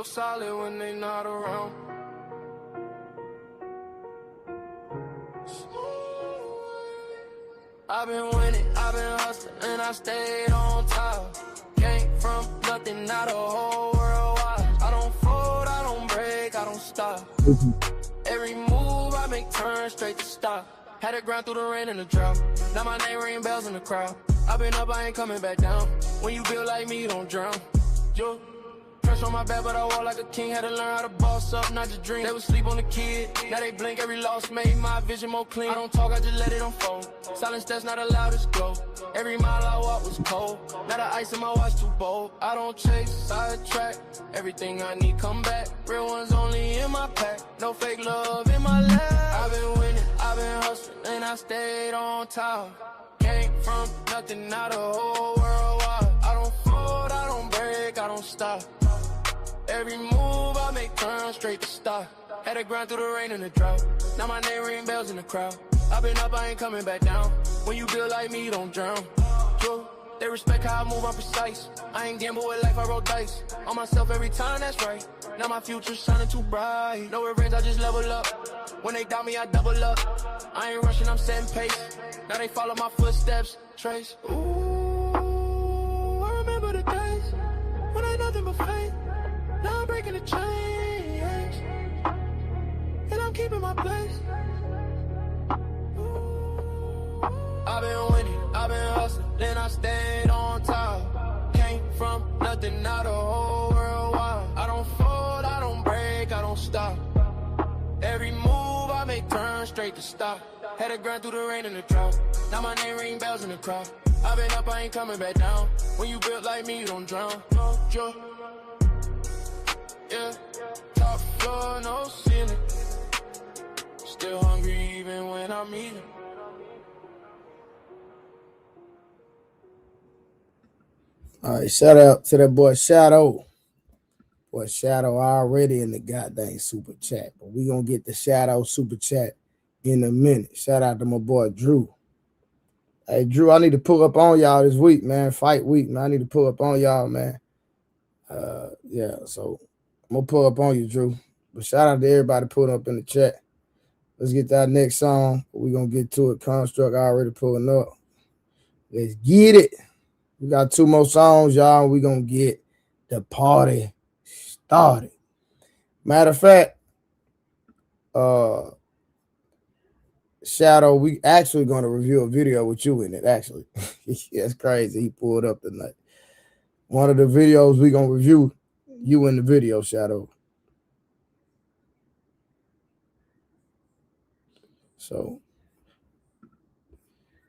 solid when they not around. I've been winning, I've been hustling, and I stayed on top. Came from nothing, now the whole world watch. I don't fold, I don't break, I don't stop. Every move I make turn straight to stop. Had to grind through the rain and the drought. Now my name ring bells in the crowd. I've been up, I ain't coming back down. When you build like me, you don't drown. Yo. Pressure on my back, but I walk like a king. Had to learn how to boss up, not just dream. They would sleep on the kid. Now they blink, every loss made my vision more clean. I don't talk, I just let it unfold. Silence that's not allowed to go. Every mile I walk was cold. Now the ice in my watch too bold. I don't chase, sidetrack. Everything I need come back. Real ones only in my pack. No fake love in my lap. I've been winning, I've been hustling, and I stayed on top. Came from nothing, now the whole world wide. I don't fold, I don't break, I don't stop. Every move I make turn straight to stop. Had to grind through the rain and the drought. Now my name ring bells in the crowd. I've been up, I ain't coming back down. When you build like me, you don't drown. Yo, they respect how I move, I'm precise. I ain't gamble with life, I roll dice. On myself every time, that's right. Now my future's shining too bright. No revenge, I just level up. When they doubt me, I double up. I ain't rushing, I'm setting pace. Now they follow my footsteps, trace. Ooh, I remember the days when I ain't nothing but faith. Now I'm breaking the chains, and I'm keeping my place. I've been winning, I've been hustling, then I stayed on top. Came from nothing, now the whole world wide. I don't fold, I don't break, I don't stop. Every move I make turn straight to stop. Had to grind through the rain and the drought. Now my name ring bells in the crowd. I've been up, I ain't coming back down. When you built like me, you don't drown. No joke. Yeah, top floor, no ceiling. Still hungry even when I'm eating. All right, shout out to that boy Shadow. Boy, Shadow already in the goddamn super chat, but we gonna get the Shadow super chat in a minute. Shout out to my boy Drew. Hey, Drew, I need to pull up on y'all this week, man. Fight week, man. I need to pull up on y'all, man. Yeah, so I'm gonna pull up on you, Drew. But shout out to everybody putting up in the chat. Let's get that next song. We're gonna get to it. Construct already pulling up. Let's get it. We got 2 more songs, y'all, and we're gonna get the party started. Matter of fact, Shadow, we actually gonna review a video with you in it, actually. That's crazy. He pulled up tonight. One of the videos we gonna review, you in the video, Shadow. So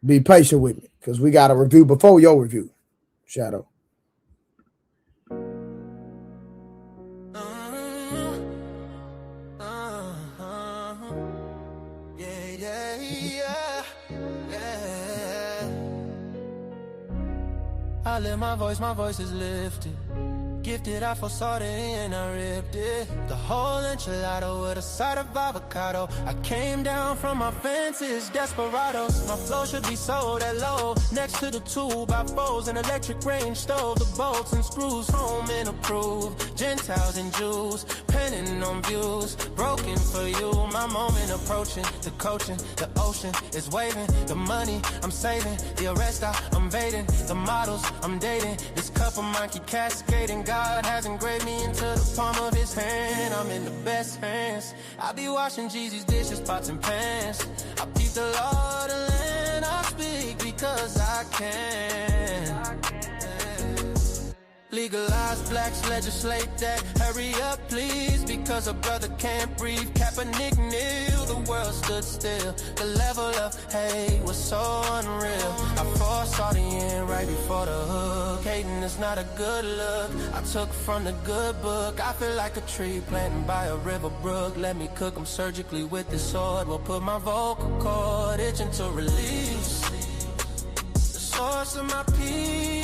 be patient with me, because we got a review before your review, Shadow. I lift my voice is lifted. Gifted, I foresaw it and I ripped it. The whole enchilada with a side of avocado. I came down from my fences, desperados. My flow should be sold at low. Next to the 2x4s, an electric range stove. The bolts and screws, home and approved. Gentiles and Jews, penning on views. Broken for you, my moment approaching. The coaching, the ocean is waving. The money I'm saving, the arrest I'm evading. The models I'm dating, this cup of mine keep cascading. God has engraved me into the palm of his hand. I'm in the best hands. I be washing Jeezy's dishes, pots and pans. I peep the Lord and land. I speak because I can. Legalize blacks, legislate that. Hurry up, please, because a brother can't breathe. Kaepernick kneel, the world stood still. The level of hate was so unreal. I foresaw the end right before the hook. Hating is not a good look. I took from the good book. I feel like a tree planted by a river brook. Let me cook them surgically with this sword. Will put my vocal cord itching to release the source of my peace.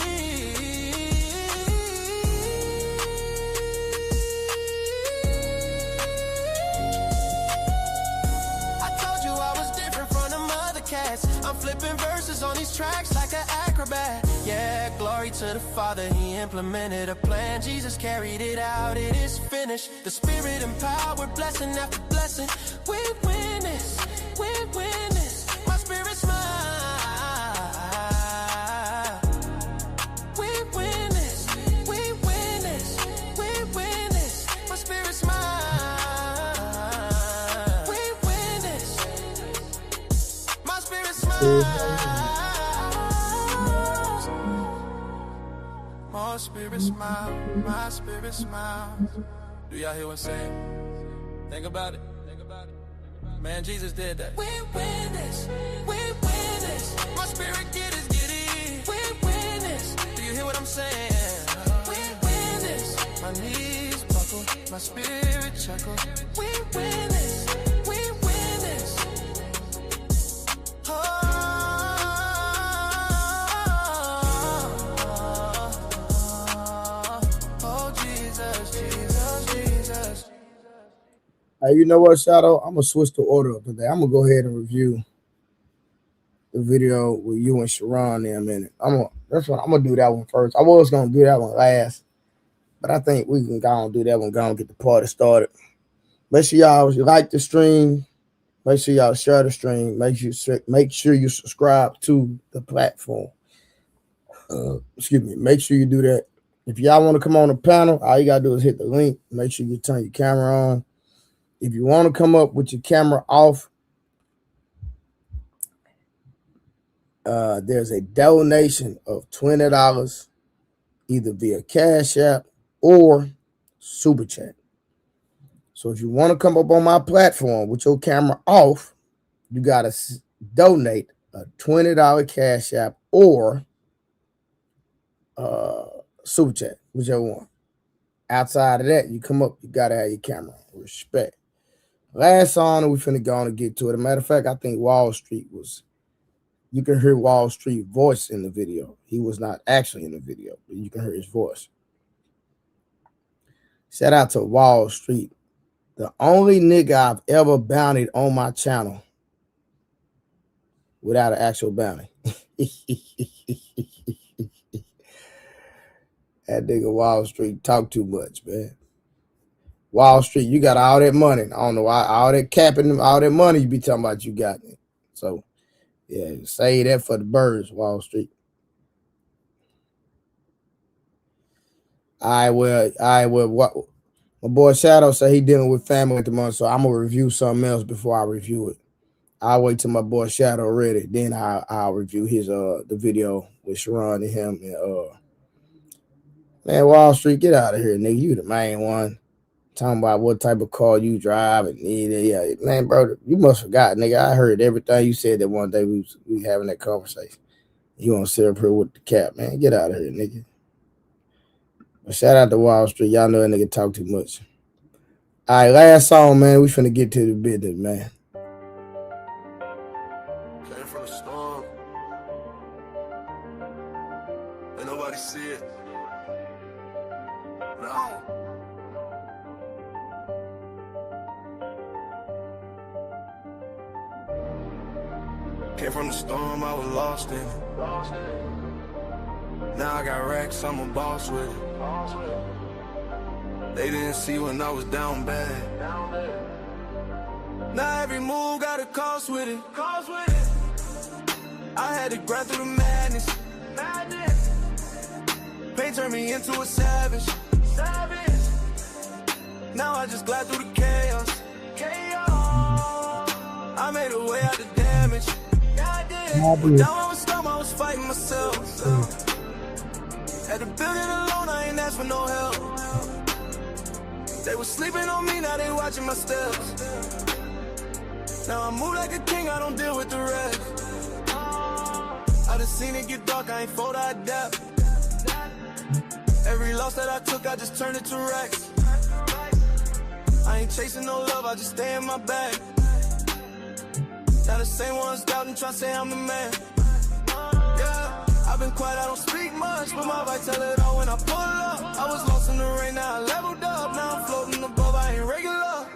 I'm flipping verses on these tracks like an acrobat. Yeah, glory to the Father, he implemented a plan. Jesus carried it out, it is finished. The Spirit empowered, blessing after blessing. We win this, we win this. My spirit's mine. We win this, we win this, we win this. My spirit's mine. We win this. My spirit's mine. My spirit smile, my spirit smiles. Do y'all hear what I'm saying? Think about it, think about it. Man, Jesus did that. We win this, we win this. My spirit get it, we win this. Do you hear what I'm saying? We win this. My knees buckle, my spirit chuckle. We win this, we win this. Hey, you know what, Shadow? I'm gonna switch the order up today. I'm gonna go ahead and review the video with you and Sharon in a minute. I'm gonna do that one first. I was gonna do that one last, but I think we can go and do that one. Go and get the party started. Make sure y'all like the stream. Make sure y'all share the stream. Make sure you subscribe to the platform. Excuse me. Make sure you do that. If y'all want to come on the panel, all you gotta do is hit the link. Make sure you turn your camera on. If you want to come up with your camera off, there's a donation of $20 either via Cash App or Super Chat. So if you want to come up on my platform with your camera off, you got to donate a $20 Cash App or Super Chat, whichever one. Outside of that, you come up, you got to have your camera on. Respect. Last song, we finna go on and get to it. As a matter of fact, I think Wall Street you can hear Wall Street voice in the video. He was not actually in the video, but you can hear his voice. Shout out to Wall Street. The only nigga I've ever bountied on my channel without an actual bounty. That nigga Wall Street talk too much, man. Wall Street, you got all that money. I don't know why all that capping, all that money you be talking about you got it. So, yeah, say that for the birds, Wall Street. All right, what my boy Shadow say he dealing with family at the moment, so I'm gonna review something else before I review it. I'll wait till my boy Shadow ready, then I'll review his the video with Sharon and him and man, Wall Street, get out of here, nigga. You the main one. Talking about what type of car you drive and yeah, man, bro, you must have forgot, nigga. I heard everything you said that one day we having that conversation. You want to sit up here with the cap, man? Get out of here, nigga. But shout out to Wall Street. Y'all know that nigga talk too much. All right, last song, man. We finna get to the business, man. Came from the storm. Ain't nobody see it. No. Came from the storm, I was lost in it. Now I got racks, I'm a boss with it. They didn't see when I was down bad. Now every move got a cost with it. I had to grind through the madness. Pain turned me into a savage. Now I just glide through the chaos. I made a way out the damage. Down I was storm, I was fighting myself. Had to build it alone, I ain't asked for no help. They was sleeping on me, now they watching my steps. Now I move like a king, I don't deal with the rest. I done seen it get dark, I ain't fold, I adapt. Every loss that I took, I just turned it to racks. I ain't chasing no love, I just stay in my bag. Now the same ones doubting, trying to say I'm the man. Yeah, I've been quiet, I don't speak much, but my vibe tell it all when I pull up. I was lost in the rain, now I leveled up. Now I'm floating above, I ain't regular.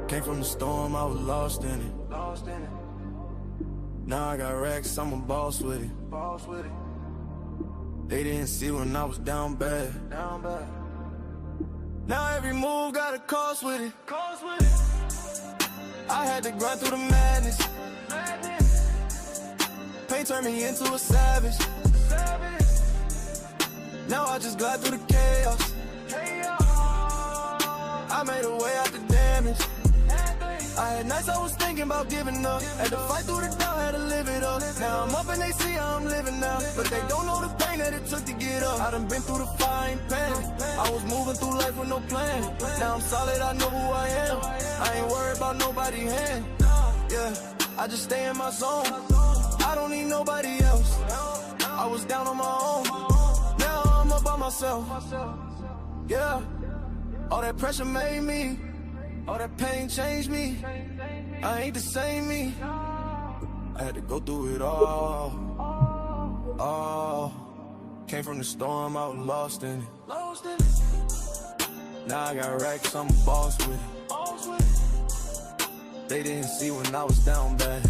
Came from the storm, I was lost in it. Now I got racks, I'm a boss with it. They didn't see when I was down bad. Now every move got a cost with it. I had to grind through the madness. Pain turned me into a savage. Now I just glide through the chaos. I made a way out the damage. I had nights I was thinking about giving up. Had to fight through the doubt, had to live it up. Now I'm up and they see how I'm living now, but they don't know the pain that it took to get up. I done been through the fire, ain't panic. I was moving through life with no plan. Now I'm solid, I know who I am. I ain't worried about nobody's hand. Yeah, I just stay in my zone. I don't need nobody else. I was down on my own. Now I'm up by myself. Yeah, all that pressure made me. All that pain changed me. I ain't the same me. I had to go through it all. Came from the storm, I was lost in it. Now I got racks, I'm a boss with it. They didn't see when I was down bad.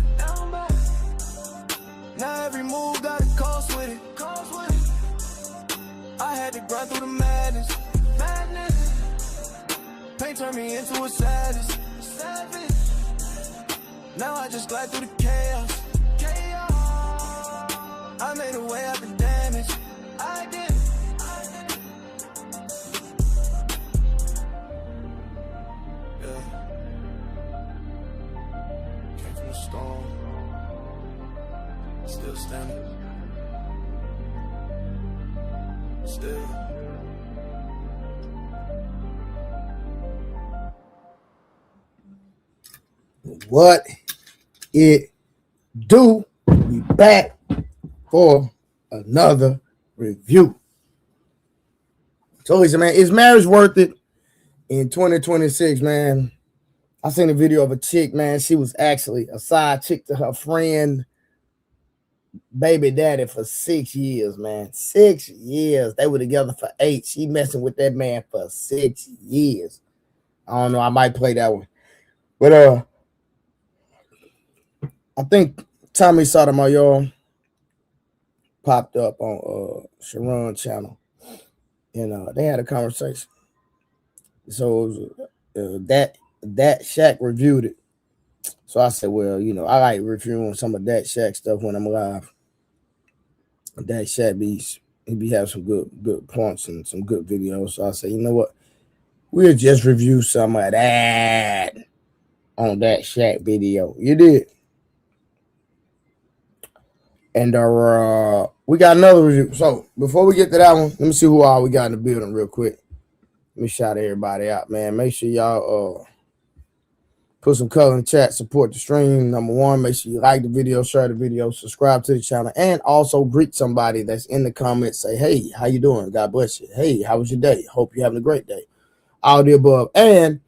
Now every move got a cost with it. I had to grind through the madness. Pain turned me into a savage. Now I just glide through the chaos. I made a way out the damage. I did. Yeah. Came from the storm. Still standing. Still. What it do? We back for another review. So listen, man, is marriage worth it in 2026, man? I seen a video of a chick, man. She was actually a side chick to her friend baby daddy for 6 years, man. 6 years. They were together for 8. She messing with that man for 6 years. I don't know. I might play that one. But I think Tommy Sotomayor popped up on Sharon channel, and they had a conversation. So that Shaq reviewed it. So I said, well, I like reviewing some of that Shaq stuff when I'm live. That Shaq he be having some good points and some good videos. So I said, you know what? We'll just review some of that on that Shaq video. You did. And we got another review. So before we get to that one, let me see who all we got in the building real quick. Let me shout everybody out, man. Make sure y'all put some color in the chat, support the stream. Number one, make sure you like the video, share the video, subscribe to the channel, and also greet somebody that's in the comments. Say, hey, how you doing? God bless you. Hey, how was your day? Hope you're having a great day. All the above. And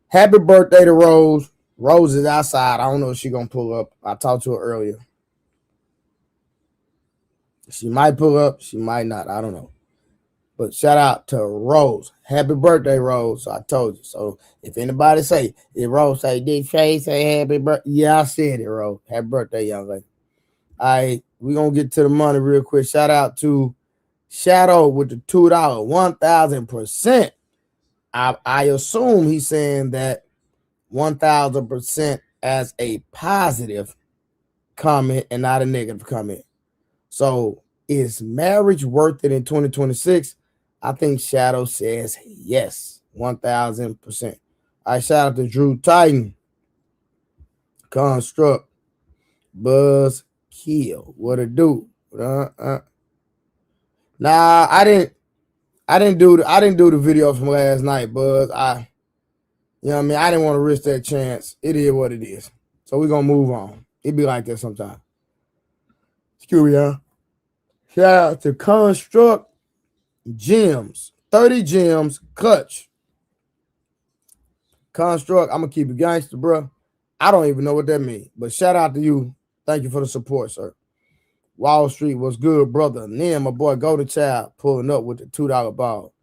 happy birthday to Rose. Rose is outside. I don't know if she's going to pull up. I talked to her earlier. She might pull up. She might not. I don't know. But shout out to Rose. Happy birthday, Rose. So I told you. So if anybody if Rose say, did Shay say happy birthday? Yeah, I said it, Rose. Happy birthday, young lady. All right, we're going to get to the money real quick. Shout out to Shadow with the $2, 1,000%. I assume he's saying that 1,000% as a positive comment and not a negative comment. So is marriage worth it in 2026? I think Shadow says yes, 1,000%. I shout out to Drew Titan, Construct, Buzz Kill. What it do? Nah, I didn't do the video from last night, Buzz. I didn't want to risk that chance. It is what it is. So we're gonna move on. It be like that sometimes. Excuse me, y'all. Shout out to Construct Gems. 30 gems, clutch. Construct, I'm going to keep it gangster, bro. I don't even know what that means. But shout out to you. Thank you for the support, sir. Wall Street was good, brother. And then my boy Golden Child pulling up with the $2 ball.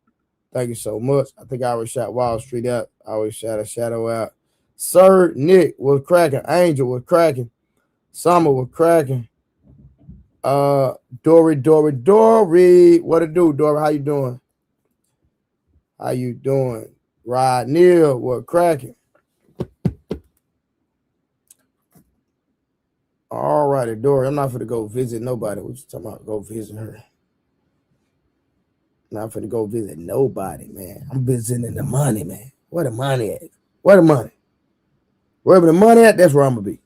Thank you so much. I think I always shout Wall Street out. I always shout a shadow out. Sir Nick was cracking. Angel was cracking. Summer was cracking. Dory. What it do, Dory? How you doing? How you doing? Rod Neil, what cracking? All righty, Dory. I'm not finna go visit nobody. What you talking about? Go visit her. I'm not finna go visit nobody, man. I'm visiting the money, man. Where the money at? Where the money? Wherever the money at, that's where I'm gonna be.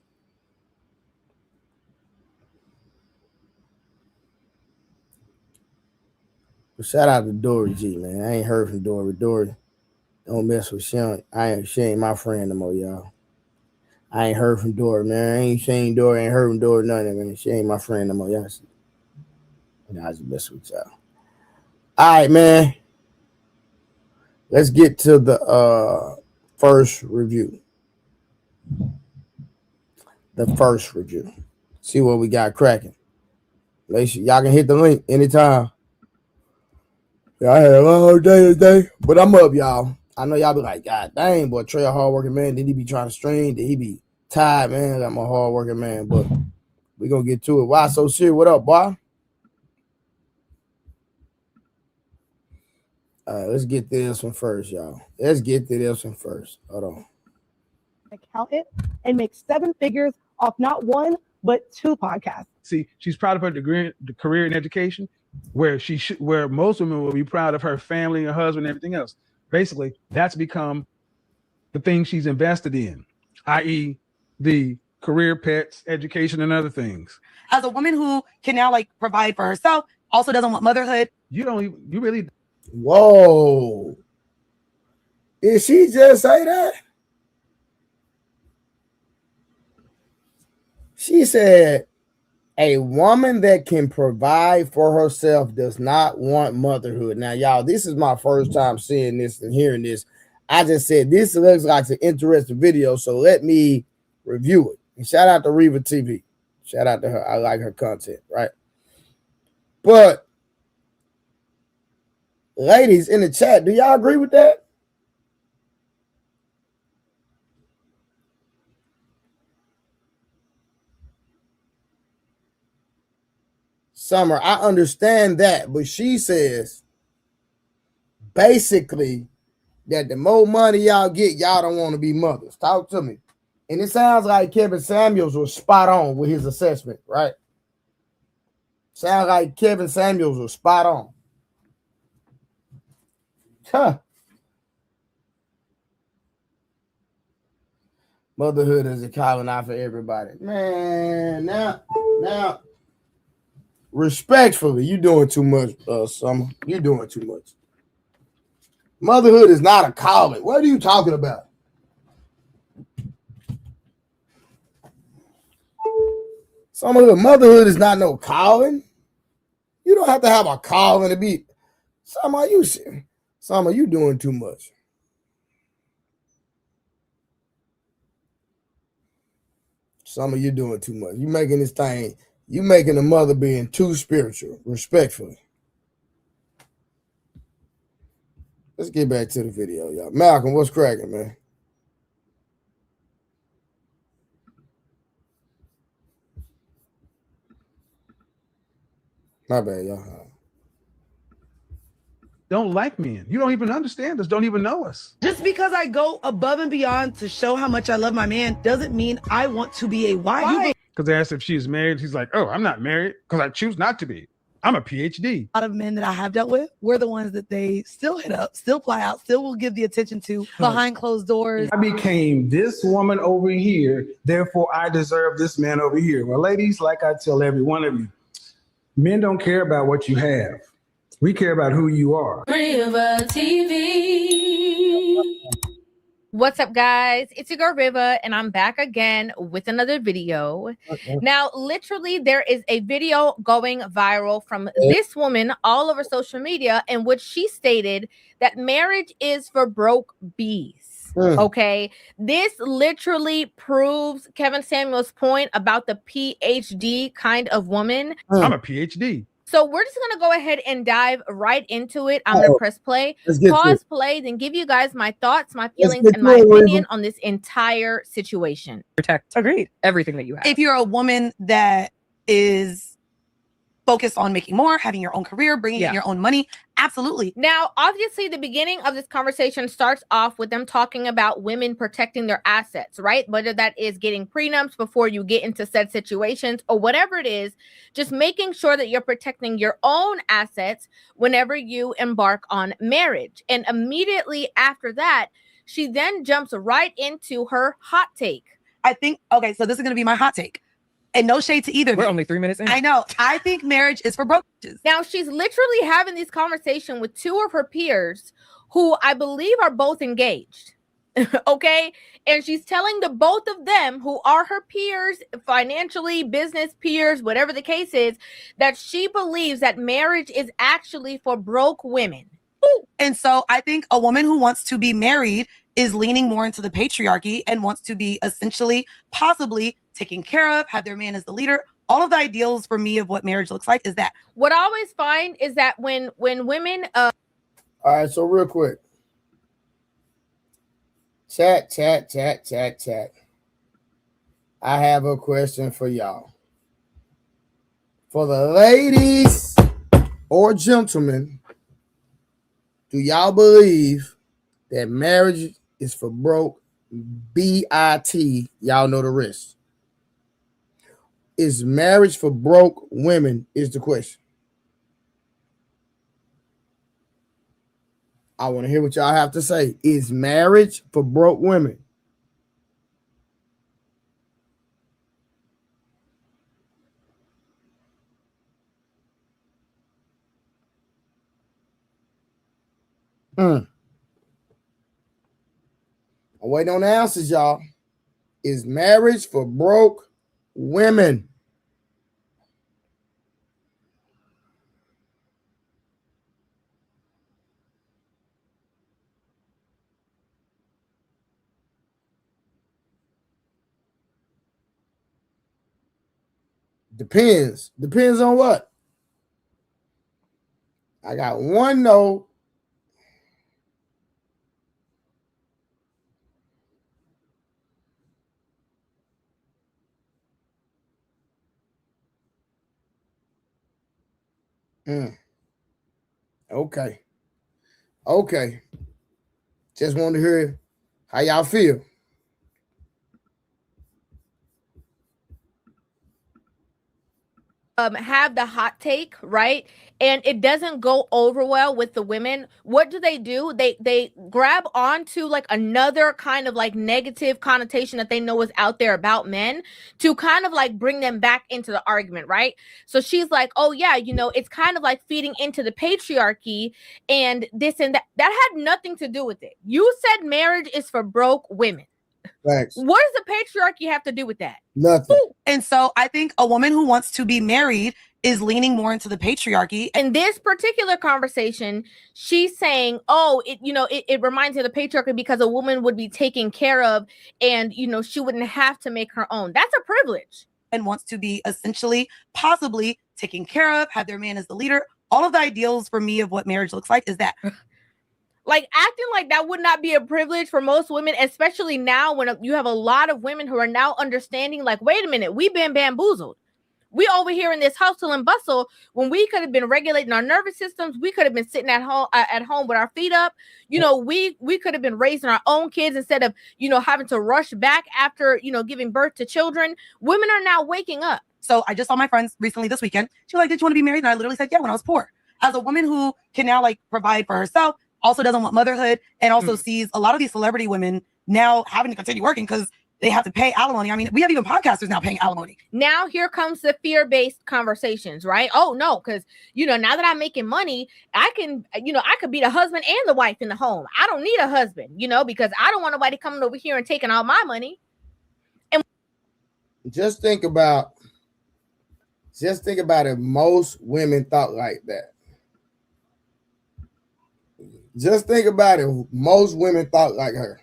But shout out to Dory G, man. I ain't heard from Dory. Dory, don't mess with Sean. She ain't my friend no more, y'all. I ain't heard from Dory, man. I ain't seen Dory, ain't heard from Dory, nothing, man. She ain't my friend no more, y'all. I just mess with y'all. All right, man. Let's get to the first review. The first review. See what we got cracking. Y'all can hit the link anytime. Yeah, I had a long day today, but I'm up, y'all. I know y'all be like, God dang, boy, Trey a hardworking man. Did he be trying to stream? Did he be tired, man? I'm a hardworking man, but we gonna get to it. Why so serious? What up, boy? All right, let's get to this one first, y'all. Let's get to this one first. Hold on. Accountant and make 7 figures off not one but 2 podcasts. See, she's proud of her degree, the career in education, where where most women will be proud of her family, her husband, and everything else. Basically, that's become the thing she's invested in, i.e., the career, pets, education, and other things. As a woman who can now like provide for herself, also doesn't want motherhood. You really. Whoa. Did she just say that? She said, a woman that can provide for herself does not want motherhood. Now, y'all, this is my first time seeing this and hearing this. I just said, this looks like an interesting video, so let me review it. And shout out to Reva TV. Shout out to her. I like her content, right? But, ladies in the chat, do y'all agree with that? Summer, I understand that, but she says basically that the more money y'all get, y'all don't want to be mothers. Talk to me. And it sounds like Kevin Samuels was spot on with his assessment, right? Sounds like Kevin Samuels was spot on. Huh. Motherhood is a calling out for everybody. Man, now. Respectfully, you doing too much, Summer. You doing too much. Motherhood is not a calling. What are you talking about? Motherhood is not no calling. You don't have to have a calling to be. Summer, you doing too much. Summer, you doing too much. You making this thing. You making a mother being too spiritual, respectfully. Let's get back to the video, y'all. Malcolm, what's cracking, man? My bad, y'all. Don't like men. You don't even understand us, don't even know us. Just because I go above and beyond to show how much I love my man doesn't mean I want to be a wife. Because they asked if she's married. He's like, oh, I'm not married because I choose not to be. I'm a PhD. A lot of men that I have dealt with were the ones that they still hit up, still fly out, still will give the attention to behind closed doors. I became this woman over here, therefore I deserve this man over here. Well, ladies, like I tell every one of you, men don't care about what you have. We care about who you are. River TV. What's up, guys? It's your girl Riva, and I'm back again with another video. Okay. Now, literally, there is a video going viral from this woman all over social media in which she stated that marriage is for broke bees. Okay, this literally proves Kevin Samuels' point about the PhD kind of woman. I'm a PhD. So we're just gonna go ahead and dive right into it. I'm gonna press play, pause, play, then give you guys my thoughts, my feelings, and my opinion on this entire situation. Protect. Agreed. Everything that you have. If you're a woman that is focused on making more, having your own career, bringing in your own money, absolutely. Now, obviously, the beginning of this conversation starts off with them talking about women protecting their assets, right? Whether that is getting prenups before you get into said situations or whatever it is, just making sure that you're protecting your own assets whenever you embark on marriage. And immediately after that, she then jumps right into her hot take. I think, okay, so this is going to be my hot take. And no shade to either. We're only 3 minutes in. I know. I think marriage is for broke bitches. Now, she's literally having this conversation with two of her peers who I believe are both engaged. Okay? And she's telling the both of them, who are her peers, financially, business peers, whatever the case is, that she believes that marriage is actually for broke women. And so I think a woman who wants to be married is leaning more into the patriarchy and wants to be essentially, possibly taken care of, have their man as the leader. All of the ideals for me of what marriage looks like is that. What I always find is that when women all right, so real quick. Chat. I have a question for y'all. For the ladies or gentlemen, do y'all believe that marriage is for broke? B-I-T, y'all know the rest. Is marriage for broke women is the question. I want to hear what y'all have to say. Is marriage for broke women? I'm waiting on the answers, y'all. Is marriage for broke women? Depends. Depends on what? I got one no. Okay. Just wanted to hear how y'all feel. Have the hot take, right? And it doesn't go over well with the women. What do? They grab onto like another kind of like negative connotation that they know is out there about men to kind of like bring them back into the argument, right? So she's like, oh yeah, it's kind of like feeding into the patriarchy and this and that. That had nothing to do with it. You said marriage is for broke women. Thanks. What does the patriarchy have to do with that? Nothing. And so I think a woman who wants to be married is leaning more into the patriarchy. In this particular conversation, she's saying, oh, it reminds her of the patriarchy because a woman would be taken care of and, she wouldn't have to make her own. That's a privilege. And wants to be essentially, possibly taken care of, have their man as the leader. All of the ideals for me of what marriage looks like is that. Like acting like that would not be a privilege for most women, especially now when you have a lot of women who are now understanding, like, wait a minute, we've been bamboozled. We over here in this hustle and bustle when we could have been regulating our nervous systems. We could have been sitting at home with our feet up. We could have been raising our own kids instead of, having to rush back after, giving birth to children. Women are now waking up. So I just saw my friends recently this weekend. She was like, did you want to be married? And I literally said, yeah, when I was poor. As a woman who can now like provide for herself, also doesn't want motherhood, and also sees a lot of these celebrity women now having to continue working because they have to pay alimony. I mean, we have even podcasters now paying alimony. Now here comes the fear-based conversations, right? Oh no, because now that I'm making money, I could be the husband and the wife in the home. I don't need a husband, because I don't want nobody coming over here and taking all my money. And just think about if most women thought like that. Just think about it. Most women thought like her.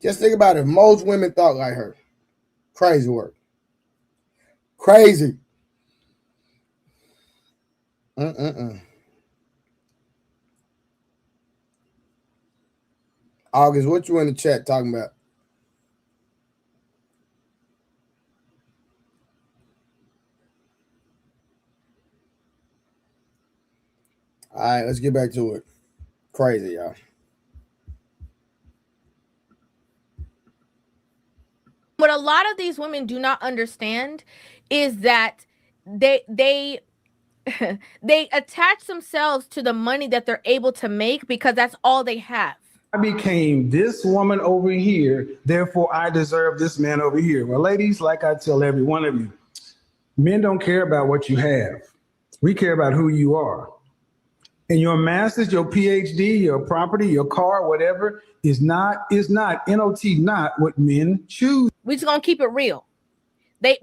Just think about it. If most women thought like her. Crazy work. Crazy. August, what you in the chat talking about? All right, let's get back to it. Crazy, y'all. What a lot of these women do not understand is that they they attach themselves to the money that they're able to make because that's all they have. I became this woman over here, therefore I deserve this man over here. Well, ladies, like I tell every one of you, men don't care about what you have. We care about who you are. And your master's, your PhD, your property, your car, whatever, is not not what men choose. We're just gonna keep it real. They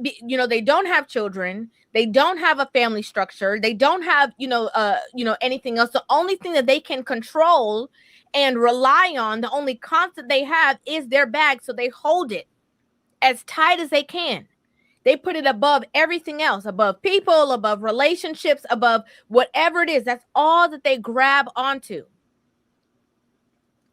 don't have children. They don't have a family structure. They don't have, anything else. The only thing that they can control and rely on, the only constant they have is their bag. So they hold it as tight as they can. They put it above everything else, above people, above relationships, above whatever it is. That's all that they grab onto.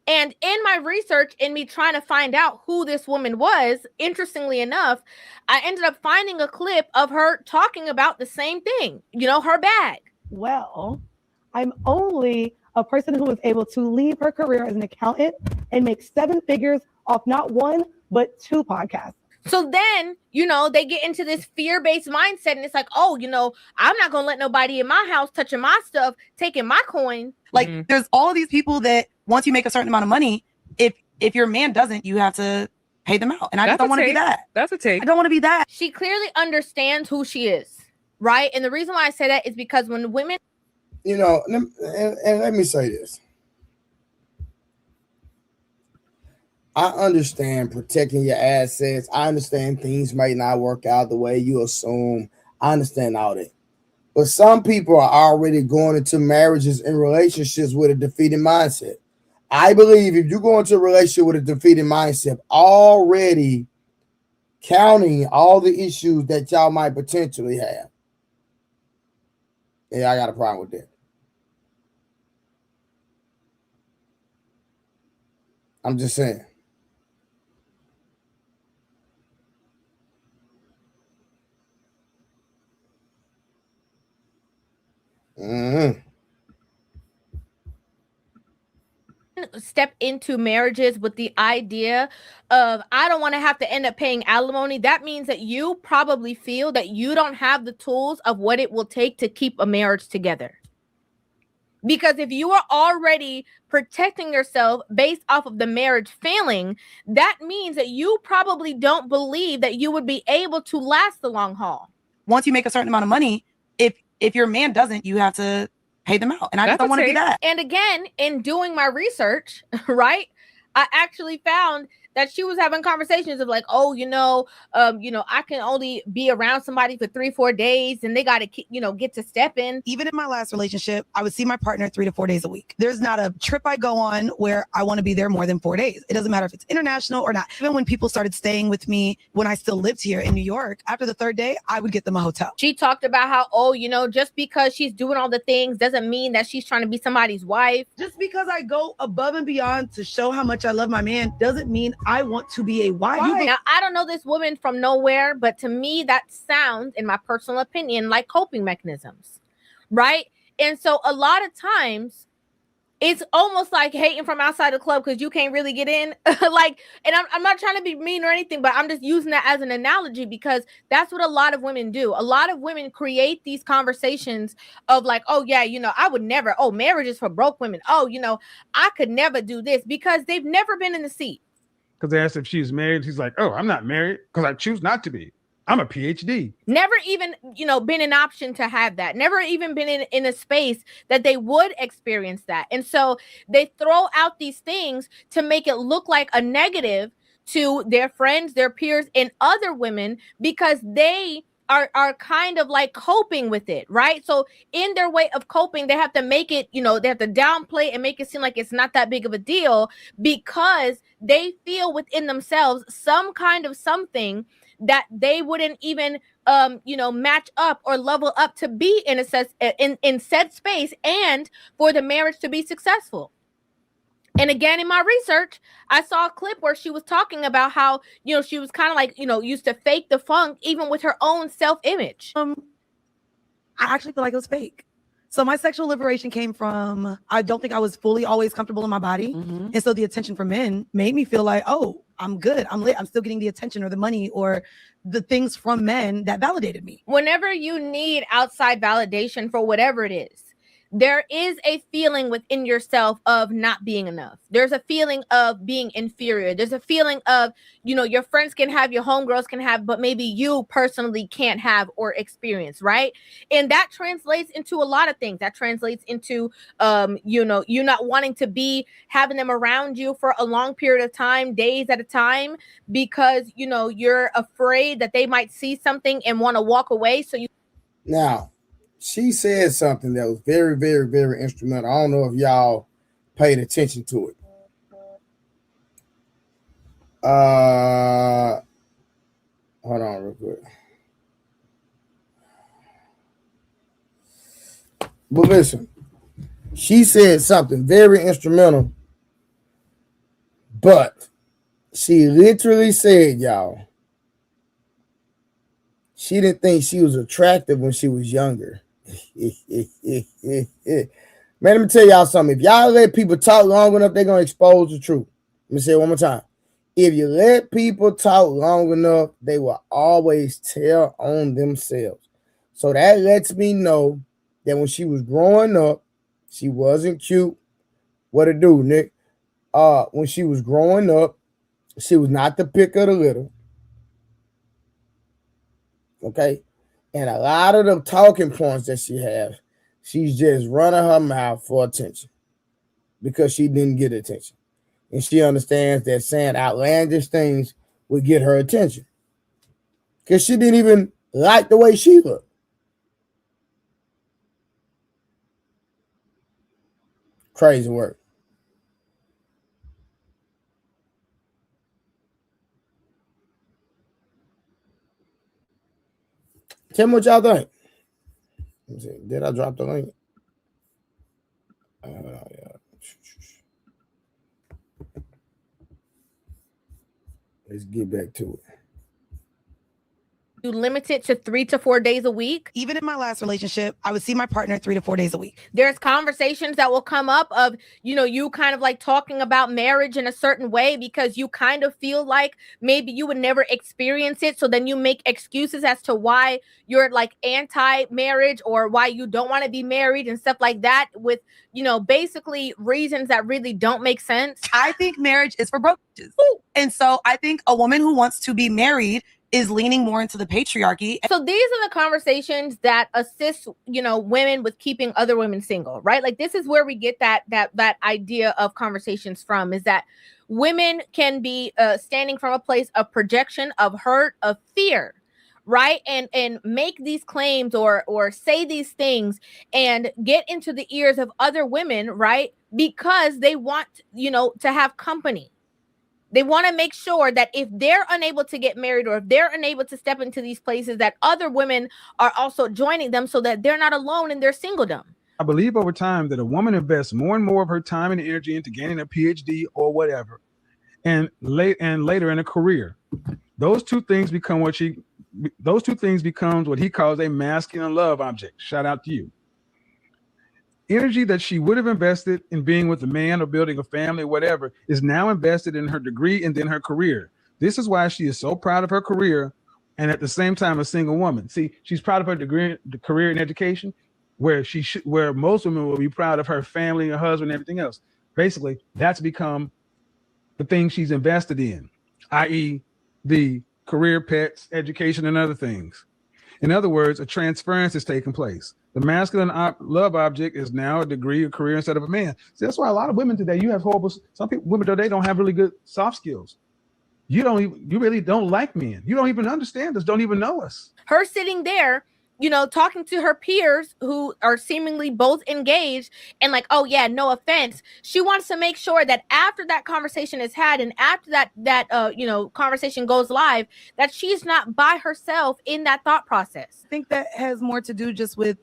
And in my research, in me trying to find out who this woman was, interestingly enough, I ended up finding a clip of her talking about the same thing, her bag. Well, I'm only a person who was able to leave her career as an accountant and make 7 figures off not one, but 2 podcasts. So then, they get into this fear-based mindset and it's like, oh, I'm not going to let nobody in my house touching my stuff, taking my coin. Like there's all of these people that once you make a certain amount of money, if your man doesn't, you have to pay them out. And I just don't want to be that. That's a take. I don't want to be that. She clearly understands who she is, right? And the reason why I say that is because when women... and let me say this. I understand protecting your assets. I understand things might not work out the way you assume. I understand all that. But some people are already going into marriages and relationships with a defeated mindset. I believe if you go into a relationship with a defeated mindset, already counting all the issues that y'all might potentially have, yeah, I got a problem with that. I'm just saying. Step into marriages with the idea of I don't want to have to end up paying alimony. That means that you probably feel that you don't have the tools of what it will take to keep a marriage together. Because if you are already protecting yourself based off of the marriage failing, that means that you probably don't believe that you would be able to last the long haul. Once you make a certain amount of money, if your man doesn't, you have to pay them out. And I just don't want to be that. And again, in doing my research, right, I actually found that she was having conversations of like, oh, I can only be around somebody for 3-4 days and they got to, get to step in. Even in my last relationship, I would see my partner 3 to 4 days a week. There's not a trip I go on where I want to be there more than 4 days. It doesn't matter if it's international or not. Even when people started staying with me when I still lived here in New York, after the 3rd day, I would get them a hotel. She talked about how, just because she's doing all the things doesn't mean that she's trying to be somebody's wife. Just because I go above and beyond to show how much I love my man doesn't mean I want to be a wife. Now, I don't know this woman from nowhere, but to me, that sounds, in my personal opinion, like coping mechanisms, right? And so a lot of times, it's almost like hating from outside the club because you can't really get in. And I'm not trying to be mean or anything, but I'm just using that as an analogy because that's what a lot of women do. A lot of women create these conversations of like, oh yeah, I would never, marriage is for broke women. Oh, I could never do this because they've never been in the seat. Because they asked if she's married. She's like, oh, I'm not married because I choose not to be. I'm a PhD. Never even, been an option to have that. Never even been in a space that they would experience that. And so they throw out these things to make it look like a negative to their friends, their peers, and other women because they are kind of like coping with it, right? So in their way of coping, they have to make it, you know, they have to downplay and make it seem like it's not that big of a deal, because they feel within themselves some kind of something that they wouldn't even you know, match up or level up to be in in said space and for the marriage to be successful. And again, in my research, I saw a clip where she was talking about how, you know, she was kind of like, you know, used to fake the funk even with her own self-image. I actually feel like it was fake. So my sexual liberation came from, I don't think I was fully always comfortable in my body. And so the attention from men made me feel like, oh, I'm good. I'm lit. I'm still getting the attention or the money or the things from men that validated me. Whenever you need outside validation for whatever it is, there is a feeling within yourself of not being enough. There's a feeling of being inferior. There's a feeling of, you know, your friends can have, your homegirls can have, but maybe you personally can't have or experience, right? And that translates into a lot of things. That translates into, you know, you not wanting to be having them around you for a long period of time, days at a time, because, you know, you're afraid that they might see something and want to walk away. So you. Now, she said something that was very, very, very instrumental. I don't know if y'all paid attention to it. Hold on real quick. But listen, she said something very instrumental, but she literally said, y'all, she didn't think she was attractive when she was younger. Man, let me tell y'all something. If y'all let people talk long enough, they're going to expose the truth. Let me say it one more time. If you let people talk long enough, they will always tell on themselves. So that lets me know that when she was growing up, she wasn't cute. What it do, Nick? When she was growing up, she was not the pick of the litter. Okay? And a lot of the talking points that she has, she's just running her mouth for attention because she didn't get attention. And she understands that saying outlandish things would get her attention because she didn't even like the way she looked. Crazy work. Tell me what y'all think. Let me see. Did I drop the link? Yeah. Let's get back to it. You limit it to 3 to 4 days a week. Even in my last relationship, I would see my partner 3 to 4 days a week. There's conversations that will come up of, you know, you kind of like talking about marriage in a certain way because you kind of feel like maybe you would never experience it. So then you make excuses as to why you're like anti-marriage or why you don't want to be married and stuff like that with, you know, basically reasons that really don't make sense. I think marriage is for broke bitches. And so I think a woman who wants to be married is leaning more into the patriarchy. So these are the conversations that assist, you know, women with keeping other women single, right? Like this is where we get that idea of conversations from, is that women can be standing from a place of projection, of hurt, of fear, right? And make these claims or say these things and get into the ears of other women, right? Because they want, you know, to have company. They want to make sure that if they're unable to get married or if they're unable to step into these places, that other women are also joining them so that they're not alone in their singledom. I believe over time that a woman invests more and more of her time and energy into gaining a PhD or whatever, and later in a career. Those two things become what he calls a masculine love object. Shout out to you. Energy that she would have invested in being with a man or building a family or whatever is now invested in her degree and then her career. This is why she is so proud of her career and at the same time a single woman. See, she's proud of her degree, the career in education, where most women will be proud of her family, her husband, and everything else. Basically, that's become the thing she's invested in, i.e. the career, pets, education, and other things. In other words, a transference is taking place. The masculine love object is now a degree, a career instead of a man. See, that's why a lot of women today, you have horrible, some people, women today don't have really good soft skills. you really don't like men. You don't even understand us, don't even know us. Her sitting there, talking to her peers who are seemingly both engaged and like, oh yeah, no offense. She wants to make sure that after that conversation is had and after that conversation goes live, that she's not by herself in that thought process. I think that has more to do just with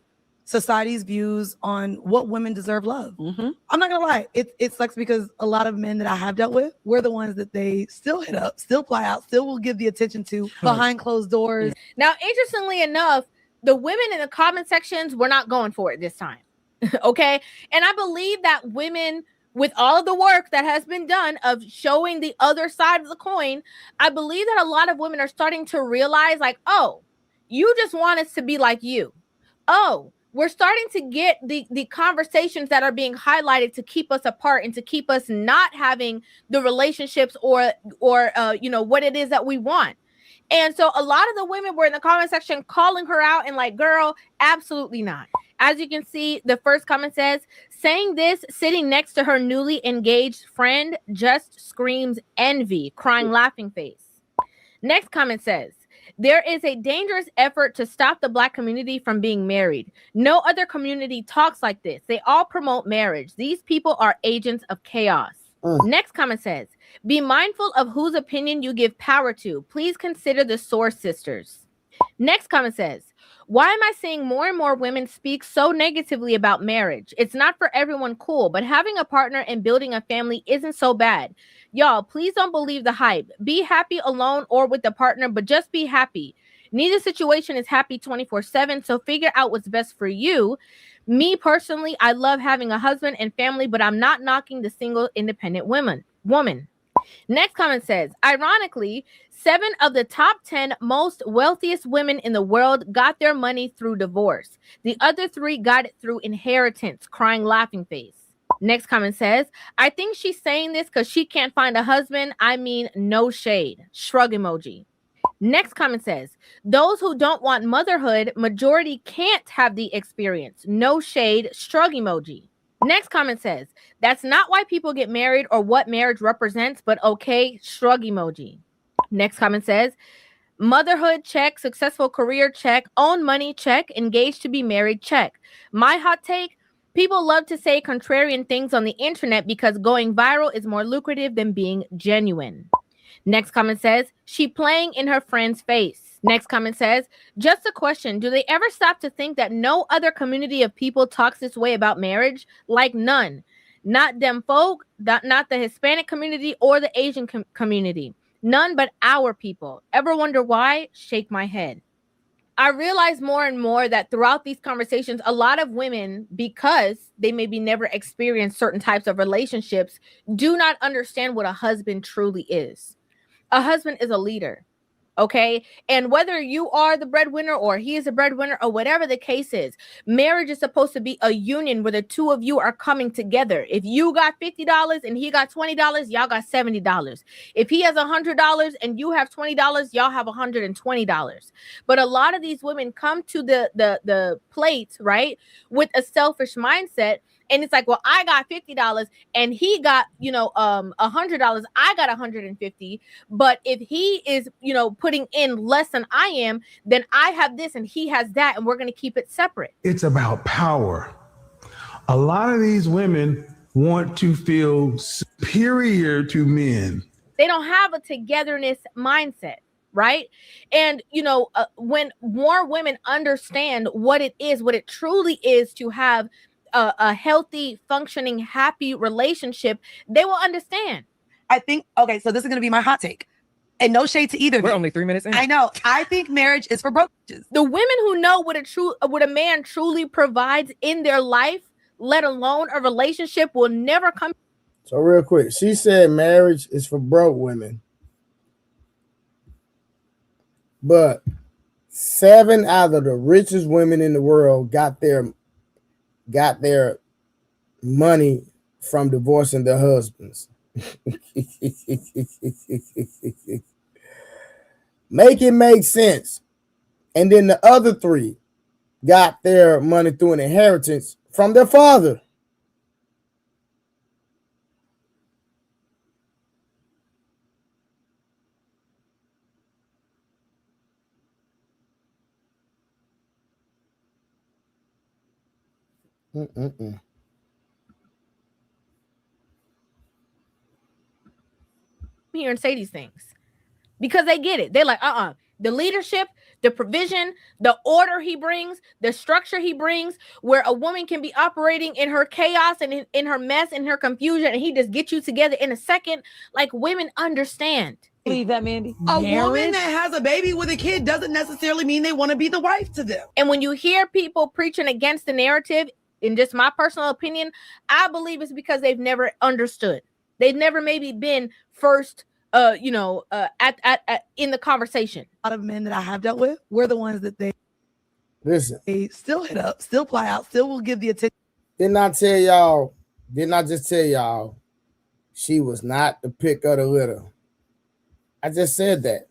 society's views on what women deserve love. Mm-hmm. I'm not gonna lie, it sucks because a lot of men that I have dealt with, we're the ones that they still hit up, still fly out, still will give the attention to behind closed doors. Now, interestingly enough, the women in the comment sections were not going for it this time. Okay. And I believe that women, with all of the work that has been done of showing the other side of the coin, I believe that a lot of women are starting to realize, like, oh, you just want us to be like you. Oh, we're starting to get the conversations that are being highlighted to keep us apart and to keep us not having the relationships or what it is that we want. And so a lot of the women were in the comment section calling her out and like, girl, absolutely not. As you can see, the first comment says, saying this sitting next to her newly engaged friend just screams envy, crying laughing face. Next comment says, there is a dangerous effort to stop the Black community from being married. No other community talks like this. They all promote marriage. These people are agents of chaos. Next comment says, be mindful of whose opinion you give power to. Please consider the Source sisters. Next comment says, why am I seeing more and more women speak so negatively about marriage? It's not for everyone cool, but having a partner and building a family isn't so bad. Y'all, please don't believe the hype. Be happy alone or with a partner, but just be happy. Neither situation is happy 24/7, so figure out what's best for you. Me personally, I love having a husband and family, but I'm not knocking the single independent woman. Next comment says, ironically, 7 of the top 10 most wealthiest women in the world got their money through divorce. The other 3 got it through inheritance, crying laughing face. Next comment says, I think she's saying this because she can't find a husband. I mean, no shade. Shrug emoji. Next comment says, those who don't want motherhood, majority can't have the experience. No shade. Shrug emoji. Next comment says, that's not why people get married or what marriage represents, but okay, shrug emoji. Next comment says, motherhood check, successful career check, own money check, engaged to be married check. My hot take, people love to say contrarian things on the internet because going viral is more lucrative than being genuine. Next comment says, she playing in her friend's face. Next comment says, just a question. Do they ever stop to think that no other community of people talks this way about marriage? Like none. Not them folk, not the Hispanic community or the Asian community. None but our people. Ever wonder why? Shake my head. I realize more and more that throughout these conversations, a lot of women, because they maybe never experienced certain types of relationships, do not understand what a husband truly is. A husband is a leader. Okay. And whether you are the breadwinner or he is a breadwinner or whatever the case is, marriage is supposed to be a union where the two of you are coming together. If you got $50 and he got $20, y'all got $70. If he has $100 and you have $20, y'all have $120. But a lot of these women come to the plate, right, with a selfish mindset. And it's like, well, I got $50 and he got, $100. I got $150. But if he is, putting in less than I am, then I have this and he has that. And we're going to keep it separate. It's about power. A lot of these women want to feel superior to men. They don't have a togetherness mindset. Right. And, when more women understand what it truly is to have a healthy, functioning, happy relationship, they will understand. I think, okay, so this is going to be my hot take. And no shade to either. We're only 3 minutes in. I know. I think marriage is for broke bitches. The women who know what a man truly provides in their life, let alone a relationship, will never come. So real quick, she said marriage is for broke women. But 7 out of the richest women in the world got their money from divorcing their husbands. Make it make sense. And then the other 3 got their money through an inheritance from their father. Mm-mm-mm. Here and say these things because they get it. They're like, the leadership, the provision, the order he brings, the structure he brings, where a woman can be operating in her chaos and in her mess and her confusion, and he just gets you together in a second. Like, women understand. Believe that, Mandy? A woman that has a baby with a kid doesn't necessarily mean they want to be the wife to them. And when you hear people preaching against the narrative, in just my personal opinion, I believe it's because they've never understood. They've never maybe been first, at in the conversation. A lot of men that I have dealt with, we're the ones that they still hit up, still fly out, still will give the attention. Didn't I just tell y'all she was not the pick of the litter? I just said that.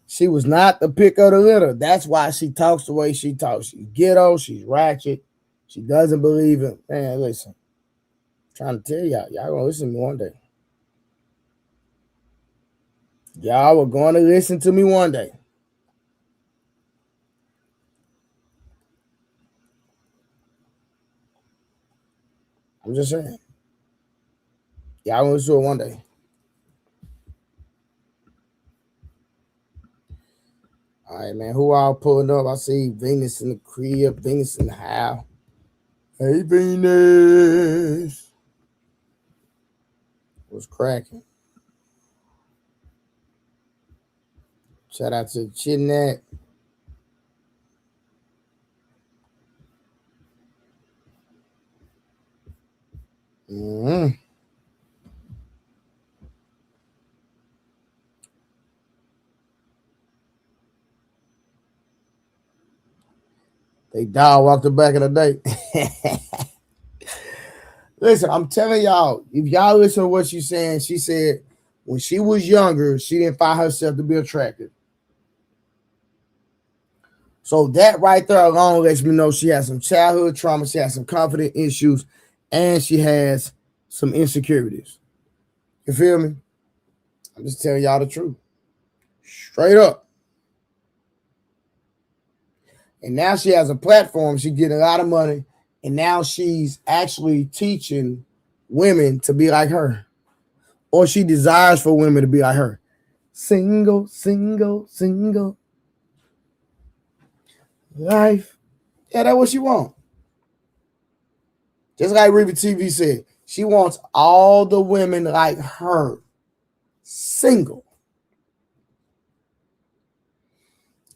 She was not the pick of the litter. That's why she talks the way she talks. She's ghetto, she's ratchet, she doesn't believe it. Man, listen. I'm trying to tell y'all gonna listen to me one day. Y'all were going to listen to me one day. I'm just saying. Y'all gonna listen to it one day. All right, man. Who all pulling up? I see Venus in the crib, Venus in the house. Hey, Venus. What's cracking? Shout out to Chinette. Mm-hmm. They dog walked the back of the day. Listen, I'm telling y'all, if y'all listen to what she's saying, she said when she was younger, she didn't find herself to be attractive. So that right there alone lets me know she has some childhood trauma, she has some confidence issues, and she has some insecurities. You feel me? I'm just telling y'all the truth. Straight up. And now she has a platform. She's getting a lot of money. And now she's actually teaching women to be like her. Or she desires for women to be like her. Single, single, single. Life. Yeah, that's what she wants. Just like Riva TV said, she wants all the women like her. Single.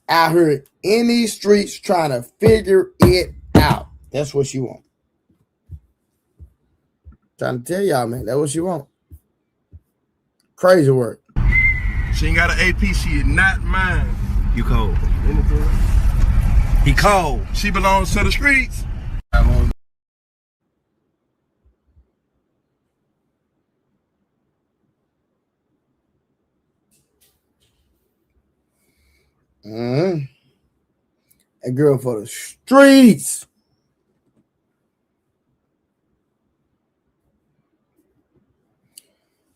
Out here in these streets trying to figure it out. That's what she wants. Trying to tell y'all, man, that's what she wants. Crazy work. She ain't got an AP, she is not mine. You cold. He cold. She belongs to the streets. Mm-hmm. A girl for the streets.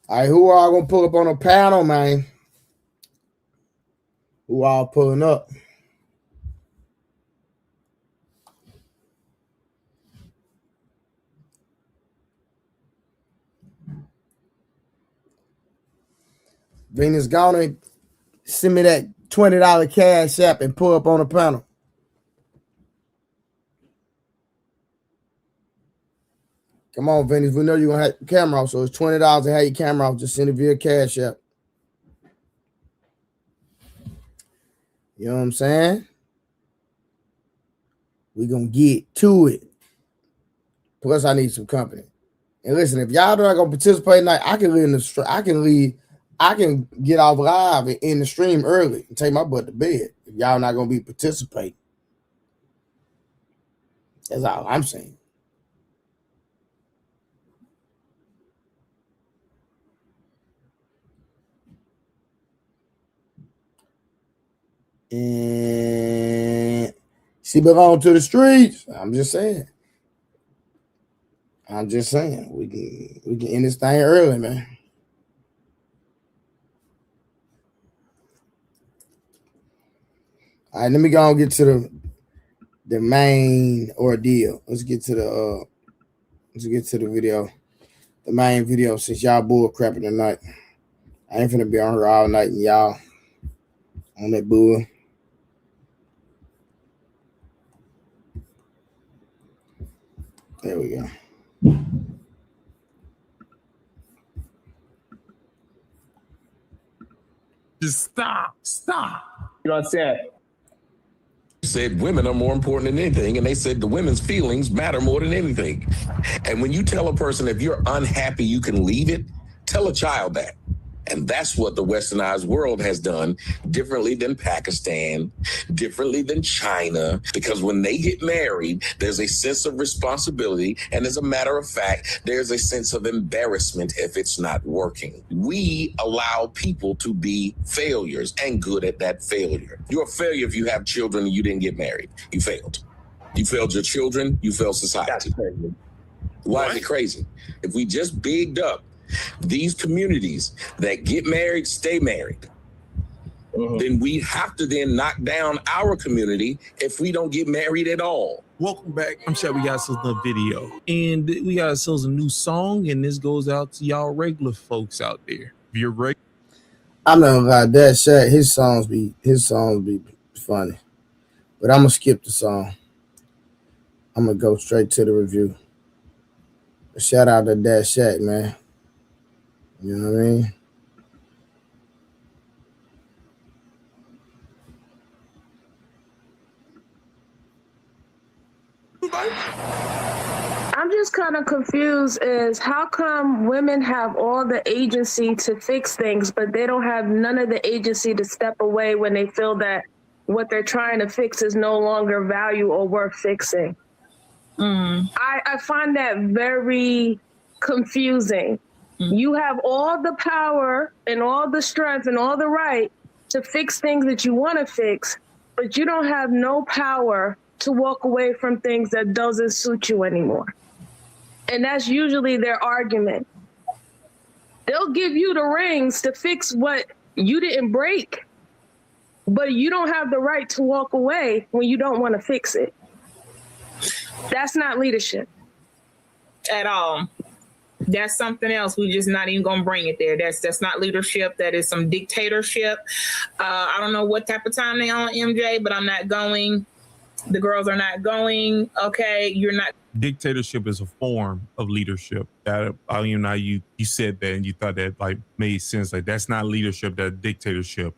All right, who are gonna pull up on a panel, man? Who all pulling up? Venus, gonna send me that $20 cash app and pull up on the panel. Come on, Venus. We know you're gonna have your camera off, so it's $20 to have your camera off. Just send it via cash app. You know what I'm saying? We're gonna get to it. Plus, I need some company. And listen, if y'all not gonna participate tonight, I can leave in the I can get off live and in the stream early and take my butt to bed. If y'all not gonna be participating. That's all I'm saying. And she belong to the streets. I'm just saying. We can end this thing early, man. All right, let me go and get to the main ordeal. Let's get to the video. The main video, since y'all bull crapping tonight. I ain't finna be on her all night and y'all on that bull. There we go. Just stop. You know what I'm saying? Said women are more important than anything, and they said the women's feelings matter more than anything. And when you tell a person if you're unhappy you can leave it, tell a child that. And that's what the westernized world has done differently than Pakistan, differently than China, because when they get married, there's a sense of responsibility. And as a matter of fact, there's a sense of embarrassment if it's not working. We allow people to be failures and good at that failure. You're a failure if you have children and you didn't get married. You failed. You failed your children, you failed society. Why is it crazy? If we just bigged up these communities that get married, stay married, then we have to then knock down our community if we don't get married at all. Welcome back. I'm sure we got some video, and we got ourselves a new song, and this goes out to y'all regular folks out there. If you're regular, I'm not about that shit. His songs be funny, but I'm gonna skip the song. I'm gonna go straight to the review. Shout out to that Shack, man. You know what I mean? I'm just kind of confused is how come women have all the agency to fix things, but they don't have none of the agency to step away when they feel that what they're trying to fix is no longer value or worth fixing. I find that very confusing. You have all the power and all the strength and all the right to fix things that you want to fix, but you don't have no power to walk away from things that doesn't suit you anymore. And that's usually their argument. They'll give you the rings to fix what you didn't break, but you don't have the right to walk away when you don't want to fix it. That's not leadership. At all. That's something else. We're just not even going to bring it there. That's not leadership. That is some dictatorship. I don't know what type of time they on, MJ, but I'm not going. The girls are not going. Okay, you're not. dictatorship is a form of leadership. That you said that and you thought that like made sense. Like that's not leadership, that's dictatorship.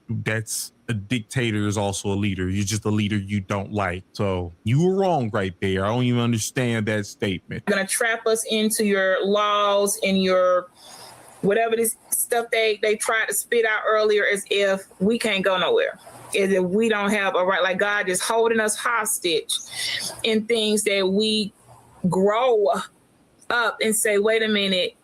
That's a dictator is also a leader. You're just a leader you don't like. So you were wrong right there. I don't even understand that statement. Gonna trap us into your laws and your whatever this stuff they tried to spit out earlier, as if we can't go nowhere. Is if we don't have a right, like God is holding us hostage in things that we grow up and say, wait a minute,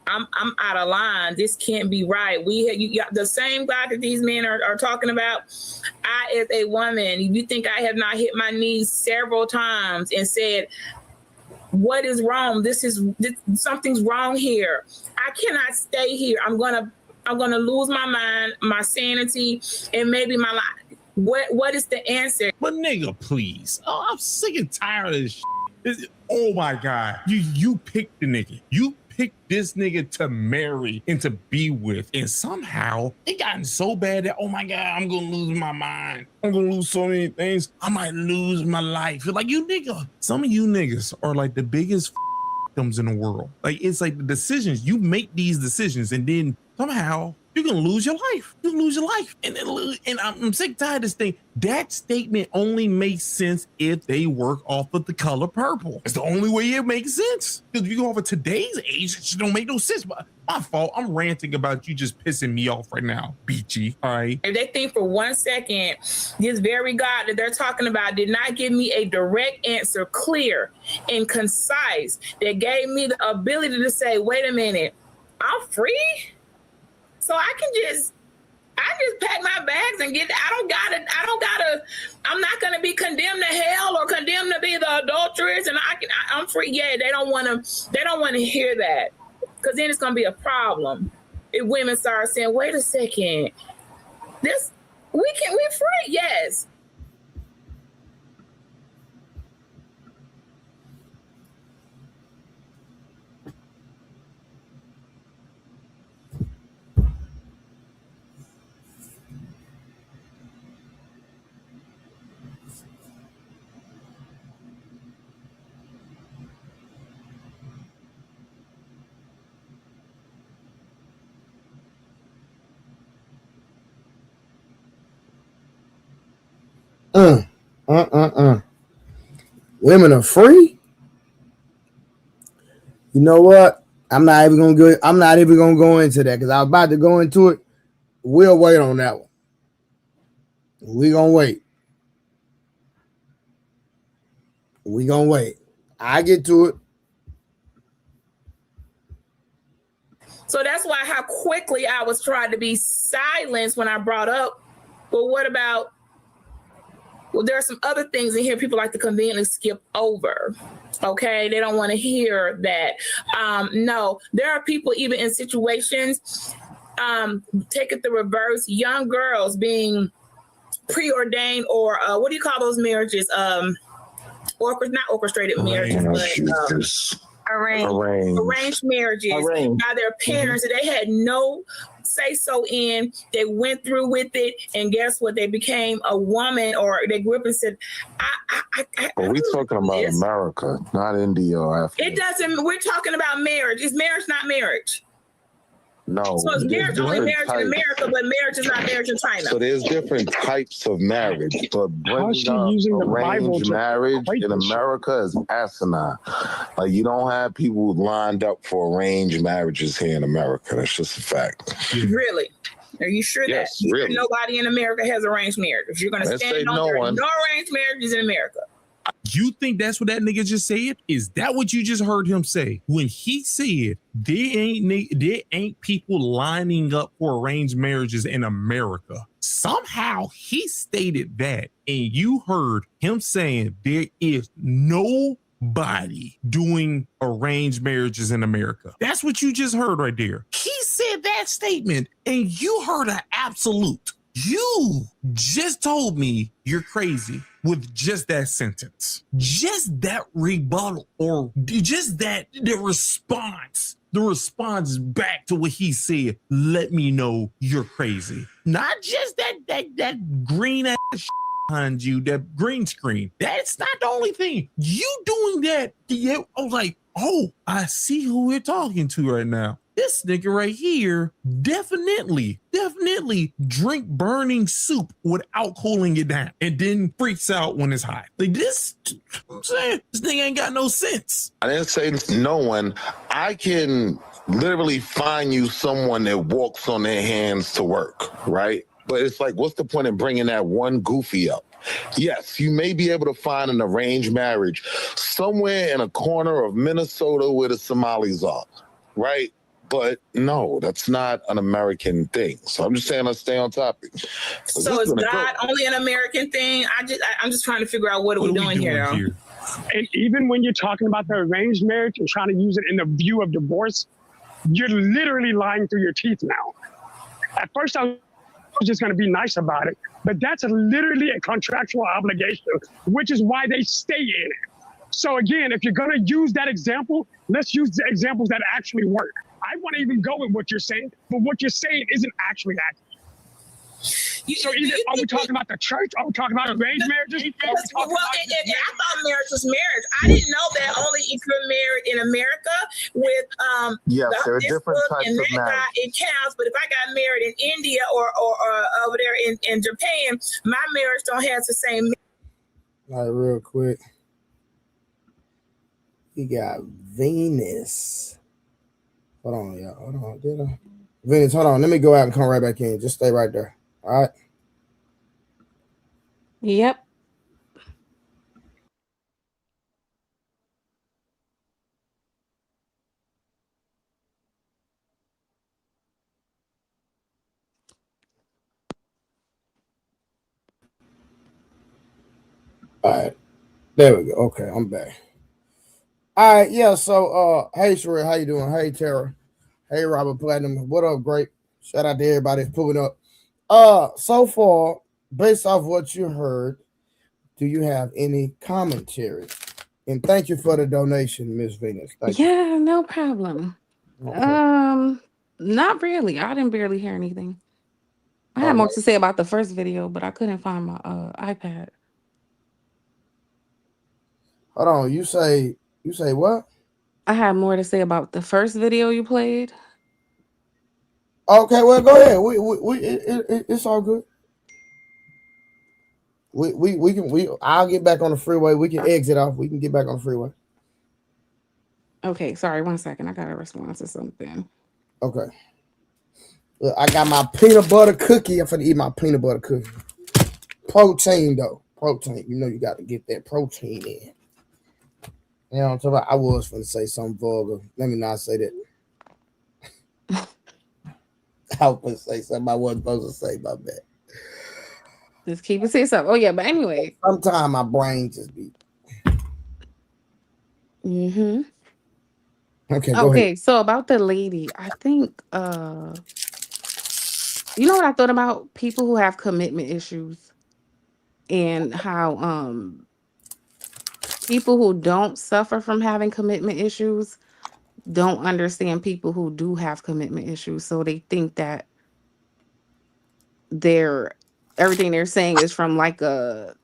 I'm out of line. This can't be right. The same God that these men are talking about. I, as a woman, you think I have not hit my knees several times and said, what is wrong? Something's wrong here. I cannot stay here. I'm gonna lose my mind, my sanity, and maybe my life. What is the answer? But nigga, please. Oh, I'm sick and tired of this shit. Oh my God. You picked the nigga. You picked this nigga to marry and to be with. And somehow it gotten so bad that, oh my God, I'm gonna lose my mind. I'm gonna lose so many things. I might lose my life. Like you nigga, some of you niggas are like the biggest victims in the world. Like it's like the decisions, you make these decisions and then somehow you're gonna lose your life. You lose your life. And I'm sick and tired of this thing. That statement only makes sense if they work off of the color purple. It's the only way it makes sense. Because if you go off of today's age, it don't make no sense. But my fault. I'm ranting about you just pissing me off right now, Beachy. All right. If they think for 1 second, this very God that they're talking about did not give me a direct answer, clear and concise, that gave me the ability to say, wait a minute, I'm free. So I just pack my bags and get, I'm not going to be condemned to hell or condemned to be the adulteress and I'm free. Yeah, they don't want to hear that, because then it's going to be a problem. If women start saying, wait a second, we're free. Yes. Women are free. You know what? I'm not even gonna go into that because I was about to go into it. We'll wait on that one. We're gonna wait. I get to it. So that's why how quickly I was trying to be silenced when I brought up, well, what about, well, there are some other things in here people like to conveniently skip over. Okay, they don't want to hear that. No, there are people even in situations, take it the reverse, young girls being preordained or what do you call those marriages? Not orchestrated marriages, but arranged marriages by their parents that they had no say so in. They went through with it, and guess what? They became a woman, or they grew up and said, But we're talking about America, not India or Africa. It doesn't. We're talking about marriage. Is marriage not marriage? No. So it's marriage only marriage in America, but marriage is not marriage in China. So there's different types of marriage, but bringing up arranged marriage in America is asinine. Like, you don't have people lined up for arranged marriages here in America. That's just a fact. Really? Are you sure yes, that really. Nobody in America has arranged marriage? You're going to stand on there, no arranged marriages in America. You think that's what that nigga just said? Is that what you just heard him say? When he said there ain't people lining up for arranged marriages in America. Somehow he stated that, and you heard him saying there is nobody doing arranged marriages in America. That's what you just heard right there. He said that statement, and you heard an absolute. You just told me you're crazy with just that sentence. Just that rebuttal, or just that the response back to what he said, let me know you're crazy. Not just that green ass behind you, that green screen. That's not the only thing. You doing that, I was like, oh, I see who we're talking to right now. This nigga right here definitely drink burning soup without cooling it down and then freaks out when it's hot. Like this, I'm saying, this nigga ain't got no sense. I didn't say no one. I can literally find you someone that walks on their hands to work, right? But it's like, what's the point in bringing that one goofy up? Yes, you may be able to find an arranged marriage somewhere in a corner of Minnesota where the Somalis are, right? But no, that's not an American thing. So I'm just saying, let's stay on topic. So is God only an American thing? I'm just trying to figure out what are we doing here. And even when you're talking about the arranged marriage and trying to use it in the view of divorce, you're literally lying through your teeth now. At first, I was just going to be nice about it, but that's literally a contractual obligation, which is why they stay in it. So again, if you're going to use that example, let's use the examples that actually work. I want to even go with what you're saying, but what you're saying isn't actually accurate. So either are we talking about the church? Are we talking about arranged marriages? I thought marriage was marriage. I didn't know that only if you're married in America with yes, there are different types of marriage. It counts. But if I got married in India or over there in Japan, my marriage don't have the same. All right, real quick. You got Venus. Hold on, y'all. Hold on. Did I? Venus, hold on. Let me go out and come right back in. Just stay right there. All right. Yep. All right. There we go. Okay, I'm back. All right, yeah. So hey Sheree, how you doing? Hey Tara. Hey Robert Platinum. What up, great? Shout out to everybody that's pulling up. So far, based off what you heard, do you have any commentary? And thank you for the donation, Miss Venus. Thank you. No problem. Okay. Not really. I didn't barely hear anything. I had more to say about the first video, but I couldn't find my iPad. Hold on, you say what? I had more to say about the first video you played. Okay, well, go ahead. It's all good. I'll get back on the freeway. We can exit off. We can get back on the freeway. Okay, sorry, 1 second. I gotta respond to something. Okay. Look, I got my peanut butter cookie. I'm finna eat my peanut butter cookie. Protein though. Protein. You know you got to get that protein in. You know what I'm talking about? I was finna say something vulgar. Let me not say that. I was gonna say something I wasn't supposed to say, my bad. Just keep it to yourself. Oh yeah, but anyway. Sometimes my brain just be. Mm-hmm. Okay, go ahead. So about the lady, I think you know what I thought about? People who have commitment issues and how people who don't suffer from having commitment issues don't understand people who do have commitment issues. So they think that everything they're saying is from like a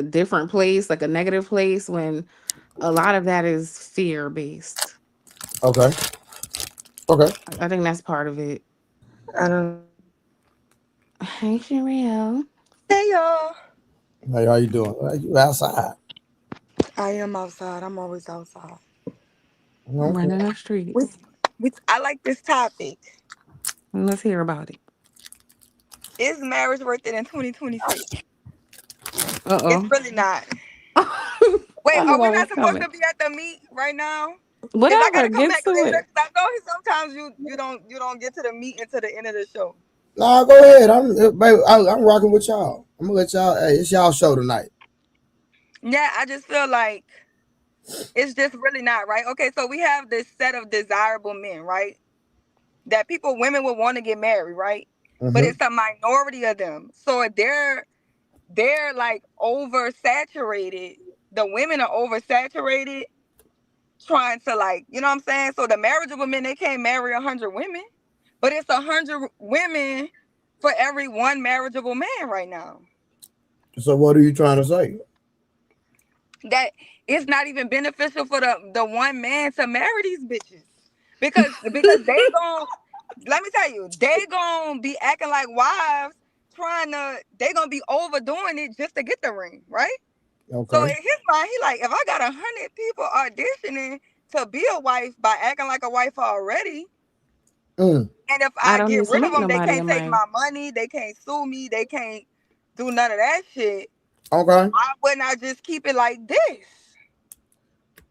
different place, like a negative place, when a lot of that is fear based. Okay. I think that's part of it. I don't. Hey, Sherelle. Hey, y'all. Hey, how you doing? You outside? I am outside. I'm always outside. Running the streets. I like this topic. Let's hear about it. Is marriage worth it in 2026? Uh-oh. It's really not. Wait, are we not supposed to be at the meet right now? Whatever. I gotta come Get back to later. it. I know sometimes you don't get to the meet until the end of the show. Nah, go ahead. I'm rocking with y'all. I'm gonna let y'all. Hey, it's y'all show tonight. Yeah, I just feel like it's just really not right. Okay, so we have this set of desirable men, right? That women would want to get married, right? Mm-hmm. But it's a minority of them. So they're like oversaturated. The women are oversaturated trying to, like, you know what I'm saying? So the marriageable men, they can't marry 100 women, but it's 100 women for every one marriageable man right now. So what are you trying to say? That it's not even beneficial for the one man to marry these bitches because they gon' let me tell you, they gon' be acting like wives, they gonna be overdoing it just to get the ring, right? Okay. So in his mind, he like, if I got 100 people auditioning to be a wife by acting like a wife already, and if I get rid of them, they can't take my money, they can't sue me, they can't do none of that shit. Okay. Why wouldn't I just keep it like this?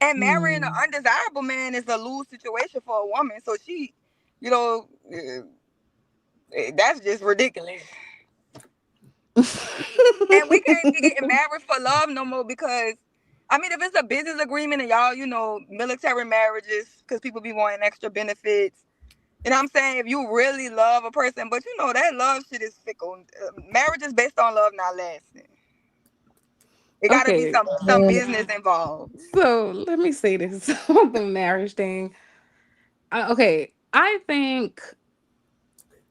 And marrying an undesirable man is a lose situation for a woman. So she, that's just ridiculous. And we can't be getting married for love no more because, I mean, if it's a business agreement and y'all, military marriages, because people be wanting extra benefits. You know what I'm saying? If you really love a person, but that love shit is fickle. Marriage is based on love not lasting. It got to be some business involved. So let me say this on the marriage thing. Okay, I think.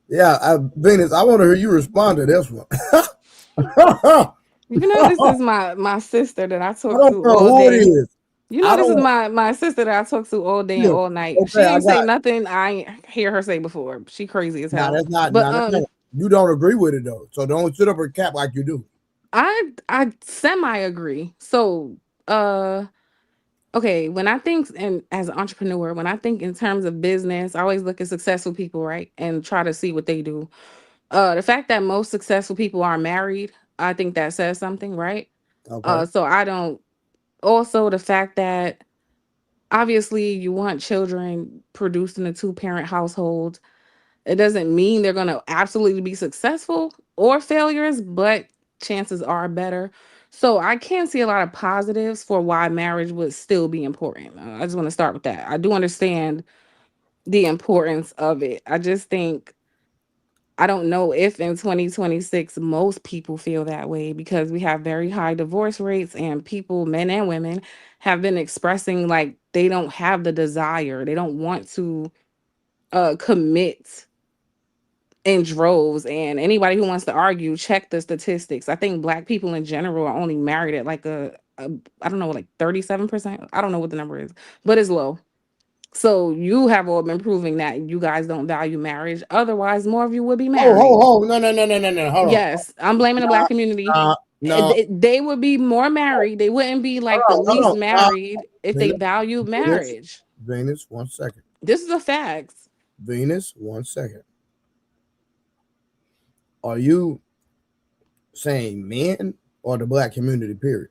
Yeah, Venus, I want to hear you respond to this one. This is my sister that I talk to know all who day. it is. This is my sister that I talk to all day and all night. Okay, she ain't say nothing I ain't hear her say before. She crazy as hell. Nah, that's not. But you don't agree with it though, so don't sit up and cap like you do. I semi agree. So okay, when I think as an entrepreneur, when I think in terms of business, I always look at successful people, right, and try to see what they do. The fact that most successful people are married, I think that says something, right? Okay. So I don't. Also, the fact that obviously you want children produced in a 2-parent household. It doesn't mean they're going to absolutely be successful or failures, but chances are better. So I can see a lot of positives for why marriage would still be important. I just want to start with that. I do understand the importance of it. I just think I don't know if in 2026 most people feel that way because we have very high divorce rates and people, men and women, have been expressing like they don't have the desire. They don't want to commit in droves. And anybody who wants to argue, check the statistics. I think Black people in general are only married at like I don't know, like 37%. I don't know what the number is, but it's low. So you have all been proving that you guys don't value marriage. Otherwise, more of you would be married. No. Hold Yes, I'm blaming the black community. No. They would be more married. They wouldn't be like the least married if they valued marriage. Venus, 1 second. This is a fact. Venus, 1 second. Are you saying men or the black community, period?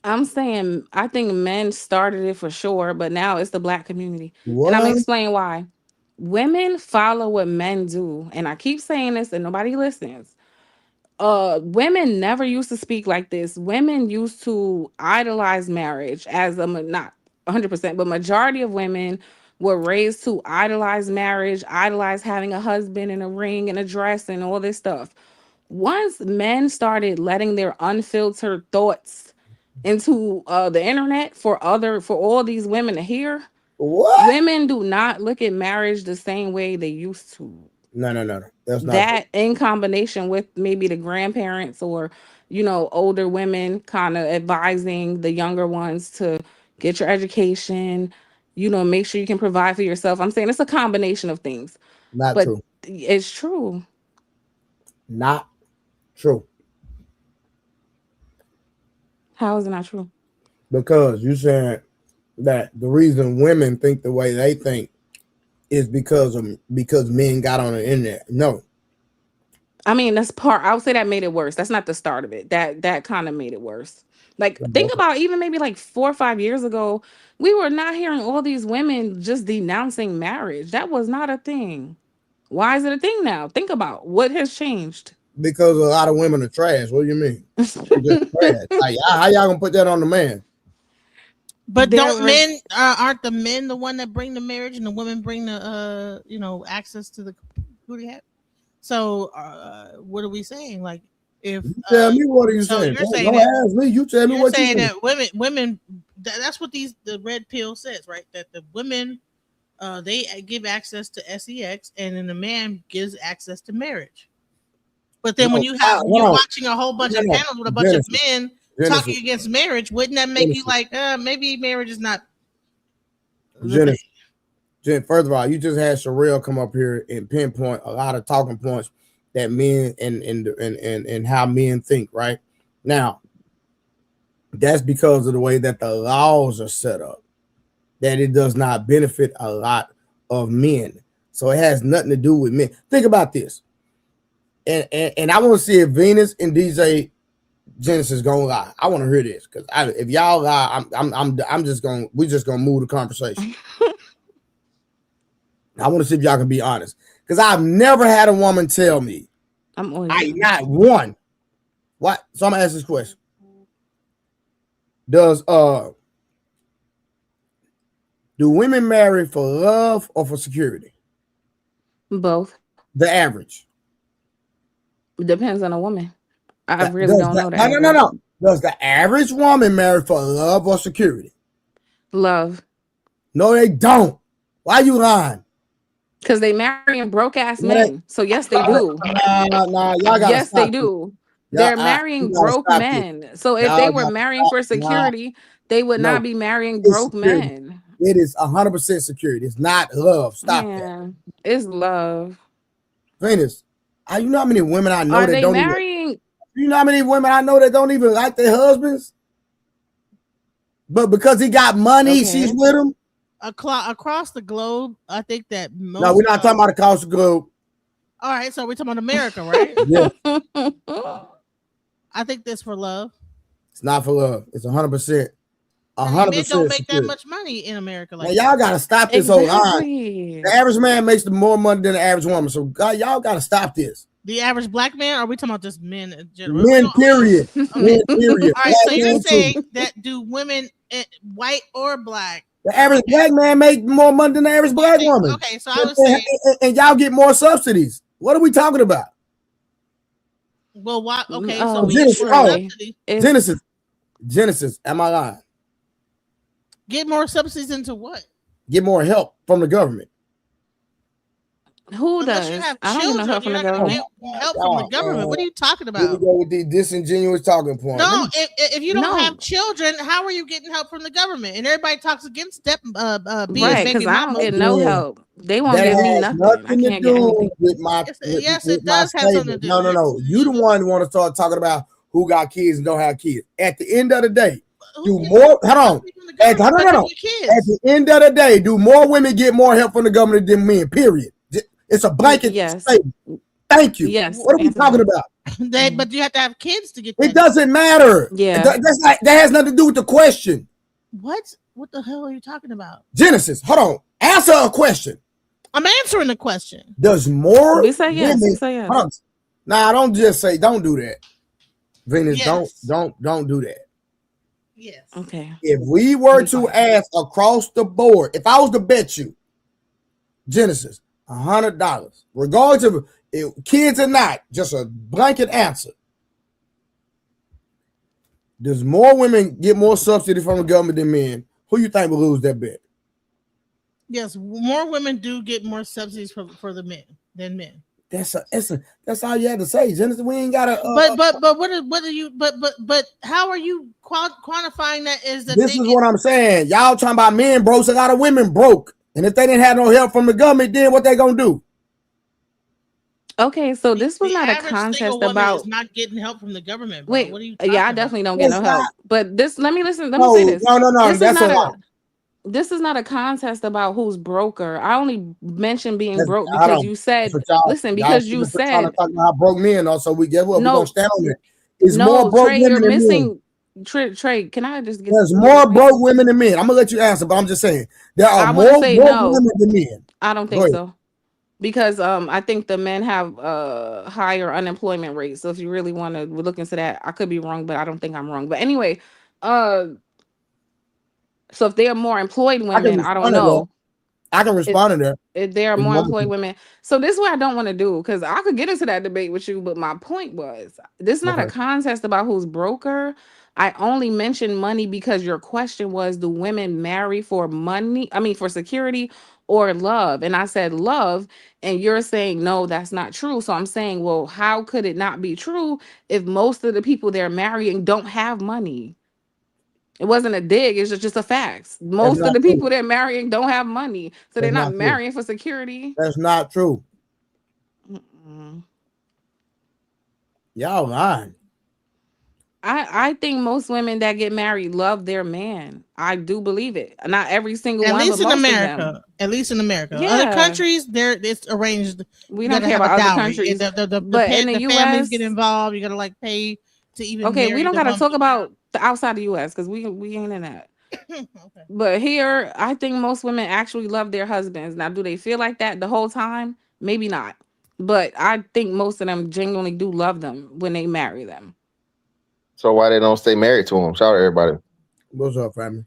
I'm saying I think men started it for sure, but now it's the black community. What? And I'm explaining why. Women follow what men do. And I keep saying this and nobody listens. Women never used to speak like this. Women used to idolize marriage as not 100%, but majority of women were raised to idolize marriage, idolize having a husband and a ring and a dress and all this stuff. Once men started letting their unfiltered thoughts into the internet for all these women to hear, women do not look at marriage the same way they used to. No. That's not That in combination with maybe the grandparents or older women kind of advising the younger ones to get your education, make sure you can provide for yourself. I'm saying it's a combination of things. Not true. It's true. Not true. How is it not true? Because you saying that the reason women think the way they think is because men got on the internet. No. I mean, that's part. I would say that made it worse. That's not the start of it. That kind of made it worse. Like, think about even maybe like 4 or 5 years ago, we were not hearing all these women just denouncing marriage. That was not a thing. Why is it a thing now? Think about what has changed. Because a lot of women are trash. What do you mean? Just trash. Like, how y'all gonna put that on the man? But don't men aren't the men the one that bring the marriage and the women bring the access to the booty hat? So what are we saying? Like, if tell me what are you saying? Don't ask me. You tell me what you're saying. That women that's what the red pill says, right? That the women they give access to sex and then the man gives access to marriage. But then when you're watching a whole bunch of panels with a bunch of men talking against marriage, wouldn't that make you like maybe marriage is not Jen, first of all, you just had Sherelle come up here and pinpoint a lot of talking points that men and how men think, right? Now, that's because of the way that the laws are set up, that it does not benefit a lot of men. So it has nothing to do with men. Think about this. And I want to see if Venus and DJ Genesis gonna lie. I want to hear this because if y'all lie, we're just gonna move the conversation. I want to see if y'all can be honest because I've never had a woman tell me not one. What? So I'm gonna ask this question: do women marry for love or for security? Both. The average. It depends on a woman. I really don't know that. No. Does the average woman marry for love or security? Love. No, they don't. Why you lying? Because they marrying broke ass men. So yes, they do. Nah, y'all gotta yes, they do. They're marrying broke men. So if they were marrying for security, they would not be marrying broke men. It is 100% security. It's not love. Stop that. It's love. Venus, you know how many women I know that don't marrying? You know how many women I know that don't even like their husbands? But because he got money, she's with him? Across the globe, I think that most. No, we're not talking about across the globe. All right, so we're talking about America, right? Yeah. I think this for love. It's not for love. It's 100%. 100%. Men don't make that much money in America. Like y'all gotta stop this whole line. The average man makes more money than the average woman. So y'all gotta stop this. The average black man? Or are we talking about just men in general? Men, period. Men, period. All right, so you're saying that do women, white or black? The average black man make more money than the average black woman. Okay, so I was saying, and y'all get more subsidies. What are we talking about? Well, why? Okay, so we get more subsidies. Genesis. Am I lying? Get more subsidies into what? Get more help from the government. Who Unless you does? have I don't get no children, help from you're the not gonna government. get help from the government. What are you talking Here we about? go with these disingenuous talking points. No, if you don't have children, how are you getting help from the government? And everybody talks against being Right, baby because I don't mama. get no help. They won't That give me has nothing. I nothing to can't get anything. do with my Yes, with it my does have something to statement. do. No. You the one who want to start talking about who got kids and don't have kids. At the end of the day, do more? Hold on. At the end of the day, do more women get more help from the government than men? Period. It's a blanket statement. Thank you. Yes. What are we talking about? But you have to have kids to get that. It doesn't matter. Yeah. That has nothing to do with the question. What? What the hell are you talking about? Genesis, hold on. Answer a question. I'm answering the question. Does more We say yes. women? We say yes. Hold on. Nah, don't just say. Don't do that, Venus. Yes. Don't do that. Yes. Okay. If we were to ask across the board, if I was to bet you, Genesis, $100, regardless of kids or not, just a blanket answer. Does more women get more subsidy from the government than men? Who you think will lose that bet? Yes, more women do get more subsidies for the men than men. That's all you had to say, Genesis. We ain't gotta. But how are you quantifying that? Is that This is what I'm saying. Y'all talking about men broke, so a lot of women broke, and if they didn't have no help from the government, then what they gonna do? Okay, so this was not a average contest single woman about. is not getting help from the government. Bro. Wait, what are you? yeah, I definitely don't get no help. But this, let me listen. Let me No, say this. no. This That's is not a lie. This is not a contest about who's broker. I only mentioned being broke I because don't. you said, listen, Y'all because you trying to said, talk about broke men. Also, we get what we're no, gonna stand on it. It's more no, broke Trey, women you're than men. missing. Trey, can I just get? There's more broke women than men. I'm gonna let you answer, but I'm just saying there are more broke women than men. I don't think so. Because I think the men have higher unemployment rates. So if you really want to look into that, I could be wrong, but I don't think I'm wrong. But anyway, so if they are more employed women, I don't know. I can respond to that. If there are more employed women. So this is what I don't want to do, because I could get into that debate with you, but my point was, this is not a contest about who's broker. I only mentioned money because your question was, do women marry for money? I mean, for security or love? And I said love, and you're saying, no, that's not true. So I'm saying, well, how could it not be true if most of the people they're marrying don't have money? It wasn't a dig, it's just a fact. Most of the people they're marrying don't have money. So they're not marrying for security. That's not true. Y'all lying. I think most women that get married love their man. I do believe it. Not every single At one, least but in most America. of them. At least in America. Yeah. Other countries, it's arranged. We don't care about other countries. But in the families get involved. You gotta like pay to even. Okay, we don't gotta talk about the outside the US because we ain't in that. Okay. But here, I think most women actually love their husbands. Now, do they feel like that the whole time? Maybe not. But I think most of them genuinely do love them when they marry them. So why they don't stay married to him? Shout out everybody. What's up, family?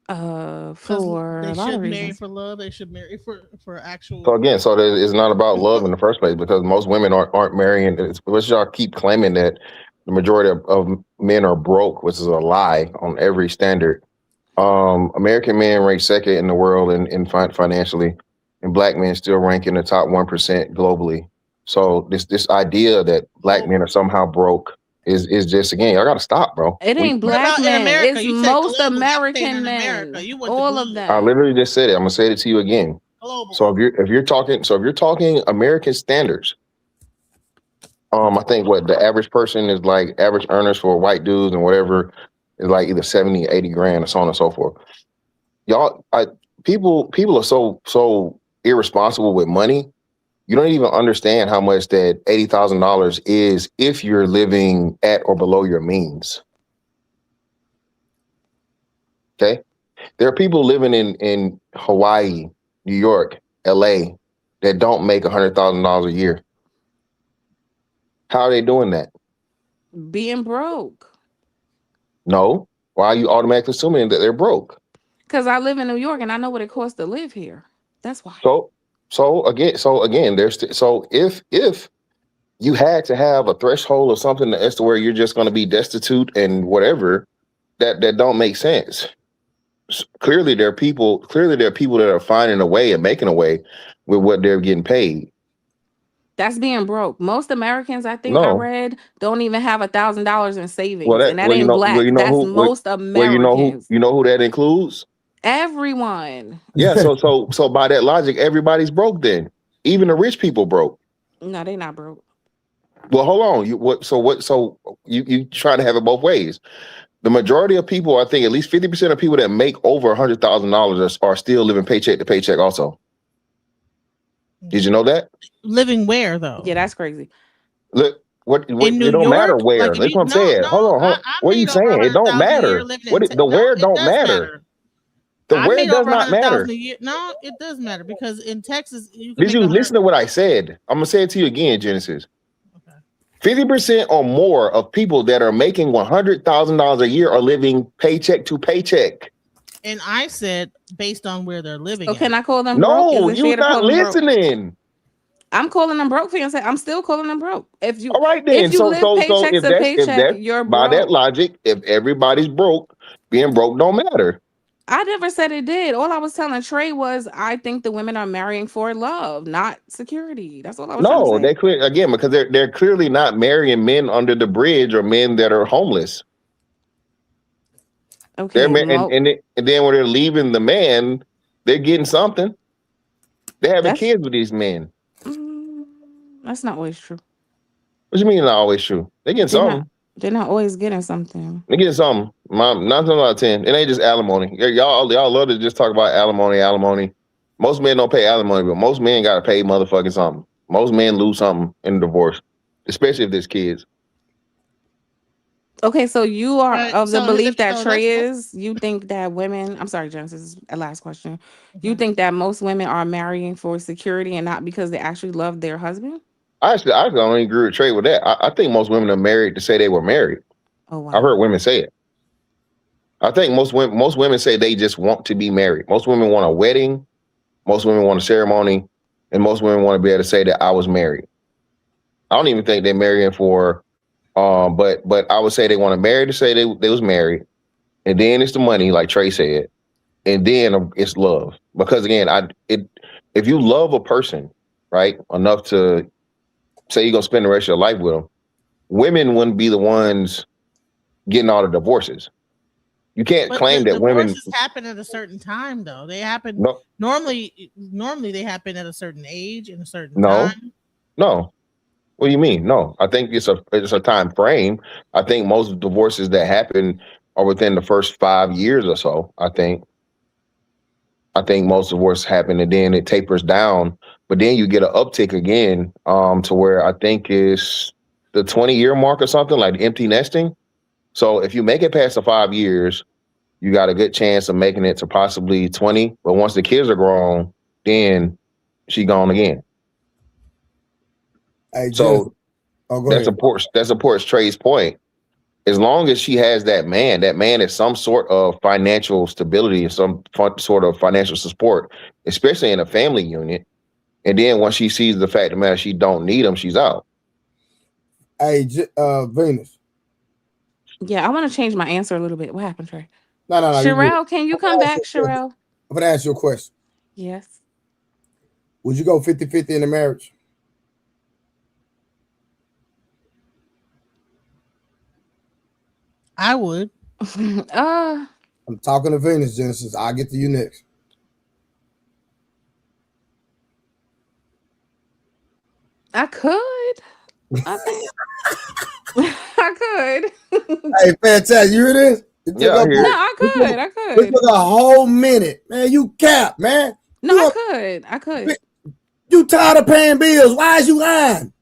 For They a lot should of marry reasons. for love. They should marry for actual. So again, it's not about love in the first place, because most women aren't marrying. Which y'all keep claiming that the majority of men are broke, which is a lie on every standard. American men rank second in the world in financially, and black men still rank in the top 1% globally. So this idea that black men are somehow broke is just, again, y'all gotta stop, bro. It ain't black men. It's You said most globally. American men. All of I them. literally just said it. I'm gonna say it to you again. So if you're talking American standards, I think what the average person is like, average earners for white dudes and whatever is like either 70, 80 grand or so on and so forth. Y'all, people are so irresponsible with money. You don't even understand how much that $80,000 is if you're living at or below your means. Okay, there are people living in Hawaii, New York, LA that don't make $100,000 a year. How are they doing that? Being broke. No. Why are you automatically assuming that they're broke? Because I live in New York and I know what it costs to live here. That's why. So again, if you had to have a threshold or something as to where you're just going to be destitute and whatever, that don't make sense. Clearly there are people that are finding a way and making a way with what they're getting paid. That's being broke. Most Americans, I think I No. read, don't even have $1,000 in savings, Well, and that ain't black. That's most Americans. You know who that includes? Everyone. Yeah. So by that logic, everybody's broke. Then even the rich people broke. No, they not broke. Well, hold on. So you try to have it both ways. The majority of people, I think, at least 50% of people that make over $100,000 are still living paycheck to paycheck. Also, did you know that? Living where though? Yeah, that's crazy. Look, what in New it don't York, matter where. like That's what I'm saying. Hold on. I What are you made over saying? It don't 100,000 a year matter. living What in the where don't does matter. The I where made does over not 100,000 matter. a year. No, it does matter because in Texas you can Did make you 100. listen to what I said? I'm gonna say it to you again, Genesis. 50% or more of people that are making $100,000 a year are living paycheck to paycheck. And I said based on where they're living. So can I call them No, broke? Is it you're fair to not call them broke? listening. I'm calling them broke for you. I'm still calling them broke. If you All right then. if you So live paycheck if to that's paycheck, you're by that broke. logic, if everybody's broke, being broke don't matter. I never said it did. All I was telling Trey was I think the women are marrying for love, not security. That's all I was trying to No, say. they clear again because they're clearly not marrying men under the bridge or men that are homeless. Okay, and then when they're leaving the man, they're getting something. They're having kids with these men. That's not always true. What do you mean not always true? They're getting something. They're not always getting something. They're getting something. 9 times out of 10. It ain't just alimony. Y'all love to just talk about alimony. Most men don't pay alimony, but most men gotta pay motherfucking something. Most men lose something in a divorce, especially if there's kids. Okay, so you are of the belief that Trey that's- is. You think that women. I'm sorry, Genesis. This is a last question. You think that most women are marrying for security and not because they actually love their husband? I don't agree with Trey with that. I think most women are married to say they were married. Oh wow. I've heard women say it. I think most women say they just want to be married. Most women want a wedding. Most women want a ceremony, and most women want to be able to say that I was married. I don't even think they're marrying for, but I would say they want to marry to say they was married, and then it's the money, like Trey said, and then it's love. Because again, if you love a person, right, enough to say you're gonna spend the rest of your life with them, women wouldn't be the ones getting all the divorces. You can't claim that women happen at a certain time, though. They happen normally they happen at a certain age and a certain time. No. What do you mean? No, I think it's a time frame. I think most divorces that happen are within the first 5 years or so. I think most divorces happen and then it tapers down, but then you get an uptick again to where I think is the 20-year mark or something, like empty nesting. So if you make it past the 5 years, you got a good chance of making it to possibly 20. But once the kids are grown, then she gone again. Hey, so that supports Trey's point. As long as she has that man is some sort of financial stability and some sort of financial support, especially in a family unit. And then once she sees the fact that she don't need him, she's out. Hey, Venus. Yeah, I want to change my answer a little bit. What happened, Trey? No. Sherelle, can you come back, Sherelle? I'm going to ask you a question. Yes. Would you go 50-50 in a marriage? I would. I'm talking to Venus, Genesis. I'll get to you next. I could. I think I could. Hey, fantastic. You hear this? I could. It took a whole minute. Man, you cap, man. No, I could. You tired of paying bills. Why is you lying?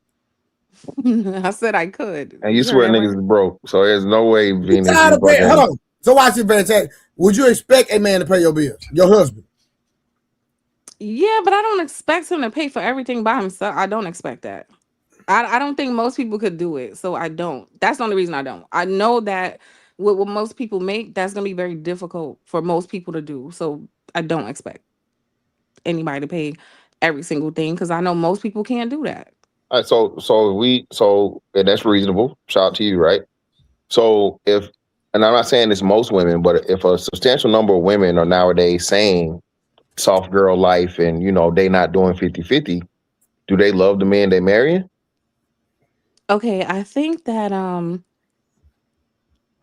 I said I could. And you swear niggas is broke. So there's no way Venus. Hold on. So watch it, fantastic. Would you expect a man to pay your bills? Your husband? Yeah, but I don't expect him to pay for everything by himself. I don't expect that. I don't think most people could do it. So I don't. That's the only reason I don't. I know that what most people make, that's going to be very difficult for most people to do. So I don't expect anybody to pay every single thing because I know most people can't do that. All right, so and that's reasonable. Shout out to you, right? So and I'm not saying it's most women, but if a substantial number of women are nowadays saying soft girl life and they not doing 50-50, Do they love the men they marrying? Okay, I think that I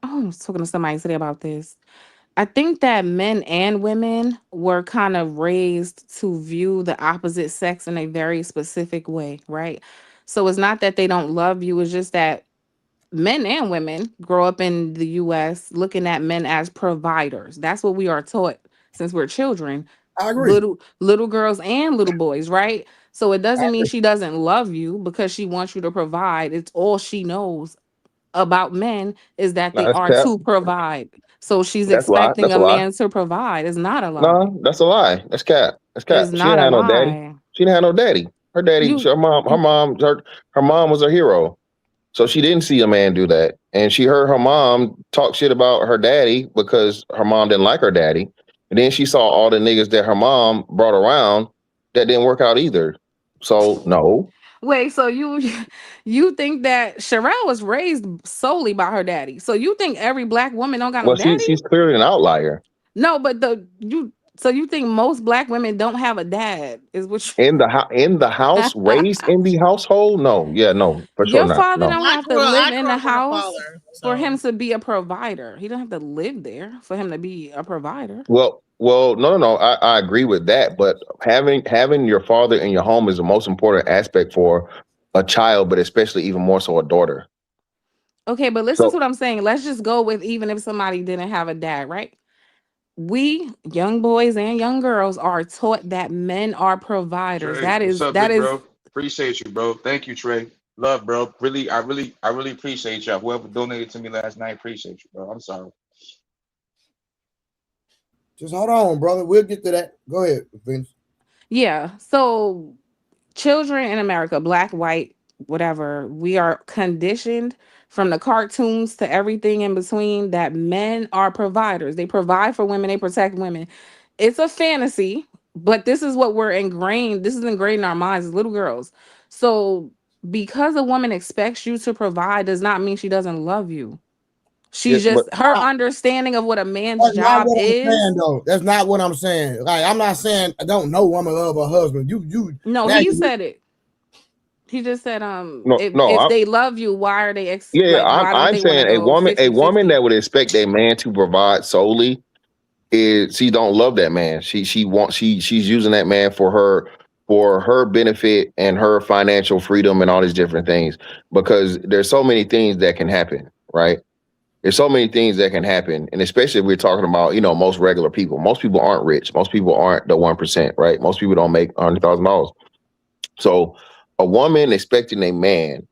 was talking to somebody today about this. I think that men and women were kind of raised to view the opposite sex in a very specific way, right? So it's not that they don't love you, it's just that men and women grow up in the US looking at men as providers. That's what we are taught since we're children. I agree. Little girls and little boys, right? So it doesn't mean she doesn't love you because she wants you to provide. It's all she knows about men is that No, they that's are cap. to provide. So she's That's a lie. expecting That's a a lie. man to provide. It's not a lie. No, that's a lie. That's cap. That's cap. It's She not didn't a have no daddy. lie. She didn't have no daddy. Her daddy, You her mom was a hero. So she didn't see a man do that. And she heard her mom talk shit about her daddy because her mom didn't like her daddy. And then she saw all the niggas that her mom brought around that didn't work out either. So no. wait, so you think that Sherelle was raised solely by her daddy. So you think every black woman don't got no Well, daddy? she's clearly an outlier. No, but you think most black women don't have a dad, is what you In the house, raised in the household? No, yeah, no, for sure Your not. father No. don't have to live in the house father, for him to be a provider. He don't have to live there for him to be a provider. Well, no. I agree with that, but having your father in your home is the most important aspect for a child, but especially even more so a daughter. Okay, but listen to So what I'm saying. Let's just go with even if somebody didn't have a dad, right? We young boys and young girls are taught that men are providers. Trey, what's up, That big is bro? Appreciate you, bro. Thank you, Trey. Love, bro. I really appreciate y'all. Whoever donated to me last night, appreciate you, bro. I'm sorry. Just hold on, brother. We'll get to that. Go ahead, Vince. yeah. So children in America, black, white, whatever, we are conditioned from the cartoons to everything in between that men are providers. They provide for women, they protect women. It's a fantasy, but this is what we're ingrained. This is ingrained in our minds as little girls. So because a woman expects you to provide does not mean she doesn't love you. She's but just her understanding of what a man's That's not job what I'm is. saying, though. That's not what I'm saying. Like, I'm not saying I don't know woman love her husband. No, he said it. He just said, if they love you, why are they why don't I'm they want to saying go 50-50? a woman that would expect a man to provide solely is she don't love that man. She's using that man for her benefit and her financial freedom and all these different things, because there's so many things that can happen, right? There's so many things that can happen, and especially if we're talking about, most regular people. Most people aren't rich. Most people aren't the 1%, right? Most people don't make $100,000. So a woman expecting a man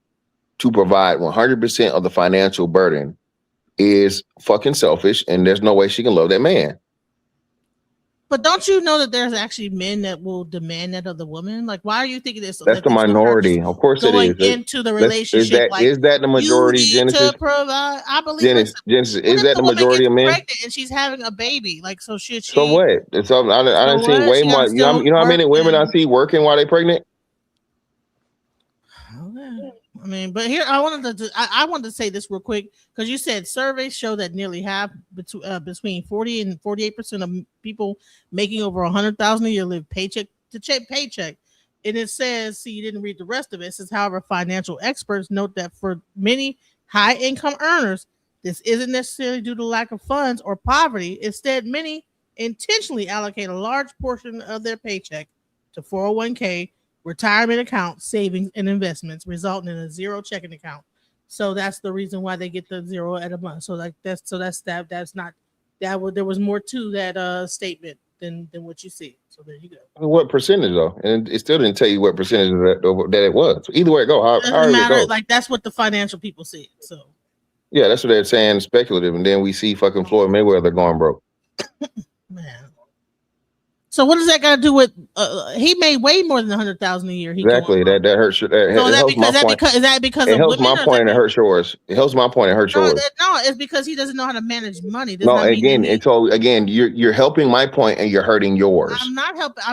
to provide 100% of the financial burden is fucking selfish, and there's no way she can love that man. But don't you know that there's actually men that will demand that of the woman? Like, why are you thinking this? That's the minority. Of course it is. Going into the relationship, is that the majority, you need Genesis? to provide. I believe Genesis, is that the majority of men? Pregnant and she's having a baby. Like, so should she? So what? It's I done seen way more. You know how many women I see working while they pregnant? I mean, but here I wanted to say this real quick, because you said surveys show that nearly half between 40 and 48% of people making over $100,000 a year live paycheck to paycheck. And it says, see, you didn't read the rest of it. It says, however, financial experts note that for many high income earners, this isn't necessarily due to lack of funds or poverty. Instead, many intentionally allocate a large portion of their paycheck to 401k, retirement account, savings, and investments, resulting in a zero checking account. So that's the reason why they get the zero at a month. So that's not that. There was more to that statement than what you see. So there you go. What percentage though? And it still didn't tell you what percentage that it was. So either way it go, however it goes. Like, that's what the financial people said. So yeah, that's what they're saying, speculative, and then we see fucking Floyd Mayweather going broke. Man. So what does that got to do with? He made way more than $100,000 a year. Exactly. That hurts. So is that because it of helps women? my point and it hurts yours. It helps my point and hurts yours. No, it's because he doesn't know how to manage money. No, again, you're helping my point and you're hurting yours. I'm not helping.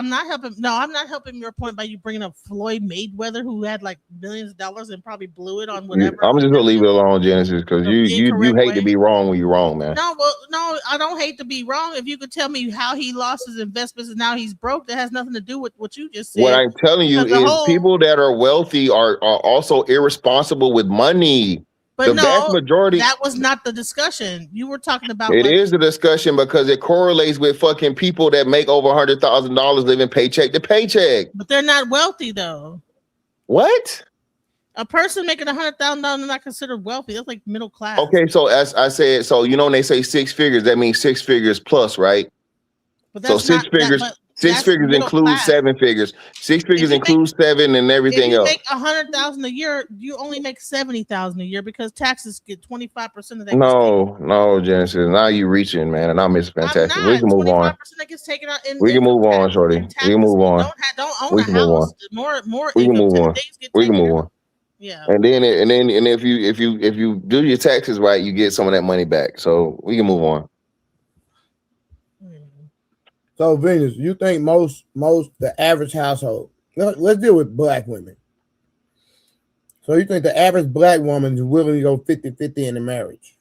No, I'm not helping your point by you bringing up Floyd Mayweather, who had like millions of dollars and probably blew it on whatever. I'm just gonna leave it alone, Genesis, because you hate to be wrong when you're wrong, man. No, I don't hate to be wrong. If you could tell me how he lost his investments because now he's broke. That has nothing to do with what you just said. What I'm telling you Because is people that are wealthy are also irresponsible with money. But the vast majority. That was not the discussion. You were talking about. It is a discussion because it correlates with fucking people that make over $100,000 living paycheck to paycheck. But they're not wealthy though. What? A person making $100,000 is not considered wealthy. That's like middle class. Okay, so as I said, so you know when they say six figures, that means 6 figures plus, right? But that's so 6 figures. Six figures includes 7 figures. 6 figures includes 7 and everything else. If you make $100,000 a year, you only make $70,000 a year because taxes get 25% of that. No, Genesis. Now you reaching, man, and I miss fantastic. We can move on. That gets taken out in we can move on, shorty. We can move on. Don't own we a can house. Move on. More. We can move on. We can move on. Yeah. And if you do your taxes right, you get some of that money back. So we can move on. So Venus, you think most the average household, let's deal with black women. So you think the average black woman is willing to go 50-50 in a marriage?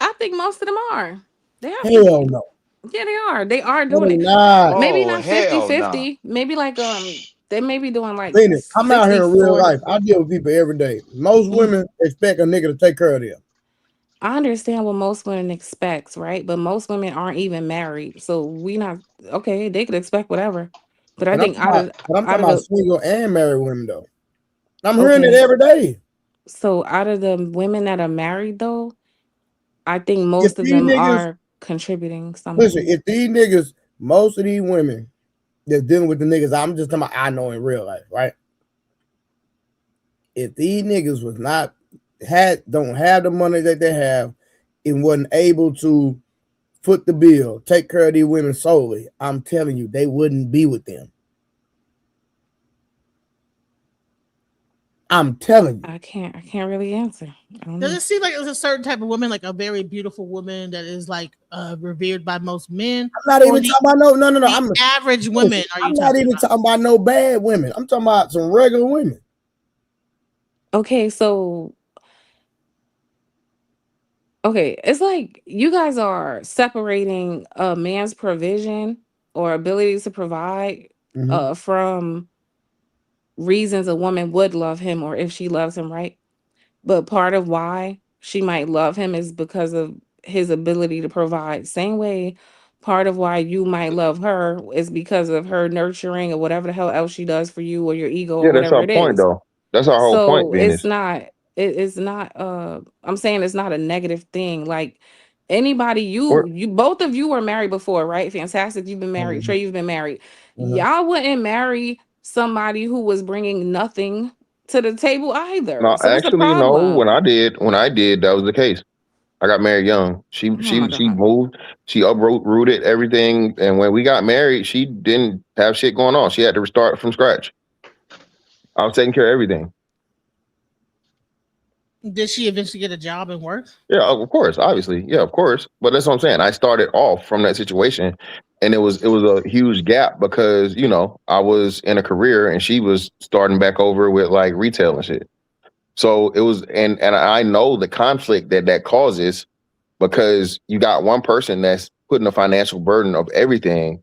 I think most of them are. They are. Hell no. Yeah, they are. They are doing it. Not. Maybe not 50-50. Maybe like they may be doing like Venus, I'm out here in real life. I 40. deal with people every day. Most women expect a nigga to take care of them. I understand what most women expect, right? But most women aren't even married. So we not okay, they could expect whatever. But I think I'm talking about single and married women though. I'm hearing it every day. So out of the women that are married though, I think most of them are contributing something. Listen, if these niggas, most of these women that's dealing with the niggas, I'm just talking about I know in real life, right? If these niggas was not don't have the money that they have and wasn't able to foot the bill, take care of these women solely, I'm telling you, they wouldn't be with them. I'm telling you. I can't really answer. Does it seem like there's a certain type of woman, like a very beautiful woman that is like revered by most men? I'm not even talking about no. I'm average women. I'm not even talking about no bad women. I'm talking about some regular women. Okay, so it's like you guys are separating a man's provision or ability to provide from reasons a woman would love him or if she loves him, right? But part of why she might love him is because of his ability to provide. Same way, part of why you might love her is because of her nurturing or whatever the hell else she does for you or your ego or that's whatever our it point, is. though. That's our whole point, Venus. It's not I'm saying it's not a negative thing. Like anybody, you both of you were married before, right? Fantastic. You've been married. Trey, you've been married. Y'all wouldn't marry somebody who was bringing nothing to the table either. No, So what's the actually, no. problem? When I did, that was the case. I got married young. She moved, she uprooted everything, and when we got married, she didn't have shit going on. She had to restart from scratch. I was taking care of everything. Did she eventually get a job and work? Yeah, of course, obviously. Yeah, of course. But that's what I'm saying. I started off from that situation, and it was a huge gap because, you know, I was in a career and she was starting back over with like retail and shit. So it was, and I know the conflict that causes because you got one person that's putting the financial burden of everything,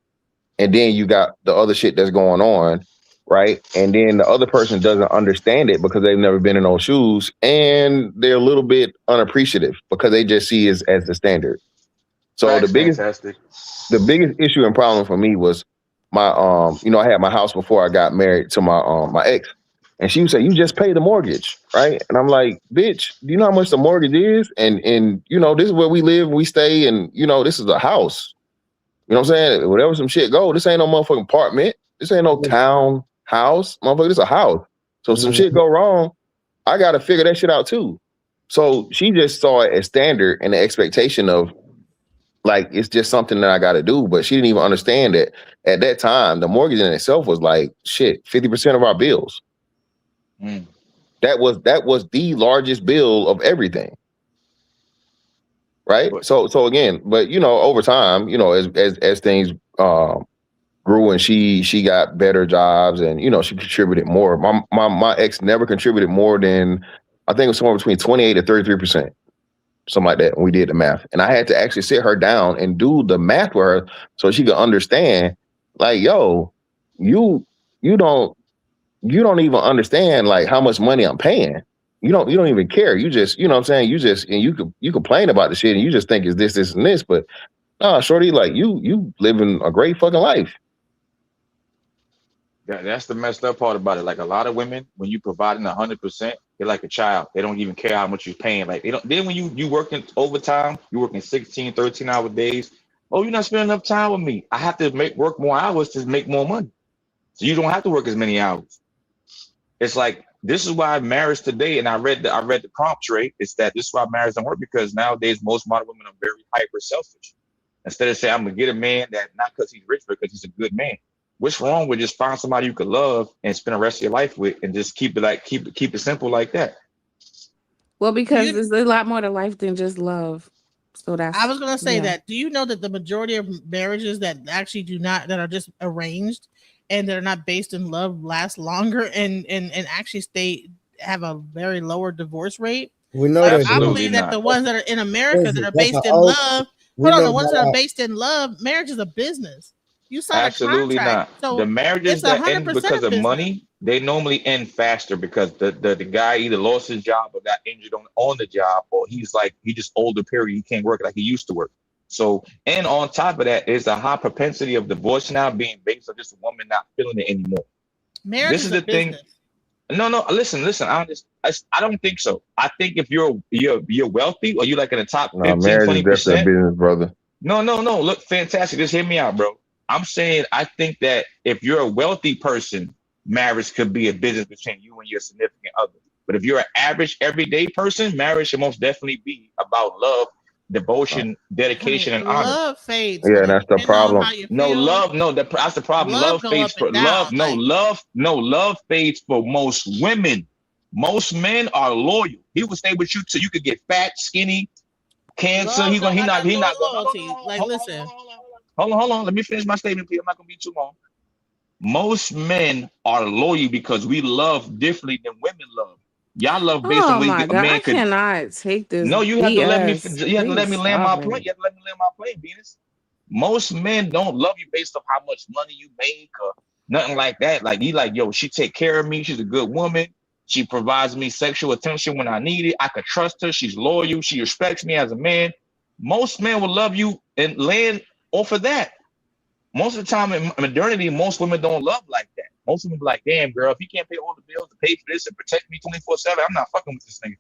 and then you got the other shit that's going on, right? And then the other person doesn't understand it because they've never been in those shoes, and they're a little bit unappreciative because they just see it as the standard. So the biggest issue and problem for me was my I had my house before I got married to my ex. And she would say, "You just pay the mortgage, right?" And I'm like, "Bitch, do you know how much the mortgage is? And you know, this is where we live, we stay, and you know, this is a house. You know what I'm saying? Whatever some shit go, this ain't no motherfucking apartment. This ain't no town house. Motherfucker, this is a house. So if some shit go wrong, I gotta figure that shit out too." So she just saw it as standard and the expectation of like it's just something that I gotta do. But she didn't even understand that at that time, the mortgage in itself was like shit, 50% of our bills. That was the largest bill of everything, right? So again, but you know, over time, you know, as things grew and she got better jobs and you know she contributed more. My ex never contributed more than I think it was somewhere between 28 and 33%, something like that. When we did the math, and I had to actually sit her down and do the math with her so she could understand Like, yo, you don't even understand like how much money I'm paying. You don't even care. You just, you know what I'm saying? You just, and you complain about the shit and you just think it's this, and this, but nah, shorty, like you living a great fucking life. That's the messed up part about it. Like a lot of women, when you providing 100%, they're like a child. They don't even care how much you're paying. Like they don't. Then when you working overtime, you working 16, 13-hour days. Oh, you're not spending enough time with me. I have to work more hours to make more money. So you don't have to work as many hours. It's like this is why marriage today, and I read the prompt trait. It's that this is why marriage don't work because nowadays most modern women are very hyper selfish. Instead of saying I'm gonna get a man that not because he's rich, but because he's a good man. What's wrong with just find somebody you could love and spend the rest of your life with, and just keep it simple like that? Well, because there's a lot more to life than just love. So that's. I was gonna say that. Do you know that the majority of marriages that actually that are just arranged and they're not based in love last longer and actually have a very lower divorce rate? We know I that. believe that the ones that are in America that are based in love. Hold on, the ones that are based in love, marriage is a business. You sign Absolutely a contract. not. So the marriages that end because of business. money, they normally end faster because the guy either lost his job or got injured on the job, or he just older period. He can't work like he used to work. So, and on top of that, there's a high propensity of divorce now being based on just a woman not feeling it anymore. Marriage is the thing. No, listen. I don't think so. I think if you're wealthy or you're like in the top 15, marriage 20%. is definitely a business, brother. No. Look, fantastic. Just hear me out, bro. I'm saying I think that if you're a wealthy person, marriage could be a business between you and your significant other. But if you're an average, everyday person, marriage should most definitely be about love, devotion, dedication, and honor. Love fades. Yeah, that's the problem. No, love, no, that's the problem. Love fades for love. Love fades for most women. Most men are loyal. He will stay with you till you could get fat, skinny, cancer. He's not loyalty. Like, listen. Hold on. Let me finish my statement, Peter. I'm not gonna be too long. Most men are loyal because we love differently than women love. Y'all love based on my God, I cannot take this. No, you have BS. to let me. You have to let me land my point. You have to let me land my plane, Venus. Most men don't love you based on how much money you make or nothing like that. Like he like, yo, she take care of me. She's a good woman. She provides me sexual attention when I need it. I could trust her. She's loyal. She respects me as a man. Most men will love you and land off of that. Most of the time in modernity, most women don't love like that. Most women be like, damn, girl, if he can't pay all the bills to pay for this and protect me 24/7, I'm not fucking with this nigga.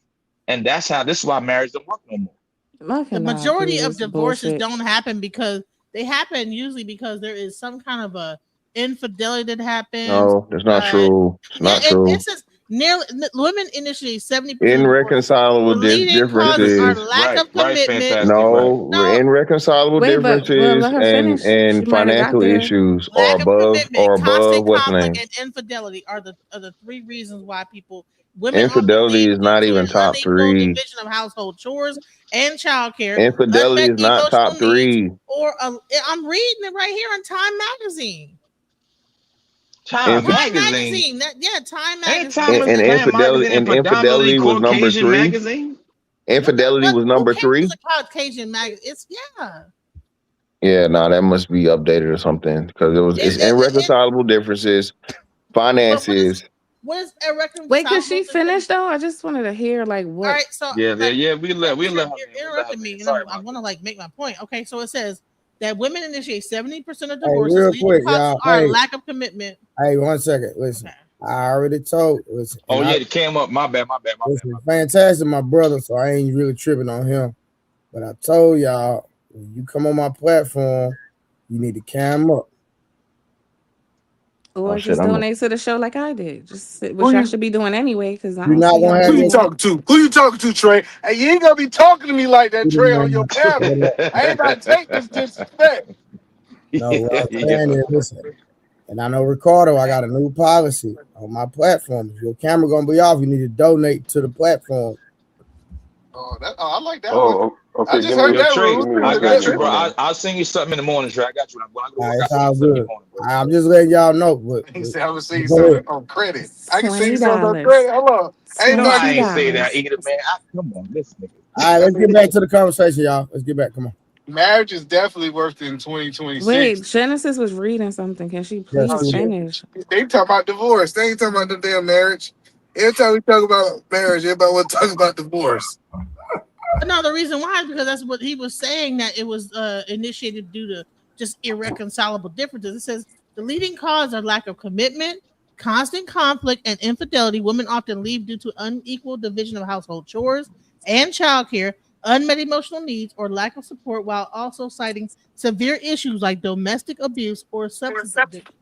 And this is why marriage don't work no more. The majority of divorces don't happen because they happen usually because there is some kind of a infidelity that happens. No, that's not true. It's not true. This is women initiate 70% irreconcilable differences. Lack of commitment. No, irreconcilable differences and financial issues are above what's the name. And infidelity are the three reasons why Infidelity is not even top 3. Division of household chores and childcare. Infidelity is not top 3. Or I'm reading it right here in Time Magazine. Time Magazine. Time Magazine. And infidelity was number 3. Infidelity was number 3. Caucasian magazine. It's Yeah, that must be updated or something because it's irreconcilable differences, finances. What is irreconcilable? Wait, can she finish though? I just wanted to hear like what. All right, so we let you're interrupting me, and I want to make my point. Okay, so it says that women initiate 70% of divorces. Real quick, y'all. Lack of commitment. Hey, 1 second. Listen, I already told. Listen, it came up. My bad. Listen, fantastic, my brother. So I ain't really tripping on him. But I told y'all, when you come on my platform, you need to cam up. Or just donate to the show like I did. Which I should be doing anyway. Because you're not gonna have who you talking to? Who you talking to, Trey? Hey, you ain't gonna be talking to me like that, Trey, on your panel. I ain't about to take this disrespect. No, what I'm saying is, listen, and I know Ricardo, I got a new policy on my platform. If your camera gonna be off, you need to donate to the platform. I like that one. Okay, I just heard that Trey, rule. I got you, bro. I'll send you something in the morning, Trey. I got you. It's all good. I'm just letting y'all know. He said I would see you something on credit. I can see you something on $20. credit. Hold on. I ain't say that either, man. Come on, listen. All right, let's get back to the conversation, y'all. Let's get back. Come on. Marriage is definitely worth it in 2026. Wait, Genesis was reading something. Can she please finish? They talk about divorce. They ain't talking about the damn marriage. Every time we talk about marriage, everybody want to talk about divorce. But no, the reason why is because that's what he was saying, that it was initiated due to just irreconcilable differences. It says the leading cause are lack of commitment, constant conflict, and infidelity. Women often leave due to unequal division of household chores and childcare, unmet emotional needs, or lack of support, while also citing severe issues like domestic abuse or substance addiction.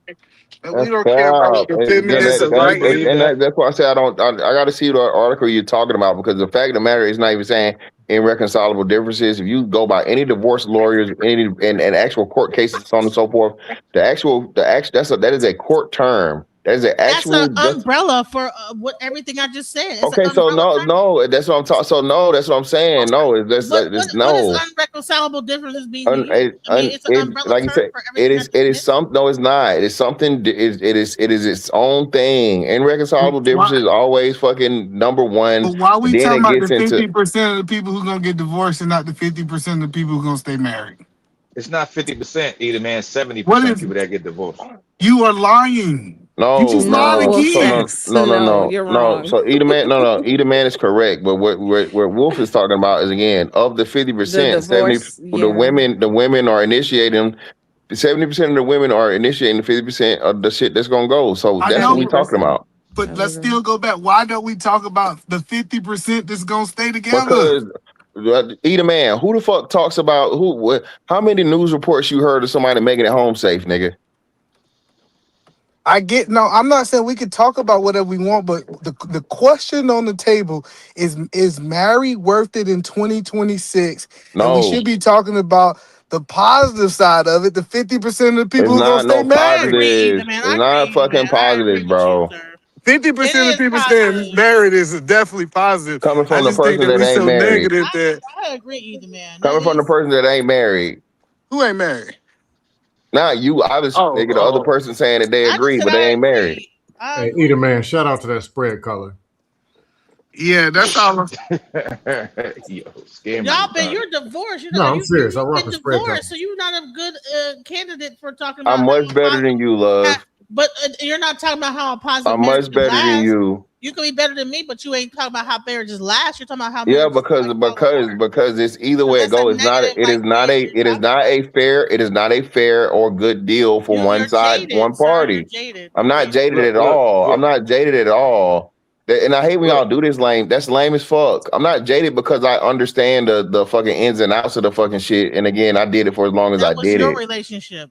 We don't care about the feminism, right? That's why I say I got to see the article you're talking about, because the fact of the matter is not even saying irreconcilable differences. If you go by any divorce lawyers, any and actual court cases, so on and so forth, that is a court term. That is an actual. That's an umbrella for what everything I just said. It's okay, so no, that's what I'm talking. So no, that's what I'm saying. No, what is unreconcilable differences being used? It's an umbrella like you term said, for everything. it is some. No, it's not. It's something. It is its own thing. Irreconcilable differences is always fucking number one. But why we then talking it about gets the into 50% of the people who gonna get divorced and not the 50% of the people who gonna stay married? It's not 50% either, man. 70% people that get divorced. You are lying. No, You just lied again. no. You're wrong. So either man is correct. But what Wolf is talking about is, again, of the 50%, 70 the women are initiating. 70% of the women are initiating the 50% of the shit that's gonna go. So that's what we're talking about. But let's still go back. Why don't we talk about the 50% that's gonna stay together? Because either man, who the fuck talks about how many news reports you heard of somebody making it home safe, nigga? I'm not saying we could talk about whatever we want, but the question on the table is married worth it in 2026? No. And we should be talking about the positive side of it, the 50% of the people who gonna stay married. It's not fucking positive, bro. 50% of people staying married is definitely positive. Coming from I the just think person that that we ain't so married. negative that I agree, either man. Coming from the person that ain't married. Who ain't married? Not you. I was thinking the other person saying that they agree, but they ain't married. Hey, Eater Man, shout out to that spread color. Yeah, that's all. Y'all, but you're divorced. No, I'm serious. I You've rock been a spread color. divorced, so you're not a good candidate for talking about. I'm much better than you, love. But you're not talking about how a positive. I'm much better than you. You can be better than me, but you ain't talking about how marriages last. You're talking about how. Yeah, because it's either way it goes. It is not a fair or good deal for one side, one party. I'm not jaded at all. I'm not jaded at all. And I hate when y'all do this lame. That's lame as fuck. I'm not jaded because I understand the fucking ins and outs of the fucking shit. And again, I did it for as long as I did your it. relationship.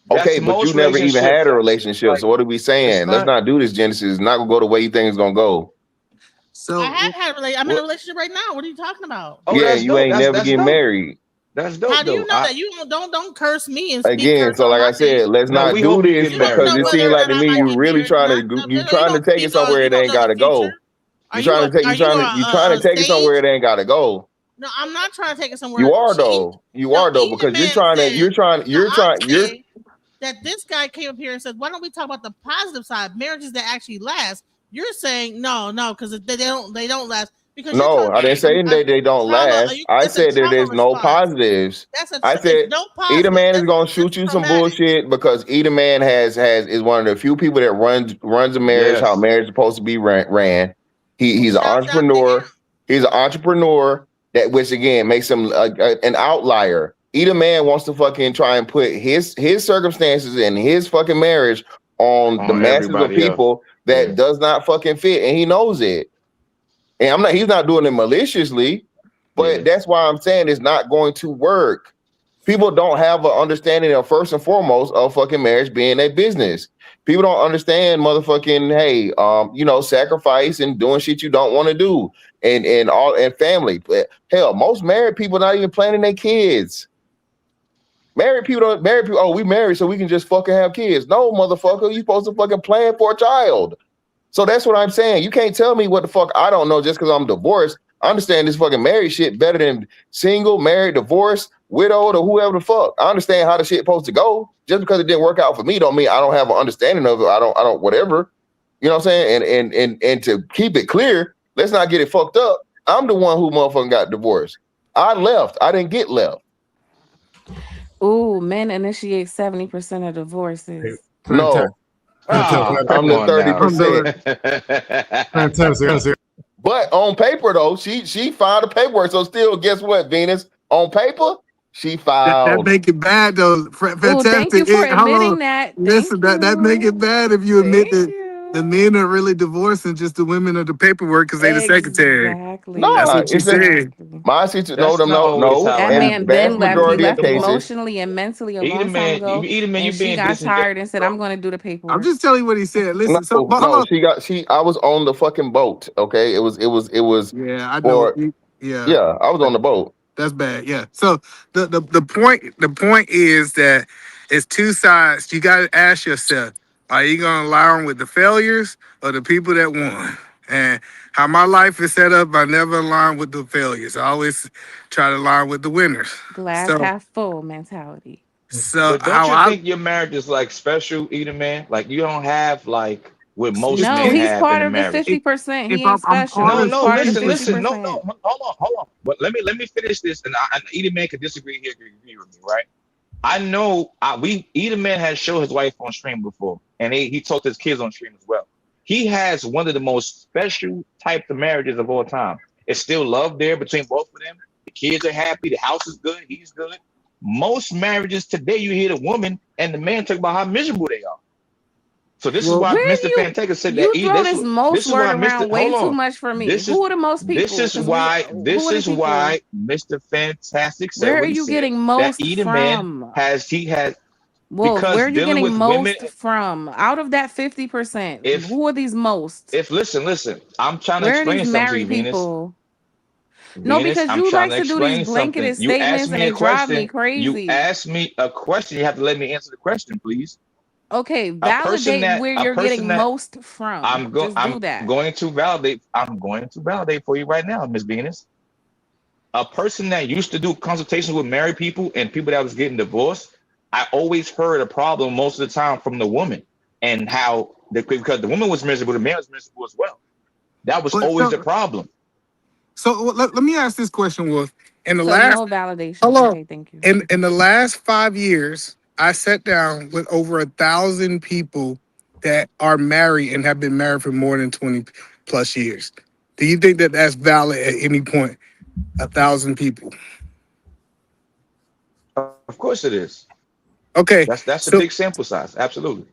Okay, but you never even had a relationship. So what are we saying? Let's not do this, Genesis. It's not gonna go the way you think it's gonna go. So I have had a relationship. I'm in a relationship right now. What are you talking about? Yeah, you ain't never getting married. That's dope. How do you know that? You don't curse me and again. So like I said, let's not do this because it seems like to me you really trying to take it somewhere it ain't gotta go. You trying to take it somewhere it ain't gotta go. No, I'm not trying to take it somewhere. You are though. You are though because you're trying. That this guy came up here and said, "Why don't we talk about the positive side, marriages that actually last?" You're saying no, because they don't last. Because I didn't say they don't last. I said that there's no positives. I said either man is gonna shoot you some bullshit because either man is one of the few people that runs a marriage how marriage is supposed to be ran. He's an entrepreneur. He's an entrepreneur that, which again makes him an outlier. Either man wants to fucking try and put his circumstances and his fucking marriage on the masses of people that does not fucking fit, and he knows it. And he's not doing it maliciously, but that's why I'm saying it's not going to work. People don't have an understanding of, first and foremost, of fucking marriage being a business. People don't understand motherfucking, sacrifice and doing shit you don't want to do and family. But hell, most married people not even planning their kids. Married people, we married so we can just fucking have kids. No, motherfucker, you supposed to fucking plan for a child. So that's what I'm saying. You can't tell me what the fuck I don't know just because I'm divorced. I understand this fucking married shit better than single, married, divorced, widowed, or whoever the fuck. I understand how the shit supposed to go. Just because it didn't work out for me don't mean I don't have an understanding of it. I don't whatever. You know what I'm saying? And to keep it clear, let's not get it fucked up. I'm the one who motherfucking got divorced. I left. I didn't get left. Ooh, men initiate 70% of divorces. No, Ah, I'm come the on now. 30%. Fantastic. But on paper though, she filed the paperwork. So still, guess what, Venus? On paper, she That filed. make it bad though. Ooh, thank you Fantastic. for Hold on. admitting that. Thank Listen, that make it you. bad if you admit Thank that you. the men are really divorcing just the women of the paperwork because they the secretary. That's Exactly. Nah, what you it's just said. Exactly. my situation. No, That's them, not no, always no. how it That And man happens. vast Ben That's left. He majority of left cases, emotionally and mentally a Either long time man, ago, either man, you and she being got disingenuous, tired and said, bro. "I'm going to do the I'm paperwork." just telling you what he said. Listen, so no, but hold no. on. I was on the fucking boat. Okay, it was Yeah, I know. for. Yeah. Yeah, I was on the boat. That's bad. Yeah. So the point is that it's two sides. You got to ask yourself: are you gonna align with the failures or the people that won? And how my life is set up, I never align with the failures. I always try to align with the winners. Glass So half full mentality. But don't how you I think your marriage is like special, either man? Like you don't have like what most No, men he's have in part a of the marriage. 50%. if He ain't I'm special. part No, of He's no, part of the listen. No, 50%. no, hold on. But let me finish this, and either man could disagree here, agree with me, right? I know either man has showed his wife on stream before, and he talked to his kids on stream as well. He has one of the most special types of marriages of all time. It's still love there between both of them. The kids are happy. The house is good. He's good. Most marriages today, you hear the woman and the man talk about how miserable they are. So this is well, why Where do Mr. Fantaker said that you throw this most this is word why around Mr. way Hold too on. much for me? This is Who are the most people? Because who this are the is people? why Mr. Fantastic said Where are what he you said, getting that most either man from? he has Wolf, where because are you dealing getting with women. most from? Out of that 50%, If who are these most? listen, I'm trying to Where are explain these something to you, married Venus. people? No, Venus, because I'm you trying like to to do these explain blanketed something. You asked statements and me a they drive me question. You crazy. asked me a question. You have to let me answer the question, please. Okay, validate where A you're person getting that most from. Just do that. I'm going to validate for you right now, Miss Venus. A person that used to do consultations with married people and people that was getting divorced, I always heard a problem most of the time from the woman, and how because the woman was miserable, the man was miserable as well. That was but always the problem. so let me ask this question, Wolf. In the So last no validation. Hello. Okay, thank you. In the last 5 years, I sat down with over 1,000 people that are married and have been married for more than 20 plus years. Do you think that that's valid at any point? 1,000 people. Of course it is. Okay, That's a so big sample size. Absolutely.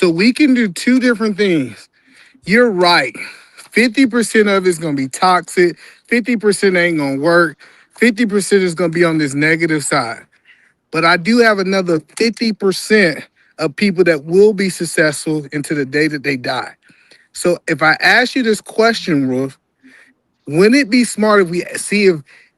we can do two different things. You're right. 50% of it's gonna be toxic. 50% ain't gonna work. 50% is gonna be on this negative side. But I do have another 50% of people that will be successful into the day that they die. So if I ask you this question, Ruth, wouldn't it be smart if we see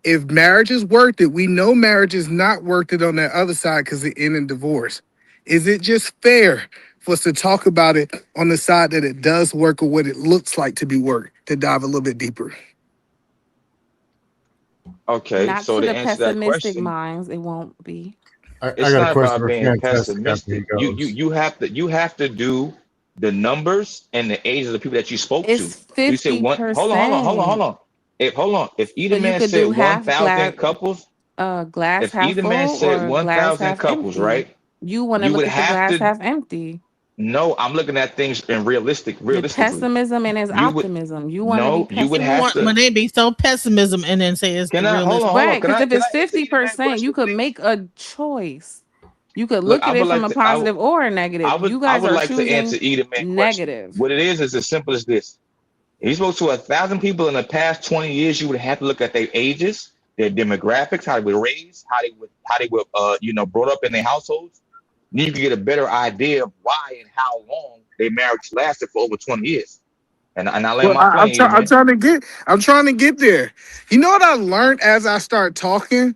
if marriage is worth it? We know marriage is not worth it on that other side because it end in divorce. Is it just fair for us to talk about it on the side that it does work or what it looks like to be work to dive a little bit deeper? Okay, Not so to to the answer that pessimistic question, minds, it won't be. I it's got a not question about for being Fantastic after he pessimistic. goes. You have to do the numbers and the age of the people that you spoke to. It's You said one. Hold 50%. on. If So either you man could said do half 1,000 couples, glass if half either man full said or glass 1,000 half couples, empty. right? You want to You look would at the have glass to. half empty. No, I'm looking at things in His realistically. pessimism and his You would optimism. You want to be no, you would have When to. pessimistic. they be so pessimism and then say it's Can the I realistic. hold on? Right, because if Can it's I answer either man 50%, you question, could please? make a choice. You could Look, look I at would it from like a to. positive or a negative. You I guys would are like to answer choosing either man question. negative. What it is as simple as this. If you spoke to 1,000 people in the past 20 years, you would have to look at their ages, their demographics, how they were raised, how they were brought up in their households. Then you can get a better idea of why and how long their marriage lasted for over 20 years. And I land Well, my plane, either man. I'm trying to get there. You know what I learned as I start talking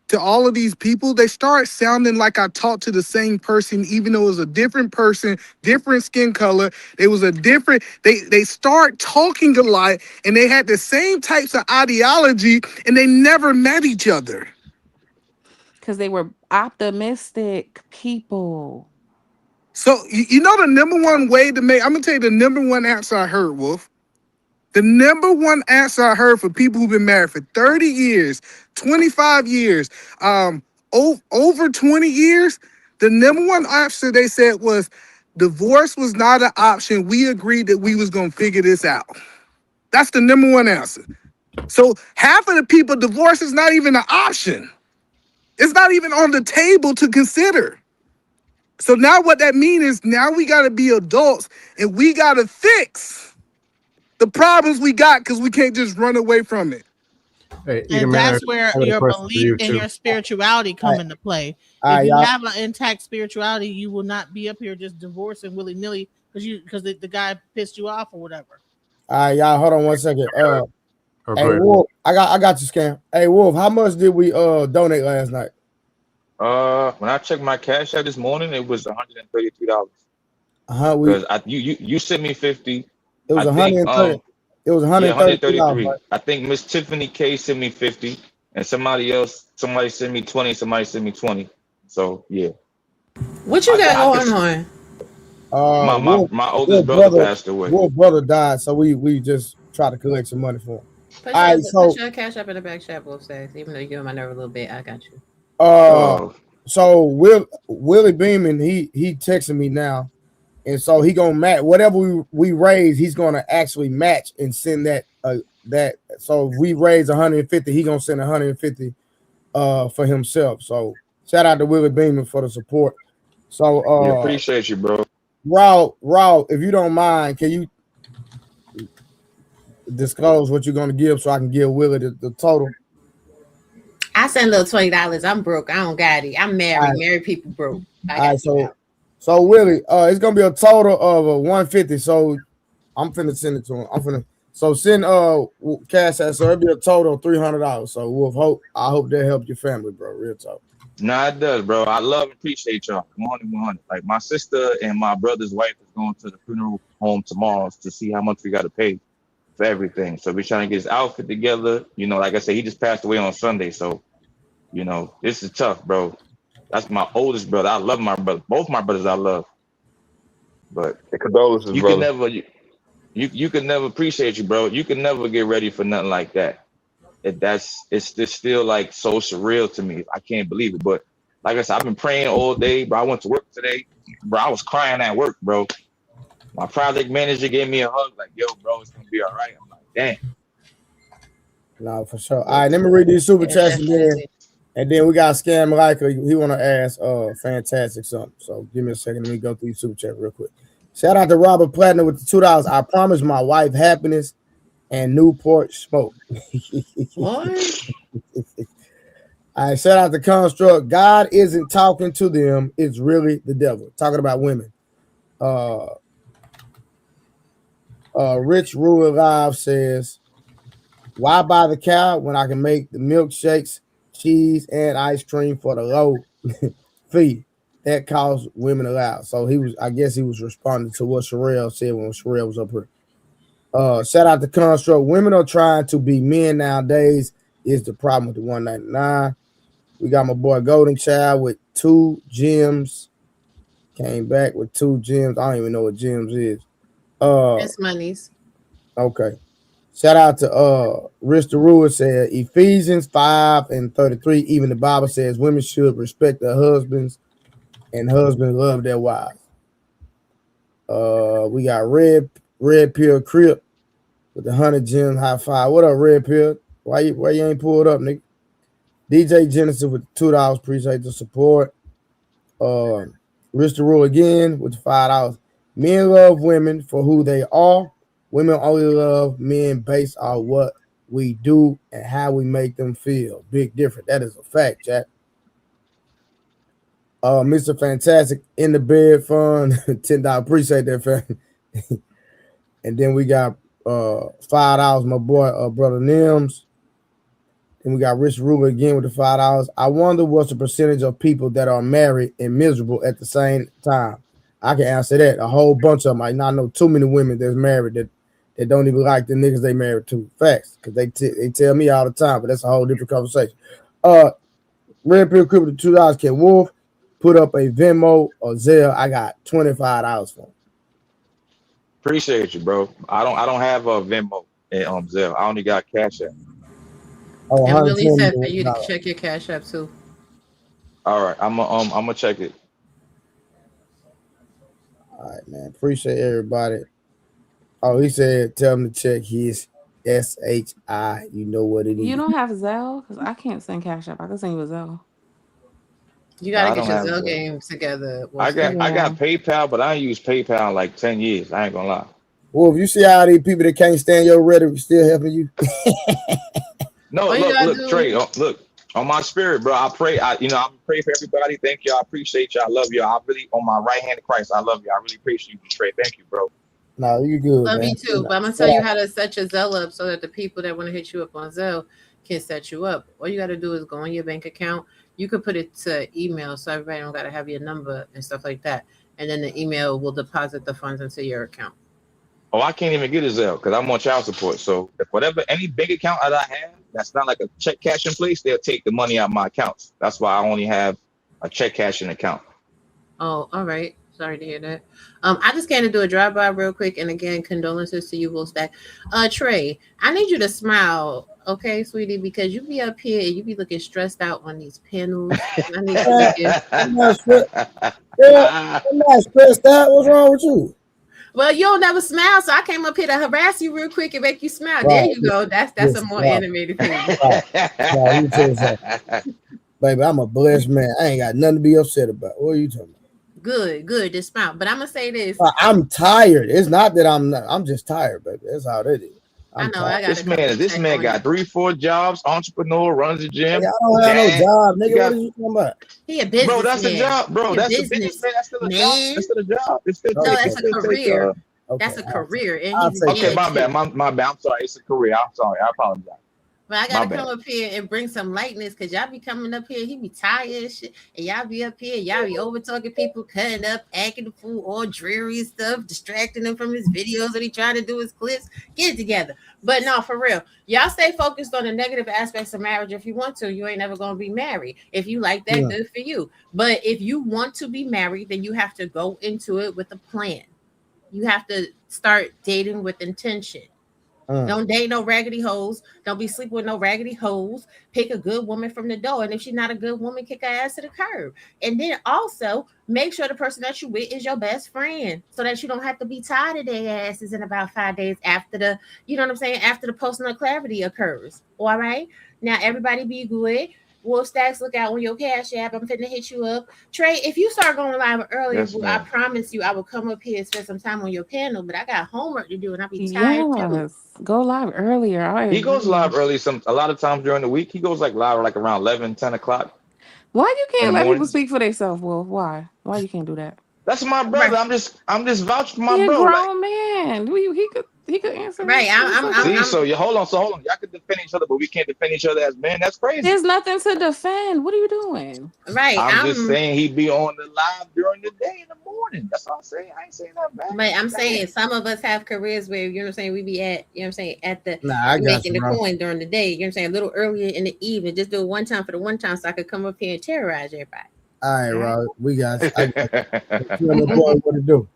to all of these people? They start sounding like I talked to the same person, even though it was a different person, different skin color. It was a different. They start talking a lot, and they had the same types of ideology, and they never met each other. Because they were optimistic people. So you know the number one way to make. I'm gonna tell you the number one answer I heard, Wolf. The number one answer I heard for people who've been married for 30 years, 25 years, over 20 years, the number one option they said was divorce was not an option. We agreed that we was gonna figure this out. That's the number one answer. So half of the people, divorce is not even an option. It's not even on the table to consider. So now what that means is now we gotta be adults and we gotta fix the problems we got because we can't just run away from it. Hey, And that's where your belief and your spirituality come into play. If you have an intact spirituality, you will not be up here just divorcing willy nilly because the guy pissed you off or whatever. All right, y'all, hold on 1 second. Hey ahead. Wolf, I got you, Scam. Hey Wolf, how much did we donate last night? When I checked my cash out this morning, it was $133. Because you sent me 50. It was 130. It was 133. Right? I think Miss Tiffany K sent me 50, and somebody sent me 20. Somebody sent me 20. So yeah. What you got going on? My oldest brother passed away. Wolf's brother died, so we just try to collect some money for him. Put your cash up in the back chat, Wolf says. Even though you're giving my nerve a little bit, I got you. So Willie Beeman, he texting me now, and so he gonna match whatever we raise. He's gonna actually match and send that. So if we raise 150, he gonna send 150 for himself. So shout out to Willie Beeman for the support. So we appreciate you, bro. Raw, if you don't mind, can you disclose what you're gonna give so I can give Willie the total? I send a little $20. I'm broke. I don't got it. I'm married. Right. Married people broke. All right, so Willie, it's gonna be a total of 150. So I'm finna send it to him. Send cash out. So it'll be a total of $300. So Wolf, I hope that helped your family, bro. Real talk. Nah, it does, bro. I love and appreciate y'all. 100. Like my sister and my brother's wife is going to the funeral home tomorrow to see how much we got to pay for everything. So we're trying to get his outfit together. You know, like I said, he just passed away on Sunday. So, you know, this is tough, bro. That's my oldest brother. I love my brother. Both my brothers I love. But condolences, you brother. can never you can never appreciate you, bro. You can never get ready for nothing like that. It's still like so surreal to me. I can't believe it. But like I said, I've been praying all day, bro. I went to work today, bro. I was crying at work, bro. My project manager gave me a hug, like, yo, bro, it's gonna be all right. I'm like, damn. No, for sure. All right, let me read these super chats again. And then we got Scam Liker. He want to ask Fantastic something. So give me a second. Let me go through super chat real quick. Shout out to Robert Platinum with the $2. I promise my wife happiness and Newport smoke. What? All right, shout out to Construct. God isn't talking to them. It's really the devil. Talking about women. Rich Rule Live says, why buy the cow when I can make the milkshakes, cheese, and ice cream for the low fee that costs women a lot? So I guess he was responding to what Sherelle said when Sherelle was up here. Shout out to Construct. Women are trying to be men nowadays is the problem with the 199. We got my boy Golden Child with 2 gems. Came back with 2 gems. I don't even know what gems is. It's monies. Okay. Shout out to Rich DeRua said Ephesians 5:33. Even the Bible says women should respect their husbands and husbands love their wives. We got Red Pill Crip with the 100 gems high five. What up, Red Pill? Why you ain't pulled up, nigga? DJ Genesis with the $2. Appreciate the support. Rich DeRua again with the $5. Men love women for who they are. Women only love men based on what we do and how we make them feel. Big difference. That is a fact, Jack. Mr. Fantastic in the bed fund, $10. Appreciate that, fam. And then we got $5, my boy, brother Nims. Then we got Rich Ruler again with the $5. I wonder what's the percentage of people that are married and miserable at the same time. I can answer that. A whole bunch of them. I know too many women that's married that don't even like the niggas they married to. Facts, because they tell me all the time, but that's a whole different conversation. Red Pill Crip with the $2. Can Wolf put up a Venmo or Zelle? I got $25 for him. Appreciate you, bro. I don't have a Venmo and Zelle. I only got Cash App. And Willie said for you to check your Cash App too. All right, I'm gonna check it. All right, man. Appreciate everybody. Oh, he said, tell him to check his SHI. You know what it You is. don't have Zelle? Because I can't send Cash App. I can send you a Zelle. You No, gotta I get don't your have Zell that. game together. I got Yeah. PayPal, but I ain't used PayPal in like 10 years. I ain't gonna lie. Well, if you see how these people that can't stand your rhetoric still helping you. No, All you gotta look, do. Trey, look, on my spirit, bro. I pray, I pray for everybody. Thank you. I appreciate you. I love you. I really, on my right hand of Christ, I love you. I really appreciate you, Trey. Thank you, bro. No, you good, Love man. you too. But I'm gonna tell you how to set your Zelle up so that the people that want to hit you up on Zelle can set you up. All you gotta do is go on your bank account. You could put it to email so everybody don't gotta have your number and stuff like that. And then the email will deposit the funds into your account. Oh, I can't even get a Zelle because I'm on child support. So if whatever any bank account that I have that's not like a check cash in place, they'll take the money out of my accounts. That's why I only have a check cashing account. Oh, all right. Sorry to hear that. I just came to do a drive-by real quick, and again, condolences to you, Wolfstack. Trey, I need you to smile, okay, sweetie, because you be up here and you be looking stressed out on these panels. I need you to I'm not stressed out. What's wrong with you? Well, you don't never smile, so I came up here to harass you real quick and make you smile. Right. There you go. That's a more animated thing. Baby, I'm a blessed man. I ain't got nothing to be upset about. What are you talking about? Good. Just smile. But I'm gonna say this. I'm tired. It's not that I'm just tired, baby. That's how that is. I know. I got this man got 3-4 jobs, entrepreneur, runs a gym. Hey, I don't have no job, nigga. What are you talking about? He a business. Bro, that's man. a job, bro. He That's a business man. That's still a man. job. That's still a job. It's still that's a career. Okay, that's a career. And he's okay, my bad. My bad. I'm sorry. It's a career. I'm sorry. I apologize. But I gotta come up here and bring some lightness because y'all be coming up here. He be tired and shit. And y'all be up here. Y'all be over talking people, cutting up, acting the fool, all dreary stuff, distracting them from his videos that he trying to do his clips. Get it together. But no, for real. Y'all stay focused on the negative aspects of marriage if you want to. You ain't never gonna be married. If you like that, good for you. But if you want to be married, then you have to go into it with a plan. You have to start dating with intention. Don't date no raggedy hoes. Don't be sleeping with no raggedy hoes. Pick a good woman from the door. And if she's not a good woman, kick her ass to the curb. And then also make sure the person that you with is your best friend so that you don't have to be tired of their asses in about 5 days after the, you know what I'm saying, after the post-nut clarity occurs. All right. Now everybody be good. Wolf Stacks, look out on your Cash App. I'm finna hit you up. Trey, if you start going live earlier, yes, I promise you I will come up here and spend some time on your panel, but I got homework to do and I'll be tired too. Go live earlier. He goes live early a lot of times during the week. He goes like live like around 11, 10 o'clock. Why you can't let people speak for themselves, Wolf? Why you can't do that? That's my brother. I'm just vouching for my bro. He a grown man. He could answer. Right. So hold on. Y'all could defend each other, but we can't defend each other as men. That's crazy. There's nothing to defend. What are you doing? Right. I'm just saying he be on the live during the day in the morning. That's all I'm saying. I ain't saying that bad. But I'm saying some of us have careers where, you know what I'm saying, we be at, you know what I'm saying, at the making the coin during the day. You know what I'm saying? A little earlier in the evening. Just do it one time for the one time so I could come up here and terrorize everybody. All right, Rob. We got what to do.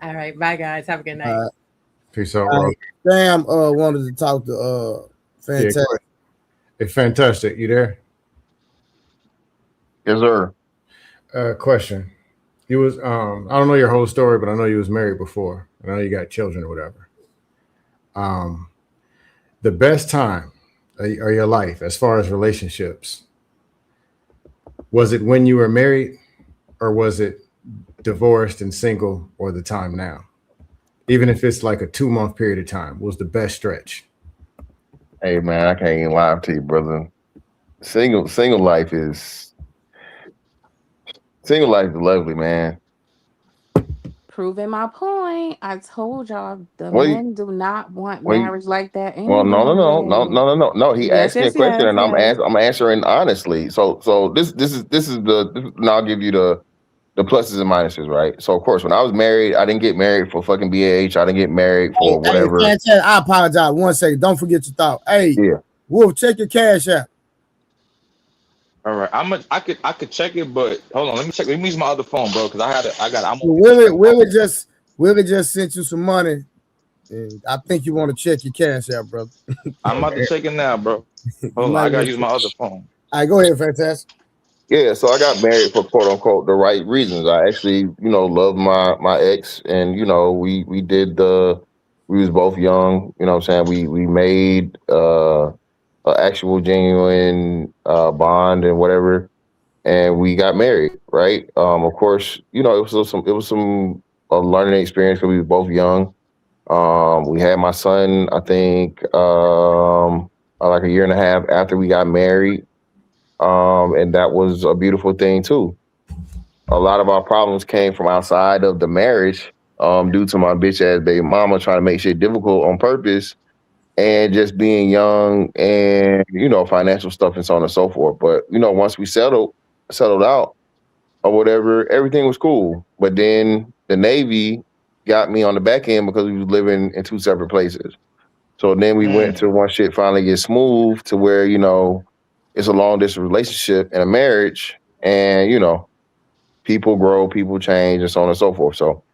All right, bye guys. Have a good night. Peace out, Rob. Sam wanted to talk to Fantastic. Hey, Fantastic, you there? Yes, sir. Question. You was I don't know your whole story, but I know you was married before. I know you got children or whatever. The best time of your life as far as relationships, was it when you were married, or was it divorced and single, or the time now? Even if it's like a 2-month period of time, was the best stretch? Hey man, I can't even lie to you, brother. Single life is lovely, man. Proving my point. I told y'all the men do not want marriage like that anymore. Well, no. He asked me a question, and I'm answering honestly. So this is now I'll give you the pluses and minuses, right? So of course, when I was married, I didn't get married for fucking BAH. I didn't get married for whatever. Hey, I apologize. 1 second. Don't forget your thought. Hey, Wolf, check your Cash App. All right, I could check it, but hold on, let me check. Let me use my other phone, bro, because I'm. Willie just sent you some money, and I think you want to check your Cash App, brother. I'm about to check it now, bro. Hold on, I gotta use my other phone. All right, go ahead, Fantastic. Yeah, so I got married for quote unquote the right reasons. I actually, love my ex, and we did we was both young, what I'm saying? We made an actual genuine bond and whatever, and we got married, right? Of course, it was some a learning experience because we were both young. We had my son, I think, like a year and a half after we got married. And that was a beautiful thing too. A lot of our problems came from outside of the marriage, due to my bitch ass baby mama trying to make shit difficult on purpose and just being young and, financial stuff and so on and so forth. But, once we settled out or whatever, everything was cool. But then the Navy got me on the back end because we was living in two separate places. So then we went to once shit finally get smooth to where, it's a long distance relationship and a marriage, and people grow, people change, and so on and so forth. So,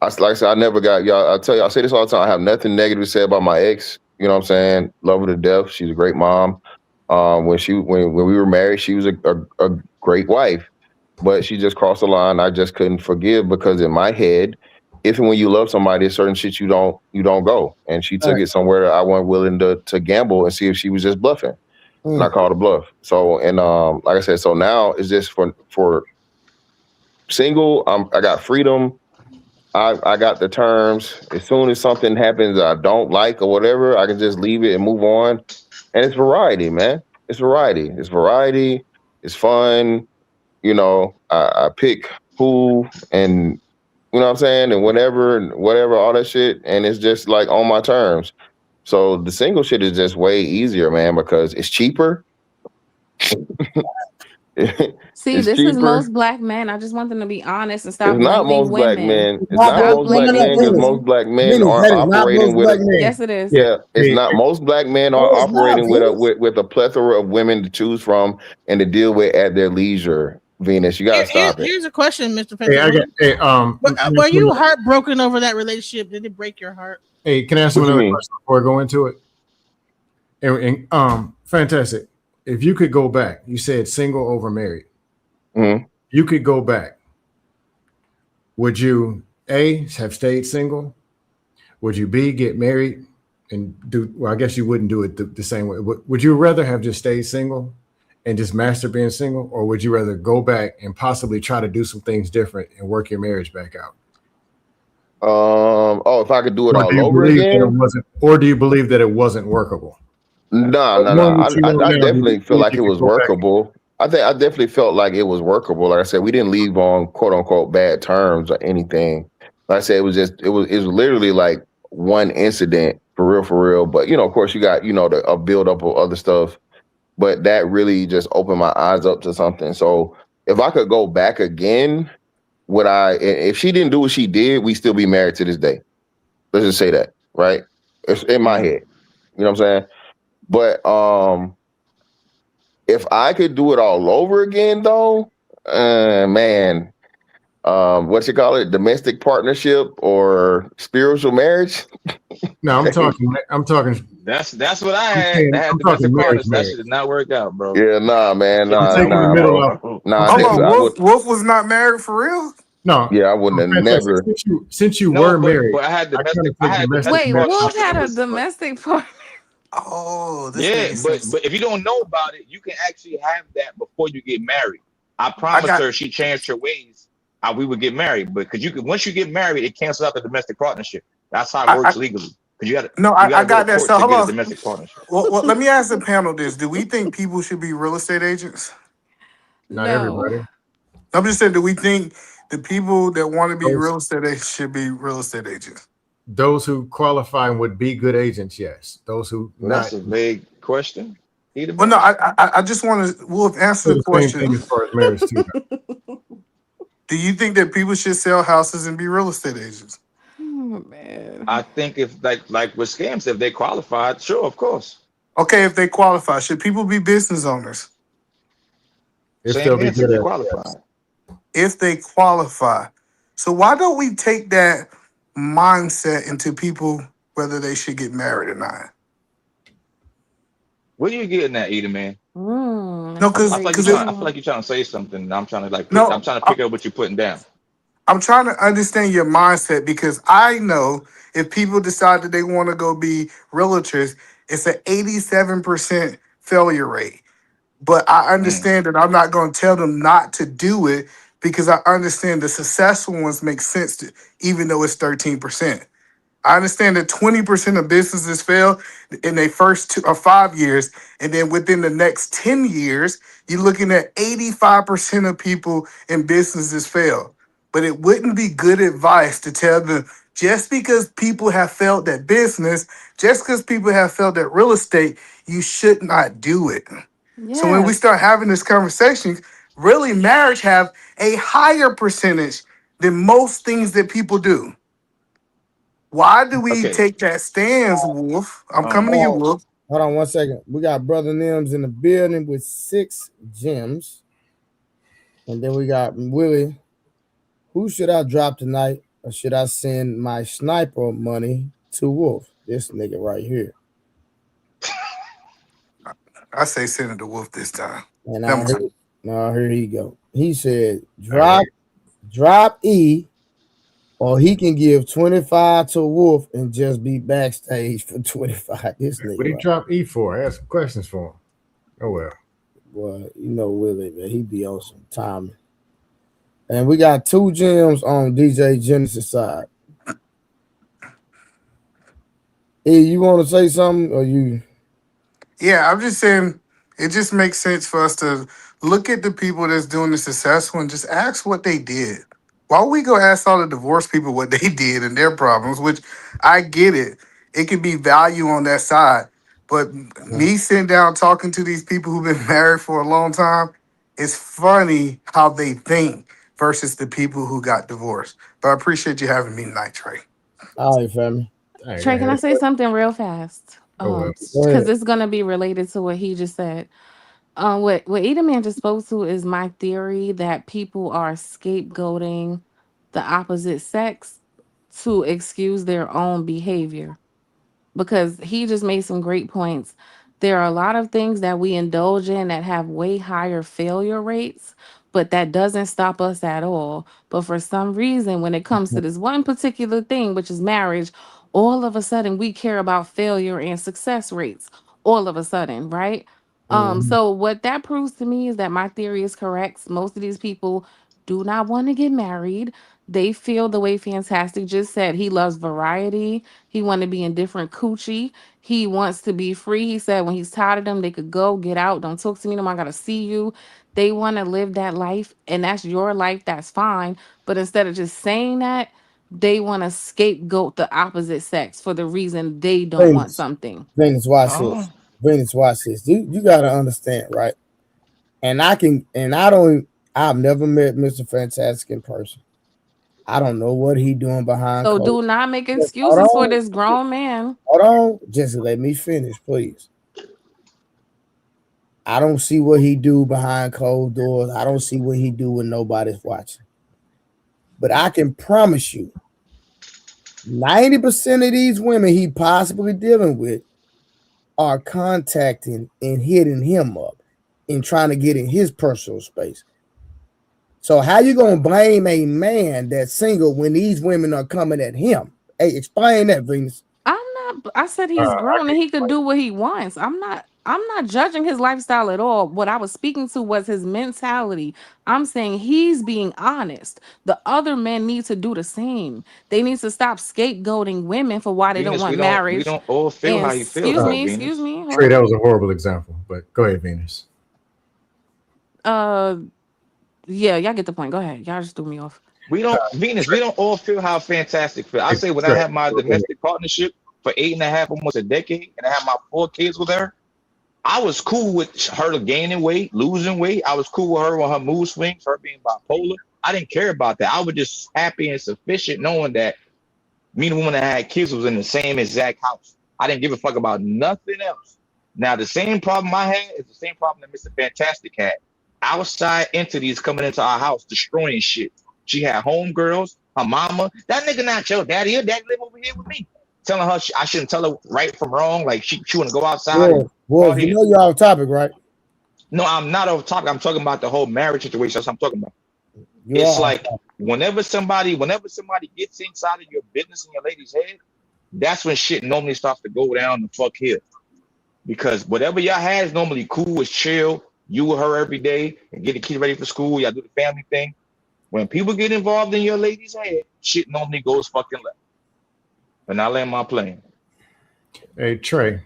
like I said, I never got y'all. I tell you, I say this all the time. I have nothing negative to say about my ex. You know what I'm saying? Love her to death. She's a great mom. When we were married, she was a great wife, but she just crossed the line. I just couldn't forgive because in my head, if and when you love somebody, there's certain shit you don't go. And she took it somewhere that I wasn't willing to gamble and see if she was just bluffing. And I called a bluff. So, and like I said, so now it's just for single. I got freedom. I got the terms. As soon as something happens that I don't like or whatever, I can just leave it and move on. And it's variety, man. It's variety. It's variety. It's fun. I pick who and you know what I'm saying, and whatever, all that shit, and it's just like on my terms. So the single shit is just way easier, man, because it's cheaper. See, It's this is cheaper. most black men. I just want them to be honest and stop It's not blaming most black women. men. It's not Stop most black blaming men because women. most black men Vinny, aren't that is not operating most with black a. men. Yes, it is. Yeah, it's not. Most black men are No, it's not, operating with Venus. with a plethora of women to choose from and to deal with at their leisure. Venus, you gotta stop it. Here's a question, Mr. Hey, I Pennsylvania. got. Were you heartbroken over that relationship? Did it break your heart? Hey, can I ask you another question before I go into it? And fantastic. If you could go back, you said single over married. Mm-hmm. You could go back. Would you A, have stayed single? Would you B, get married and do? Well, I guess you wouldn't do it the same way. Would you rather have just stayed single and just master being single, or would you rather go back and possibly try to do some things different and work your marriage back out? If I could do it all over again, or do you believe that it wasn't workable? No. I definitely feel like it was workable. I definitely felt like it was workable. Like I said, we didn't leave on quote unquote bad terms or anything. Like I said, it was literally like one incident for real. But of course, you got a build up of other stuff. But that really just opened my eyes up to something. So if I could go back again, would I? If she didn't do what she did, we still be married to this day. Let's just say that, right? It's in my head. You know what I'm saying? But if I could do it all over again, though, man, what you call it, domestic partnership or spiritual marriage? No, I'm talking. That's what I had. I had domestic partners. That shit did not work out, bro. Yeah, nah, man, nah, bro. Nah, hold on, Wolf was not married for real? No. Yeah, I wouldn't have never. Since you were married, but I had domestic. Wait, Wolf had a domestic partner. Oh, this yeah, but if you don't know about it, you can actually have that before you get married. I promised her she changed her ways. We would get married, but because once you get married, it cancels out the domestic partnership. That's how it works legally. Because you got to. I got that. So hold on. Domestic partnership. Well, let me ask the panel this: do we think people should be real estate agents? Not everybody. I'm just saying, do we think the people that want to be real estate agents should be real estate agents? Those who qualify and would be good agents, yes. Those who That's a vague question. Well, no, I just want to. We'll answer the question. Same thing as far as marriage too. Do you think that people should sell houses and be real estate agents? Oh man. I think if like with scams, if they qualified, sure, of course. Okay, if they qualify, should people be business owners? If they qualify. If they qualify. So why don't we take that mindset into people whether they should get married or not? What are you getting at, Eda, man? No, I because feel like you're trying. I feel like you're trying to say something. And I'm trying to like. I'm no, trying to pick up what you're putting down. I'm trying to understand your mindset because I know if people decide that they want to go be realtors, it's an 87% failure rate. But I understand that I'm not going to tell them not to do it because I understand the successful ones make sense, even though it's 13%. I understand that 20% of businesses fail in their first 2 or 5 years, and then within the next 10 years, you're looking at 85% of people in businesses fail. But it wouldn't be good advice to tell them just because people have failed at business, just because people have failed at real estate, you should not do it. So when we Yes. start having this conversation, really marriage have a higher percentage than most things that people do. Why do we Okay. take that stance, Wolf? I'm coming to you, Hold Wolf. on 1 second. We got Brother Nims in the building with 6 gems. And then we got Willie. Who should I drop tonight? Or should I send my sniper money to Wolf? This nigga right here. I say Senator Wolf this time. And Never mind. here he go. He said, drop E, or he can give 25 to Wolf and just be backstage for 25. This nigga. What did he drop E for? I had some questions for him. Oh well. Boy, you know Willie, man. He be on some timing. And we got 2 gems on DJ Genesis side. E, you want to say something, or you? Yeah, I'm just saying it just makes sense for us to look at the people that's doing the successful and just ask what they did. Why would we go ask all the divorced people what they did and their problems, which I get it. It could be value on that side. But me sitting down talking to these people who've been married for a long time, it's funny how they think versus the people who got divorced. But I appreciate you having me tonight, Trey. All right, family. Trey, can I say something real fast? Because it's gonna be related to what he just said. What Edelman just spoke to is my theory that people are scapegoating the opposite sex to excuse their own behavior. Because he just made some great points. There are a lot of things that we indulge in that have way higher failure rates, but that doesn't stop us at all. But for some reason, when it comes to this one particular thing, which is marriage, all of a sudden we care about failure and success rates. All of a sudden, right? So what that proves to me is that my theory is correct. Most of these people do not want to get married. They feel the way Fantastic just said. He loves variety. He want to be in different coochie. He wants to be free. He said when he's tired of them, they could go, get out. Don't talk to me no more. I gotta see you. They want to live that life, and that's your life. That's fine. But instead of just saying that, they want to scapegoat the opposite sex for the reason they don't want something. Venus, watch this. Venus, watch this. You gotta understand, right? And I've never met Mr. Fantastic in person. I don't know what he doing behind So closed. do not make excuses for this grown man. Hold on, just let me finish, please. I don't see what he do behind closed doors. I don't see what he do when nobody's watching. But I can promise you, 90% of these women he possibly dealing with are contacting and hitting him up and trying to get in his personal space. So how you gonna blame a man that's single when these women are coming at him? Hey, explain that, Venus. I said he's grown and he could do what he wants. I'm not judging his lifestyle at all. What I was speaking to was his mentality. I'm saying he's being honest. The other men need to do the same. They need to stop scapegoating women for why they don't Venus, want we marriage. don't all feel how you feel. Excuse me. Hold Trey, that on. was a horrible example, but go ahead, Venus. Yeah, y'all get the point. Go ahead. Y'all just threw me off. We don't, Venus, we don't all feel how Fantastic feel. I say when I had my domestic partnership for 8.5, almost a decade, and I had my 4 kids with her, I was cool with her gaining weight, losing weight. I was cool with her on her mood swings, her being bipolar. I didn't care about that. I was just happy and sufficient knowing that me and the woman that had kids was in the same exact house. I didn't give a fuck about nothing else. Now, the same problem I had is the same problem that Mr. Fantastic had. Outside entities coming into our house, destroying shit. She had homegirls, her mama. That nigga not your daddy. Your daddy live over here with me. Telling her I shouldn't tell her right from wrong. Like she want to go outside and Well, you know you're off topic, right? No, I'm not off topic. I'm talking about the whole marriage situation. That's what I'm talking about. You It's are. like whenever somebody gets inside of your business in your lady's head, that's when shit normally starts to go down the fuck hill. Because whatever y'all had is normally cool, is chill. You with her every day and get the kids ready for school. Y'all do the family thing. When people get involved in your lady's head, shit normally goes fucking left. But now I land my plane. Hey Trey,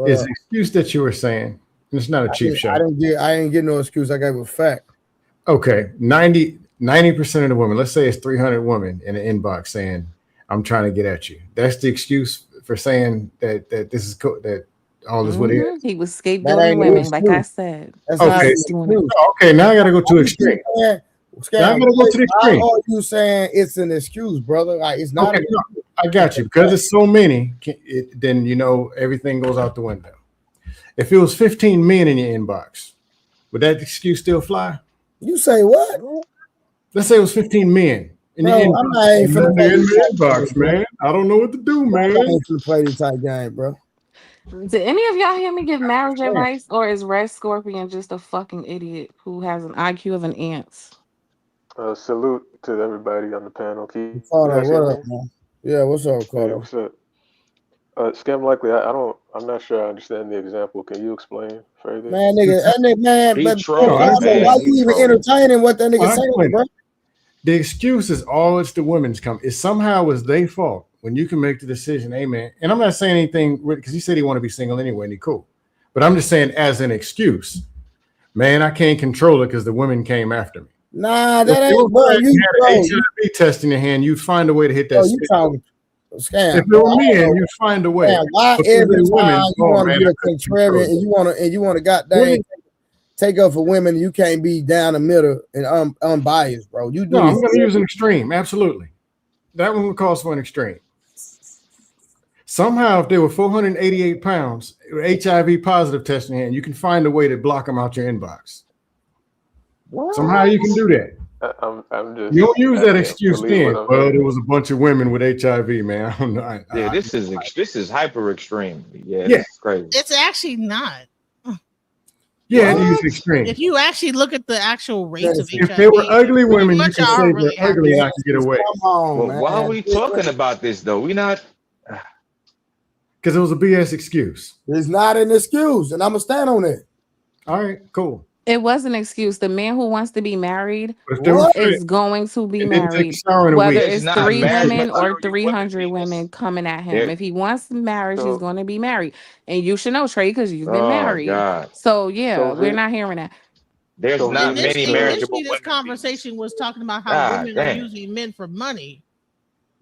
is the excuse that you were saying? And it's not a cheap shot. I didn't get no excuse. I gave a fact. Okay, 90% of the women. Let's say it's 300 women in the inbox saying, "I'm trying to get at you." That's the excuse for saying that this is that all is what it is. He was scapegoating women, like I said. Okay. Okay, now I got to go to extreme. Now I got to go to the extreme. Why are you saying it's an excuse, brother? Like it's not. Okay, I got you because there's so many. Then everything goes out the window. If it was 15 men in your inbox, would that excuse still fly? You say what? Let's say it was 15 men in your inbox. I'm not even finna play this inbox, man. I don't know what to do, man. I ain't finna play this type game, bro. Did any of y'all hear me give marriage advice, or is Red Scorpion just a fucking idiot who has an IQ of an ant? Salute to everybody on the panel. Carter, what up, man? Yeah, what's up, Carter? Yeah, what's up? Scam likely. I'm not sure I understand the example. Can you explain further? Man, why you even entertaining what that nigga saying, bro? The excuse is it's the women's It's somehow it's their fault when you can make the decision, hey man. And I'm not saying anything because he said he want to be single anyway, and he cool. But I'm just saying as an excuse, man, I can't control it because the women came after me. Nah, that ain't, bro. You had an HIV test in your hand, you'd find a way to hit that. You talking scam? If it were men, you'd find a way. Man, why every time you want to be a contrarian and you want to goddamn take up for women, you can't be down the middle and unbiased, bro. You do. No, I'm going to use an extreme. Absolutely, that one would cause for an extreme. Somehow, if they were 488 pounds, HIV positive test in your hand, you can find a way to block them out your inbox. What? Somehow you can do that. I'm just. You don't use that excuse then. Well, there was a bunch of women with HIV, man. I don't know. This is hyper extreme. Yeah, this is crazy. It's actually not. Yeah, it is extreme. If you actually look at the actual rates of HIV, if they were ugly women, you can say they're ugly and I can get away. Come on, man. Why are we talking about this though? We not. Because it was a BS excuse. It's not an excuse, and I'm gonna stand on it. All right, cool. It was an excuse. The man who wants to be married is going to be married, whether it's 3 women or 300 women coming at him. If he wants marriage, he's going to be married. And you should know, Trey, because you've been married. God. So, we're not hearing that. There's not many marriageable women. This conversation was talking about how women are using men for money.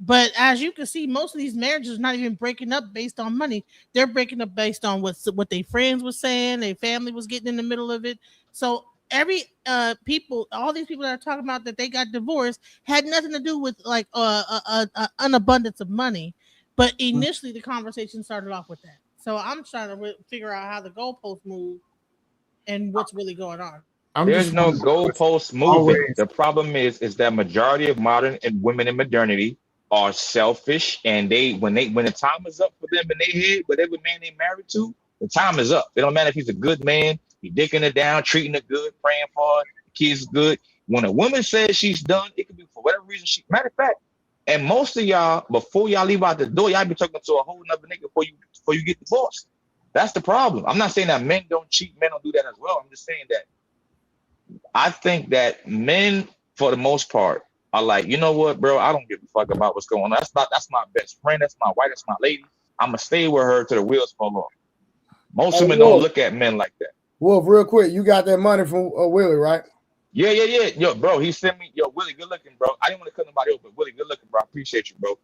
But as you can see, most of these marriages are not even breaking up based on money. They're breaking up based on what their friends were saying, their family was getting in the middle of it. So all these people that are talking about that they got divorced had nothing to do with like an abundance of money. But initially the conversation started off with that. So I'm trying to figure out how the goalposts move and what's really going on. There's no goalpost moving. The problem is that majority of modern and women in modernity are selfish, and when the time is up for them in their head, whatever man they married to, the time is up. It don't matter if he's a good man, he dicking it down, treating her good, praying for her, the kids good. When a woman says she's done, it could be for whatever reason. Matter of fact, and most of y'all, before y'all leave out the door, y'all be talking to a whole nother nigga before you get divorced. That's the problem. I'm not saying that men don't cheat, men don't do that as well. I'm just saying that I think that men, for the most part, are like, you know what, bro? I don't give a fuck about what's going on. That's my best friend. That's my wife. That's my lady. I'm gonna stay with her till the wheels fall off. Most women don't look at men like that. Wolf, real quick, you got that money from Willie, right? Yeah. Yo, bro, he sent me. Yo, Willie, good looking, bro. I didn't want to cut nobody over, but Willie, good looking, bro. I appreciate you, bro.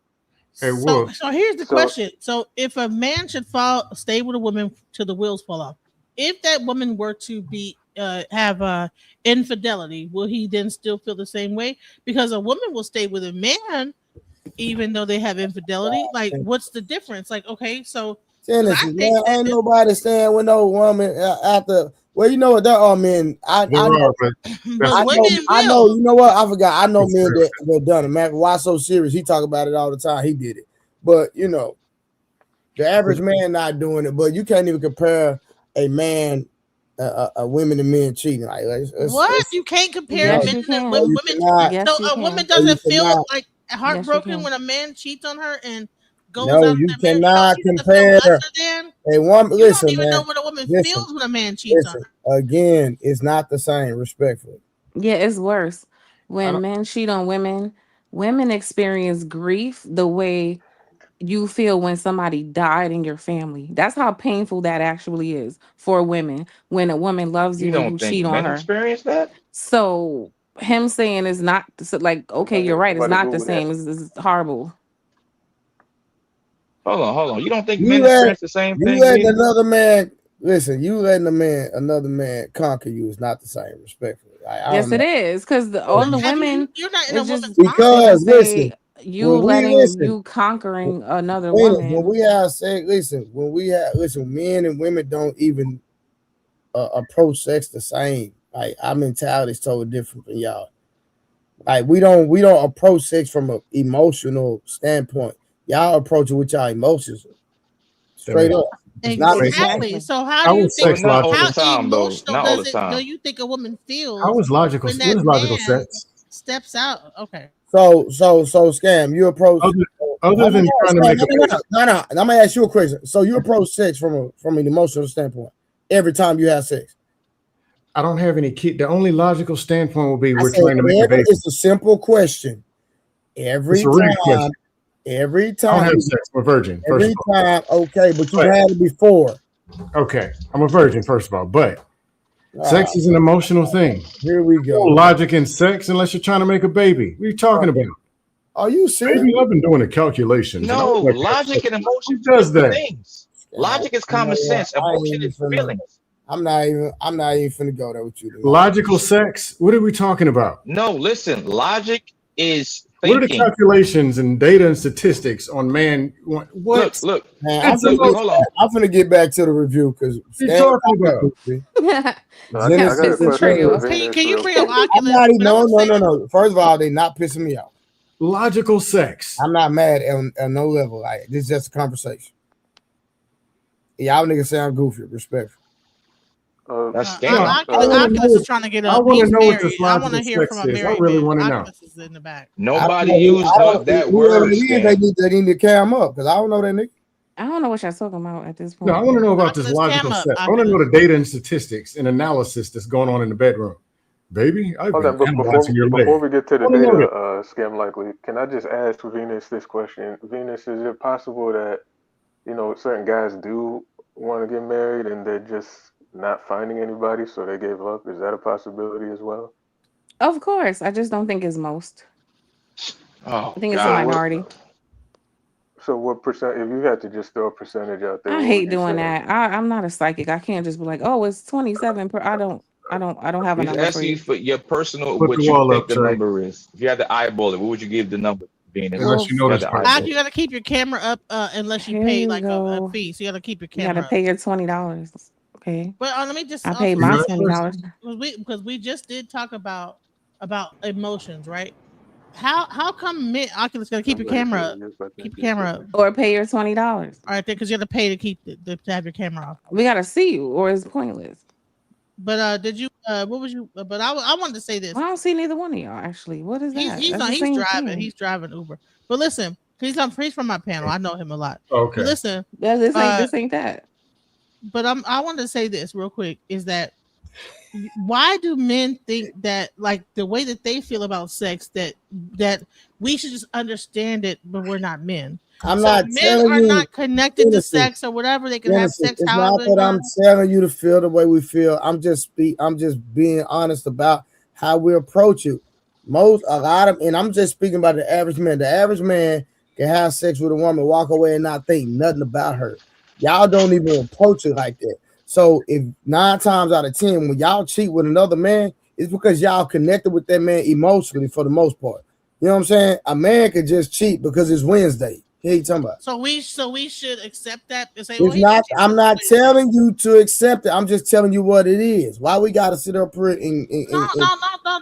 Hey, Wolf. So here's the question. So if a man should stay with a woman till the wheels fall off, if that woman were to be have infidelity, will he then still feel the same way? Because a woman will stay with a man even though they have infidelity. Like, what's the difference? Like, okay, so Tennessee, man, ain't nobody staying with no woman after. Well, you know what? There are men. I know. You know what? I forgot. I know men that done it. Man, why so serious? He talk about it all the time. He did it, but you know, The average man not doing it, but you can't even compare a man, a women and men cheating. Like, what? You can't compare Yes, men you and can. women. Yes, So you a woman can. doesn't feel cannot. like Yes, you heartbroken can. when a man cheats on her and goes No, out of you that marriage. cannot She doesn't feel compare lesser than. a woman. You don't Listen, even know man. what a woman Listen, feels when a man cheats on her. Again, it's not the same. Respectfully. Yeah, it's worse. I When don't- men cheat on women, women experience grief the way you feel when somebody died in your family. That's how painful that actually is for women when a woman loves You you and don't you think cheat on men her. experience that? So him saying it's not so, like, okay, you're right, it's not the same. It's horrible. Hold on. You don't think You men let experience the same you thing, letting Venus? another man listen. You letting another man conquer you is not the same. Respectfully, I Yes, don't it know. is. Because all the women, You're not in a it's just woman's mind. gonna Because say you when we letting you conquering another when woman. we have sex, men and women don't even approach sex the same. Like our mentality is totally different from y'all. Like we don't approach sex from an emotional standpoint. Y'all approach it with y'all emotions, straight up. It's not the same. Exactly. So how How do you is think? sex Not all the logical? How time, though. emotional Not all the do time. you think a woman How feels is logical? when What that is logical man sex? steps out? Okay. So scam. You approach. Other than trying to No, make a baby. no. I'm gonna ask you a question. So you approach sex from an emotional standpoint every time you have sex. I don't have any kid. The only logical standpoint will be I we're said trying to make a baby. it's a simple question. It's a rigged question. Every I don't time, have sex. I'm a virgin, first every of all. time. Okay, but you've But- had it before. Okay, I'm a virgin, first of all. But sex Ah, is an emotional thing. Here we go. No logic in sex unless you're trying to make a baby. What are you talking about? Are you serious? Baby, I've been doing the calculations. And I No, was like, logic and emotion who are does different that? things. Logic is You know common what? sense. I ain't Emotion even is finna. feelings. I'm not even finna go there with you tonight. Logical sex? What are we talking about? No, listen. Logic is What are the thinking. calculations and data and statistics on man? What? Look. Man, It's emotion. Hold on. I'm finna get back to the review because What are you talking about? So I got a Pissing question Trey for off. Venus Can you real bring up quick. I'm Oculus? not even. But I wanna say this. No. First of all, they not pissing me off. Logical sex. I'm not mad on no level. Like this is just a conversation. Y'all niggas sound goofy. Respectful. That's scam. Oculus is trying to get I up. want He's to know what married. this I want logical to hear from sex a is. I married really man. want to know. Oculus is in the back. Nobody uses that word, They scam. need to cam up because I don't know that nigga. I don't know what y'all talking about at this point. No, I want to know about this Oculus, logical cam up, sex. I want to know Oculus. the data and statistics and analysis that's going on in the bedroom. Baby, I've Hold been on, but analyzing your before leg. we get to I the want to know data, that. scam likely, can I just ask Venus this question? Venus, is it possible that certain guys do want to get married and they're just not finding anybody, so they gave up? Is that a possibility as well? Of course. I just don't think it's most. Oh I think it's a So God. minority. what percent? If you had to just throw a percentage out there, I what would hate you doing say? that. I'm not a psychic. I can't just be like, oh, it's 27 per. I don't have a He's number for asking you you. for your personal, Put the what you wall think up, the Trey. number is. If you had to eyeball it, what would you give the number, Venus? Well, Unless you know You had this to person. eyeball You gotta keep your camera up unless you here pay you like a go. fee. So you gotta keep your You gotta camera up. pay your $20. Okay. But let me just I also paid You know my this say, $20. person? because we just did talk about emotions, right? How come Oculus gotta keep I'm your ready camera for up? you. But Keep your just camera go up. ahead. Or pay your $20. All right, because you gotta pay to keep to have your camera off. We gotta see you, or it's pointless. But did you? What was you? But I wanted to say this. I don't see neither one of y'all actually. What is that? He's That's on. the He's same driving. thing. He's driving Uber. But listen, he's from my panel. I know him a lot. Okay. But listen, This ain't that. but I wanted to say this real quick is that why do men think that like the way that they feel about sex that we should just understand it, but we're not men. I'm So not men telling are you, not connected to Genesis. sex or whatever. They can have sex It's however not they that I'm want. telling you to feel the way we feel. I'm just being honest about how we approach it. And I'm just speaking about the average man. The average man can have sex with a woman, walk away, and not think nothing about her. Y'all don't even approach it like that. So if 9 times out of 10, when y'all cheat with another man, it's because y'all connected with that man emotionally for the most part. You know what I'm saying? A man could just cheat because it's Wednesday. Here you talking about. So we should accept that and say, It's not. I'm not telling you to accept it. I'm just telling you what it is. Why we gotta sit up here and no,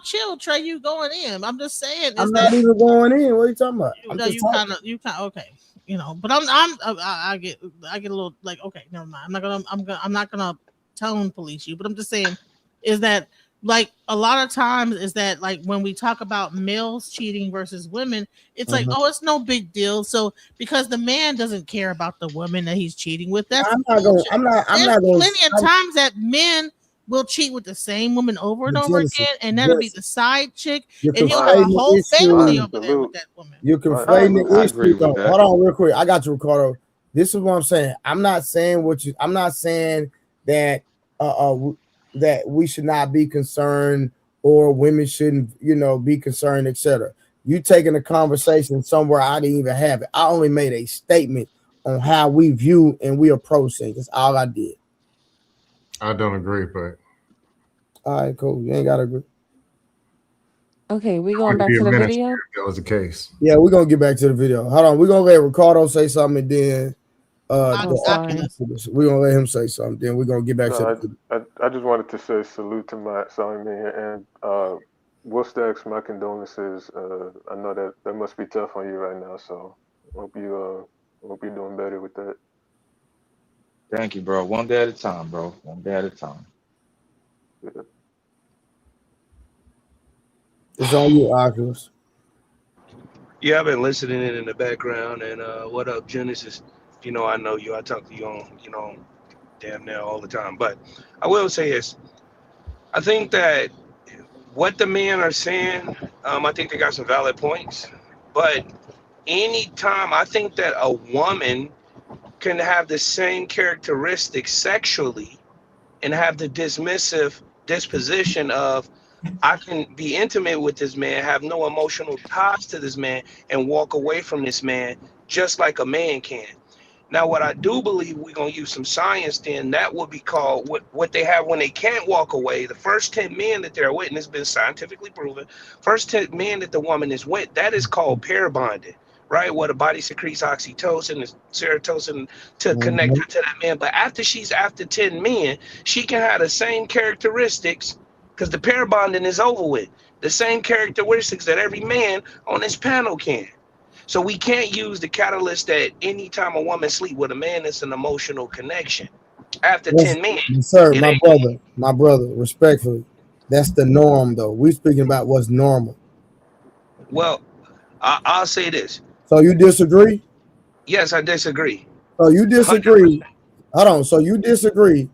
chill, Trey. You going in? I'm just saying. I'm not even going in. What are you talking about? I'm No, just you talking. kind of okay. you know. But I get a little like, okay, never mind. I'm not gonna tone police you, but I'm just saying is that like a lot of times is that like when we talk about males cheating versus women, it's like, oh, it's no big deal. So because the man doesn't care about the woman that he's cheating with, that's bullshit. I'm not There's going. plenty of times that men will cheat with the same woman over and over Genesis, again, and that'll be the side chick, you're and he'll have a conflating the whole family issue. over there with that woman. You're conflating the I issue. agree with Though. that. Hold on, real quick. I got you, Ricardo. This is what I'm saying. I'm not saying that that we should not be concerned or women shouldn't, be concerned, etc. You taking a conversation somewhere I didn't even have it. I only made a statement on how we view and we approach things. That's all I did. I don't agree, but all right, cool. You ain't gotta agree. Okay, we going back to the video. If that was the case. Yeah, we're gonna get back to the video. Hold on, we're gonna let Ricardo say something, and then we're gonna let him say something. Then we're gonna get back to the video. I just wanted to say salute to my Solomon and Wolfstacks, my condolences. I know that must be tough on you right now, so hope you're doing better with that. Thank you, bro. One day at a time, bro. One day at a time. Yeah. It's on you, Oculus. Yeah, I've been listening in the background. And what up, Genesis? You know, I know you. I talk to you on, damn near all the time. But I will say this. I think that what the men are saying, I think they got some valid points. But anytime, I think that a woman can have the same characteristics sexually and have the dismissive disposition of, I can be intimate with this man, have no emotional ties to this man, and walk away from this man just like a man can. Now, what I do believe we're going to use some science then, that would be called what they have when they can't walk away. The first 10 men that they're with, and it's been scientifically proven, first 10 men that the woman is with, that is called pair bonding, right? Where the body secretes oxytocin and serotonin to connect her to that man. But after 10 men, she can have the same characteristics because the pair bonding is over with. The same characteristics that every man on this panel can. So we can't use the catalyst that anytime a woman sleep with a man, it's an emotional connection. After 10 men. Sir, my brother, respectfully, that's the norm, though. We're speaking about what's normal. Well, I'll say this. So you disagree? Yes, I disagree. So you disagree. 100%. Hold on. So you disagree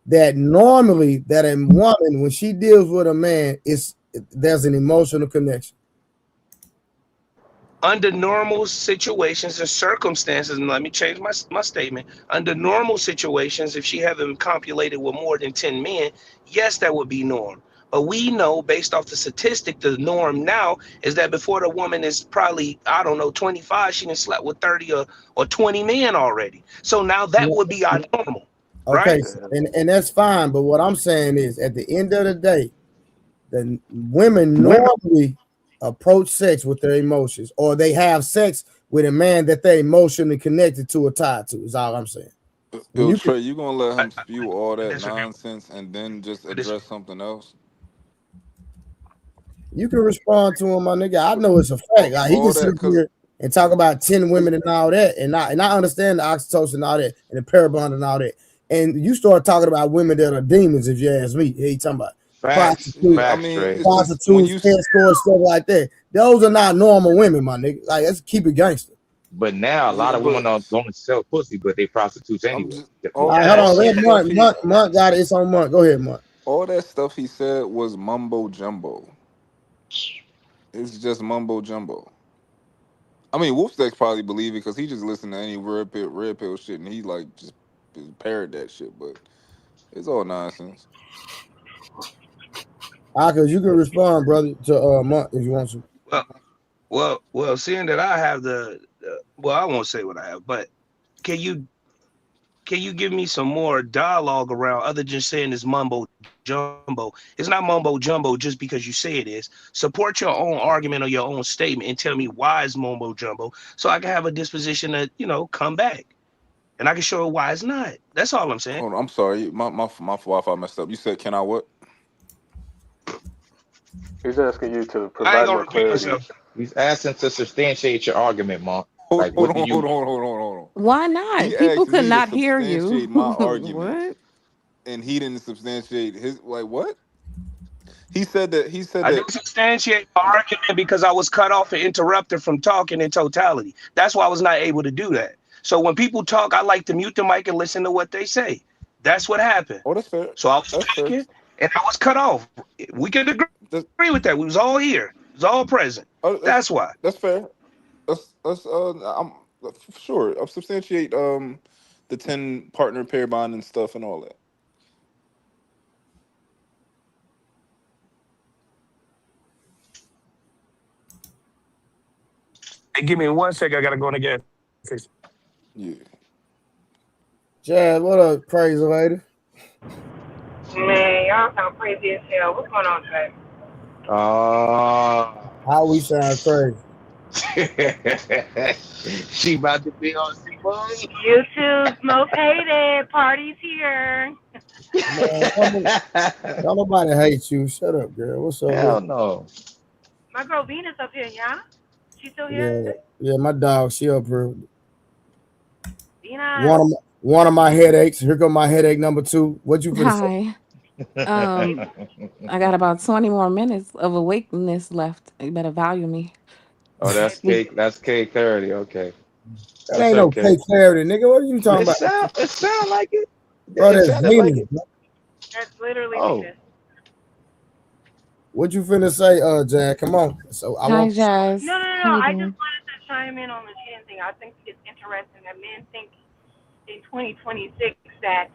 that normally that a woman, when she deals with a man, there's an emotional connection. Under normal situations and circumstances, and let me change my statement. Under normal situations, if she haven't copulated with more than 10 men, yes, that would be norm. But we know, based off the statistic, the norm now is that before the woman is probably, 25, she done slept with 30 or 20 men already. So now that would be our normal. Okay, right? and that's fine. But what I'm saying is, at the end of the day, the women normally approach sex with their emotions, or they have sex with a man that they're emotionally connected to or tied to. Is all I'm saying. Yo, Trey, you gonna let him spew all that nonsense and then just address something else? You can respond to him, my nigga. I know it's a fact. Like, he can sit here and talk about 10 women and all that, and I understand the oxytocin and all that, and the parabond and all that. And you start talking about women that are demons, if you ask me. Hey, you talking about prostitutes, escorts, stuff like that. Those are not normal women, my nigga. Like, let's keep it gangster. But now a lot of women don't sell pussy, but they prostitutes anyway. All right, hold on. Let Monk got it. It's on Monk. Go ahead, Monk. All that stuff he said was mumbo jumbo. It's just mumbo jumbo. I mean, Wolfstack probably believe it because he just listened to any red pill shit, and he like just parrot that shit. But it's all nonsense. Cause you can respond, brother, to Monk if you want to. Well, seeing that I have I won't say what I have, but can you give me some more dialogue around other than saying it's mumbo jumbo? It's not mumbo jumbo just because you say it is. Support your own argument or your own statement and tell me why it's mumbo jumbo, so I can have a disposition to come back, and I can show why it's not. That's all I'm saying. Oh, I'm sorry, my Wi-Fi messed up. You said, "Can I what?" He's asking you to provide more clarity. He's asking to substantiate your argument, Mark. Like, hold what do on, you? hold on. Why not? He People asked could me to not hear you. substantiate my argument, What? and he didn't substantiate his. Like what? He said that. He said I that. didn't substantiate my argument because I was cut off and interrupted from talking in totality. That's why I was not able to do that. So when people talk, I like to mute the mic and listen to what they say. That's what happened. Oh, that's fair. So I was That's fair. talking and I was cut off. We can agree with that. We was all here. It was all present. That's why. That's fair. That's I'm sure. I'll substantiate the 10 partner pair bond and stuff and all that. Hey, give me 1 second. I gotta go in again. Yeah. Jazz, what up, crazy lady? Man, y'all sound crazy as hell. What's going on today? How we sound crazy? She about to be on Simone. YouTube's most hated. Party's here. Man, don't nobody hate you. Shut up, girl. What's up? Hell no. My girl Venus up here, yeah? She still here? Yeah, my dog. She up here. Venus. One of my headaches. Here go my headache number 2. What you finna say? Hi. I got about 20 more minutes of awakeness left. You better value me. Oh, that's cake. That's K30. Okay. That ain't no K clarity, nigga. What are you talking about? It sound like it. Bro, It that's sounded Venus. like it. That's literally Oh. Venus. What you finna say, Jan? Come on. So I Hi, want. Jazz. No. How you I doing? just wanted to chime in on the cheating thing. I think it's interesting that men think in 2026 that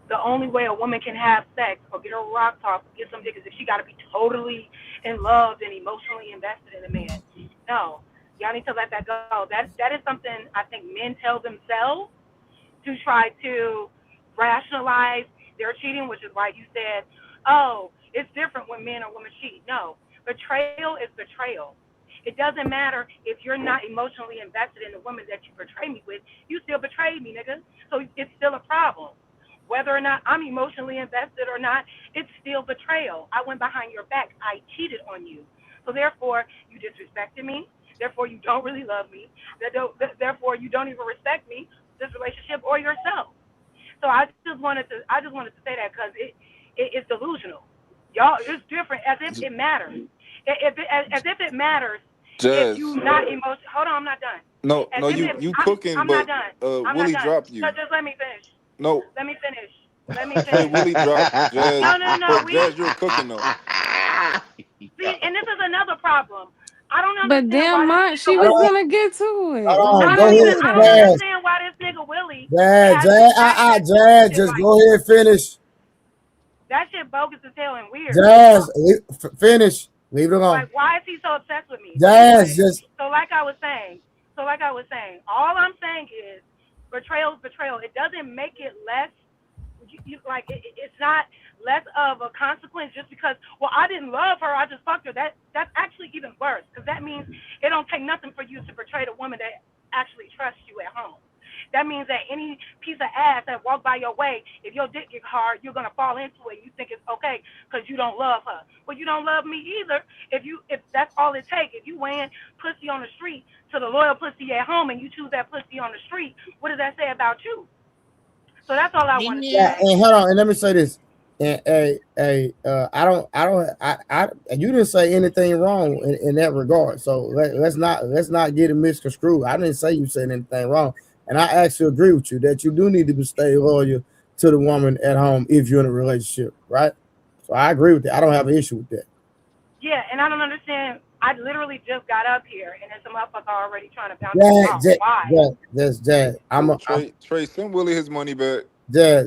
the only way a woman can have sex or get her rock off, get some dick, is if she got to be totally in love and emotionally invested in a man. No, y'all need to let that go. That is something I think men tell themselves to try to rationalize their cheating, which is why you said, oh, it's different when men or women cheat. No, betrayal is betrayal. It doesn't matter if you're not emotionally invested in the woman that you betray me with. You still betrayed me, nigga. So it's still a problem. Whether or not I'm emotionally invested or not, it's still betrayal. I went behind your back. I cheated on you. So therefore, you disrespected me. Therefore, you don't really love me. Therefore, you don't even respect me, this relationship, or yourself. So I just wanted to say that because it's delusional. Y'all, it's different as if it matters. As if it matters. Jazz. If you not emotional. Hold on, I'm not done. No, As you cooking, I'm but not done. I'm Willie not done. dropped you. So just let me finish. No. Let me finish. Hey, Willie dropped Jazz. No. But Jazz, you're cooking though. See, and this is another problem. I don't But understand damn, why she was gonna get to it. Hold on, Why go you ahead, do I don't that? understand why this nigga Willie Jazz, just go ahead, finish. that shit bogus as hell and weird. Jazz, finish. Leave it alone. Like, why is he so obsessed with me? Jazz, just So like I was saying, all I'm saying is betrayal is betrayal. It doesn't make it less. It's not less of a consequence just because, well, I didn't love her, I just fucked her. That's actually even worse, because that means it don't take nothing for you to betray the woman that actually trusts you at home. That means that any piece of ass that walk by your way, if your dick get hard, you're gonna fall into it. You think it's okay because you don't love her. Well, you don't love me either. If that's all it takes. If you weighing pussy on the street to the loyal pussy at home and you choose that pussy on the street, what does that say about you? So that's all I want to say. yeah. And hold on, and let me say this. And you didn't say anything wrong in that regard. So let's not get it misconstrued. I didn't say you said anything wrong. And I actually agree with you that you do need to stay loyal to the woman at home if you're in a relationship, right? So I agree with that. I don't have an issue with that. Yeah, and I don't understand. I literally just got up here, and there's some motherfucker already trying to bounce me off. Why? That's Jazz. Trey, send Willie his money back. Yeah.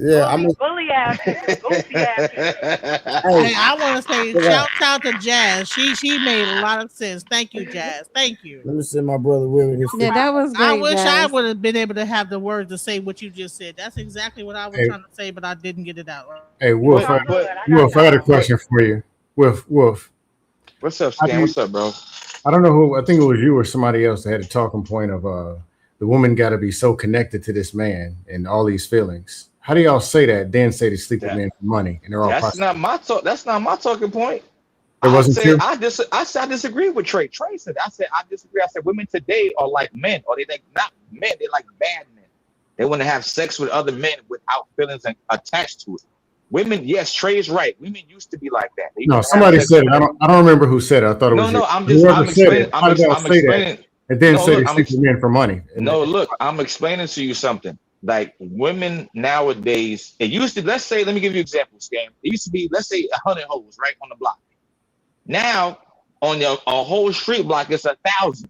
Bully ass nigga, goofy ass nigga. Hey, I want to say shout out to Jazz. She made a lot of sense. Thank you, Jazz. Thank you. Let me send my brother Willie his. Yeah, that was great. I wish Jazz. I would have been able to have the words to say what you just said. That's exactly what I was trying to say, but I didn't get it out. Hey, Wolf, I had a question for you. Wolf. What's up, Stan? What's up, bro? I don't know who. I think it was you or somebody else that had a talking point of the woman got to be so connected to this man and all these feelings. How do y'all say that? Then say they sleep with men for money and they're all. That's not my talking point. It wasn't you. I said I disagree with Trey. Trey said I disagree. I said women today are like men, or they like not men. They're like bad men. They want to have sex with other men without feelings attached to it. Women, yes, Trey is right. Women used to be like that. They No, used to have somebody sex said with it. I don't remember who said it. I thought it was you. no. Whoever I'm said explaining. it, how did they I'm say that? explaining. And then No, say look, they sleep with men for money. no, look. I'm explaining to you something. Like women nowadays, it used to. Let's say, let me give you an example, Scam. It used to be, let's say, 100 hoes right on the block. Now on a whole street block, it's 1,000.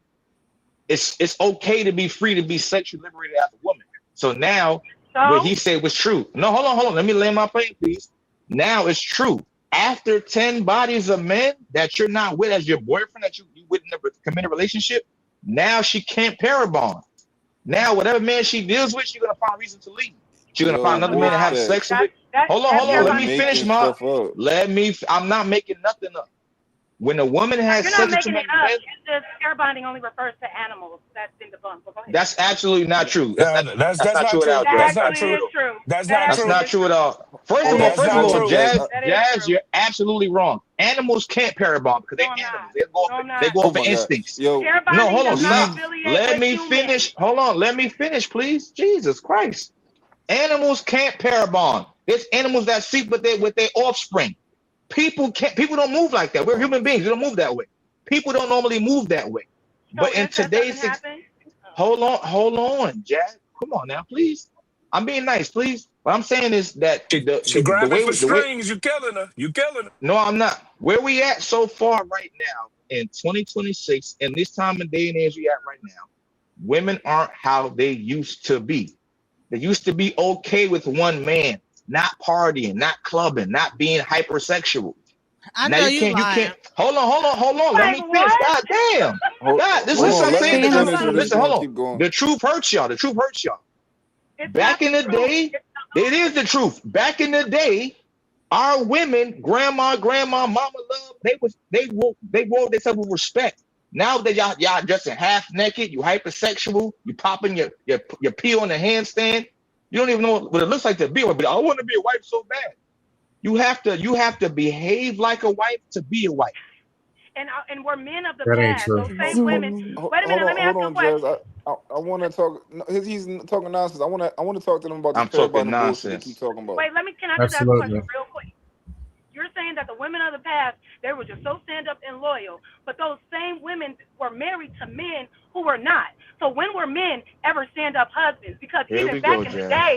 It's okay to be free to be sexually liberated as a woman. So now what he said was true. No, hold on. Let me land my plane, please. Now it's true. After 10 bodies of men that you're not with as your boyfriend, that you with in a committed relationship, now she can't pair bond. Now whatever man she deals with, she's gonna find a reason to leave. She's gonna Yo, find another man to have Wolfpack, sex with. Hold on. you're Let me finish making my. stuff up. I'm not making nothing up. When a woman has You're sex not with too making many it up. men, It's just pair bonding only refers to animals. That's been debunked. But go ahead. that's absolutely not true. That's That's not not true at all, true. That Jazz. That's not actually true. is true. That's That not That's true. actually not is true at true. all. First of That all, That's not true. Jazz, that is true. you're absolutely wrong. Animals can't pair bond because No, they're I'm animals. not. No, I'm They not. go Oh off of my god. instincts. Yo, Pair No, bonding hold on, does not stop. affiliate Let with me humans. finish. Hold on, let me finish, please. Jesus Christ. Animals can't pair bond. There's animals that sleep with their offspring. People don't move like that. We're human beings. We don't move that way. People don't normally move that way. So But in incest doesn't today's happen. hold on, Jack. Come on now, please. I'm being nice, please. What I'm saying is that She the grabbing way for the way strings. You killing her. You killing her. no, I'm not. Where we at so far right now in 2026, in this time and day and age we at right now, women aren't how they used to be. They used to be okay with one man, not partying, not clubbing, not being hypersexual. I Now know you you can't. lying. Hold on. Let Like me finish. what? God damn. God, hold listen, on. I'm Let saying him the Stand on finish, truth. or this something. Listen, gonna hold on. keep going. The truth hurts y'all. The truth hurts y'all. It's Back not in the true. day, It's it is the truth. Back in the day, our women, grandma, mama, love, they wore themselves with respect. Now that y'all dressing half naked, you hypersexual, you popping your pee on the handstand. You don't even know what it looks like to be a wife, but I want to be a wife so bad. You have to behave like a wife to be a wife. and we're men of the That ain't past. true. Those same women. Wait a minute. Let me Hold ask you a on, Jazz. question. I want to talk. No, he's talking nonsense. I want to talk to them about this I'm talking parabolic bullshit they keep nonsense. talking about. Wait, can I just ask a Absolutely. question real quick? You're saying that the women of the past, they were just so stand up and loyal, but those same women were married to men who were not. So when were men ever stand up husbands? Because Here even we back go, in the Jazz. day,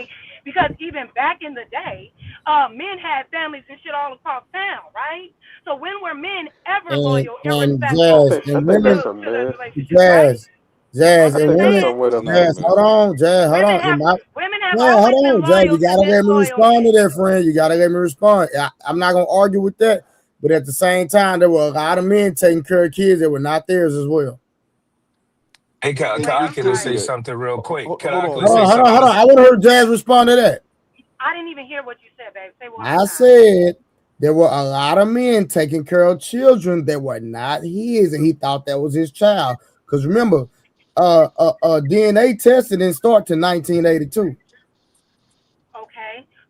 men had families and shit all across town, right? So when were men ever loyal and And respectful Jazz I and think women that's a to those myth. relationships, right? Jazz, Jazz, I and Just think that's women, saying. somewhat It's of not a myth. Jazz, myth. hold on, Jazz, hold on. Women have Yeah, hold always been on, Jazz. You loyal to gotta let me disloyal respond to men. that, friend. You gotta let me respond. I'm not gonna argue with that, but at the same time, there were a lot of men taking care of kids that were not theirs as well. Hey, They can I they can I still do say that. something real quick? Can Hold I on, can Hold hold say on, on. hold on, something? hold on. I want to hear Jazz respond to that. I didn't even hear what you said, babe. Say it one more I time. said there were a lot of men taking care of children that were not his, and he thought that was his child. Because remember, DNA testing didn't start to 1982.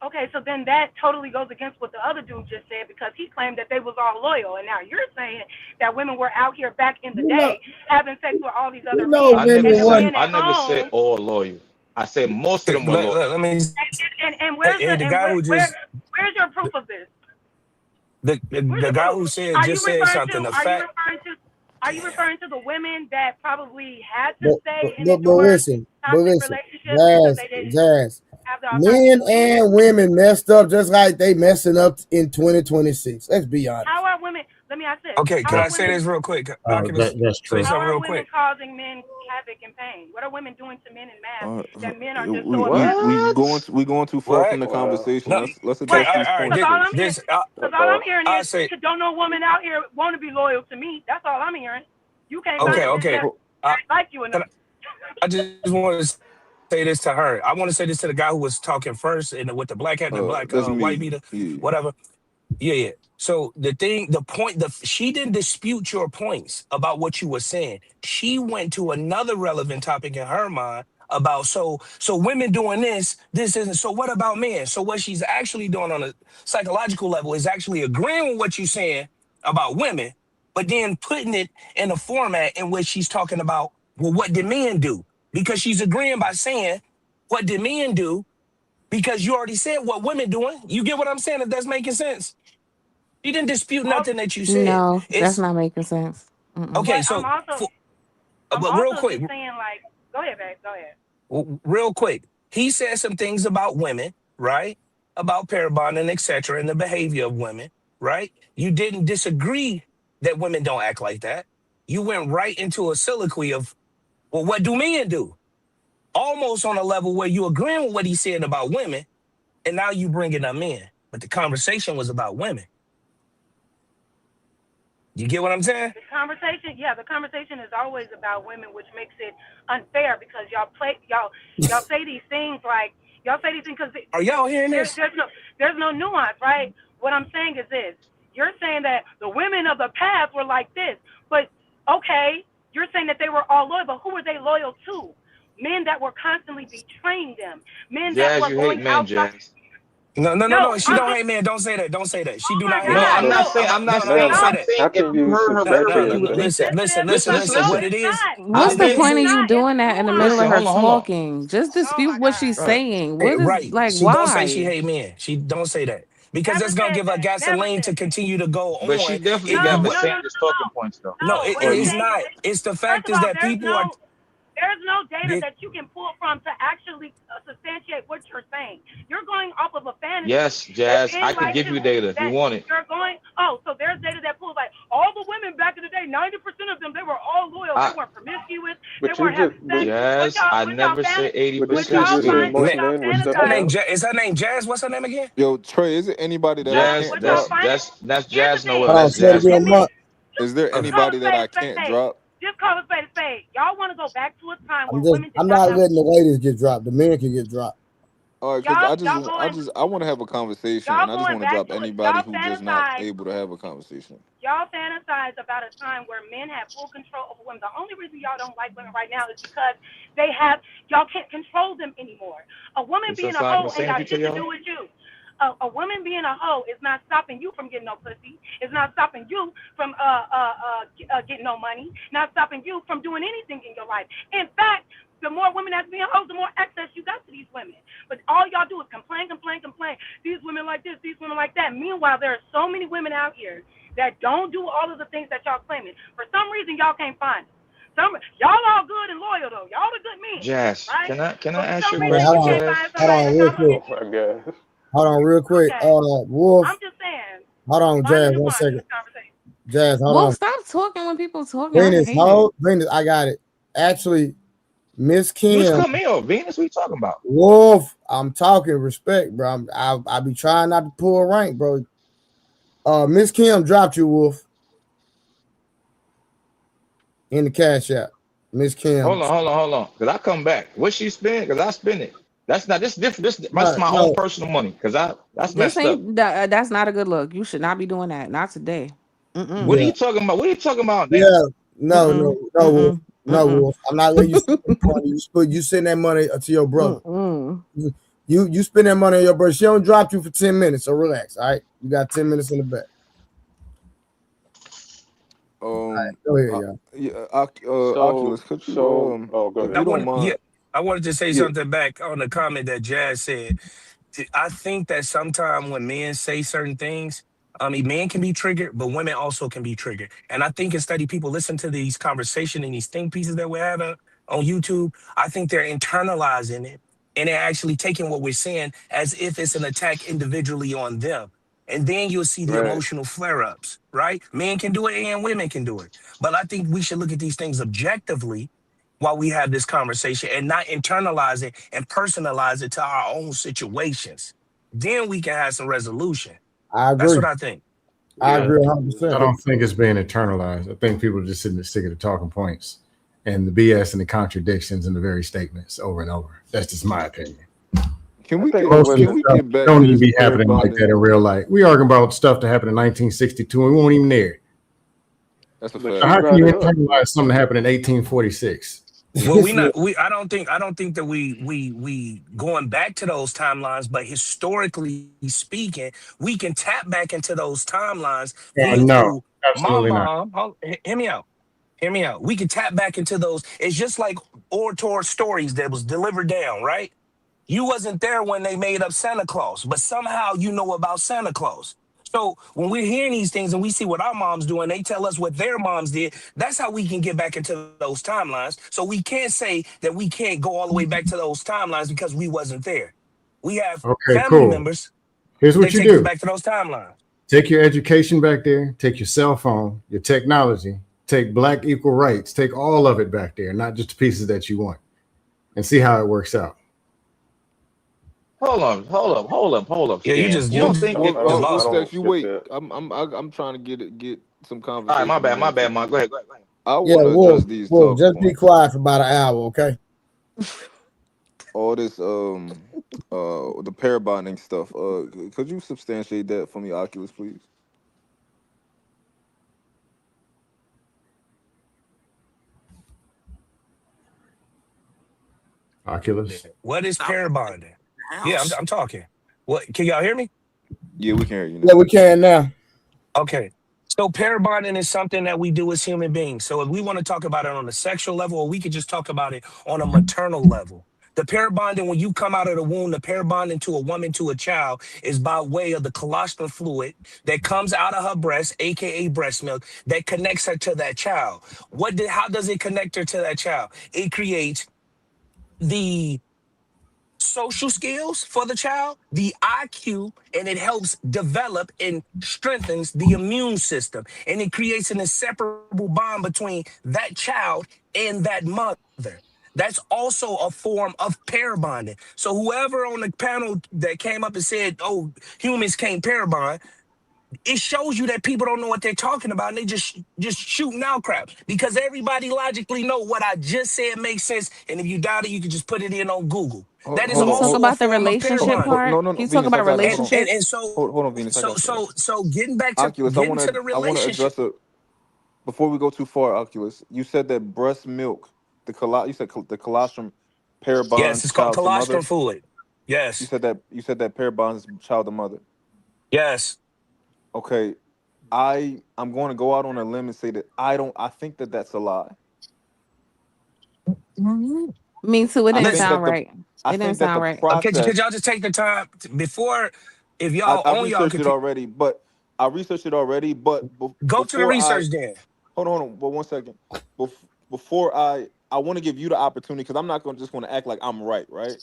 Okay, so then that totally goes against what the other dude just said because he claimed that they was all loyal, and now you're saying that women were out here back in the You know, day having sex with all these you other know, men, women and the wasn't. men at I never said home. all loyal. I said most of them were loyal. Let me. And where's Hey, the the and guy who just where's your proof of this? Where's the your guy proof? who said Are you just said referring something. to The are you fact. referring to are you referring to the women that probably had to But, stay and but endure listen, toxic relationships because Jazz, they didn't Jazz. have the Men alternative? and women messed up just like they messing up in 2026. Let's be honest. How are women? Let me ask this: Okay, How can Yeah. I are say women? this real quick? I can That's say true. How something are real women quick. causing men havoc and pain? What are women doing to men in mass Uh, that men are just so we obsessed with? we going too far What? from the Wow. conversation. No. Let's Okay. address All right. these All right. points Because all first. I'm hearing, This. because all I'm hearing I is, say. cause don't no woman out here want to be loyal to me. That's all I'm hearing. You can't Hold find Okay. a on. bitch Okay. that I, like you can enough. I just want to say this to her. I want to say this to the guy who was talking first, and with the black hat and the black That's white me. beater, Yeah. whatever. Yeah, yeah. So the point, she didn't dispute your points about what you were saying. She went to another relevant topic in her mind about so women doing this isn't. So what about men? So what she's actually doing on a psychological level is actually agreeing with what you're saying, about women, but then putting it in a format in which she's talking about, well, what did men do? Because she's agreeing by saying, what did men do? Because you already said what women doing. You get what I'm saying? If that's making sense. She didn't dispute nothing that you said. No, that's It's not making sense. Mm-mm. okay. But So, I'm but real also quick, just saying, like, go ahead, babe, go ahead. real quick, he said some things about women, right? About pair bonding, etc., and the behavior of women, right? You didn't disagree that women don't act like that. You went right into a soliloquy of, well, what do men do? Almost on a level where you agreeing with what he said about women, and now you bringing up men. But the conversation was about women. You get what I'm saying? The conversation is always about women, which makes it unfair because y'all say these things like y'all say these things because Are y'all hearing this? there's no nuance, right? What I'm saying is this: you're saying that the women of the past were like this, but okay, you're saying that they were all loyal, but who were they loyal to? Men that were constantly betraying them, men that Jazz, were you hate going men, outside. Jazz. No. She I'm don't just, hate men. Don't say that. Don't say that. She oh do my not hate No, men. God, I'm not no, saying. I'm not No. saying. Don't I'm say not that. saying How if can you you heard her better substantiate than that? think that. Listen. Listen. What it is? What's What the it is? point of it's you not, doing that in the middle Listen. of her Hold on. talking? Just oh dispute my what she's God. saying. Hey, What is right. like She don't say she why? hate men. She don't say that because Never that's gonna said give her that. Never gasoline to said that. continue to go But she on. definitely It, got what, Vassandra's talking points though. no, No, what I'm it's saying not. is, It's the first fact of is all, that people are. there's no data They, that you can pull from to actually substantiate what you're saying. You're going off of a fantasy Yes, that Jazz. I men can like give to, you data if you that want it. you're going, oh, so there's data that pulls like all the women back in the day, 90% of them, they were all loyal. They I weren't promiscuous. They But you weren't just having but sex. Jazz. I never said but What didn't you y'all 80%. just say find, what most man, y'all men were her stepping fantasize, name. up? Is her name Jazz? What's her name again? Yo, Trey, is it anybody that I no, can't what y'all drop? find, That's here's the Jazz thing. Noel. Hold on, That's say it Jazz again, Noel. Mark. Is there Just call a anybody that spade I a can't spade. drop? Just call a spade a spade. Y'all want to go back to a time where I'm just women did I'm not not have, letting the ladies get dropped. The men can get dropped. All right, because y'all going I want to have a conversation, and y'all I just going want to back drop to it. anybody who just not able to have a conversation. Y'all fantasize about a time where men have full control over women. The only reason y'all don't like women right now is because y'all can't control them anymore. A woman Is that being a sign the hoe ain't same got to shit to y'all? do with you. A woman being a hoe is not stopping you from getting no pussy. It's not stopping you from getting no money. Not stopping you from doing anything in your life. In fact, the more women that's being hoes, the more access you got to these women. But all y'all do is complain, complain, complain. These women like this, these women like that. Meanwhile, there are so many women out here that don't do all of the things that y'all claiming. For some reason, y'all can't find it. Y'all all good and loyal though. Y'all the good men, Jazz. right? Can I But for ask some you a Hey, reason, question, you hold on, can't Jazz? find hold somebody on, that's real trying to quick. get Oh you. my god. Hold on, real quick. Okay, Wolf. I'm just saying. Hold on, Find a Jazz. One nuance in second. this conversation. Jazz, hold Well, on. stop talking when people talking. I Venus, hate it. hold. Venus, I got it. Actually, Miss Who's Kim, Camille? Venus? What you talking about? Wolf. I'm talking respect, bro. I be trying not to pull rank, bro. Miss Kim dropped you, Wolf, in the cash app. Miss Kim. Hold on. Cause I come back. What she spend? Cause I spend it. That's not this different. That's No, my own no, personal money. Cause that's This messed up. ain't that. That's not a good look. You should not be doing that. Not today. What are Mm-mm. yeah, you talking about? What are you talking about now? yeah. No, Mm-mm. no, no, Wolf. Mm-mm. No, Mm-mm. Wolf. I'm not letting you spend the money. You send that money to your brother. Mm-mm. You spend that money on your brother. She don't drop you for 10 minutes, so relax. All right. You got 10 minutes in the back. Go ahead, Uh, y'all. yeah, So Oculus, could you so oh go if I you ahead. don't want, yeah, mind, I wanted to say yeah, something back on the comment that Jazz said. I think that sometimes when men say certain things, I mean, men can be triggered, but women also can be triggered. And I think instead of people listen to these conversations and these think pieces that we're having on YouTube, I think they're internalizing it and they're actually taking what we're saying as if it's an attack individually on them. And then you'll see the Right. emotional flare ups, right? Men can do it and women can do it. But I think we should look at these things objectively while we have this conversation and not internalize it and personalize it to our own situations. Then we can have some resolution. I That's agree. what I think. I Yeah. agree I 100%. don't think it's being internalized. I think people are just sitting there sick of the talking points and the BS and the contradictions and the very statements over and over. That's just my opinion. can I we think get the Most of can the women we stuff get back don't to even this be pair happening like bonding? that in real life. We arguing about stuff that happened in 1962 and we weren't even there. That's a but So fact. she how can brought you it up. internalize something that happened in 1846? Well, we not we I don't think that we going back to those timelines, but historically speaking, we can tap back into those timelines via No. through My Absolutely not. mom, hear me out. Hear me out. We can tap back into those. It's just like orator stories that was delivered down, right? You wasn't there when they made up Santa Claus, but somehow you know about Santa Claus. So when we're hearing these things and we see what our moms do and they tell us what their moms did, that's how we can get back into those timelines. So we can't say that we can't go all the way back to those timelines because we wasn't there. We have Okay, family cool. members, Here's they what you take us do. back to those timelines. Take your education back there, take your cell phone, your technology, take black equal rights, take all of it back there, not just the pieces that you want, and see how it works out. Hold up, Yeah, you Stan. just You you don't just, think Well, if just well, lost it. Stacks, don't you skip wait. that. I'm trying to get some all right, conversation my going bad, too. Go ahead, go ahead, go ahead. I Yeah, want to Wolf, address these Wolf, talking just be points. quiet for about an hour, okay? All this the pair bonding stuff. Could you substantiate that for me, Oculus, please? Oculus. What is Stop pair it. bonding? Yeah, House. I'm talking. What can y'all hear me? Yeah, we can hear you Yeah, now. we can now. Okay. So pair bonding is something that we do as human beings. So if we want to talk about it on a sexual level, or we could just talk about it on a maternal level. The pair bonding, when you come out of the womb, the pair bonding to a woman to a child is by way of the colostrum fluid that comes out of her breast, aka breast milk, that connects her to that child. How does it connect her to that child? It creates the social skills for the child, the IQ, and it helps develop and strengthens the immune system. And it creates an inseparable bond between that child and that mother. That's also a form of pair bonding. So whoever on the panel that came up and said, "Oh, humans can't pair bond," it shows you that people don't know what they're talking about and they just shooting out crap because everybody logically know what I just said makes sense. And if you doubt it, you can just put it in on Google. Hold, That is hold Can you on, talk hold, also a about the form of pair hold, relationship bonding. hold, part? no, no, Can no, you talk Venus, I about got it. Hold on, And relationships? so hold on, Venus, I so got you. so so getting back to Oculus, the I want to relationship. address it before we go too far. Oculus, you said that breast milk, you said the colostrum pair Yes, bonds it's called child to colostrum mother. fluid. Yes, You said that pair bonds child to mother. yes. Okay, I'm going to go out on a limb and say that I think that that's a lie. Me too. It I didn't think Listen, sound that the right. I It didn't think that the sound right. could process y'all just take the time before, if y'all I on y'all researched it computer, already, but I researched it already, but go to the before I research then. hold on, but 1 second. Before I want to give you the opportunity because I'm not going to just going to act like I'm right, right?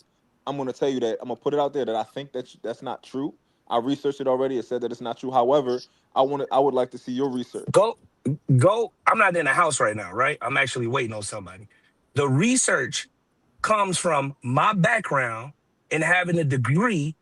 I'm going to tell you that I'm going to put it out there that I think that's not true. I researched it already. It said that it's not true. However, I would like to see your research. Go, I'm not in the house right now, right? I'm actually waiting on somebody. The research comes from my background in having a degree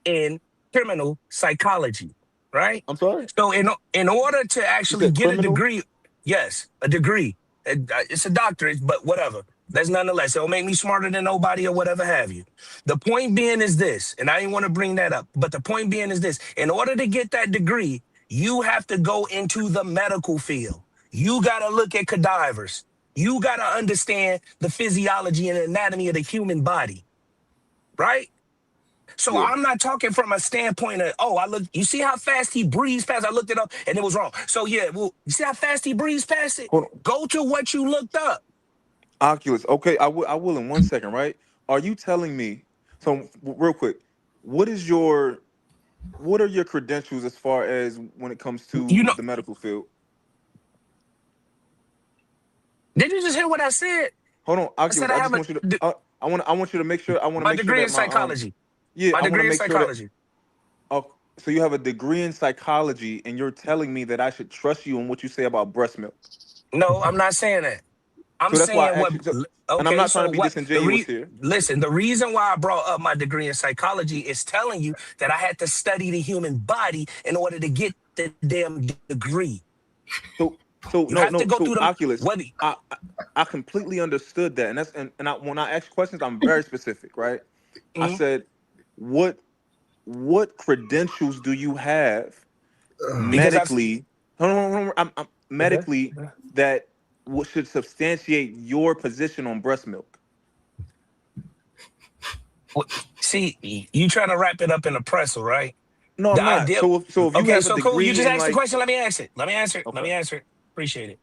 in criminal psychology, right? I'm sorry. So in order to You actually said get a criminal. degree, yes, a degree. It's a doctorate, but whatever. That's nonetheless. It'll make me smarter than nobody or whatever have you. The point being is this, and I didn't want to bring that up, but the point being is this: in order to get that degree, you have to go into the medical field. You got to look at cadavers. You got to understand the physiology and anatomy of the human body, right? So Yeah. I'm not talking from a standpoint of, oh, you see how fast he breezed past? I looked it up and it was wrong. So yeah, well, you see how fast he breezed past it? Hold on. Go to what you looked up. Oculus. Okay, I will in 1 second, right? Are you telling me so real quick, what is your what are your credentials as far as when it comes You to know, the medical field? did you just hear what I said? Hold on, I said Oculus. I I have just want you to. I want you to make sure. I want to my make sure degree that in my psychology. Yeah. My I want to degree in make sure that. psychology. Oh, so you have a degree in psychology, and you're telling me that I should trust you on what you say about breast milk. No, I'm not saying that. I'm So that's why saying I what, asked you. So, and I'm okay, not trying so to be what, disingenuous here. listen, the reason why I brought up my degree in psychology is telling you that I had to study the human body in order to get the damn degree. So You no have to no. go So through them. Oculus, What? I completely understood that, and when I ask questions, I'm very specific, right? I Mhm. said, what credentials do you have Because I've medically? Hold on, hold on, I'm okay. medically that should substantiate your position on breast milk. See, you trying to wrap it up in a pretzel, right? No, The I'm not. idea. So if you Okay, have a so cool. You degree just in asked the like, question. Let me answer it. Let me answer it. Let okay, me answer it. Appreciate it.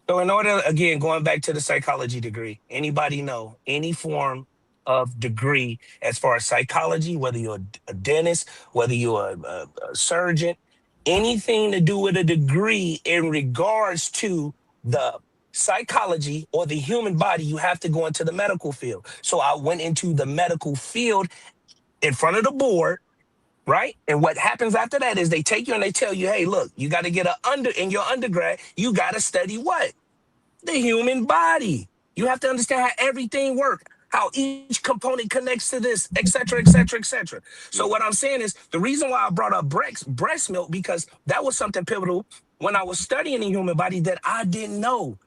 So in order, again, going back to the psychology degree, anybody know any form of degree as far as psychology, whether you're a dentist, whether you're a surgeon, anything to do with a degree in regards to the psychology or the human body, you have to go into the medical field. So I went into the medical field in front of the board, right? And what happens after that is they take you and they tell you, hey, look, you got to get in your undergrad, you got to study what? The human body. You have to understand how everything works, how each component connects to this, et cetera, et cetera, et cetera. So yeah, what I'm saying is the reason why I brought up breast milk, because that was something pivotal when I was studying the human body that I didn't know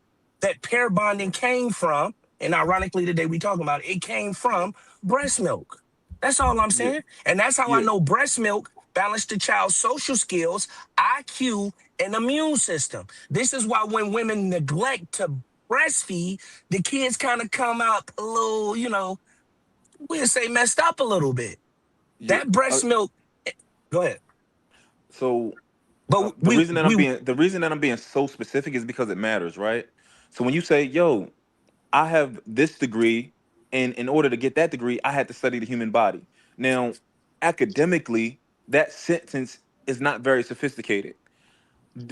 that pair bonding came from. And ironically, today we talking about it came from breast milk. That's all I'm yeah, saying. And that's how I yeah, know breast milk balanced the child's social skills, IQ, and immune system. This is why when women neglect to breastfeed, the kids kind of come out a little, we'll say messed up a little bit. yeah. That breast milk, go ahead. So But the reason that I'm being so specific is because it matters, right? So when you say, "Yo, I have this degree, and in order to get that degree, I had to study the human body." Now, academically, that sentence is not very sophisticated.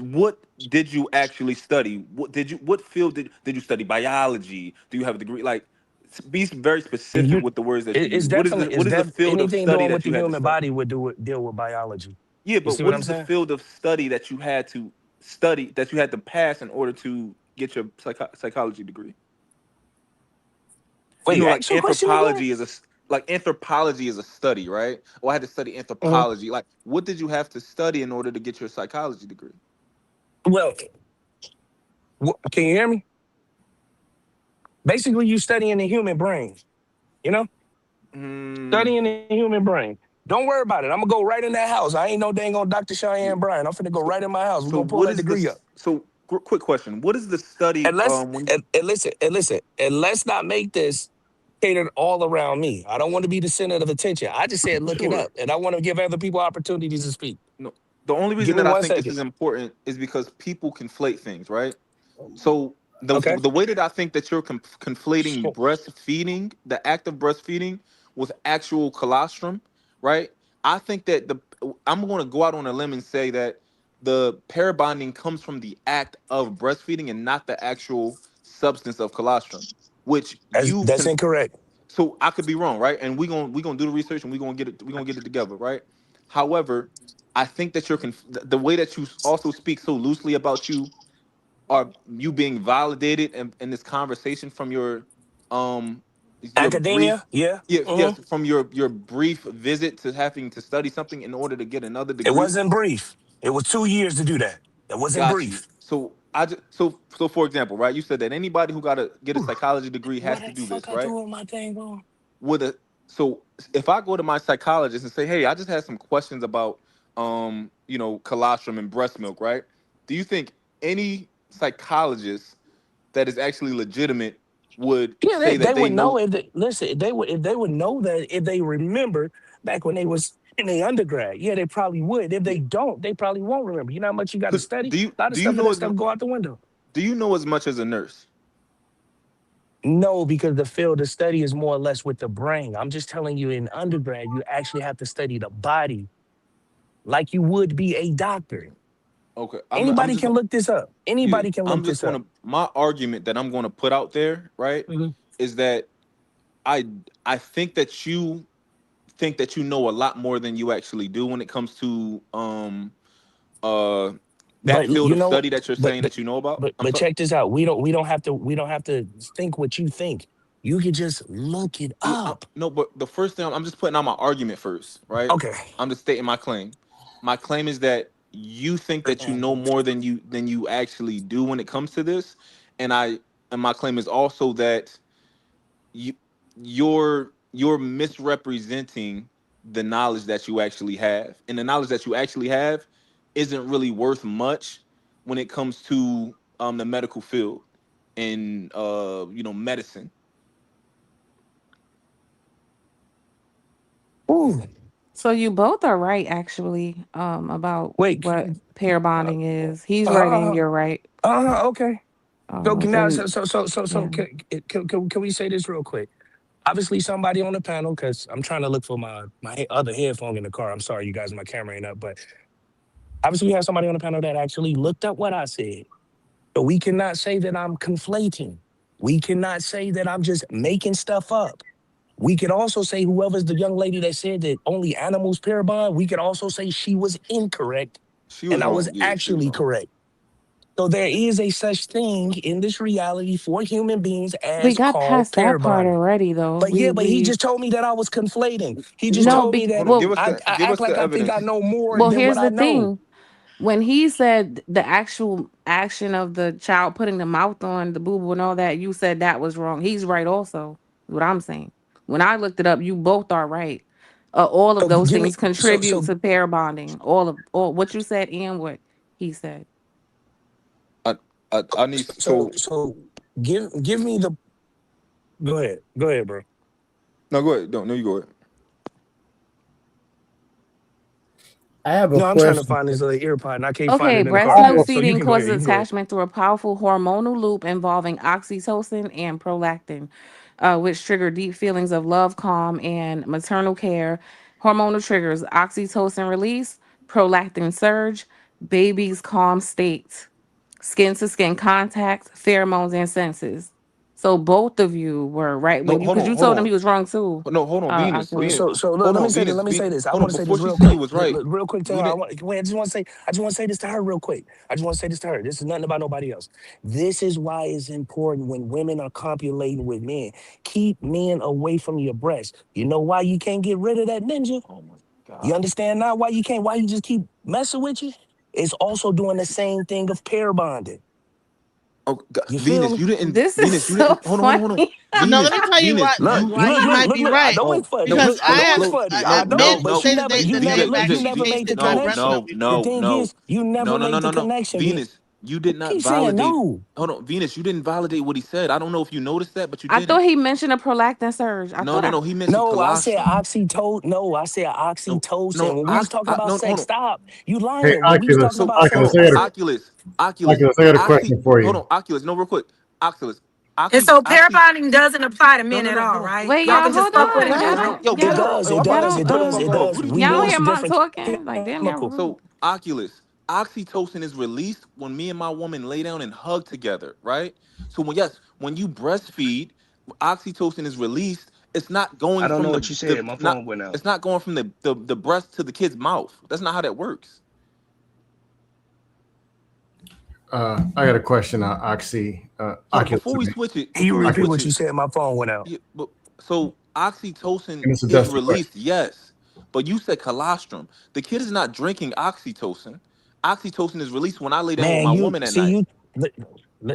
What did you actually study? What field did you study? Biology? Do you have a degree? Like, be very specific you, with the words that you it's use. definitely, What is the field of anything study doing with that the you had to human study? body would deal with biology. Yeah, You but see what what I'm is the saying? field of study that you had to study that you had to pass in order to get your psychology degree? Wait, Like ask your question again. anthropology is a study, right? Or I had to study Mhm. anthropology. Like, what did you have to study in order to get your psychology degree? Well, can you hear me? Basically, you studying the human brain, you know? Mm, Studying the human brain. Don't worry about it. I'm gonna go right in that house. I ain't no dang on Dr. yeah. Cheyenne Bryan. I'm finna go So, right in my house. We're so gonna pull what that is degree up. this? So, quick question: what is the study? And let's When listen, and let's not make this catered all around me. I don't want to be the center of attention. I just said look it sure. up, and I want to give other people opportunities to speak. No, the only Give reason me that I one think this second. is important is because people conflate things, right? So Okay. the way that I think that you're conflating breastfeeding, the act of breastfeeding, with actual colostrum, right? I think that I'm going to go out on a limb and say that the pair bonding comes from the act of breastfeeding and not the actual substance of colostrum, which you That's can. incorrect. So I could be wrong, right? And we gonna do the research and we gonna get it together, right? However, I think that the way that you also speak so loosely about are you being validated in this conversation from your brief Academia, yeah. yes from your brief visit to having to study something in order to get another It degree. wasn't brief. It was 2 years to do that. It wasn't Got you. brief. So I just so for example, right? You said that anybody who got to get a Whew. psychology degree Where has to the do fuck this, I right? doing my thing on? With a so if I go to my psychologist and say, "Hey, I just had some questions about colostrum and breast milk," right? Do you think any psychologist that is actually legitimate would Yeah, say they that they would know know? if they listen. If they would know that if they remember back when they was in the undergrad. Yeah, they probably would. If they don't, they probably won't remember. You know how much you got to Because study. do you A lot of do you stuff of know that as stuff go out the window. do you know as much as a nurse? No, because the field of study is more or less with the brain. I'm just telling you, in undergrad, you actually have to study the body like you would be a doctor. Okay, Anybody can look this up. yeah. Anybody can I'm look just this going up. to my argument that I'm going to put out there, right, Mhm. is that I I think that you know a lot more than you actually do when it comes to uh that But field you of know, study that you're but saying but that you know about. but I'm but sorry. check this out. We don't have to think what you think. You can just look it up. No, but the first thing I'm just putting out my argument first, right? Okay. I'm just stating my claim. My claim is that you think that you know more than you actually do when it comes to this, and my claim is also that you you're misrepresenting the knowledge that you actually have, and the knowledge that you actually have isn't really worth much when it comes to the medical field and medicine. Ooh. So you both are right, actually, about Wait. what pair Uh, bonding is. He's right and uh, you're right. okay. So now, And yeah. can we say this real quick? Obviously, somebody on the panel, because I'm trying to look for my other headphone in the car. I'm sorry, you guys, my camera ain't up, but obviously, we have somebody on the panel that actually looked up what I said. But we cannot say that I'm conflating. We cannot say that I'm just making stuff up. We could also say whoever's the young lady that said that only animals pair bond, we could also say she was incorrect She and was I was wrong. Yeah, she was actually wrong. correct. So there is a such thing in this reality for human beings We as got called past that pair part bonding. already though. But he We just told me that I was conflating. He just Hold on, no told me be that hold on. well I Give act us the like I think I evidence. know more well than what here's I the know. thing. When he said the actual action of the child putting the mouth on the boo boo and all that, you said that was wrong. He's right also. Is what I'm saying. When I looked it up, you both are right. All of So those give me things contribute to pair bonding. All what you said and what he said. I need so give me the go ahead. Go ahead, bro. no. Go ahead. Don't no. You go ahead. I have a No, I'm trying to question. find this little ear pod and I can't find Okay, it in the breast car. milk So you feeding can go ahead. causes You can go ahead. attachment through a powerful hormonal loop involving oxytocin and prolactin, which trigger deep feelings of love, calm, and maternal care. Hormonal triggers oxytocin release, prolactin surge, baby's calm state, skin to skin contact, pheromones, and senses. So both of you were right No, when you hold because on, you hold told him on. he was wrong too. No, hold on, Venus, Venus. Oculus. So look, Hold let me on, say this. Venus. Let me say this. I Hold want on. to say Before this she real said he quick. was right, Real quick to her. Venus. I just want to say. I just want to say this to her real quick. I just want to say this to her. This is nothing about nobody else. This is why it's important when women are copulating with men. Keep men away from your breast. You know why you can't get rid of that ninja? Oh my You God. understand now why you can't? Why you just keep messing with you? It's also doing the same thing of pair bonding. Oh, God. You feel Venus, me? you didn't. This is Venus, you so didn't. Hold on. funny. No, let Venus, me tell you Venus, why you might be Look. I right. know Oh it's funny. no, Because Look, I no, I know have it's no, funny. I no, know, no, men but no, say that you that they never Venus, have look. You Venus. actually never changed made the the no No, breast connection. milk no, The no, before. thing no, is, you never no, no, made no, the no. connection. Venus, you did not Keep saying validate. no. Hold on, Venus, you didn't validate what he said. I don't know if you noticed that, but you I thought didn't. he mentioned a prolactin surge. I No, thought no, I no. He mentioned No, I said colostrum. oxytocin. No, I said No, oxytocin. no, When we was talking about no, hold sex, on. stop. You Hey, lying. When we was talking Oculus, So, about hold sex, on. Oculus, I said, Oculus, I got a Oxy. question for Hold you. on, Oculus. No, real quick. Oculus. And so pair Oxy. bonding doesn't apply to No, men no, at no. all, Hold on. right? wait, Y'all y'all, can just hold fuck with on. each Y'all other. don't Yo, y'all it Venus. don't does, Yo, it I'm about to y'all does, don't it shut the does, fuck it up. does. What are you We y'all doing? use hear mom different talking? Like damn, y'all chemicals. rude. So, Oculus. Oxytocin is released when me and my woman lay down and hug together, right? So when you breastfeed, oxytocin is released. It's not I going don't from know what you said. My phone went out. it's not going from the breast to the kid's mouth. That's not how that works. I got a question, Hold on, Oculus, Can you repeat what Oculus, you said? My phone went out. yeah, but so oxytocin and it's a is Dusty question. released, yes, but you said colostrum. The kid is not drinking oxytocin. Oxytocin is released when I lay down with Man, my you woman at see night.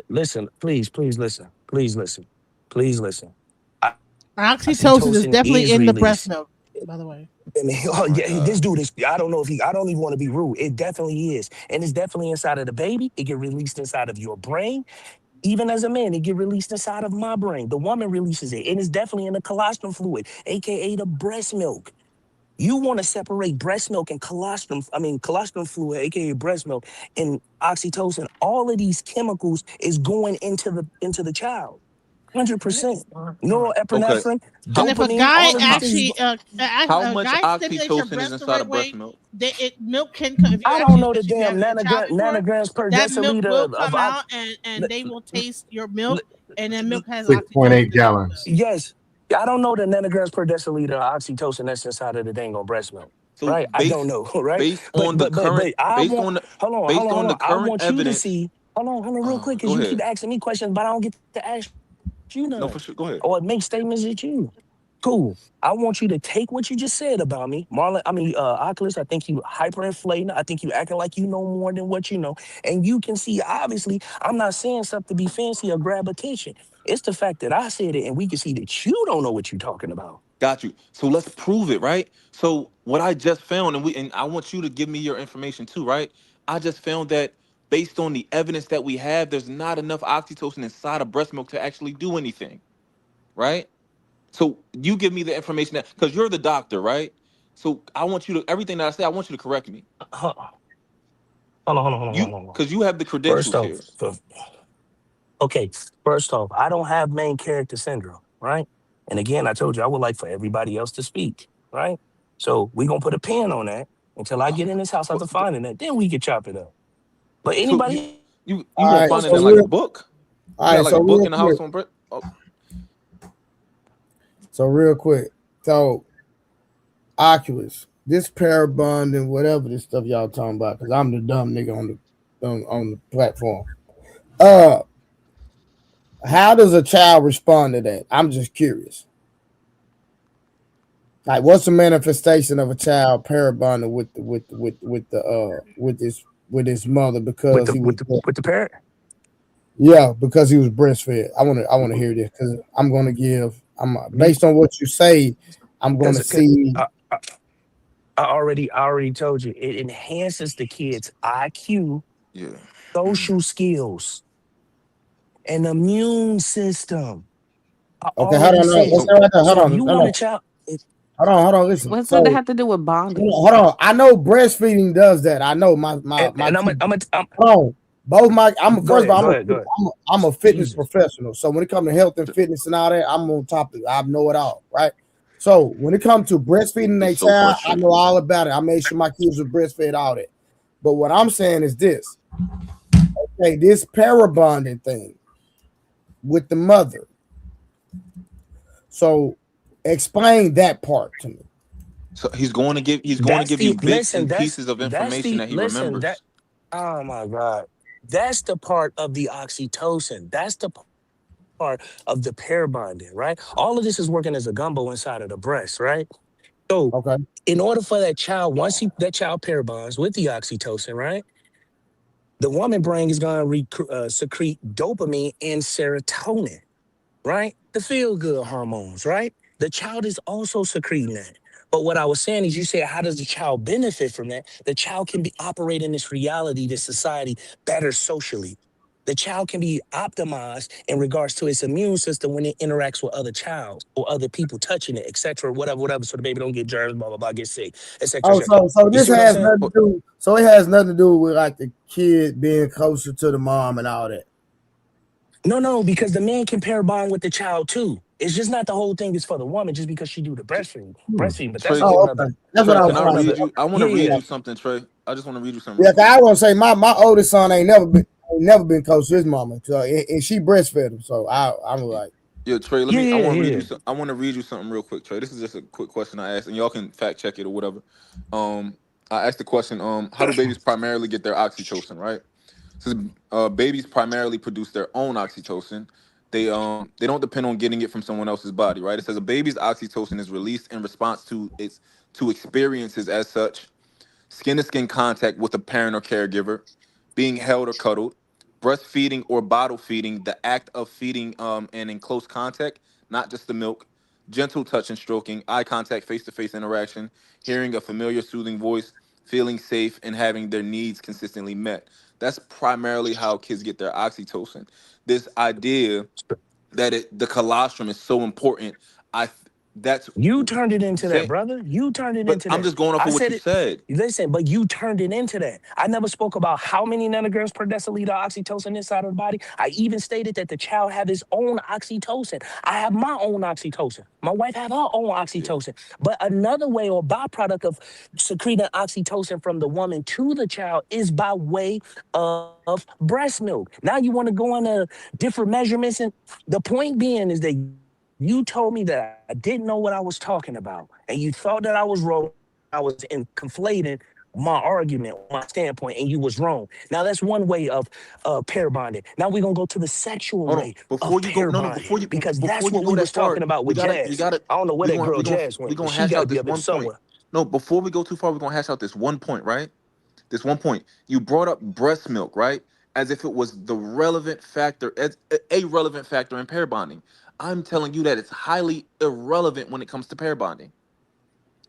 listen, please listen. Please listen. Please listen. Oxytocin is Oxytocin definitely is in the breast released. milk, by the way. I mean, Oh oh my yeah, this god. dude is. I don't know if he. I don't even want to be rude. It definitely is, and it's definitely inside of the baby. It get released inside of your brain. Even as a man, it get released inside of my brain. The woman releases it, and it's definitely in the colostrum fluid, aka the breast milk. You want to separate breast milk and colostrum fluid, aka breast milk, and oxytocin. All of these chemicals is going into the child. 100%. Okay. Norepinephrine, And How if a dopamine, guy all of these how things. actually, how a much guy stimulates your oxytocin is breast the inside right of breast way, milk? milk can come. If you I don't actually, know the especially if you damn haven't had a child before, nanograms per that milk will deciliter of come out, and they will taste your milk, and then milk has oxytocin 6.8 in it as well. gallons. yes. I don't know the nanograms per deciliter of oxytocin that's inside of the dang on breast milk. So Right? I don't know, right? based on the But current I based want on the hold based on, on hold the on. I current want you to evidence. see, hold on real quick, because Go you keep ahead. asking me questions, but I don't get to ask you No, none. for sure. Go ahead. Or make statements at you. Cool. I want you to take what you just said about me, Marlon. Oculus. I think you hyperinflating. I think you acting like you know more than what you know, and you can see. Obviously, I'm not saying something to be fancy or grab attention. It's the fact that I said it, and we can see that you don't know what you're talking about. Got you. So let's prove it, right? So what I just found, and I want you to give me your information too, right? I just found that based on the evidence that we have, there's not enough oxytocin inside of breast milk to actually do anything, right? So you give me the information that because you're the doctor, right? So I want you to everything that I say. I want you to correct me. Hold on, hold on, hold on, You hold on. because you have the First credentials off, here. okay, first off, I don't have main character syndrome, right? And again, I told you I would like for everybody else to speak, right? So we're gonna put a pin on that until I get in this house after finding that. Then we can chop it up. But So anybody else you All gonna right, find it so in like a real, book? all You got right, like a so book real in the house quick, on Brett? Oh, so real quick, Oculus, this pair bond and whatever this stuff y'all talking about, because I'm the dumb nigga on the platform. Uh, how does a child respond to that? I'm just curious. Like, what's the manifestation of a child pair bonding with his mother because he was with the parrot? yeah, because he was breastfed. I want to hear this because I'm going to give. I'm based on what you say. I'm going to Because see. I already told you it enhances the kid's IQ, yeah. social skills, and immune system. I Okay, hold already on. No, said let's it. stay right there. Hold So if on. you No, want a no. child, Hold on. Listen. What's So that have to do with bonding? hold on. I know breastfeeding does that. I know my and kid. I'm Hold on. Both my I'm go first of ahead, all go ahead, go ahead. I'm a fitness Jesus, professional. So when it comes to health and fitness and all that, I'm on top of it. I know it all, right? So when it comes to breastfeeding a He's so child, I know frustrated. all about it. I made sure my kids were breastfed, all that. But what I'm saying is this: okay, this parabonding thing with the mother. So explain that part to me. So he's going to that's give you the bits listen. and pieces of That's information the that he listen. That remembers. oh my god, that's the part of the oxytocin. That's the part of the pair bonding, right? All of this is working as a gumbo inside of the breast, right? So Okay. in order for that child, that child pair bonds with the oxytocin, right? The woman brain is going to secrete dopamine and serotonin, right? The feel good hormones, right? The child is also secreting that. But what I was saying is, you said, how does the child benefit from that? The child can be operating this reality, this society better socially. The child can be optimized in regards to its immune system when it interacts with other child or other people touching it, etc., whatever, whatever, so the baby don't get germs, blah, blah, blah, get sick, etc., Oh, etc. so You this see what I'm has saying? nothing to do. So it has nothing to do with like the kid being closer to the mom and all that. No, because the man can pair bond with the child too. It's just not the whole thing is for the woman just because she do the breastfeeding. But that's a Trey, whole Oh, nother. okay. That's what Trey, I That's a can was I whole trying to read nother. say. you? I want Yeah, to read yeah. you something, Trey. I just want to read you something real Yeah, 'cause quick. I want to say my oldest son ain't never been close to his mama. So and she breastfed him. So I'm like, Yeah, Trey. Yeah, I yeah, want to read yeah. you. I want to read you something real quick, Trey. This is just a quick question I asked, and y'all can fact check it or whatever. I asked the question. How do babies primarily get their oxytocin? Right. Since babies primarily produce their own oxytocin, they don't depend on getting it from someone else's body. Right. It says a baby's oxytocin is released in response to experiences as such skin to skin contact with a parent or caregiver, being held or cuddled, breastfeeding or bottle feeding, the act of feeding and in close contact, not just the milk, gentle touch and stroking, eye contact, face to face interaction, hearing a familiar soothing voice, feeling safe, and having their needs consistently met. That's primarily how kids get their oxytocin. This idea that the colostrum is so important, I that's You turned it into that, say, brother. You turned it but into I'm that. just going off I of what said you it. said. Listen, but you turned it into that. I never spoke about how many nanograms per deciliter oxytocin inside of the body. I even stated that the child have his own oxytocin. I have my own oxytocin. My wife have her own Yeah. oxytocin. But another way or byproduct of secreting oxytocin from the woman to the child is by way of breast milk. Now you want to go into different measurements, and the point being is that you told me that I didn't know what I was talking about, and you thought that I was wrong. I was in conflating my argument or my standpoint, and you was wrong. Now that's one way of pair bonding. Now we're gonna go to the sexual Hold on. way Before of you go, pair no, no. bonding because Before that's you what go we that was far, talking about with you Jazz. gotta. I don't know where that girl Jazz We went, but gonna she hash got to out be this up here one point. somewhere. No, before we go too far, we're gonna hash out this one point, right? This one point. You brought up breast milk, right? As if it was the relevant factor, as a relevant factor in pair bonding. I'm telling you that it's highly irrelevant when it comes to pair bonding.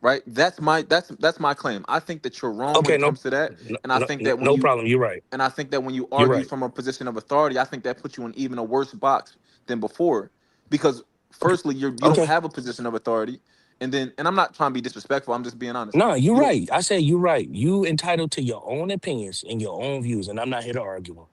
Right? That's my claim. I think that you're wrong when Okay, it comes to that, and I think that when no you problem. You're right. and I think that when you You're argue right. from a position of authority, I think that puts you in even a worse box than before. Because firstly, you don't Okay. have a position of authority, and I'm not trying to be disrespectful. I'm just being honest. No, you're You don't. right. I say you're right. You entitled to your own opinions and your own views, and I'm not here to argue them.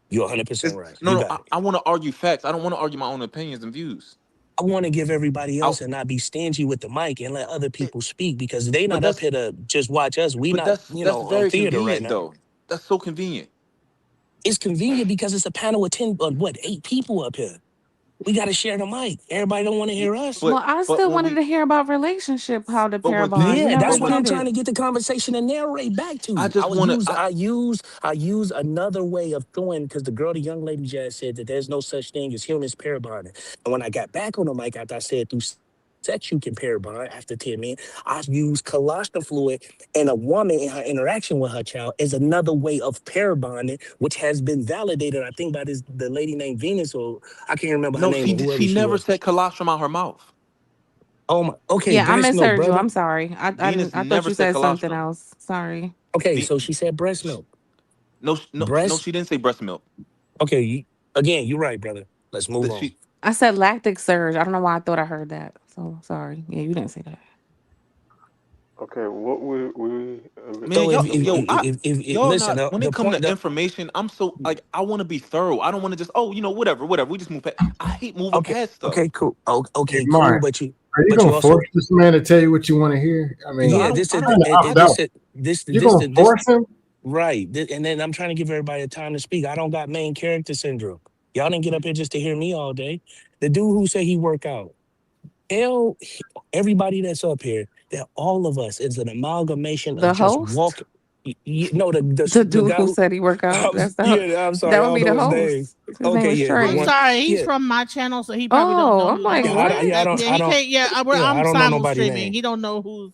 You're 100% It's, right. no, You no. got it. I want to argue facts. I don't want to argue my own opinions and views. I want to give everybody I, else and not be stingy with the mic and let other people speak because they but not up that's here to just watch us. We but not, that's on very theater right convenient now. though. That's so convenient. It's convenient because it's a panel of 10, what, 8 people up here. We got to share the mic. Everybody don't want to Yeah, hear us. Well, I but still when wanted we to hear about relationship, how the but pair when bond. people You Yeah, never that's but what when I'm did trying to it. get the conversation to narrate back I to. I just was want use to. I use another way of doing because the young lady just said that there's no such thing as humans pair bonding. And when I got back on the mic after I said through sex you can pair bond after 10 minutes, I used colostrum fluid and a woman in her interaction with her child is another way of pair bonding, which has been validated, I think, by the lady named Venus, or I can't remember her No, name or whoever she she never was. said colostrum out her mouth. Oh my, okay, Yeah, I breast milk, misheard you. brother. I'm sorry. Venus I thought never you said said something colostrum. else. Sorry. Okay, Ve- so she said breast sh- milk. no, no, Breast. she didn't say breast milk. Okay, again, you're right, brother. Let's move That on. she I said lactic surge. I don't know why I thought I heard that. So sorry. Yeah, you didn't say that. Okay, what would we Man, So y'all, yo, y'all listen, not when it the come point to the information, I'm so like I want to be thorough. I don't want to just whatever. We just move past. I hate moving okay, past stuff. okay, cool. Oh, Hey, okay, cool. Mark, are you But you gonna also force this man to tell you what you want to hear? I No, mean, yeah, it's I don't. kind of I opt just out. You gonna this force him? right. And then I'm trying to give everybody a time to speak. I don't got main character syndrome. Y'all didn't get up here just to hear me all day. The dude who said he work out. Tell everybody that's up here that all of us is an amalgamation of The just host, walk. No, the the dude guy who who said he work out. That's the yeah, I'm sorry, that I would don't be know the his name. host. His name Okay, is yeah, the I'm Trey. one, sorry, he's yeah, from my channel, so he probably don't Oh, know I'm who that like, yeah, is. what? Yeah, he can't. Yeah, I I'm don't know simul nobody streaming. name. He don't know who's.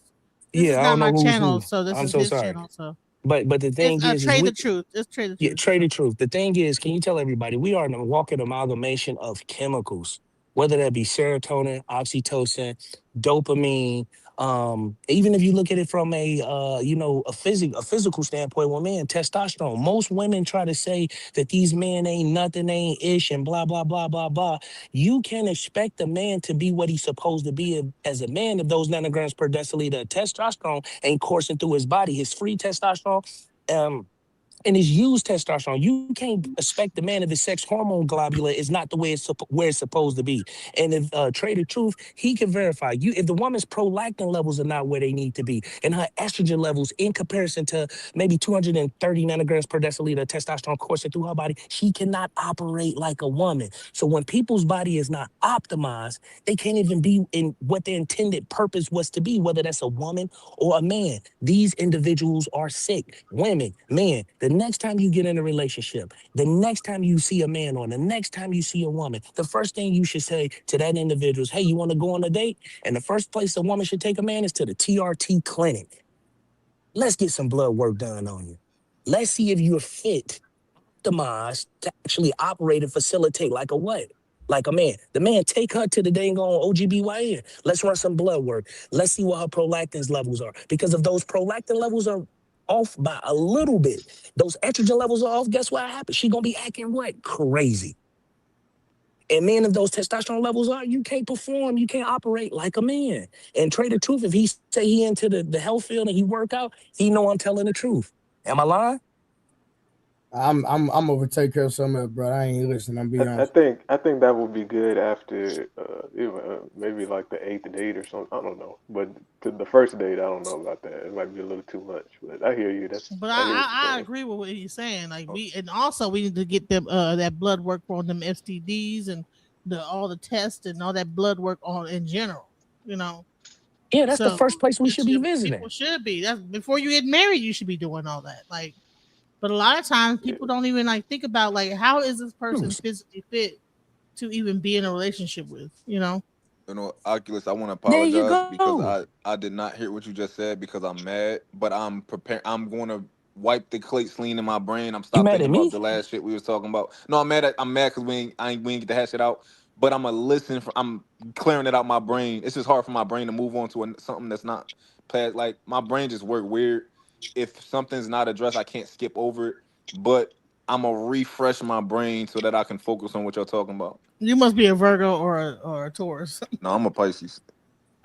This Yeah, is I not don't know my who's channel, who. so this I'm is so his sorry. channel. So But the it's thing is Trey the we Truth. It's Trey the yeah, Truth. trade the truth. The thing is, can you tell everybody we are a walking amalgamation of chemicals, whether that be serotonin, oxytocin, dopamine. Even if you look at it from a physical standpoint, with men, testosterone. Most women try to say that these men ain't nothing, ain't ish, and blah blah blah blah blah. You can expect a man to be what he's supposed to be as a man if those nanograms per deciliter of testosterone ain't coursing through his body. His free testosterone. And his used testosterone. You can't expect the man if his sex hormone globula is not the way where it's supposed to be. And if Trader Truth, he can verify you if the woman's prolactin levels are not where they need to be, and her estrogen levels in comparison to maybe 230 nanograms per deciliter of testosterone coursing through her body, she cannot operate like a woman. So when people's body is not optimized, they can't even be in what their intended purpose was to be, whether that's a woman or a man. These individuals are sick. Women, men, the next time you get in a relationship, the next time you see a man or the next time you see a woman, the first thing you should say to that individual is, hey, you want to go on a date? And the first place a woman should take a man is to the TRT clinic. Let's get some blood work done on you. Let's see if you're fit, optimized to actually operate and facilitate like a what? Like a man. The man, take her to the dang on OGBYN. Let's run some blood work. Let's see what her prolactin levels are. Because if those prolactin levels are off by a little bit, those estrogen levels are off, guess what happens? She gonna be acting what? Crazy. And men, if those testosterone levels are, you can't perform, you can't operate like a man. And Trader Truth, if he say he into the health field and he work out, he know I'm telling the truth. Am I lying? I'm over take care of some of it, bro. I ain't listening. I'm be honest. I think that would be good after maybe like the eighth date or something. I don't know, but to the first date, I don't know about that. It might be a little too much. But I hear you. But I hear what you're I saying. agree with what he's saying. Like and also we need to get them that blood work on them STDs and all the tests and all that blood work on in general. You know, Yeah, that's the so first place we it should be should, people visiting. should be. That's before you get married. You should be doing all that. Like, but a lot of times Yeah. people don't even like think about like how is this person Hmm. physically fit to even be in a relationship with. You know. Oculus, I want to There you apologize because go. I did not hear what you just said because I'm mad, but I'm prepared. I'm going to wipe the slate clean in my brain. I'm You stop mad thinking at about me? the last shit we was talking about. No, I'm mad because we ain't get to hash it out. But I'm gonna listen. I'm clearing it out my brain. It's just hard for my brain to move on to something that's not past. Like my brain just work weird. If something's not addressed, I can't skip over it. But I'm gonna refresh my brain so that I can focus on what y'all talking about. You must be a Virgo or a Taurus. No, I'm a Pisces.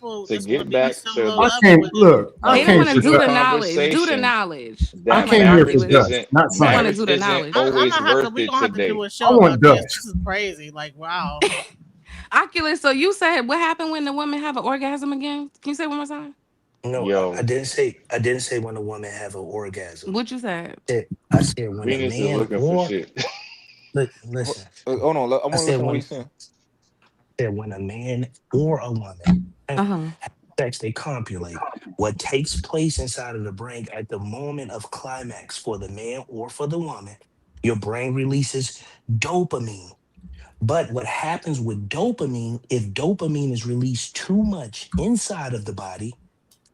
people to just want to get be back so to low the I level can't with it. look. I They don't came want to for do basic the dust. knowledge. Do the conversation knowledge. I that Nobody came here argue for marriage with you. dust, isn't not Just want to science. marriage do the isn't knowledge. I'm always gonna have to. worth We're it gonna have to today. do a I show want about this. dust. This is crazy. Like, wow. Oculus, so you said what happened when the woman have an orgasm again? Can you say one more time? No, I Yo, didn't say. I didn't say when a woman have an orgasm. What you said? I said when a Venus is man looking for or shit. listen. Hold on, I I want to said listen to what when he's saying. when a man or a woman Uh-huh. have sex, they copulate. What takes place inside of the brain at the moment of climax for the man or for the woman, your brain releases dopamine. But what happens with dopamine, if dopamine is released too much inside of the body,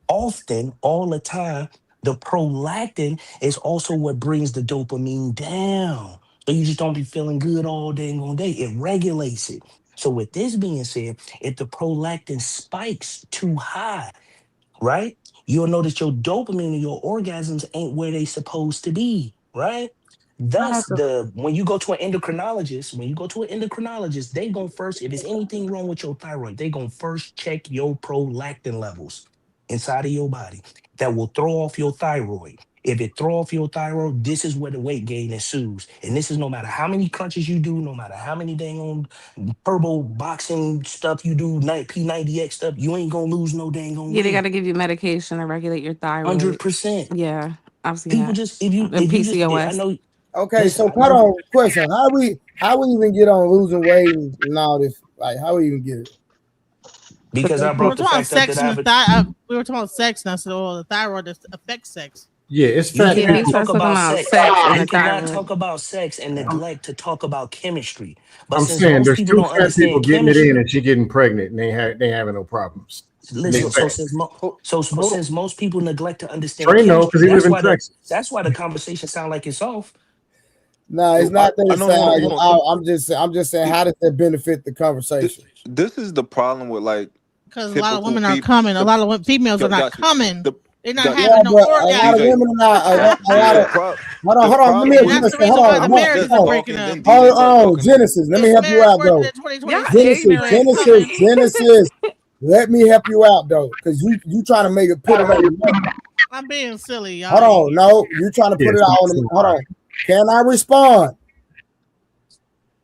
often, all the time, the prolactin is also what brings the dopamine down. So you just don't be feeling good all dang on day. It regulates it. So with this being said, if the prolactin spikes too high, right? You'll notice your dopamine and your orgasms ain't where they supposed to be, right? I Thus, have to. when you go to an endocrinologist, they go first. If there's anything wrong with your thyroid, they gonna first check your prolactin levels inside of your body. That will throw off your thyroid. If it throw off your thyroid, this is where the weight gain ensues. And this is no matter how many crunches you do, no matter how many dang on turbo boxing stuff you do, P90X stuff, you ain't gonna lose no dang on Yeah, they got weight. to give you medication to regulate your thyroid. 100%. Yeah, I've seen People that. just And if you just I PCOS. know. Okay, Listen, so I hold know on. Question: How we even get on losing weight and all this? Like, how we even get it? Because because I We were brought the talking about fact up that sex I and have a we were talking about sex, and I said, "Oh, the thyroid affects sex." Yeah, it's you fat Yeah, he cannot people. talk starts talking about about sex. sex and You the cannot thyroid. talk about sex and neglect to talk about chemistry. But I'm since saying most there's people two don't fat people understand getting it in, chemistry, and she getting pregnant, and they having no problems. And they listen. So fat. since Hold on. since most people neglect to understand Trey know because chemistry, he live in Texas. that's why the conversation sound like it's off. No, it's Yo, not that I it know. Hold sounds on, like hold it. on. So I'm just saying, how does that benefit the conversation? this is the problem with like Because a lot of typical women are people. coming. A lot of females are not Got you. coming. The They're not got you. Yeah, having no but a lot of orgasm. DJ. women are not. A lot The of pro hold the on. Let me problem And with that's the Genesis. reason Hold why on. the I Hold was marriages just are on. breaking talking, up. then DJ Hold started on, talking. Genesis. Let me Because help you marriage out though. in Y'all 2026, ignorant. marriage Genesis. coming. Genesis. Let me help you out though, because you trying to make it put it on the woman. I'm being silly, y'all. Hold on. No, you trying to Yeah, put it out on the. so Hold on. Can I respond?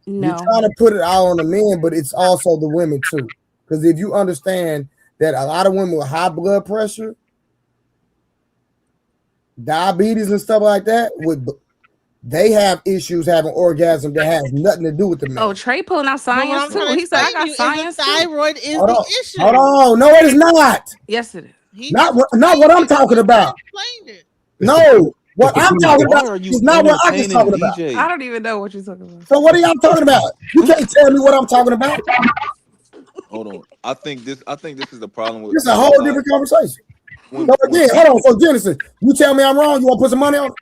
You're No. trying to put it out on the men, but it's also the women too. Because if you understand that a lot of women with high blood pressure, diabetes, and stuff like that, they have issues having orgasm that has nothing to do with the Oh, man. Trey pulling out But what science I'm trying too. to He said, I explain to got you is the science too. thyroid is Hold the on. Hold issue. on. No, it is not. Yes, it is. He just Not what explained I'm it. He talking just about. explained it. it's the No, it's what the I'm talking chemical. about Why are is you not what I was entertaining talking about. I DJ? don't even know what you're talking about. So what are y'all talking about? You can't tell me what I'm talking about. Hold on. I think this is the problem This is a with a whole lot different conversation. So when again, hold people on. So Genesis, you tell me I'm wrong. You want to put some money on it?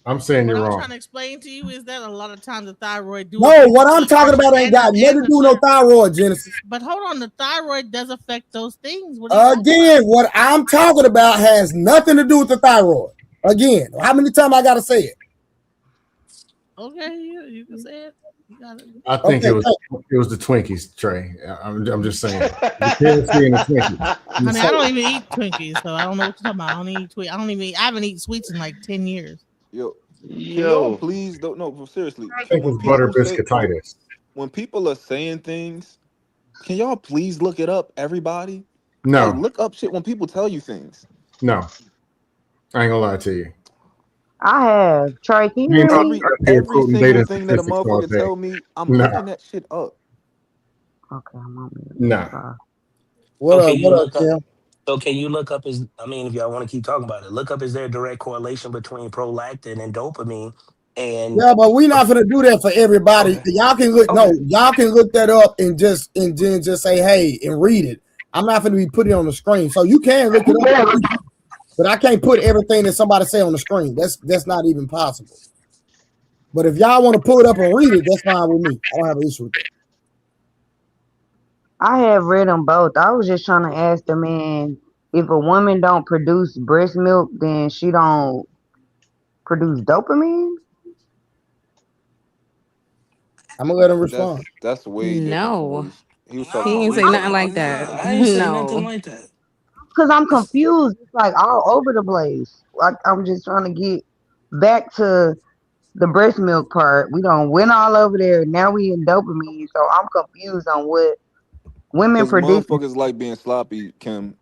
I'm saying What you're I'm wrong. trying to explain to you is that a lot of times the thyroid do No, affect the what I'm blood talking pressure about ain't got nothing and to the do with no thyroid, Genesis. But hold on, the thyroid does affect those things. What are you talking Again, what I'm talking about has nothing to do with the thyroid. Again, how many times I gotta say it? about? Okay, you can say it. You got it. I think Okay, it was the Twinkies, Trey. I'm just saying the KFC and the Twinkies. I'm Honey, just I saying. don't even eat Twinkies, so I don't know what you're talking about. I don't eat Twinkies. I don't even. I haven't eaten sweets in like 10 years. yo, can y'all Yo, please don't no seriously. I think When it's butter people say biscuititis. when people are saying things, can y'all please look it up, everybody? Like No, look up shit when people tell you things. no, I ain't gonna lie to you. I have. Trey, can you Me and hear I, me? Every I here every quoting single data and thing that a statistics all motherfucker day. tell me, I'm Nah, looking that shit up. Okay, I'm on mute. nah. Sorry. what up? You What up, look up? Kim? So can you look up is I mean, if y'all want to keep talking about it, look up is there a direct correlation between prolactin and dopamine and Yeah, but we not gonna do that for everybody. okay. Y'all can look. No, Okay. y'all can look that up and just say hey and read it. I'm not gonna be putting it on the screen, so you can look it up. But I can't put everything that somebody say on the screen. That's not even possible. But if y'all want to pull it up and read it, that's fine with me. I don't have an issue with that. I have read them both. I was just trying to ask the man if a woman don't produce breast milk, then she don't produce dopamine. I'm gonna let him respond. That's way different from what No. he was talking He about ain't weight say nothing loss. like Nah, that. I ain't say nothing No. like that. Cause I'm confused. It's like all over the place. Like I'm just trying to get back to the breast milk part. We don't went all over there. Now we in dopamine. So I'm confused on what Women Because produce. motherfuckers like being sloppy, Kim.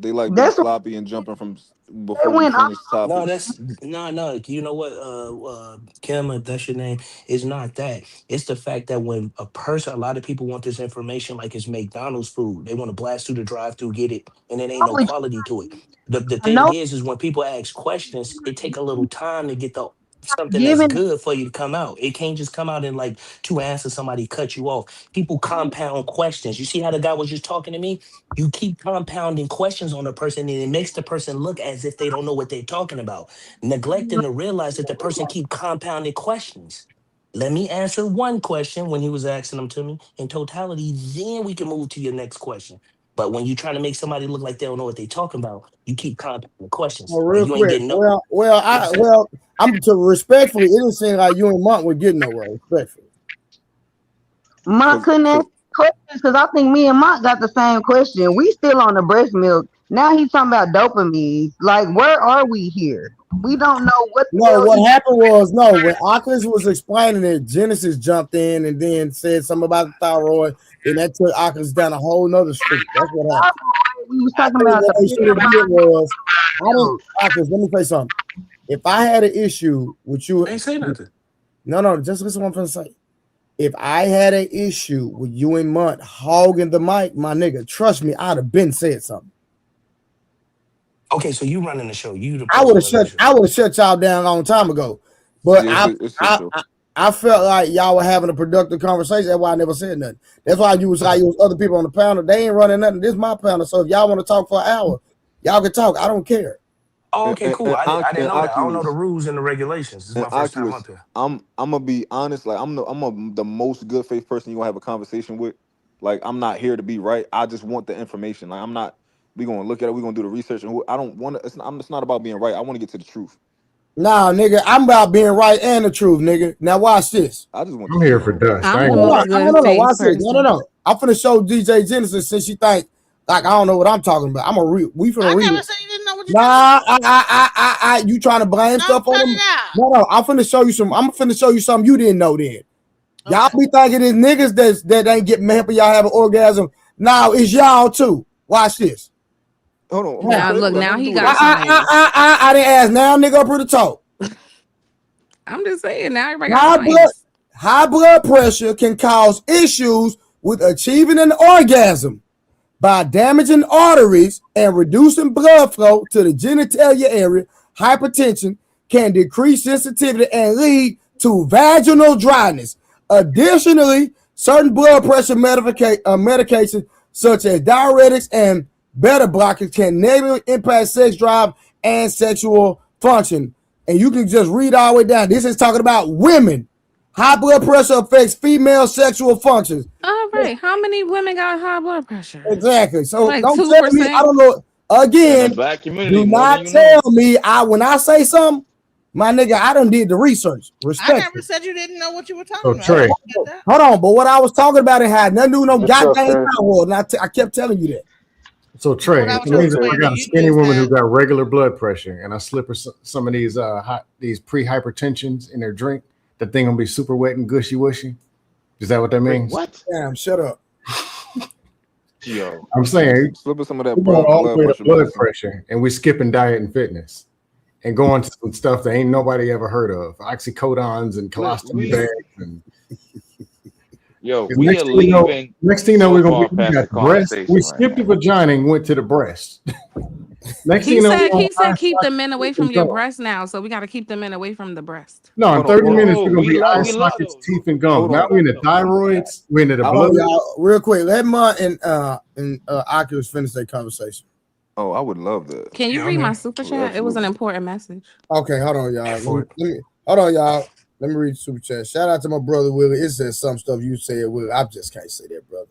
They like being That's what sloppy and jumping from they before you went off. finish No, topics. that's no. You know what, Kim, if that's your name, it's not that. It's the fact that when a person, a lot of people want this information like it's McDonald's food. They want to blast through the drive-through, get it, and it ain't no quality to it. The I thing know is when people ask questions, it take a little time to get the something that's giving. good for you to come out. It can't just come out in like two answers, somebody cut you off. People compound questions. You see how the guy was just talking to me? You keep compounding questions on a person and it makes the person look as if they don't know what they're talking about, neglecting to realize that the person keep compounding questions. Let me answer one question when he was asking them to me in totality, then we can move to your next question. But when you're trying to make somebody look like they don't know what they're talking about, you keep compounding questions Well, and real you ain't quick. getting no. Well, I'm to respectfully. It didn't seem like you and Monk were getting nowhere. Respectfully. Monk couldn't answer questions because I think me and Monk got the same question. We still on the breast milk. Now he's talking about dopamine. Like, where are we here? We don't know what the No, hell what he. happened was when Oculus was explaining it, Genesis jumped in and then said something about the thyroid. Then that took Oculus down a whole nother street. That's what happened. We was I talking think about what they the. should have did was I didn't Oculus. Let me say something. If I had an issue with you, I ain't say nothing. no, just listen to what I'm gonna say. If I had an issue with you and Munt hogging the mic, my nigga, trust me, I'd have been said something. Okay, so you running the show. You the I would person have running the show. shut y'all down a long time ago. But Yeah, it's your show. I felt like y'all were having a productive conversation. That's why I never said nothing. That's why you was like, you was other people on the panel. They ain't running nothing. This is my panel. So if y'all want to talk for an hour, y'all can talk. I don't care. Oh, okay, cool. I didn't And know that. I don't know the Oculus. rules and the regulations. This is And my first time Oculus, up here. I'm gonna be honest. Like the most good faith person you gonna have a conversation with. Like I'm not here to be right. I just want the information. Like I'm not. We gonna look at it. We gonna do the research. And I don't want to. It's not about being right. I want to get to the truth. Nah, nigga, I'm about being right and the truth, nigga. Now watch this. I just want I'm the here truth. for dust. I'm I the ain't. most good No. faith Watch this. person. No. I'm finna show DJ Genesis since she think like I don't know what I'm talking about. We finna read never it. said you didn't know what you Nah, you trying to blame stuff on cut them? it out. No, I'm finna show you some. I'm finna show you something you didn't know then. Y'all be thinking it's niggas that ain't getting helping y'all have an orgasm. Now it's y'all too. Watch this. Hold on. Now That look, got now nothing to he do with got us. science. I didn't ask now, nigga, up here to talk. I'm just saying, now everybody got science. High blood pressure can cause issues with achieving an orgasm by damaging arteries and reducing blood flow to the genitalia area. Hypertension can decrease sensitivity and lead to vaginal dryness. Additionally, certain blood pressure medications such as diuretics and beta blockers can negatively impact sex drive and sexual function. And you can just read all the way down. This is talking about women. High blood pressure affects female sexual functions. All right. How many women got high blood pressure? Exactly. So Like don't tell me I 2%? don't know. In the Again, black community, do more than not you tell know. me when I say something, my nigga, I done did the research. I Respect. never said you didn't know what you were So talking about. Trey, Hold on, but what I was talking about it had nothing to do with no What's up, goddamn Trey? thyroid. And I kept telling you that. so Trey, What I if was it means if I explaining got to a you skinny is woman who that got regular blood pressure and I slip her some of these pre-hypertensions in their drink, the thing gonna be super wet and gushy washy. Is that what that Wait, means? what? Damn, shut up. Yo, I'm saying Slipping some of that we're going all the blood way to pressure blood medicine. pressure and we skipping diet and fitness and going to some stuff that ain't nobody ever heard of. Oxycodons and look, colostomy bags and we are leaving next thing you know, so we're gonna far be we past the got breast. We conversation right skipped the now. vagina and went to the breast. Next thing He you know, said we're on he said ice keep the sockets men away from and your gum. breast now, so we got to keep the men away from the breast. No, in Hold on, 30 hold on, minutes No, we're gonna be eye we love sockets, those. teeth, and gums. hold Now on. we're in the thyroids, we're into the Hold blood. on, y'all. Real quick. Let Munt and Oculus finish their conversation. Oh, I would love that. Can you Yeah, I'm read my here. super I would chat? It was an absolutely. important message. Okay, hold on, y'all. For it. Hold on, y'all. Let me read the super chat. Shout out to my brother Willie. It says some stuff you said, Willie. I just can't say that, brother.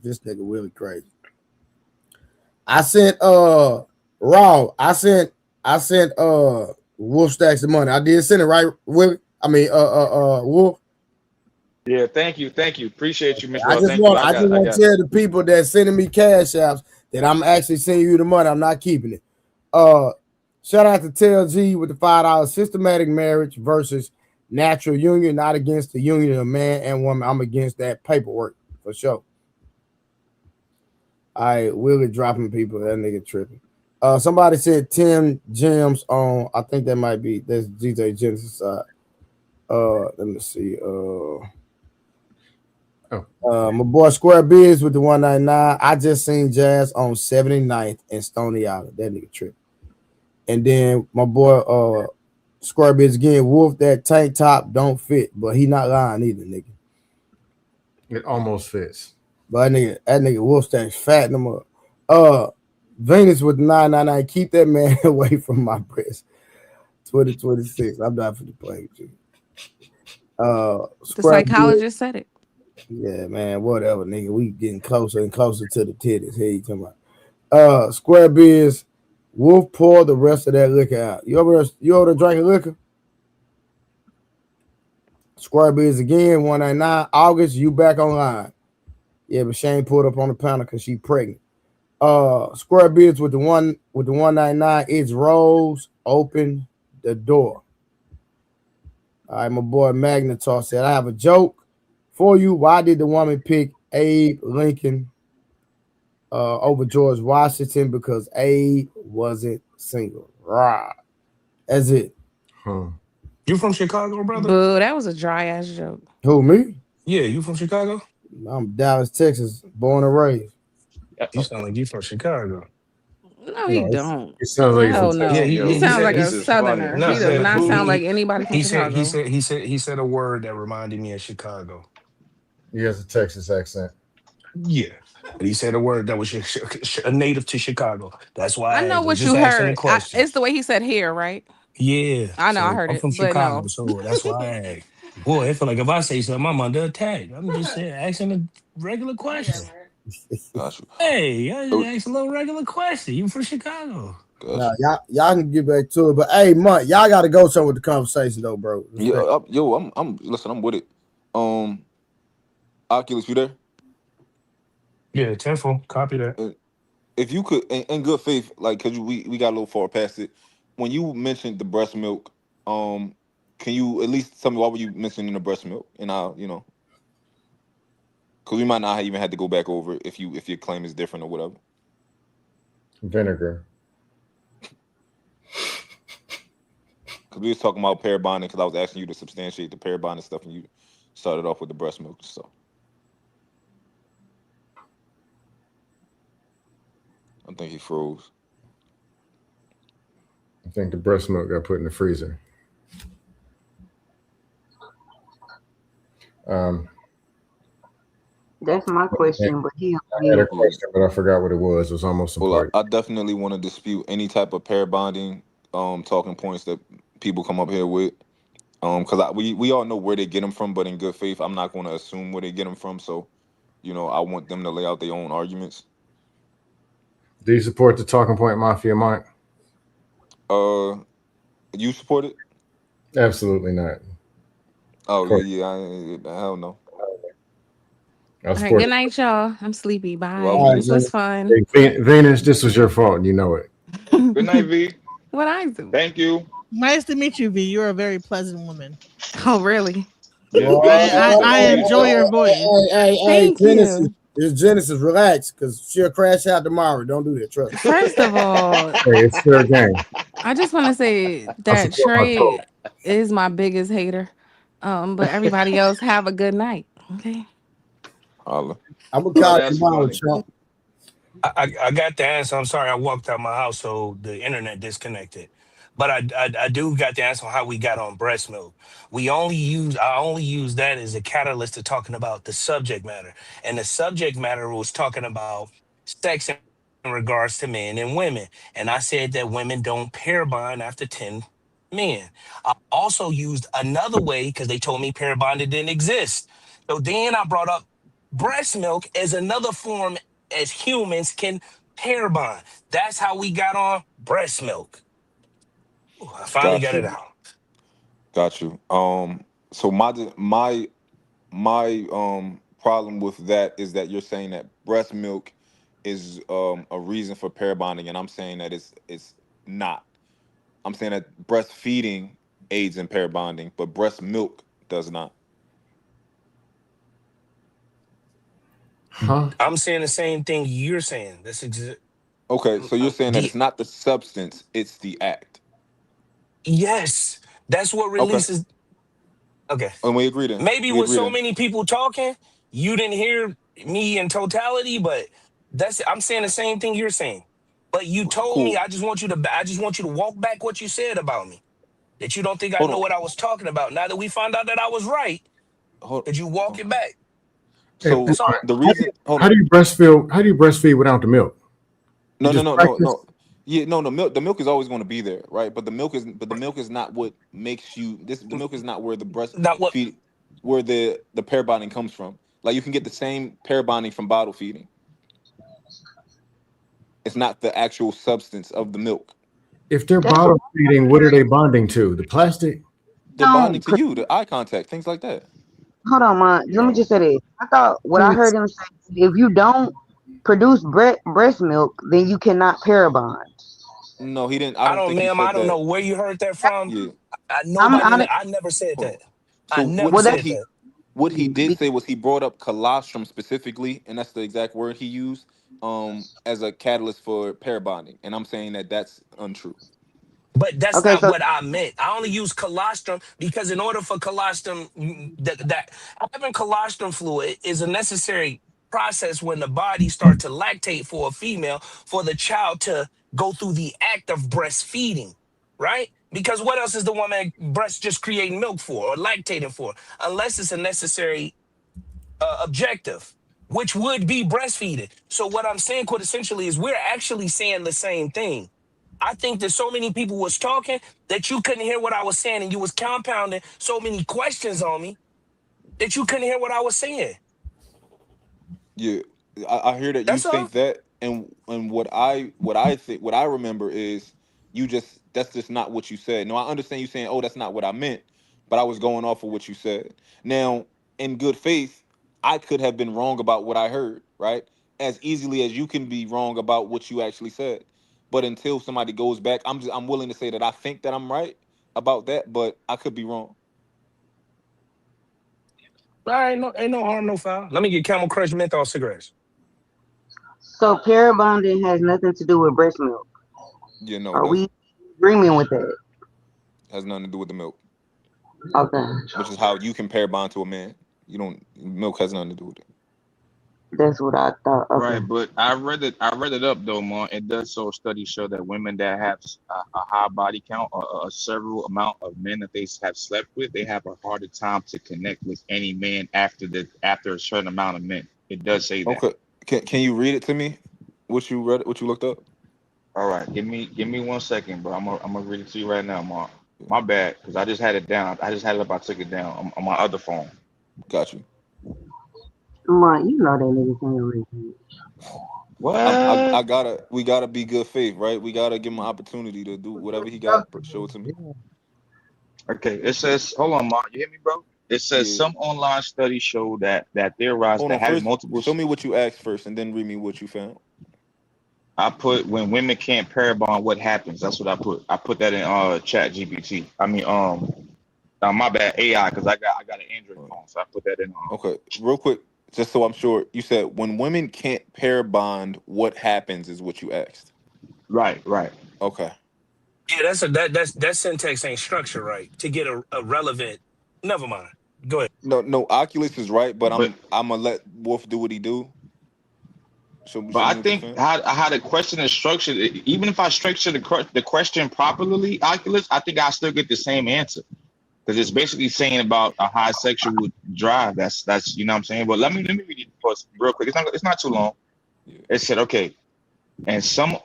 This nigga Willie crazy. I sent Raw. I sent Wolf stacks of money. I did send it, right, Willie? I mean Wolf. Yeah, thank you. Appreciate you, Mr. I Raw. just Thank you. want I just I want to got tell the people that sending me cash apps that I'm actually sending you the money. I'm not keeping it. Shout out to TLG with the $5. Systematic marriage versus natural union. Not against the union of man and woman. I'm against that paperwork for sure. I really dropping people. That nigga tripping. Somebody said 10 gems on. I think that might be that's DJ Genesis side. Let me see. My boy Square Biz with the 199. I just seen Jazz on 79th and Stony Island. That nigga tripping. And then my boy Square Biz again. Wolf, that tank top don't fit, but he not lying either, nigga. It almost fits. But that nigga Wolf Stack's fat no more. Venus with the 999. Keep that man away from my breast. 2026. I'm not for the play with you. The Square Biz. psychologist said it. Yeah, man, whatever, nigga. We getting closer and closer to the titties. Here you talking about. Square Biz, Wolf pour the rest of that liquor out. You over there drinking liquor? Square Biz again, 199. August, you back online. Yeah, but Shane pulled up on the panel because she pregnant. Square Biz with the 199. It's Rose. Open the door. All right, my boy Magnetar said, I have a joke for you. Why did the woman pick Abe Lincoln over George Washington? Because Abe wasn't single. Right. That's it. You from Chicago, brother? Boo, that was a dry ass joke. Who, me? Yeah, you from Chicago? I'm Dallas, Texas, born and raised. You sound like you from Chicago. No, he don't. It sounds like Hell he's from no. Yeah, He he sounds said like a this is funny. southerner. No, He does not sound like he, anybody from he said Chicago. he said a word that reminded me of Chicago. He has a Texas accent. Yeah. But he said a word that was a native to Chicago. That's why I I know was what just you asking the heard. question. It's the way he said here, right? Yeah. I know, I So heard I'm it, from but Chicago, no. so that's why I asked. Boy, I feel like if I say something, I'm under attack. I'm just saying, asking a regular question. Got you. Hey, I Oh, just asked a little regular question. You from Chicago? Nah, got you. y'all can get back to it. But hey, Mont, y'all gotta go somewhere with the conversation though, bro. Yeah, Respect. yo, I'm. Listen, I'm with it. Um, Oculus, you there? Yeah, tenfold. Copy that. Uh, If you could, in good faith, like, cause we got a little far past it. When you mentioned the breast milk, um, can you at least tell me why were you mentioning the breast milk? And I'll, cause we might not even have to go back over it if your claim is different or whatever. Vinegar. Cause we was talking about pair bonding, cause I was asking you to substantiate the pair bonding stuff, and you started off with the breast milk. So I think he froze. I think the breast milk got put in the freezer. Um, That's my question, but he I had a question, but I forgot what it was. It was almost Well, important. I definitely want to dispute any type of pair bonding talking points that people come up here with. Because we all know where they get them from, but in good faith, I'm not going to assume where they get them from. So, I want them to lay out their own arguments. Do you support the talking point mafia, Mike? You support it? Absolutely not. Oh Of course. hell no. I All right, support good it. night, y'all. I'm sleepy. Well, Bye. we This was fun. Hey, Venus, this was your fault, and you know it. Good night, V. What I do? Thank you. Nice to meet you, V. You're a very pleasant woman. Oh, really? Yes, Well, V. She's I enjoy your voice. hey, Thank Genesis. you. It's Genesis. Relax, because she'll crash out tomorrow. Don't do that. Trust me. First of all, Hey, it's fair game. I just want to say I that support my Trey code. is my biggest hater. But everybody else have a good night. Okay. holla. I'm gonna Oh, call you that's tomorrow, funny. Trump. I got the answer. I'm sorry, I walked out my house, so the internet disconnected. But I do got the answer on how we got on breast milk. I only use that as a catalyst to talking about the subject matter, and the subject matter was talking about sex in regards to men and women, and I said that women don't pair bond after 10 men. I also used another way because they told me pair bonding didn't exist. So then I brought up breast milk as another form as humans can pair bond. That's how we got on breast milk. Ooh, I finally Got got it you. out. Got you. So my problem with that is that you're saying that breast milk is a reason for pair bonding, and I'm saying that it's not. I'm saying that breastfeeding aids in pair bonding, but breast milk does not. Huh? I'm saying the same thing you're saying. Okay, so you're saying that the it's not the substance, it's the act. yes, that's what Okay, releases. Okay, and we agree then. maybe We with agree so then. many people talking, you didn't hear me in totality, but I'm saying the same thing you're saying. But you told me Cool. I just want you to walk back what you said about me. That you don't think I Hold know on. what I was talking about. Now that we found out that I was right, Hold. could you walk it back? Hey, So That's all. the reason, hold how on. do you breastfeed? How do you breastfeed without the milk? You No, no, just no, no, practice. no. Yeah, no, the milk is always going to be there, right? But the milk is not what makes you this. The milk is not where the Not what breastfeed, where the pair bonding comes from. Like you can get the same pair bonding from bottle feeding. It's not the actual substance of the milk. If they're That's what bottle feeding, what are they bonding to? The plastic? They're bonding don't. to you, the eye contact, things like that. Hold on, man. Let me just say this. I thought what I heard him say: if you don't produce breast milk, then you cannot pair bond. No, he didn't. I don't think he ma'am, I said don't know that. where you heard that from. Yeah. I'm out. I never said Hold on. that. I So never Well, that's said that. what he did say was he brought up colostrum specifically, and that's the exact word he used, as a catalyst for pair bonding. And I'm saying that that's untrue. But that's okay. not So what I meant. I only use colostrum because in order for colostrum, that having colostrum fluid is a necessary process when the body starts to lactate for a female for the child to go through the act of breastfeeding, right? Because what else is the woman breast just creating milk for or lactating for, unless it's a necessary objective, which would be breastfeeding. So what I'm saying, quite essentially, is we're actually saying the same thing. I think that so many people was talking that you couldn't hear what I was saying, and you was compounding so many questions on me that you couldn't hear what I was saying. Yeah, I hear that you That's all. think that, and what I remember is you just that's just not what you said. No, I understand you saying, "Oh, that's not what I meant," but I was going off of what you said. Now, in good faith, I could have been wrong about what I heard, right? As easily as you can be wrong about what you actually said. But until somebody goes back, I'm willing to say that I think that I'm right about that, but I could be wrong. All right, no, ain't no harm, no foul. Let me get Camel Crush menthol cigarettes. so pair bonding has nothing to do with breast milk. Yeah, no, it Are we doesn't. agreeing with that? Has nothing to do with the milk, Okay, which is how you compare bond to a man. You don't milk has nothing to do with it. that's what I thought. Right, Okay. but I read it up though, man. It does so studies show that women that have a high body count or a several amount of men that they have slept with, they have a harder time to connect with any man after a certain amount of men. It does say that. Okay, can you read it to me? What you read? What you looked up? All right, give me 1 second, bro. I'm gonna read it to you right now, Mark. My bad, because I just had it down. I just had it up. I took it down on my other phone. Got you. Man, you know that nigga can't read. What? I gotta. We gotta be good faith, right? We gotta give him an opportunity to do whatever he got. Show it to me. Okay, it says, hold on, Mark. You hear me, bro? It says Yeah. some online studies show that theorize Hold that on. having First, multiple. show me what you asked first, and then read me what you found. I put when women can't pair bond, what happens? That's what I put. I put that in Chat GPT. I mean, my bad AI because I got an Android phone, so I put that in. Okay, real quick, just so I'm sure. You said when women can't pair bond, what happens is what you asked. Right, right. Okay. Yeah, that syntax ain't structured right to get a relevant. Never mind. Go ahead. No, no. Oculus is right, but But I'm gonna let Wolf do what he do. but Show I me what you think found. how the question is structured, even if I structure the question properly, Oculus, I think I still get the same answer because it's basically saying about a high sexual drive. That's you know what I'm saying. But let me read it first real quick. It's not too long. Yeah. It said okay. And some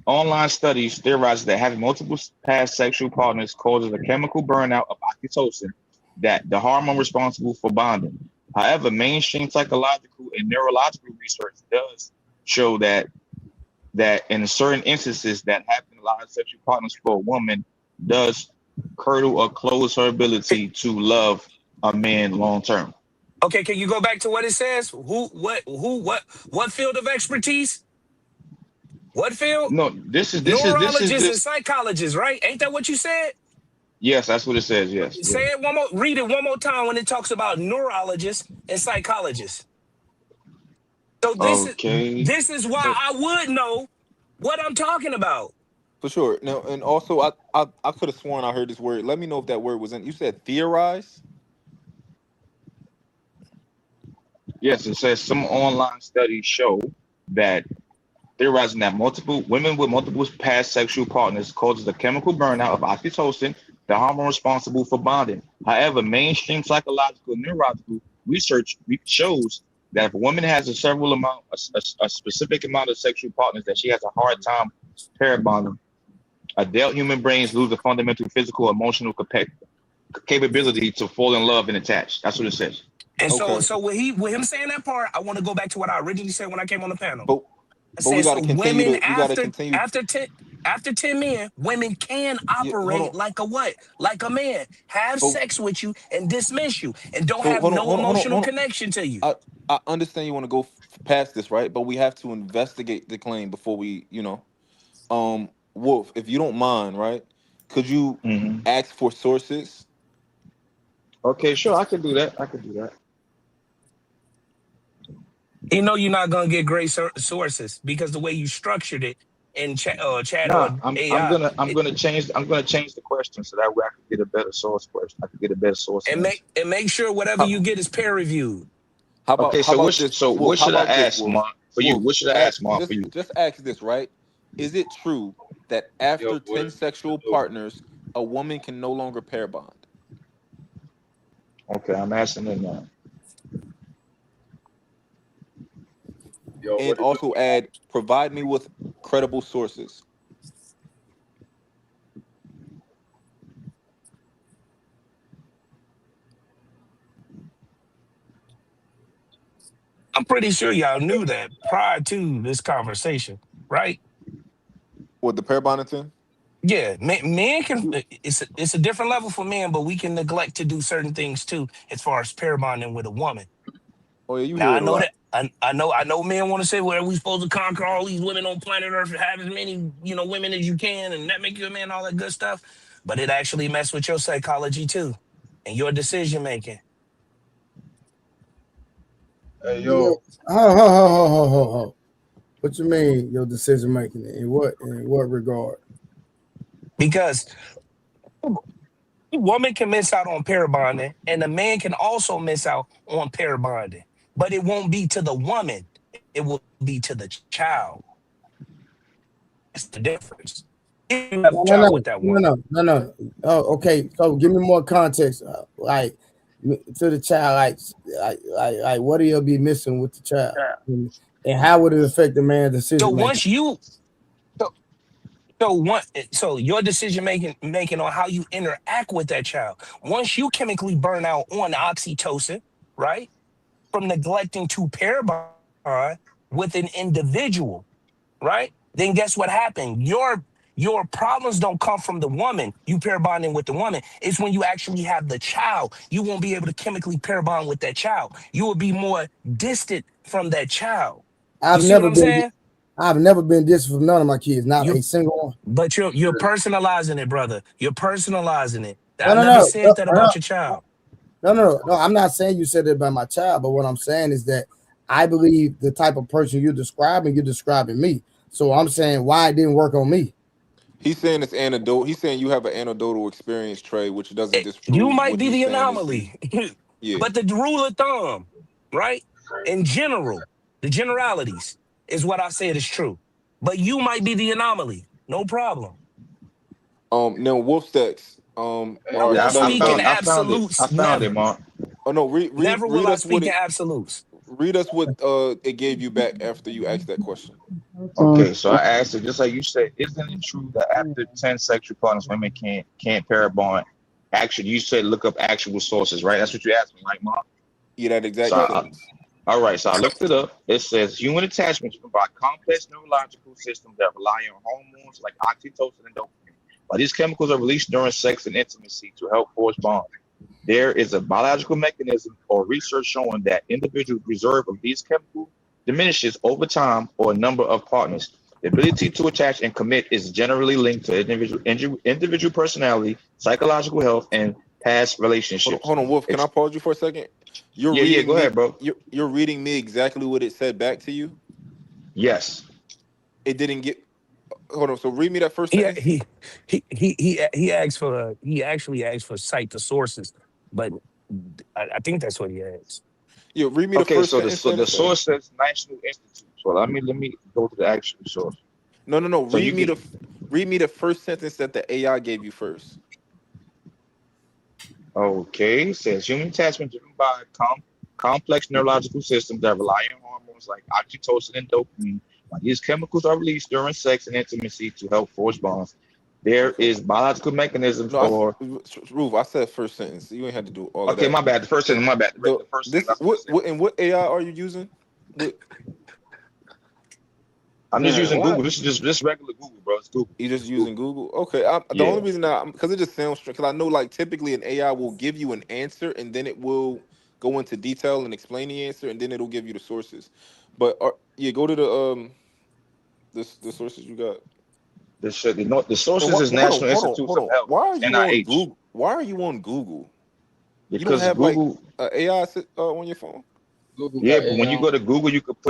online studies theorize that having multiple past sexual partners causes a chemical burnout of oxytocin, that the hormone responsible for bonding. However, mainstream psychological and neurological research does show that in certain instances that having a lot of sexual partners for a woman does curdle or close her ability to love a man long term. Okay, can you go back to what it says? What field of expertise? What field? No, this is Neurologists and just psychologists, right? Ain't that what you said? yes, that's what it says. Yes, Say yes. it one more. Read it one more time when it talks about neurologists and psychologists. So Okay. this is why And I would know what I'm talking about. for sure. Now, and also, I could have sworn I heard this word. Let me know if that word was in. You said theorize. Yes, it says some online studies show that theorizing that multiple women with multiple past sexual partners causes a chemical burnout of oxytocin, the hormone responsible for bonding. However, mainstream psychological and neurological research shows that if a woman has a specific amount of sexual partners, that she has a hard time pair bonding. Adult human brains lose the fundamental physical, emotional capability to fall in love and attach. That's what it says. And so, Okay, so with him saying that part, I want to go back to what I originally said when I came on the panel. but I we said got so to continue women to. We got to continue. after 10 men, women can Yeah, hold operate on. like a what? Like a man. Have But sex with you and dismiss you and don't so have hold on, no hold on, hold on, emotional hold on. connection to you. I understand you want to go past this, right? But we have to investigate the claim before we, Wolf, if you don't mind, right? Could you Hmm. ask for sources? Okay, sure, I can do that. I can do that. You know you're not gonna get great sources because the way you structured it in chat or Nah, AI, I'm gonna change the question so that way I can get a better source question. I can get a better source and answer. make sure whatever How, you get is peer reviewed. okay, How about this, so Wolf? what How should I about this, ask, Wolf? Mark, for you? Wolf, What should I ask ask, Mark, for you? just ask this, right? Is it true that after 10 sexual partners, a woman can no longer pair bond? Okay, I'm asking it now. And also add, provide me with credible sources. I'm pretty sure y'all knew that prior to this conversation, right? What, the pair bonding thing? Yeah, men can. It's a different level for men, but we can neglect to do certain things too, as far as pair bonding with a woman. Oh yeah, you Now hear I it a know lot. that I know men want to say, "Well, are we supposed to conquer all these women on planet Earth and have as many women as you can, and that make you a man, all that good stuff." But it actually mess with your psychology too, and your decision making. Yeah. Ho. What you mean your decision making? In what regard? Because a woman can miss out on pair bonding, and a man can also miss out on pair bonding, but it won't be to the woman; it will be to the child. That's the difference. You have a No, no, child no, with that no, woman. no, no, no. Oh, okay. So give me more context. Like to the child, like what do you be missing with the child, and how would it affect the man's So decision making? once you so so your decision making on how you interact with that child. Once you chemically burn out on oxytocin, right, from neglecting to pair bond with an individual, right? Then guess what happened? Your problems don't come from the woman. You pair bonding with the woman. It's when you actually have the child. You won't be able to chemically pair bond with that child. You will be more distant from that child. You I've see what never I'm been. saying? I've never been distant from none of my kids. Not You a single one. but you're personalizing it, brother. You're personalizing it. No, I no, never no, said no, that no, about your child. no. I'm not saying you said it about my child, but what I'm saying is that I believe the type of person you're describing me. So I'm saying why it didn't work on me. He's saying it's anecdotal. He's saying you have an anecdotal experience, Trey, which doesn't You disprove might what be he's the saying is the anomaly. yeah. But the rule of thumb, right? In general, the generalities is what I said is true. But you might be the anomaly. No problem. Now Wolf Stacks, I or won't Yeah, Stunner speak in though. I absolutes. found it, Never. Mark. Oh no, Never will read I us what speak in it absolutes. read us what it gave you back after you asked that question. Okay, so I asked it just like you said. Isn't it true that after 10 sexual partners, women can't pair bond? Actually, you said look up actual sources, right? That's what you asked me, right, Mark? Yeah, that So, exact sentence. all right. So I looked it up. It says human attachments provide complex neurological systems that rely on hormones like oxytocin and dopamine. While these chemicals are released during sex and intimacy to help forge bonds, there is a biological mechanism or research showing that individual reserve of these chemicals diminishes over time or a number of partners. The ability to attach and commit is generally linked to individual personality, psychological health, and past relationships. Hold on, Wolf. Can I It's pause you for a second? You're yeah, reading go me. ahead, bro. You're reading me exactly what it said back to you. Yes. It didn't get. Hold on. So read me that first He sentence. he asked for he actually asked for cite the sources, but I think that's what he asked. Yeah, read me the Okay, first so the sentence that it said. source says National Institute. So let me go to the actual source. No. So you can Read me the first sentence that the AI gave you first. okay, it says human attachment driven by complex neurological systems that rely on hormones like oxytocin and dopamine. While these chemicals are released during sex and intimacy to help forge bonds, there Okay. is biological mechanisms No, or Roof. I said first sentence. You ain't had to do all of okay, that. my bad. The first The sentence, my bad. the The first this sentence, I should have said. what and what AI are you using? What I'm just Man, using what? Google. This is just regular Google, bro. It's Google. you just It's Google. using Google? Okay. The only Yeah. reason that because it just sounds because I know like typically an AI will give you an answer and then it will go into detail and explain the answer and then it'll give you the sources. But yeah, go to the sources you got. The And sources what? is National Institutes Hold of on. Health, Why are you on NIH. Google? Why are you on Google? You don't Because have like Google, a AI on your phone? Google yeah, got but when you AI. go to Google, you could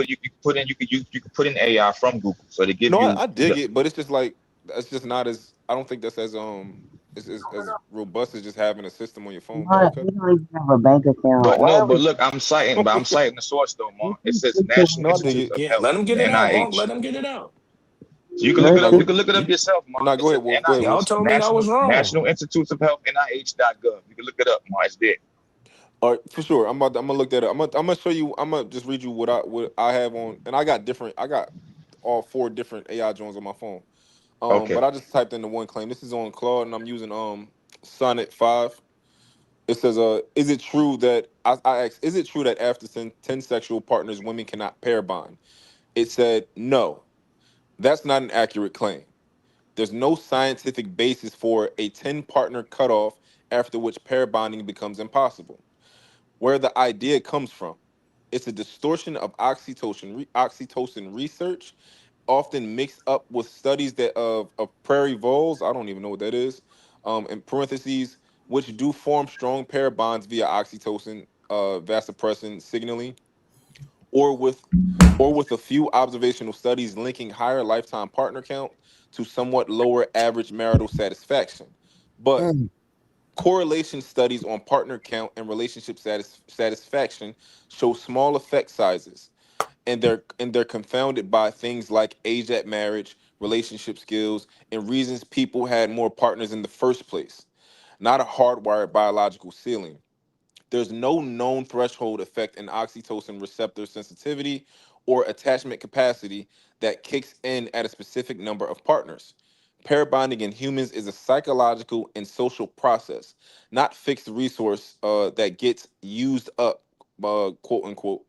put in AI from Google, so they give No, you I dig it, but it's just like that's just not as I don't think that's as robust as just having a system on your phone. But But okay. he don't even have a bank account. But Why no, are we but look, I'm citing the source though, Mark. It let's says stick to National No, I dig Institutes it. of Yeah, Health, let him get it out, Unc. NIH. Let him get it out. So you can look let's it up. stick You can look it up yourself, Mark. Nah, It go says ahead, Wolf. Go ahead, Y'all Wolf. told me I was wrong. National Institutes of Health, NIH.gov. You can look it up, Mark. It's there. All right, for sure. I'm gonna look that up. I'm gonna show you. I'm gonna just read you what I have on, and I got different. I got all four different AI joins on my phone. But Okay. I just typed in the one claim. This is on Claude, and I'm using Sonnet 5. It says, is it true that I asked, is it true that after 10 sexual partners, women cannot pair bond? It said, no, that's not an accurate claim. There's no scientific basis for a 10 partner cutoff after which pair bonding becomes impossible. Where the idea comes from, it's a distortion of oxytocin research, often mixed up with studies that of prairie voles. I don't even know what that is. In parentheses, which do form strong pair bonds via oxytocin vasopressin signaling, or with a few observational studies linking higher lifetime partner count to somewhat lower average marital satisfaction. But Mm. correlation studies on partner count and relationship satisfaction show small effect sizes, and they're confounded by things like age at marriage, relationship skills, and reasons people had more partners in the first place, not a hardwired biological ceiling. There's no known threshold effect in oxytocin receptor sensitivity or attachment capacity that kicks in at a specific number of partners. Pair bonding in humans is a psychological and social process, not fixed resource that gets used up, quote unquote.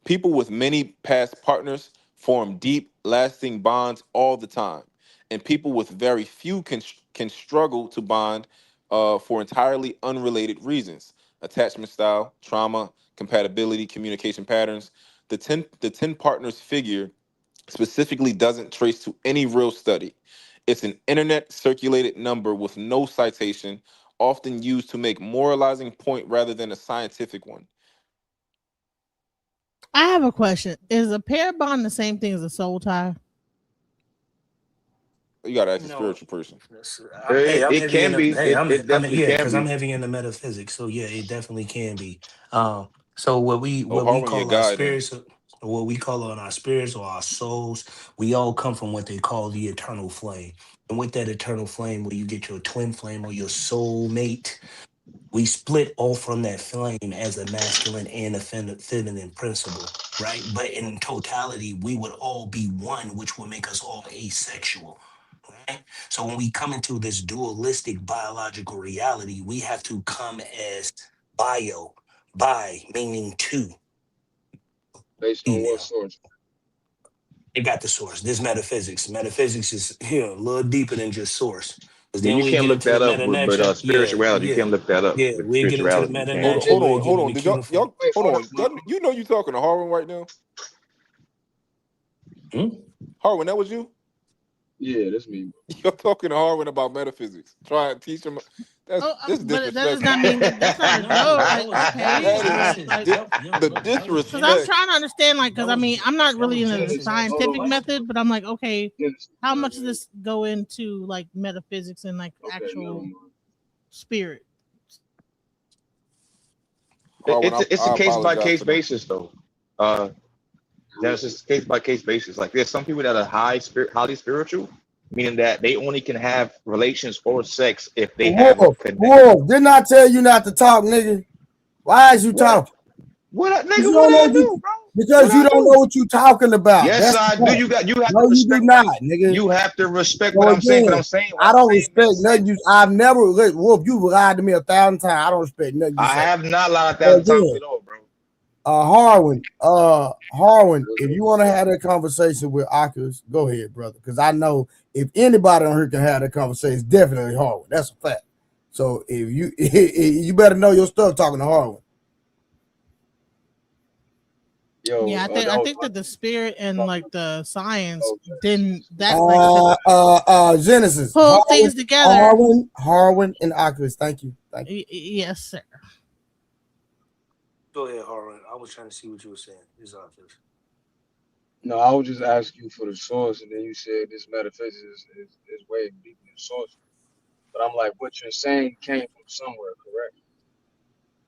People with many past partners form deep, lasting bonds all the time, and people with very few can struggle to bond for entirely unrelated reasons: attachment style, trauma, compatibility, communication patterns. The ten partners figure specifically doesn't trace to any real study. It's an internet circulated number with no citation, often used to make moralizing point rather than a scientific one. I have a question. Is a pair bond the same thing as a soul tie? You gotta ask a No, spiritual person. hey, I'm It heavy in can the be. hey, It definitely yeah, can because I'm be. heavy in the metaphysics. So yeah, it definitely can be. So Oh, what we Harwin, your call our guy then. spirits, or what we call on our spirits or our souls, we all come from what they call the eternal flame. And with that eternal flame, where you get your twin flame or your soul mate, we split off from that flame as a masculine and a feminine principle, right? But in totality, we would all be one, which would make us all asexual, right? So when we come into this dualistic biological reality, we have to come as bio, bi meaning two, Based on what female. source? It got the source. This metaphysics. Metaphysics is here a little deeper than just source. Because Yeah, then you we can't get look into the that up meta with, but nature. Yeah, spirituality, you yeah, can't look that up yeah. with We get into the spirituality. You meta can't. nature Hold where on, it hold get on. in the Did y'all cuneiform. y'all Wait, hold hold on, on? Mark. You talking to Harwin right now? Hmm? Harwin, that was you? Yeah, that's me, bro. You're talking to Harwin about metaphysics. Try and teach him. Oh, This but that does disrespectful. not mean that's not a No, joke. that Like, was okay, That is Genesis. like, the because I'm disrespect. trying to understand, like, because I mean, I'm not That really was in the Genesis asking a Hold scientific on. question. method, but I'm like, okay, Genesis, how my much does bad. this go into like metaphysics and like Okay, never actual mind. spirit? Harwin, It's a I case by apologize case for them. basis though. Genesis case by case basis. Like there's some people that are highly spiritual, meaning that they only can have relations or sex if they have a Wolf, connection. Wolf, didn't I tell you not to talk, nigga? Why is you What? talking? Nigga? You What don't know I what you do, bro? because What you I don't know do? what you talking about. Yes, That's the I do. point. You have to No, you do respect what not, nigga. you have to respect what So I'm saying. What I'm again, saying, what I I'm don't saying respect makes nothing sense. you. I've never look, Wolf. You lied to me 1,000 times. I don't respect nothing you I say. have not lied a So thousand times again, at all, bro. Harwin, if you want to have that conversation with Oculus, go ahead, brother. Because I know if anybody on here can have that conversation, it's definitely Harwin. That's a fact. So if you you better know your stuff talking to Harwin. Yo, Yeah, that I was think my that the spirit and like the science oh, Genesis. then that like could Genesis, pull things together. Harwin, and Oculus. Thank you. Yes, sir. Go ahead, Harlan. I was trying to see what you were saying. It's obvious. No, I was just asking you for the source, and then you said this metaphysics is way deeper than source. But I'm like, what you're saying came from somewhere, correct?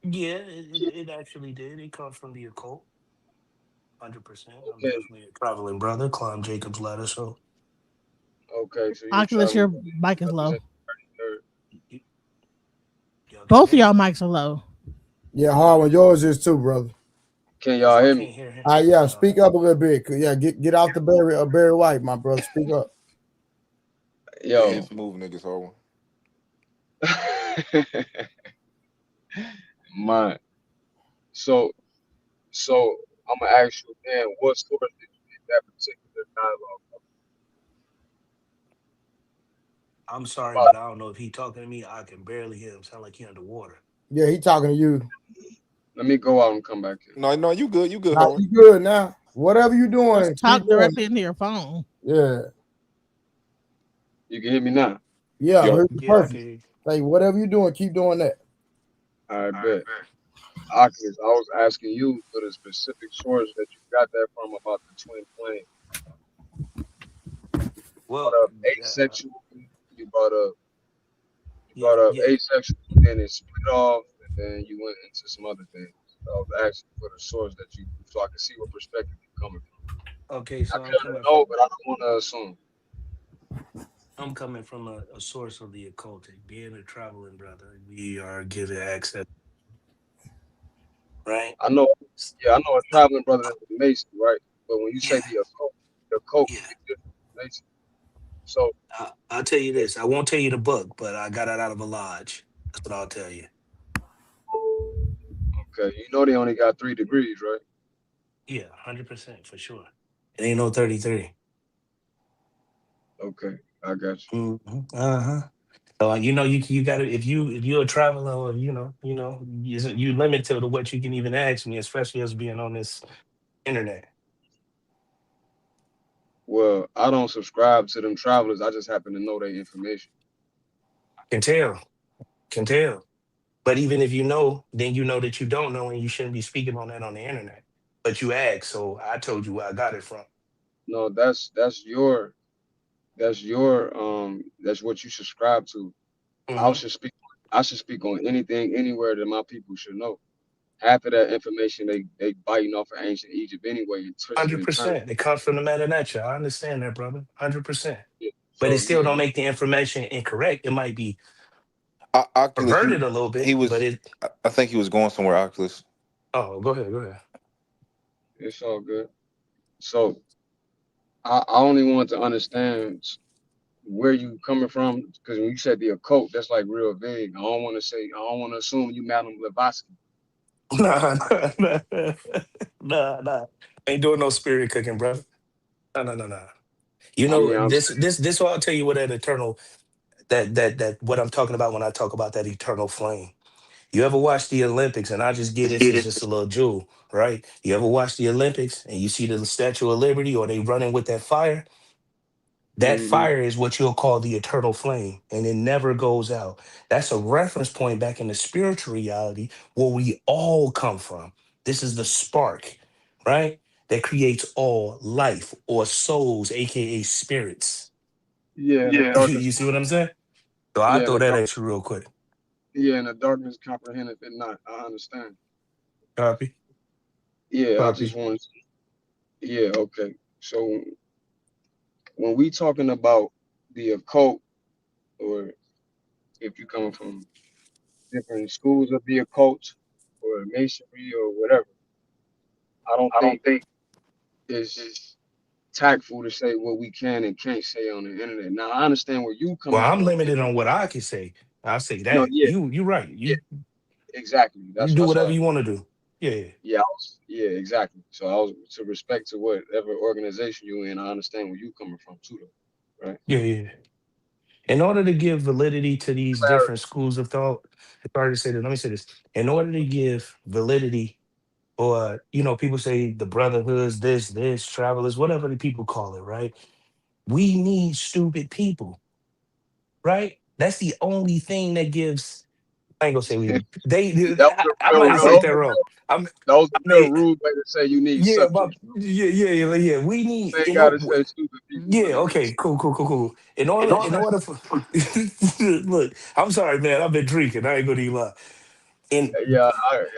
Yeah, it actually did. It comes from the occult. 100%. I'm Okay, definitely a traveling brother. Climb Jacob's ladder. So okay, so you're Oculus, traveling, your mic is low. represent the third. y'all can't Both of hear y'all me. mics are low. Yeah, Harwin, yours is too, brother. Can If y'all I hear me? can't hear him, Yeah, speak up a little bit. Yeah, get out the Barry White, my brother. Speak up. Yo, Dance move, niggas, Harwin. mine. So, so I'm gonna ask you again, what source did you get that particular dialogue I'm sorry, about? but I don't know if he talking to me. I can barely hear him. Sound like he underwater. Yeah, he talking to you. Let me go out and come back in. No, you good. You good, Now Harwin. you good now. Whatever you Just doing, keep talk doing directly into your phone. it. Yeah. You can hear me now. Yeah, Yo, heard you Yeah, I perfect. can. Like whatever you doing, keep doing that. I bet. Oculus, I was asking you for the specific source that you got that from about the twin flame. Well, Brought up asexual. You brought up you yeah, brought up yeah. asexual, and it split off, and then you went into some other things. I was asking for the source that you, so I can see what perspective you're coming from. Okay, I so kind of know, but I don't want to assume. I'm coming from a source of the occultic. Being a traveling brother, we are given access, right? I know, yeah, I know a traveling brother that's a Mason, right? But when you say Yeah, the occult yeah. can be different from Mason. So, I'll tell you this. I won't tell you the book, but I got it out of a lodge. That's what I'll tell you. okay, you know they only got 3 degrees, right? Yeah, 100% for sure. It ain't no 33. Okay, I got you. Uh-huh. So you got to if you're a traveler or you limited to what you can even ask me, especially us being on this internet. Well, I don't subscribe to them travelers. I just happen to know their information. Can tell, can tell. But even if you know, then you know that you don't know, and you shouldn't be speaking on that on the internet. But you asked, so I told you where I got it from. No, that's what you subscribe to. I Hmm. should speak I should speak on anything anywhere that my people should know. Half of that information they biting off of ancient Egypt anyway and twist it Hundred and turn it. percent. It comes from the meta. I understand that, brother. 100%. Yeah. But it So still yeah, don't make the information incorrect. It might be Oculus, perverted a little he bit, but was. it. I think he was going somewhere, Oculus. Oh, go ahead, go ahead. it's all good. So I only want to understand where you coming from because when you said the occult, that's like real vague. I don't want to assume you Madam Blavatsky. Nah, nah, nah, nah. Ain't doing no spirit cooking, brother. No, no, no, no. You I know mean, I'm this. Will I'll tell you what that eternal that what I'm talking about when I talk about that eternal flame. You ever watch the Olympics? And I just get this as just a little jewel, right? You ever watch the Olympics and you see the Statue of Liberty or they running with that fire? That Mm-hmm. fire is what you'll call the eternal flame, and it never goes out. That's a reference point back in the spiritual reality where we all come from. This is the spark, right? That creates all life or souls, aka spirits. Yeah, and the Yeah. darkness. You see what I'm saying? So I Yeah, and throw the that dark. at you real quick. Yeah, and the darkness comprehendeth it not. I understand. Copy. Yeah, I just Copy. want. Yeah, okay. So when we talking about the occult, or if you coming from different schools of the occult or masonry or whatever, I don't I think don't think it's tactful to say what we can and can't say on the internet. Now I understand where you Well, coming I'm from. limited on what I can say. I'll say No, that. yeah, You right. yeah, You exactly. you That's do that's whatever why. you want to do. Yeah, yeah. Yeah, exactly. So I was to respect to whatever organization you in. I understand where you coming from too, though, right? Yeah, yeah. In order to give validity to these Clarity. different schools of thought, it's hard to say that. Let me say this. In order to give validity, or people say the brotherhoods, this, travelers, whatever the people call it, right? We need stupid people, right? That's the only thing that gives. I ain't gonna say we. They. That was I a might real, have that said was that a wrong. real, I'm. that was a real Yeah, rude way to say you need yeah, but subjects, bro. yeah. We need. You ain't gotta say stupid people, my Yeah, nigga. okay, cool. In order for look, I'm sorry, man. I've been drinking. I ain't gonna even lie. And Yeah,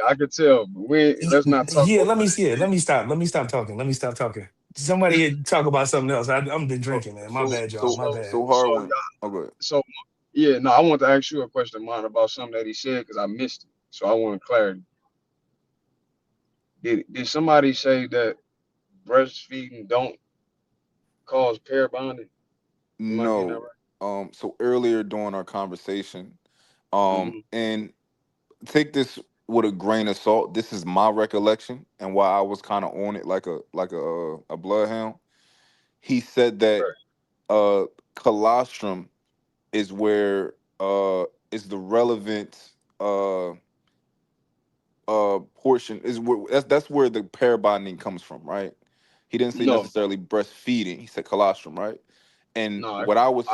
I could tell, but let's not talk yeah, over let me it. see it. Let me stop talking. Let me stop talking. Somebody talk about something else. I'm been So, drinking, man. My so, bad, y'all. So My so, bad. so so, Harwin. y'all, Oh, good. so, yeah, no, I want to ask you a question, man, about something that he said because I missed it. So I want clarity. Did somebody say that breastfeeding don't cause pair bonding? Am I getting that No. So earlier during our conversation, right? Hmm. and take this with a grain of salt. This is my recollection and why I was kind of on it like a bloodhound. He said that Right. uh colostrum is where is the relevant portion is where that's where the pair bonding comes from, right? He didn't say No, necessarily breastfeeding. He said colostrum, right? And no, what I was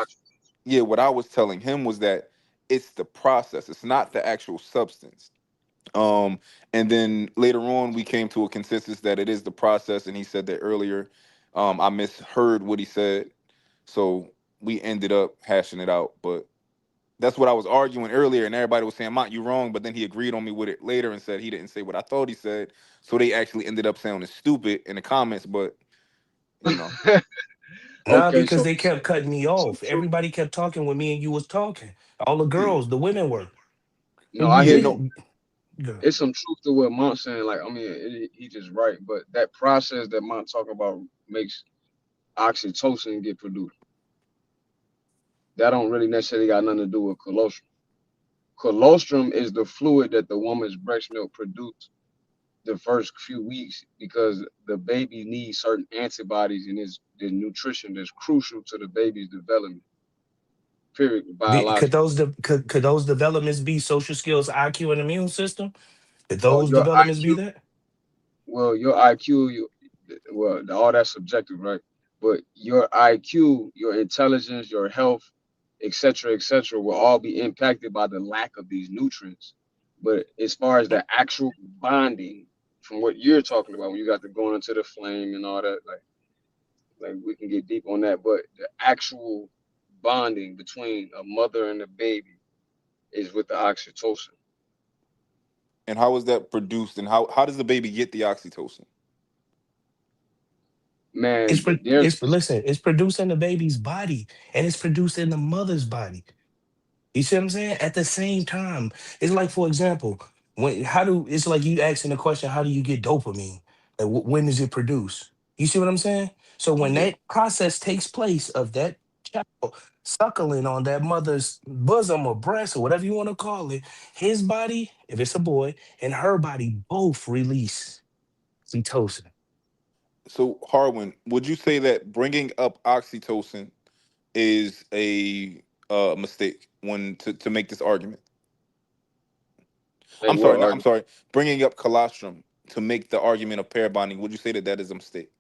yeah, what I was telling him was that it's the process. It's not the actual substance. Um, and then later on, we came to a consensus that it is the process. And he said that earlier. I misheard what he said, so we ended up hashing it out. But that's what I was arguing earlier, and everybody was saying, "Mont, you wrong." But then he agreed on me with it later and said he didn't say what I thought he said. So they actually ended up sounding stupid in the comments. But you know, Nah, okay, because so they kept cutting me some off. truth. Everybody kept talking when me and you was talking. All the Yeah. girls, the women were. No, I yeah, hear you. no, This, yeah. It's some truth to what Mont's saying. Like, I mean, he just right, but that process that Mont talking about makes oxytocin get produced. That don't really necessarily got nothing to do with colostrum. Colostrum is the fluid that the woman's breast milk produces the first few weeks because the baby needs certain antibodies in his the nutrition that's crucial to the baby's development. Period. Could Biologically. could those developments be social skills, IQ, and immune system? Could Well, those your developments be IQ, that? well, your IQ, well, all that's subjective, right? But your IQ, your intelligence, your health, et cetera, will all be impacted by the lack of these nutrients. But as far as the actual bonding, from what you're talking about, when you got to going into the flame and all that, like we can get deep on that. But the actual bonding between a mother and a baby is with the oxytocin. and how is that produced? And how does the baby get the oxytocin? Man, there's Listen, it's produced in the baby's body and it's produced in the mother's body. You see what I'm saying? At the same time, it's like, for example, it's like you asking the question, how do you get dopamine? Like, when is it produced? You see what I'm saying? So when yeah. that process takes place of that child suckling on that mother's bosom or breast or whatever you want to call it, his body, if it's a boy, and her body both release oxytocin. So Harwin, would you say that bringing up oxytocin is a mistake when to make this argument? Like I'm sorry, what not I'm argument? sorry. Bringing up colostrum to make the argument of pair bonding, would you say that that is a mistake?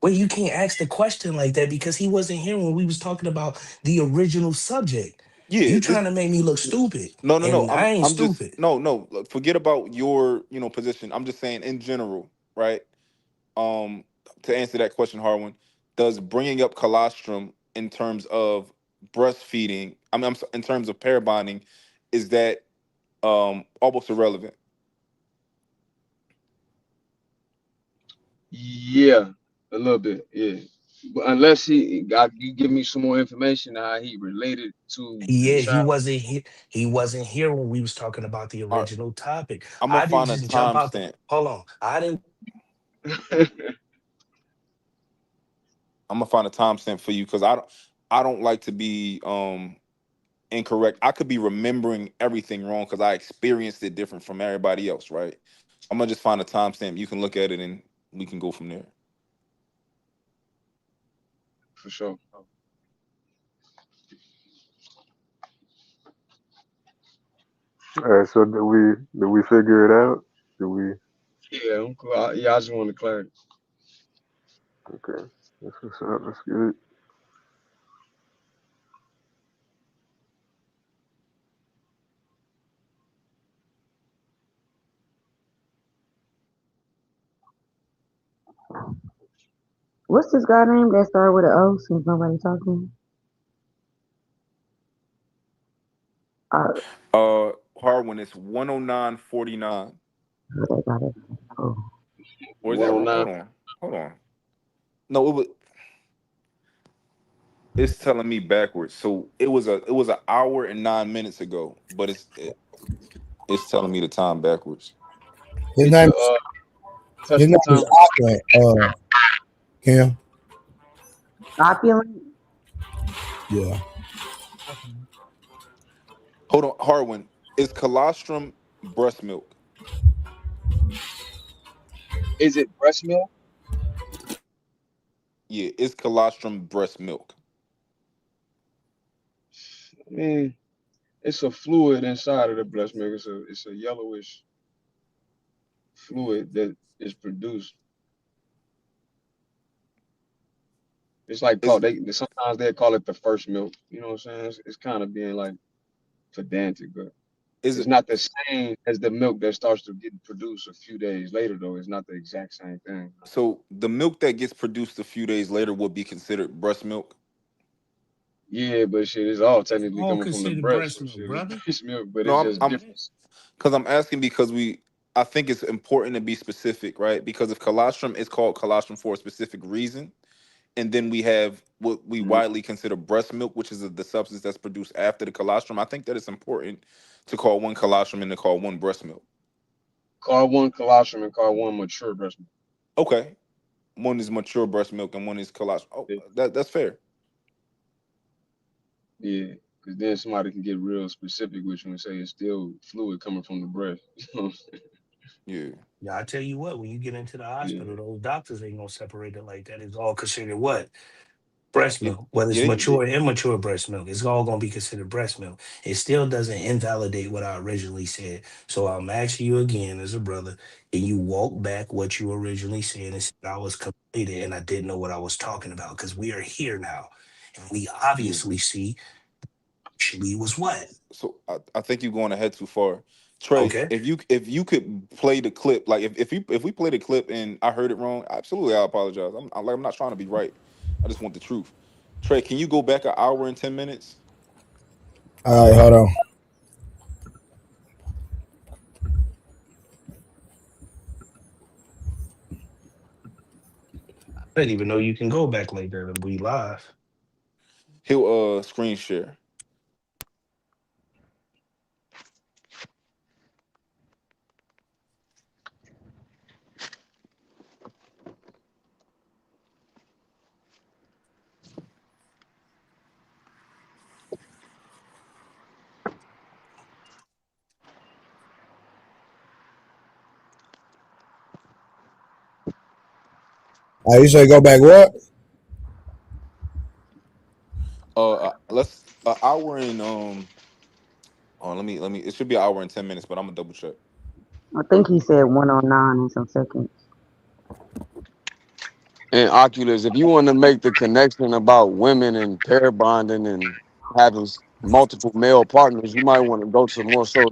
Well, you can't ask the question like that because he wasn't here when we was talking about the original subject. Yeah, You this trying to make me look stupid, no, no, no. and I ain't I'm just stupid. no, no. Forget about your position. I'm just saying in general, right? Um, to answer that question, Harwin, does bringing up colostrum in terms of breastfeeding, in terms of pair bonding, is that almost irrelevant? Yeah, a little bit. Yeah, but unless you give me some more information how he related to the Yeah, child. he wasn't here when we was talking about the All right, original topic. I'm gonna I didn't find a just jump out the. timestamp. Hold on, I didn't. I'm gonna find a timestamp for you because I don't like to be incorrect. I could be remembering everything wrong because I experienced it different from everybody else, right? So I'm gonna just find a timestamp. You can look at it and we can go from there. For sure. All right, so did we figure it out? Did we? Yeah, I'm cool. Yeah, I just want to clarify. Okay, that's what's up. That's good. What's this guy name that started with an O since nobody talking? Uh, Harwin, it's 109.49. they got it. Oh. Or is that wrong? 109. Hold on. No, it's telling me backwards. So it was an hour and 9 minutes ago, but it's telling me the time backwards. His Hit name the is touch his the name is time. Auckland. Kim. Opulent? Yeah. Hold on, Harwin. Is colostrum breast milk? Is it breast milk? Yeah, is colostrum breast milk? I mean, it's a fluid inside of the breast milk. It's a yellowish fluid that is produced. It's like Is called sometimes they call it the first milk. You know what I'm saying? It's kind of being like pedantic, but is it's it not the same as the milk that starts to get produced a few days later. Though it's not the exact same thing. so the milk that gets produced a few days later would be considered breast milk? Yeah, but shit, it's all It's technically all coming from the considered breast. breast So milk, shit, it's brother. breast milk, but No, it's I'm just I'm different. because I'm asking because I think it's important to be specific, right? Because if colostrum is called colostrum for a specific reason, and then we have what we Mhm. widely consider breast milk, which is the substance that's produced after the colostrum. I think that it's important to call one colostrum and to call one breast milk. Call one colostrum and call one mature breast milk. Okay, one is mature breast milk and one is colostrum. Oh, that's fair. Yeah, because then somebody can get real specific with you and say it's still fluid coming from the breast. Yeah, Yeah, I tell you what, when you get into the Yeah, hospital, those doctors ain't gonna separate it like that. It's all considered what? Breast yeah, milk, whether it's yeah. mature or immature breast milk, it's all going to be considered breast milk. It still doesn't invalidate what I originally said. So I'm asking you again, as a brother, can you walk back what you originally said and said I was completed and I didn't know what I was talking about? Because we are here now, and we Yeah. obviously see actually was what. So I think you're going ahead too far. Trey, Okay. if you could play the clip, like if we play the clip and I heard it wrong, absolutely I apologize. I'm not trying to be right. I just want the truth. Trey, can you go back an hour and 10 minutes? All right, hold on. I didn't even know you can go back like that and we live. He'll screen share. You say go back what? Let's an hour and oh let me it should be an hour and 10 minutes, but I'm gonna double check. I think he said 109 in some seconds. And Oculus, if you want to make the connection about women and pair bonding and having multiple male partners, you might want to go to more so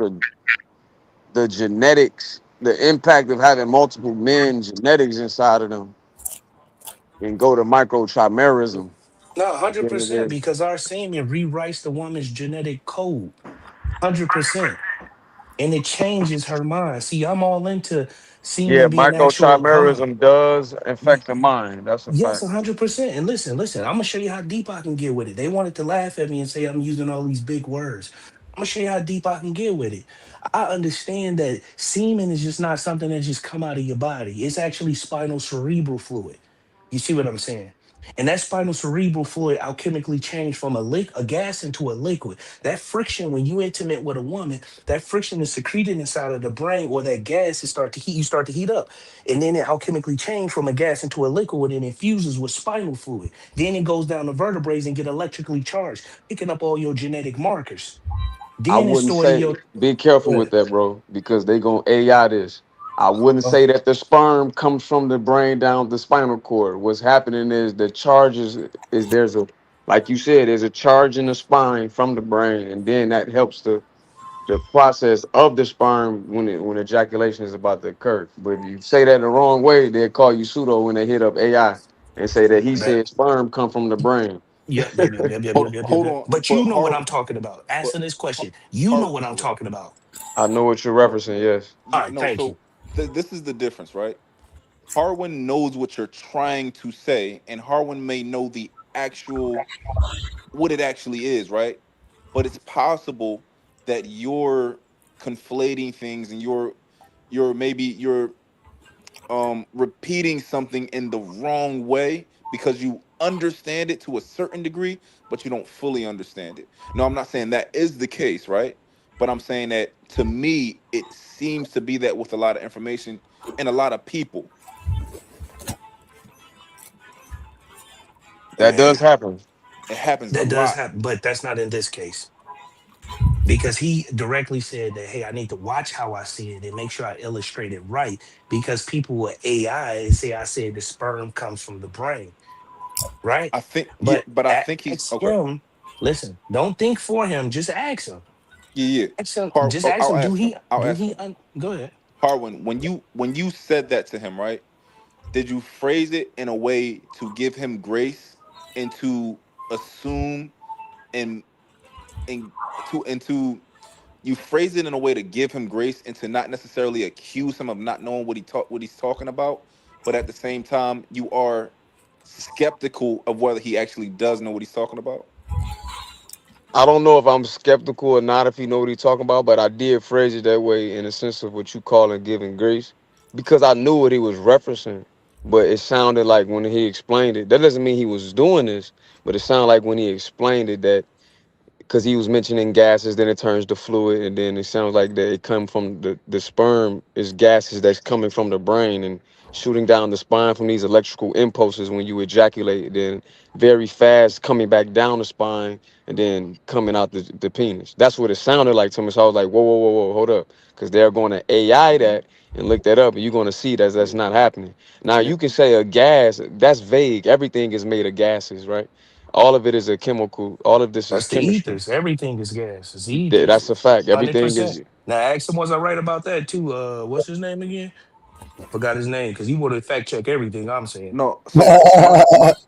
the genetics, the impact of having multiple men genetics inside of them, and go to microchimerism. No, hundred Then it percent, is. because our semen rewrites the woman's genetic code. 100%. And it changes her mind. See, I'm all into Yeah, semen being actual. Hold on. microchimerism does affect the mind. That's a Yes, fact. 100%. And listen, I'm gonna show you how deep I can get with it. They wanted to laugh at me and say I'm using all these big words. I'm gonna show you how deep I can get with it. I understand that semen is just not something that just come out of your body. It's actually spinal cerebral fluid. You see what I'm saying? And that spinal cerebral fluid alchemically changed from a gas into a liquid. That friction, when you intimate with a woman, that friction is secreted inside of the brain, or that gas is start to heat. You start to heat up, and then it alchemically change from a gas into a liquid and infuses with spinal fluid. Then it goes down the vertebrae and get electrically charged, picking up all your genetic markers. I Then it's wouldn't stored in say your. be careful Go with ahead. that, bro, because they gonna AI this. I wouldn't Oh, say that the sperm comes from the brain down the spinal cord. What's happening is the charges is there's a like you said, there's a charge in the spine from the brain, and then that helps the process of the sperm when ejaculation is about to occur. But if you say that the wrong way, they'll call you pseudo when they hit up AI and say that he that. said sperm come from the brain. Hold Yep. on, But but you know what I'm Harwin, talking about. but Answer this question. You know Har, what I'm talking about. I know what you're referencing. Yes. All right, no. thank you. So this is the difference, right? Harwin knows what you're trying to say, and Harwin may know the actual what it actually is, right? But it's possible that you're conflating things and you're repeating something in the wrong way because you understand it to a certain degree, but you don't fully understand it. No, I'm not saying that is the case, right? But I'm saying that to me, it seems to be that with a lot of information and a lot of people. That And does happen. it happens a That does lot. happen, but that's not in this case, because he directly said that, hey, I need to watch how I see it and make sure I illustrate it right, because people with AI say I said the sperm comes from the brain, right? I think, yeah, But but I think he's ask okay. him, listen, don't think for him, just ask him. Yeah, yeah. Just ask I'll him, ask him. I'll ask him. go ahead. Harwin, when you said that to him, right? Did you phrase it in a way to give him grace and to assume and and to you phrase it in a way to give him grace and to not necessarily accuse him of not knowing what he's talking about, but at the same time you are skeptical of whether he actually does know what he's talking about? I don't know if I'm skeptical or not if he know what he's talking about, but I did phrase it that way in the sense of what you call it giving grace, because I knew what he was referencing. But it sounded like when he explained it, that doesn't mean he was doing this, but it sounded like when he explained it that because he was mentioning gases, then it turns to fluid, and then it sounds like that it come from the sperm is gases that's coming from the brain and shooting down the spine from these electrical impulses when you ejaculate, then very fast coming back down the spine and then coming out the penis. That's what it sounded like to me. So I was like, whoa, whoa, whoa, whoa, hold up, because they're going to AI that and look that up, and you're going to see that that's Yeah. not happening. Now And you can say a gas, that's vague. Everything is made of gases, right? All of it is a chemical. All of this is That's the chemistry. ethers. Everything is gas. It's ethers. That's a fact. Everything 100%. is. Now ask him, was I right about that too? What's his name again? Forgot his name, because he would have fact check everything I'm saying. no, so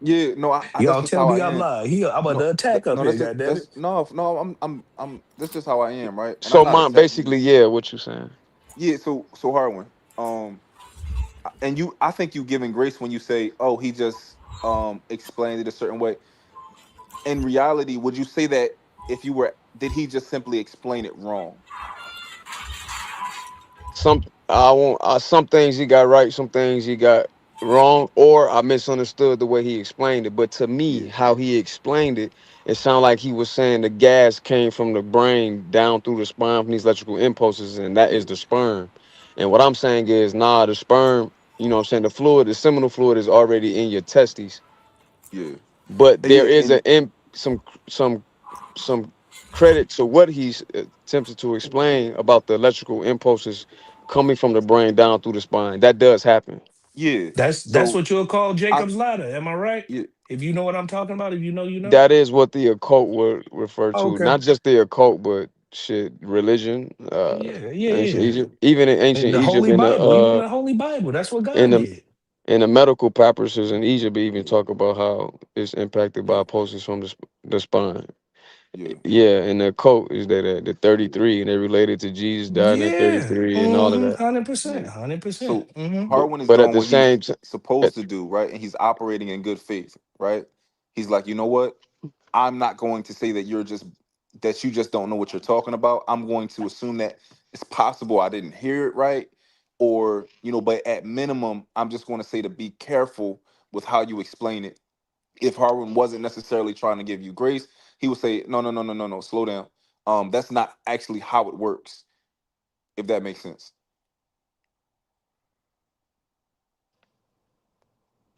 yeah, no, I that's Y'all just tell how I me I'm am. lying. I'm about No, to attack up no, here, that's just goddammit. that's no, I'm that's just how I am, right? And I'm So not mine, attacking basically, you. yeah. What you saying? Yeah, so Harwin, and I think you giving grace when you say, oh, he just explained it a certain way. In reality, would you say that if you were, did he just simply explain it wrong? Some I want some things he got right, some things he got wrong, or I misunderstood the way he explained it. But to me, Yeah, how he explained it, it sounded like he was saying the gas came from the brain down through the spine from these electrical impulses, and that is yeah, the sperm. And what I'm saying is, nah, the sperm. You know what I'm saying? The fluid, the seminal fluid is already in your testes, yeah, but there yeah, is and some credit to what he's attempted to explain about the electrical impulses coming from the brain down through the spine. That does happen. Yeah. That's So what you'll call I Jacob's ladder. Am I right? yeah If you know what I'm talking about, if you know, you know. That is what the occult would refer to. Okay. Not just the occult, but shit, religion, Yeah, yeah, ancient yeah. Egypt, even in And ancient the Egypt, Holy Bible, even the Holy Bible. That's what in God the did. in the medical papyruses in Egypt, they even talk about how it's impacted by pulses from the spine. yeah Yeah, and the occult is that the 33, and they related to Jesus dying at Yeah. 33 and all of Mm-hmm. that. 100%. yeah. 100%. So Mm-hmm. But Harwin is but at doing the what he's same supposed to do, right? And he's operating in good faith, right? He's like, you know what? I'm not going to say that you just don't know what you're talking about. I'm going to assume that it's possible I didn't hear it right, or but at minimum, I'm just going to say to be careful with how you explain it. If Harwin wasn't necessarily trying to give you grace, he would say, no, no, no, no, no, no, slow down. That's not actually how it works. If that makes sense.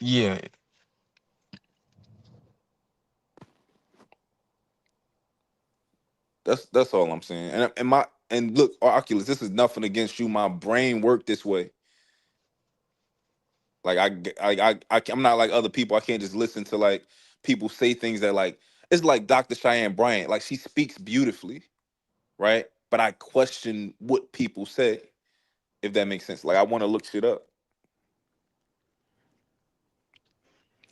yeah, That's all I'm saying. And look, Oculus, this is nothing against you. My brain worked this way. Like I'm not like other people. I can't just listen to like people say things that like it's like Dr. Cheyenne Bryant. Like she speaks beautifully, right? But I question what people say, if that makes sense. Like I want to look shit up.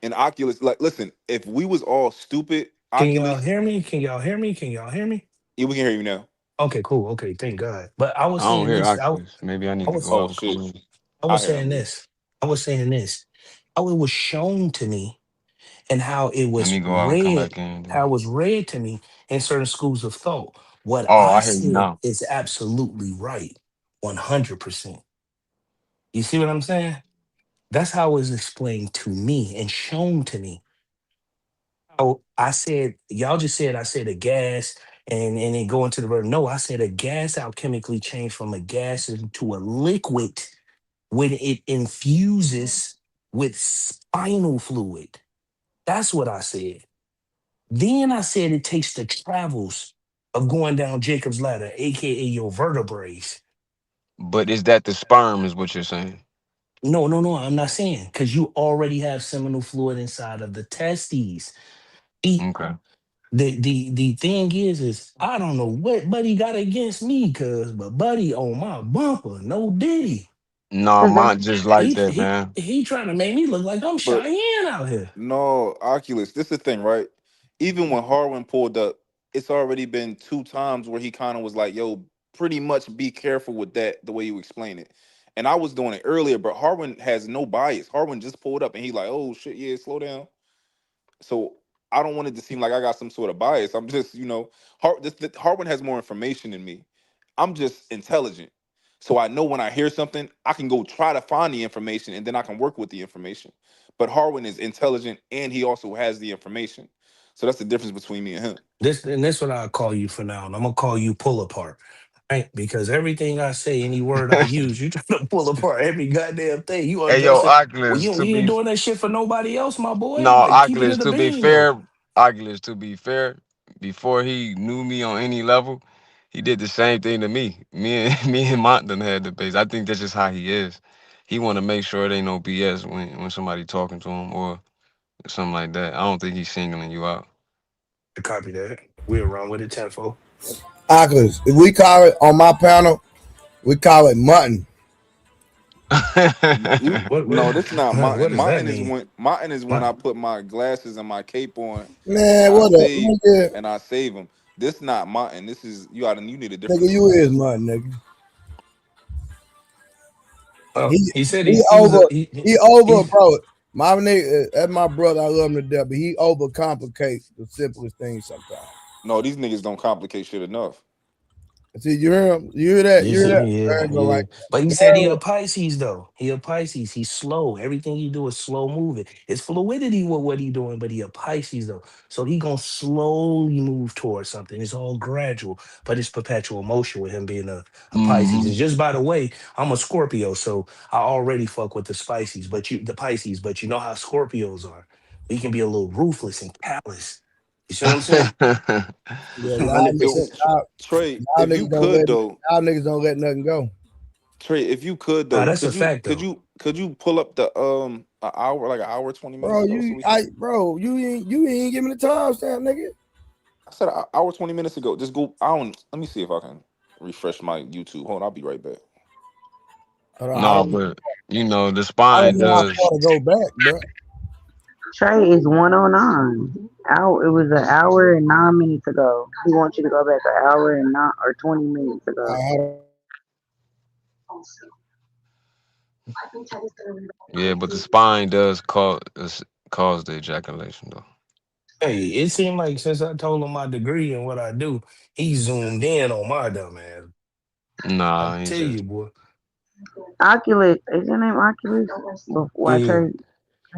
And Oculus, like, listen, if we was all stupid, Can y'all Oculus, hear me? Can y'all hear me? Can y'all hear me? yeah, we can hear you now. Okay, cool. Okay, thank God. But I was I don't saying hear this. Oculus. Maybe I I need to was go Oh out and come shit, in. I I was hear saying him. this. I was saying this. How it was shown to me and how it Let me was go out and come read, back in. how Then. it was read to me in certain schools of thought. What Oh, I I hear you said now. is absolutely right. 100%. You see what I'm saying? That's how it was explained to me and shown to me. Oh, I said, y'all just said I said a gas and then go into the verb. No, I said a gas alchemically changed from a gas into a liquid when it infuses with spinal fluid. That's what I said. Then I said it takes the travels of going down Jacob's ladder, aka your vertebrae. But is that the sperm? Is what you're saying? No, no, no, I'm not saying because you already have seminal fluid inside of the testes. The Okay. the thing is I don't know what Buddy got against me, but Buddy on my bumper, no Diddy. No, Cause that's mine just like He that, he man. he trying to make me look like I'm But Cheyenne out here. no, Oculus, this is the thing, right? Even when Harwin pulled up, it's already been two times where he kind of was like, yo, pretty much be careful with that, the way you explain it. And I was doing it earlier, but Harwin has no bias. Harwin just pulled up and he like, oh shit, yeah, slow down. So I don't want it to seem like I got some sort of bias. I'm just, Harwin has more information than me. I'm just intelligent. So I know when I hear something, I can go try to find the information and then I can work with the information. But Harwin is intelligent and he also has the information. So that's the difference between me and him. This what I'll call you for now. And I'm gonna call you pull apart. Right? Because everything I say, any word I use, you try to pull apart every goddamn thing. You Hey, yo, unjust. Well, Oculus. you ain't doing that shit for nobody else, my boy. No, Like keep it in Oculus. the To be bean though. fair, Oculus. To be fair, before he knew me on any level, he did the same thing to me. Me and Mont done had debates. I think that's just how he is. He want to make sure it ain't no BS when somebody talking to him or something like that. I don't think he's singling you out. To copy that. We'll run with it tenfold. Oculus. If we call it on my panel, we call it mutton. No, this not Martin. What does that mean? Martin is when My, I put my glasses and my cape on and Man, what up, nigga? I save them. This not Martin. This is you need a different Nigga, you device. is mutton, nigga. oh, He he said he he was over a he over, he bro. My nigga, that's my brother. I love him to death, but he overcomplicate the simplest things sometimes. No, these niggas don't complicate shit enough. See, you hear him? You hear that? You Yes, hear that? yeah, There you go, yeah. right But he there. said There he you a go. Pisces though. He a Pisces. He's slow. Everything he do is slow moving. It's fluidity with what he doing, but he a Pisces though. So he gonna slowly move towards something. It's all gradual, but it's perpetual motion with him being a Pisces. hmm And just by the way, I'm a Scorpio, so I already fuck with the Pisces, the Pisces, but you know how Scorpios are. We can be a little ruthless and callous. You see what I'm saying? Yeah, y'all, 100%. Yo, y'all, Trey, y'all niggas don't let y'all niggas don't let nothing go. Trey, if you could Nah, though, that's a fact though. Could you pull up the an hour, like an hour 20 minutes Bro, ago, so we can? you ain't give me the timestamp, nigga. I said an hour 20 minutes ago. Just go. I don't. Let me see if I can refresh my YouTube. Hold on, I'll be right back. Hold on, No, but you know the I don't spine know how does. far to go back, bro. Trey is 109. It was an hour and 9 minutes ago. He wants you to go back an hour and 20 minutes ago. Yeah, but the spine does cause the ejaculation though. Hey, it seemed like since I told him my degree and what I do, he zoomed in on my dumb ass. I Nah, he tell just you, boy. Oculus, is your name Oculus? Watch Yeah, her.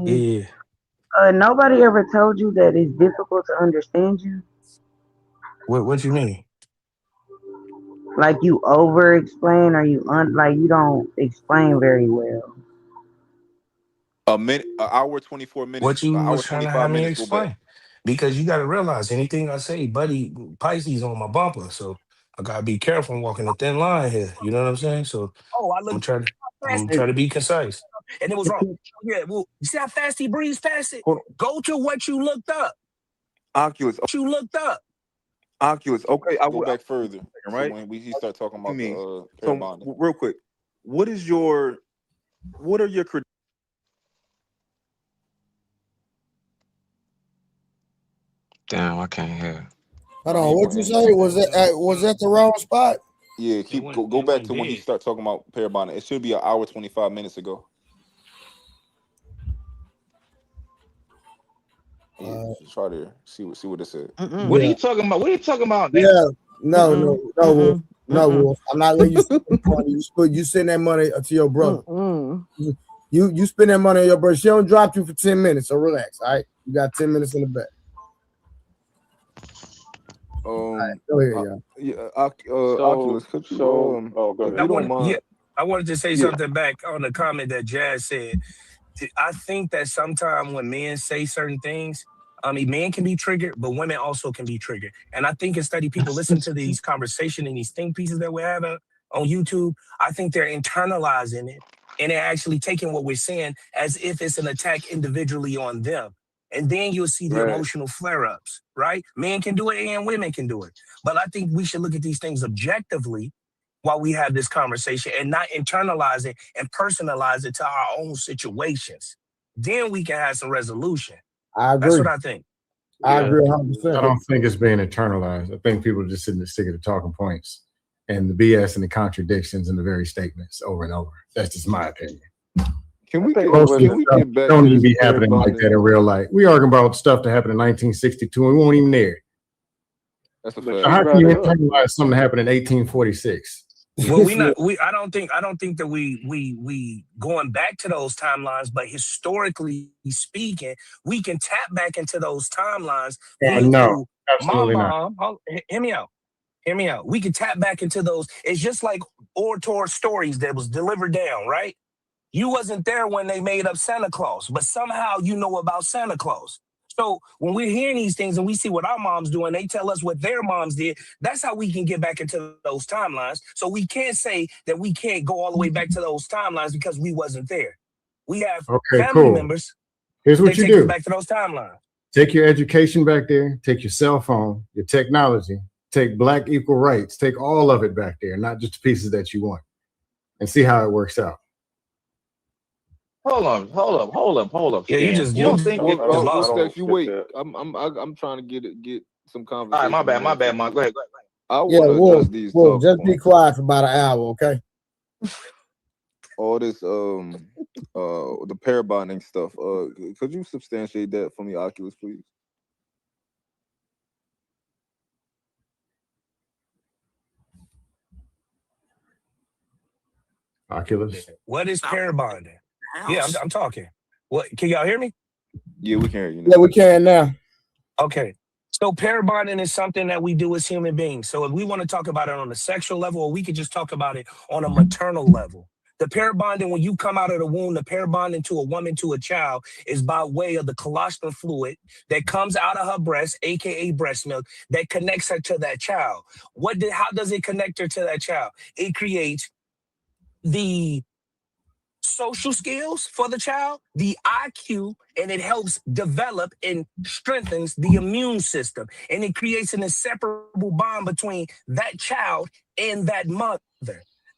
yeah. Nobody ever told you that it's difficult to understand you. What you mean? Like you over explain or like you don't explain very well. A minute, an hour 24 What minutes, you an hour was trying to have 25 me minutes. Go back. explain? Because you got to realize anything I say, buddy, Pisces on my bumper, so I gotta be careful. I'm walking a thin line here. You know what I'm saying? So Oh, I I'm looked trying to how I'm fast trying to be concise. and it was wrong. Yeah, well, you see how fast he breathes past it? Hold on. Go to what you looked up. Oculus, What you looked up. Oculus. Okay, go back further. So right? when he start talking You about mean the pair so? bonding. Real quick, what is your what are your damn. I can't hear. Hold Nah, on, he what you went. say? Was that the wrong spot? Yeah, go it back went to when he dead. start talking about pair bonding. It should be an hour 25 minutes ago. Yeah, try to see what it said. What are Yeah, you talking about? What are you talking about now? yeah. No, Wolf. No, Wolf. I'm not letting you spend money. You send that money to your brother. You spend that money on your brother. She don't drop you for 10 minutes, so relax. All right, you got 10 minutes in the back. Go ahead, Yeah, So Oculus, could you oh, go if ahead. I you don't want mind? yeah, I wanted to say Yeah, something back on the comment that Jazz said. I think that sometimes when men say certain things, I mean, men can be triggered, but women also can be triggered. And I think instead of people listen to these conversations and these think pieces that we're having on YouTube, I think they're internalizing it and they're actually taking what we're saying as if it's an attack individually on them. And then you'll see the Right. emotional flare-ups, right? Men can do it and women can do it. But I think we should look at these things objectively while we have this conversation and not internalize it and personalize it to our own situations. Then we can have some resolution. I That's agree. what I think. I Yeah. agree I 100%. don't think it's being internalized. I think people are just sitting there sticking to talking points and the BS and the contradictions and the very statements over and over. That's just my opinion. can I we think get Most of can the we stuff get back don't to even this be pair happening like that bonding? in real life. We arguing about stuff that happened in 1962 and we won't even there. That's a but So fact. you how can brought you it up, internalize bro. something that happened in 1846? Well, I don't think that we going back to those timelines, but historically speaking, we can tap back into those timelines via No, through my absolutely not. mom. Hear me out. Hear me out. We can tap back into those. It's just like orator stories that was delivered down, right? You wasn't there when they made up Santa Claus, but somehow you know about Santa Claus. So when we're hearing these things and we see what our moms do and they tell us what their moms did, that's how we can get back into those timelines. So we can't say that we can't go all the way back to those timelines because we wasn't there. We have Okay, family cool. members Here's that what you take us do. back to those timelines. Take your education back there, take your cell phone, your technology, take black equal rights, take all of it back there, not just the pieces that you want, and see how it works out. Hold up, Yeah, Stan. You you don't just think it just Well, lost it. Steph, don't you skip wait. that. I'm trying to get some all right, conversation my going. bad, man. Go ahead. I Yeah, want to address these Wolf, talking just be points. quiet for about an hour, okay? All this the pair bonding stuff. Could you substantiate that for me, Oculus, please? Oculus. What is pair bonding? Yeah, I'm talking. What can y'all hear me? Yeah, we can hear you Yeah, now. we can now. Okay. So pair bonding is something that we do as human beings. So if we want to talk about it on a sexual level, or we could just talk about it on a maternal level. The pair bonding, when you come out of the womb, the pair bonding to a woman to a child is by way of the colostrum fluid that comes out of her breast, aka breast milk, that connects her to that child. How does it connect her to that child? It creates the social skills for the child, the IQ, and it helps develop and strengthens the immune system. And it creates an inseparable bond between that child and that mother.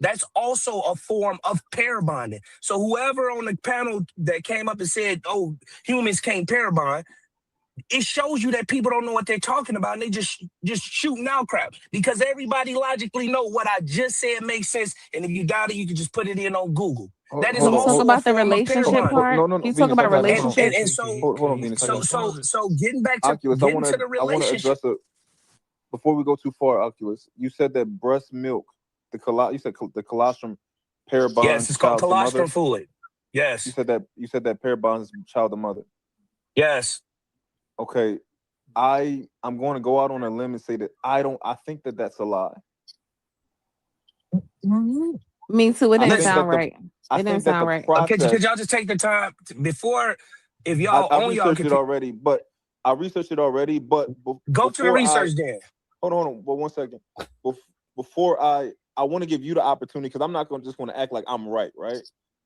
That's also a form of pair bonding. So whoever on the panel that came up and said, "Oh, humans can't pair bond," it shows you that people don't know what they're talking about, and they just shooting out crap because everybody logically know what I just said makes sense. And if you doubt it, you can just put it in on Google. That is Can Hold we on, talk hold, also a about the form of pair hold, relationship bonding. hold, part? no, no, Can no, you talk Venus, I about got it. And Hold on, and relationships? and so hold on, Venus, I so got you. so so getting back to Oculus, getting to the I want to relationship. address a before we go too far. Oculus, you said that breast milk, you said the colostrum pair Yes, bonds it's called child to colostrum mother. fluid. You Yes, said that pair bonds child to mother. yes. Okay, I'm going to go out on a limb and say that I think that that's a lie. Me too. It I didn't think Listen, sound that the right. I It didn't think that the sound right. could process y'all just take the time before, if y'all I only y'all researched could it already, but I researched it already, but go to the before I research then. hold on, but 1 second. Bef- Before I want to give you the opportunity because I'm not going to just going to act like I'm right, right?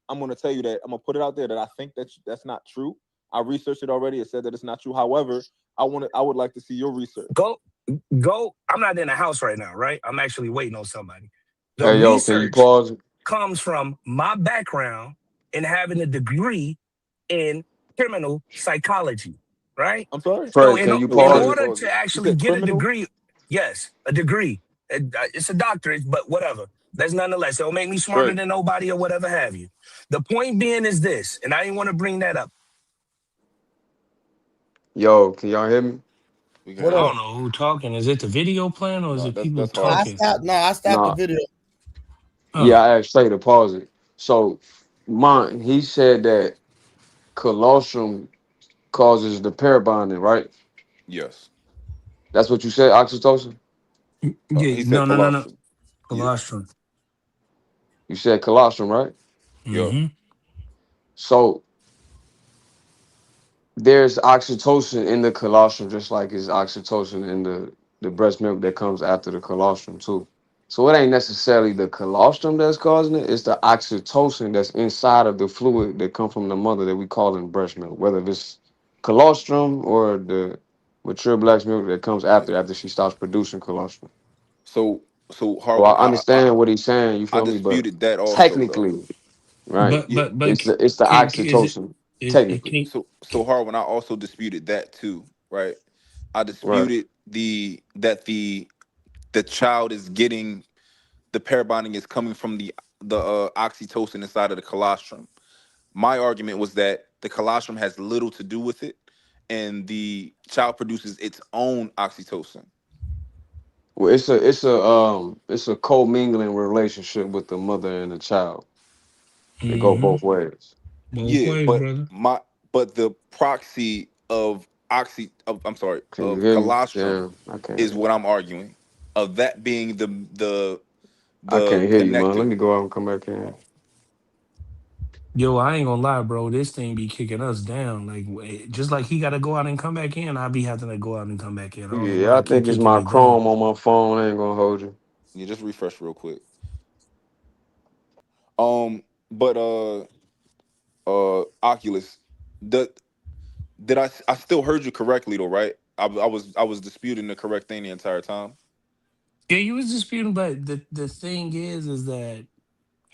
I'm going to tell you that I'm going to put it out there that I think that's not true. I researched it already. It said that it's not true. However, I would like to see your research. Go go. I'm not in the house right now, right? I'm actually waiting on somebody. The Hey, yo, can you research pause it? comes from my background in having a degree in criminal psychology, right? I'm sorry. So Fred, can you Wait, in pause pause it, it? order pause to it. You actually said get a criminal. degree, yes, a degree. It's a doctorate, but whatever. That's nonetheless. It don't make me smarter Straight. than nobody or whatever have you. The point being is this, and I didn't want to bring that up. Yo, can y'all hear me? We can What hear I you. up? don't know who talking. Is it the video playing or is No, it people that's I horrible. talking? stopped. No, I stopped the Nah. video. Yeah, Oh, I asked Shay to pause it. So, he said that colostrum causes the pair bonding, right? Yes. That's what you said, oxytocin? yeah, He said no. colostrum. Yeah. Colostrum. You said colostrum, right? Yup. Mm-hmm. So, there's oxytocin in the colostrum, just like it's oxytocin in the breast milk that comes after the colostrum, too. So, it ain't necessarily the colostrum that's causing it, it's the oxytocin that's inside of the fluid that come from the mother that we call in breast milk, whether it's colostrum or the mature black milk that comes Yeah. after she stops producing colostrum. So So Harwin, I understand what he's saying, you I feel me? But disputed that also though. technically, right, Yeah. But it's the is it oxytocin, it technically, can So Harwin, I also disputed that too, right? I right? disputed the child is getting the pair bonding is coming from the oxytocin inside of the colostrum. My argument was that the colostrum has little to do with it, and the child produces its own oxytocin. Well, it's a co-mingling relationship with the mother and the child. They go mm-hmm. both ways. Both Yeah, ways, but brother. the proxy of I'm sorry, Can you of hear me? colostrum Damn, I is can't. what I'm arguing. Of that being I the can't hear you, man. Let connector. me go out and come back in. Yo, I ain't gonna lie, bro. This thing be kicking us down. Like just like he got to go out and come back in, I be having to go out and come back in. I don't know Yeah, why I it keep think it's kicking my me down. Chrome on my phone. I ain't gonna hold you. You just refresh real quick. Um, but Oculus, the did I still heard you correctly though, right? I was disputing the correct thing the entire time. Yeah, you was disputing, but the thing is that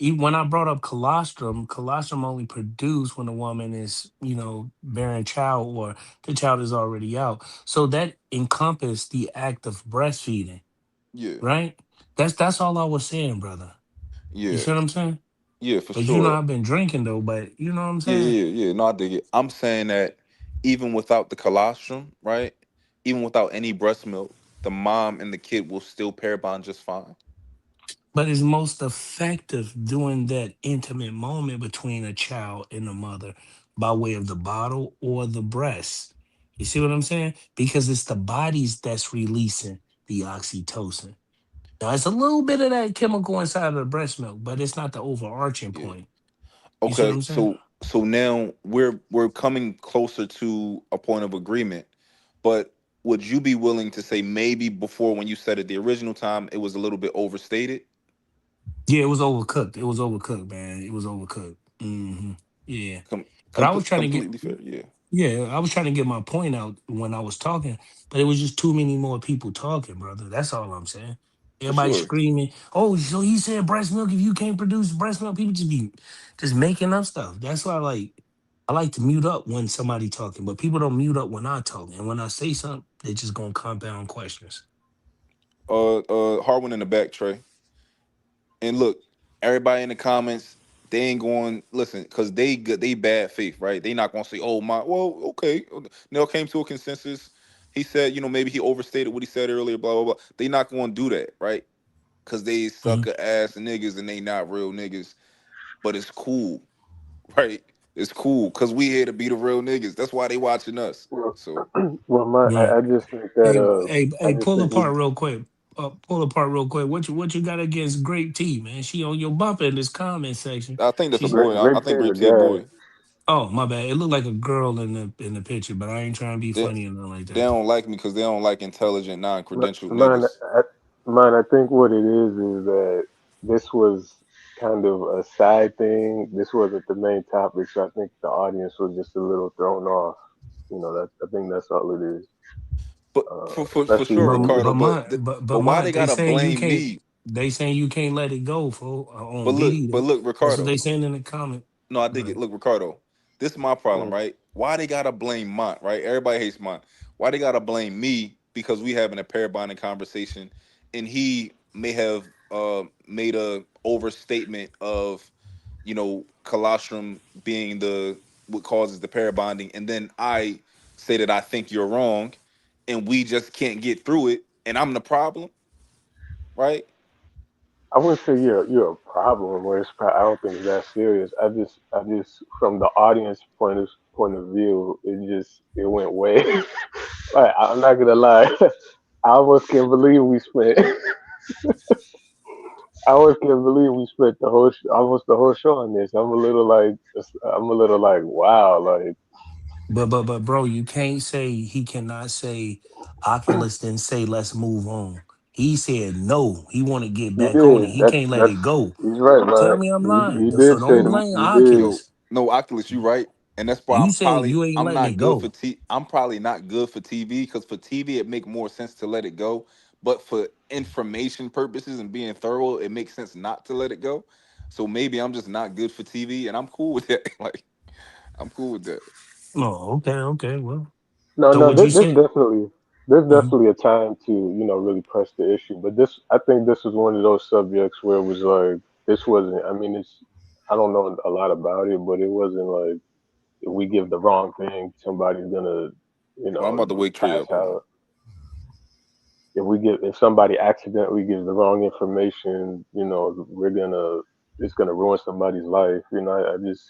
when I brought up colostrum, colostrum only produced when a woman is, bearing child or the child is already out. So that encompassed the act of breastfeeding, Yeah, right? That's all I was saying, brother. You yeah, see what I'm saying? yeah, for But sure. I've been drinking though, but you know what I'm Yeah, saying? yeah, yeah. No, I dig it. I'm saying that even without the colostrum, right? Even without any breast milk, the mom and the kid will still pair bond just fine. But it's most effective during that intimate moment between a child and a mother by way of the bottle or the breast. You see what I'm saying? Because it's the bodies that's releasing the oxytocin. Now, it's a little bit of that chemical inside of the breast milk, but it's not the overarching Yeah. point. You see what Okay, I'm saying? so now we're coming closer to a point of agreement. But would you be willing to say maybe before when you said it the original time it was a little bit overstated? Yeah, it was overcooked. It was overcooked, man. It was overcooked. Hmm. Yeah. Com- But I was trying to get, completely fair. Yeah, yeah, I was trying to get my point out when I was talking, but it was just too many more people talking, brother. That's all I'm saying. for Everybody sure. screaming, "Oh, so he said breast milk. If you can't produce breast milk, people just be just making up stuff." That's why I like to mute up when somebody talking, but people don't mute up when I talk. And when I say something, they just gonna compound questions. Harwin in the back, Trey. And look, everybody in the comments, they ain't going listen because they good. They bad faith, right? They not gonna say, "Oh my, well, okay." Nell came to a consensus. He said, maybe he overstated what he said earlier. Blah blah blah. They not gonna do that, right? Because they Mhm. sucker ass niggas and they not real niggas. But it's cool, right? It's cool because we here to be the real niggas. That's why they watching us. Well, So well, Right. I just think that I just Pull think we. apart real quick. Pull apart real quick. What you got against Grape T, man? She on your bumper in this comment section. I think that's a She boy. I Grape think seeds Grape are T a gas. boy. Oh, my bad. It looked like a girl in the picture, but I ain't trying to be They, funny or nothing like they that. don't like me because they don't like intelligent, non-credentialed Mine, niggas. I think what it is that this was kind of a side thing. This wasn't the main topic, so I think the audience was just a little thrown off. That I think that's all it is. But for Especially sure, when Ricardo. But But why my they they gotta saying you blame can't me? they saying you can't let it go for But on look, BD. That's what Ricardo. they saying in the comment. No, I dig Right. it. Look, Ricardo. This is my problem, mm, right? Why they gotta blame Mont, right? Everybody hates Mont. Why they gotta blame me because we having a pair bonding conversation, and he may have made a overstatement of colostrum being the what causes the pair bonding, and then I say that I think you're wrong, and we just can't get through it, and I'm the problem, right? I wouldn't say you're a problem, where I don't think it's that serious. I just from the audience point of view, it went way. Like, I'm not gonna lie, I almost can't believe we spent. I almost can't believe we spent almost the whole show on this. I'm a little like wow, like But bro, you can't say he cannot say Oculus didn't say let's move on. He said no. He want to get he back on it. did. He can't let That's it go. he's right, Tell man. me I'm He lying. So did say don't them. blame He did. Yo, Oculus. no, Oculus, you right, and that's why You saying you ain't I'm letting it not good for go. T. I'm probably not good for TV because for TV it make more sense to let it go, but for information purposes and being thorough, it makes sense not to let it go. So maybe I'm just not good for TV, and I'm cool with that. Like I'm cool with that. Oh, okay, well. No, So no, what you this said? definitely there's Mhm. definitely a time to really press the issue. But I think this was one of those subjects where it was like this wasn't. I mean, I don't know a lot about it, but it wasn't like if we give the wrong thing, somebody's gonna Well, I'm about to wake Trey pass up. Hold on. out. If somebody accidentally gives the wrong information, it's gonna ruin somebody's life. I just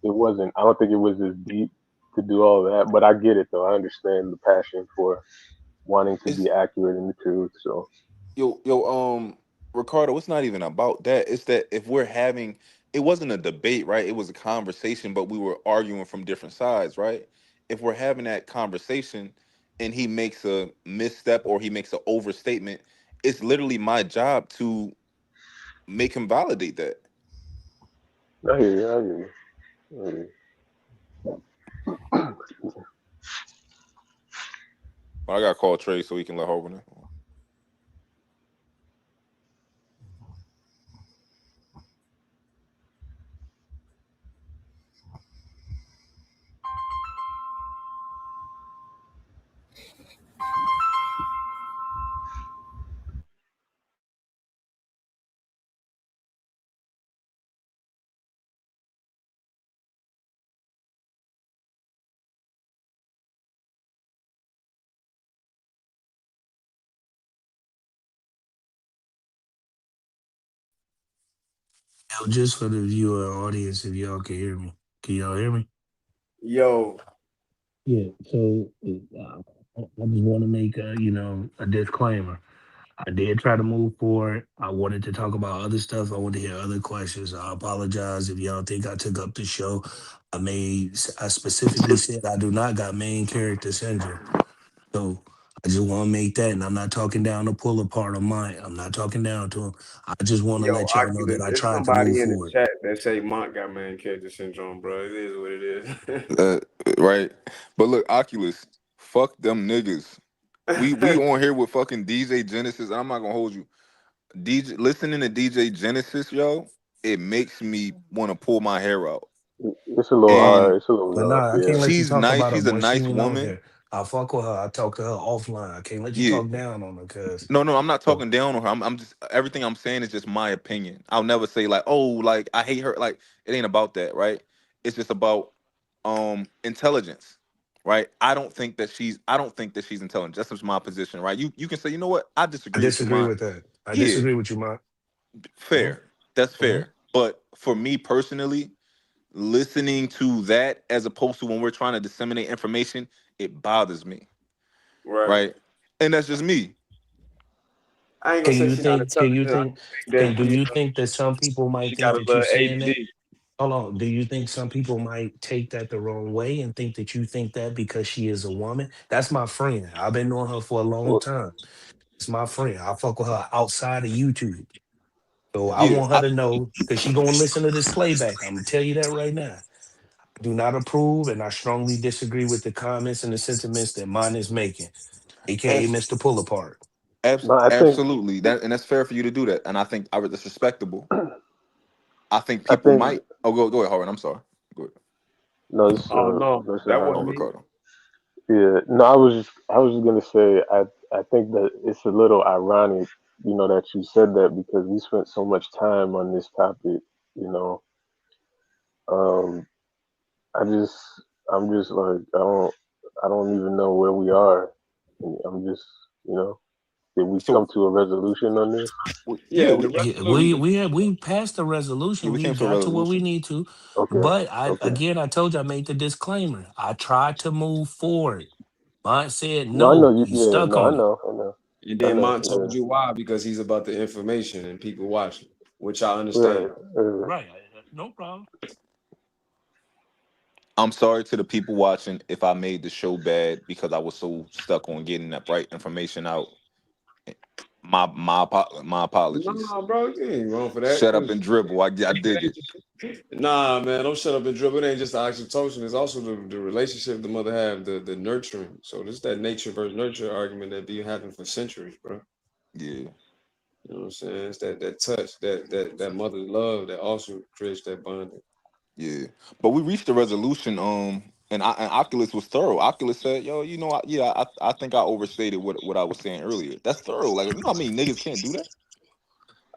it wasn't. I don't think it was as deep to do all that, but I get it though. I understand the passion for wanting to It's be accurate in the truth. So Ricardo, it's not even about that. It's that if we're having, it wasn't a debate, right? It was a conversation, but we were arguing from different sides, right? If we're having that conversation and he makes a misstep or he makes an overstatement, it's literally my job to make him validate that. I hear you. I hear you. I hear you. But I got to call Trey so he can let her know. Yo, just for the viewer audience, if y'all can hear me. Can y'all hear me? Yo, Yeah. So I just want to make a disclaimer. I did try to move forward. I wanted to talk about other stuff. I wanted to hear other questions. I apologize if y'all think I took up the show. I specifically said I do not got main character syndrome. So I just want to make that, and I'm not talking down to pull apart of mine. I'm not talking down to him. I just want to Yo, let y'all know that Oculus, I there's tried to move somebody in the forward. chat that say Monk got man cancer syndrome, bro. It is what it Uh, right. But look, Oculus, fuck them niggas. We is. on here with fucking DJ Genesis. I'm not gonna hold you. DJ listening to DJ Genesis, yo, it makes me want to pull my hair out. It's a little And hard. It's a little But rough. nah, I can't Yeah. let you she's talk nice. about her She's a when she nice ain't on woman. here. I fuck with her. I talk to her offline. I can't let you Yeah. talk down on her, cause No, no, I'm not so talking down on her. I'm just everything I'm saying is just my opinion. I'll never say like, oh, like I hate her. Like it ain't about that, right? It's just about intelligence, right? I don't think that she's intelligent. That's just my position, right? You can say, you know what? I I disagree with you, disagree man. with that. I Yeah, disagree with you, man. Mhm, fair. That's mhm. fair. But for me personally, listening to that as opposed to when we're trying to disseminate information, it bothers me, Right. right? And that's just me. I ain't gonna Can say you she not think? Can you intelligent. I think? just Can think do that you think that some people she might got think a that you little saying that? ADD. Hold on. Do you think some people might take that the wrong way and think that you think that because she is a woman? That's my friend. I've been knowing her for a long Well, time. It's my friend. I fuck with her outside of YouTube. So I Yeah, want her to know because she gonna listen to this playback. I'm gonna tell you that right now. I do not approve and I strongly disagree with the comments and the sentiments that mine is making, aka I, Mr. Pull Apart. no, I think Absolutely. That and that's fair for you to do that. And I think I that's respectable. I think I people think might. Oh, go ahead, Harvard. I'm sorry. Go ahead. no, it's Oh no, versus that Oh, wasn't Harlem. me. Ricardo. Yeah, no, I was just gonna say I think that it's a little ironic, that you said that because we spent so much time on this topic. You know, um, I just I'm just like I don't even know where we are. I'm just did we So come to a resolution on this? yeah, Yeah, the Yeah, resolution. we passed the yeah, resolution. we We came to a got to where we resolution. need to. Okay, But I okay. again I told you I made the disclaimer. I tried to move forward. Mine said No, I know no. you. He's Yeah, stuck no, I on it. know, I know, And I then know. Mont told you why because he's about the information and people watching, which I Yeah, right, understand. right. Right. No problem. I'm sorry to the people watching if I made the show bad because I was so stuck on getting that right information out. My apologies. Nah, bro, you ain't wrong for that. Shut up Cause and dribble. I dig it. nah, man, don't shut up and dribble. It ain't just the oxytocin. It's also the relationship the mother have, the nurturing. So this that nature versus nurture argument that be having for centuries, bro. Yeah, You know what I'm saying? It's that touch, that mother's love that also creates that bonding. yeah. But we reached a resolution. And Oculus was thorough. Oculus said, "Yo, I think I overstated what I was saying earlier. That's thorough. Like, you know, what I mean, niggas can't do that.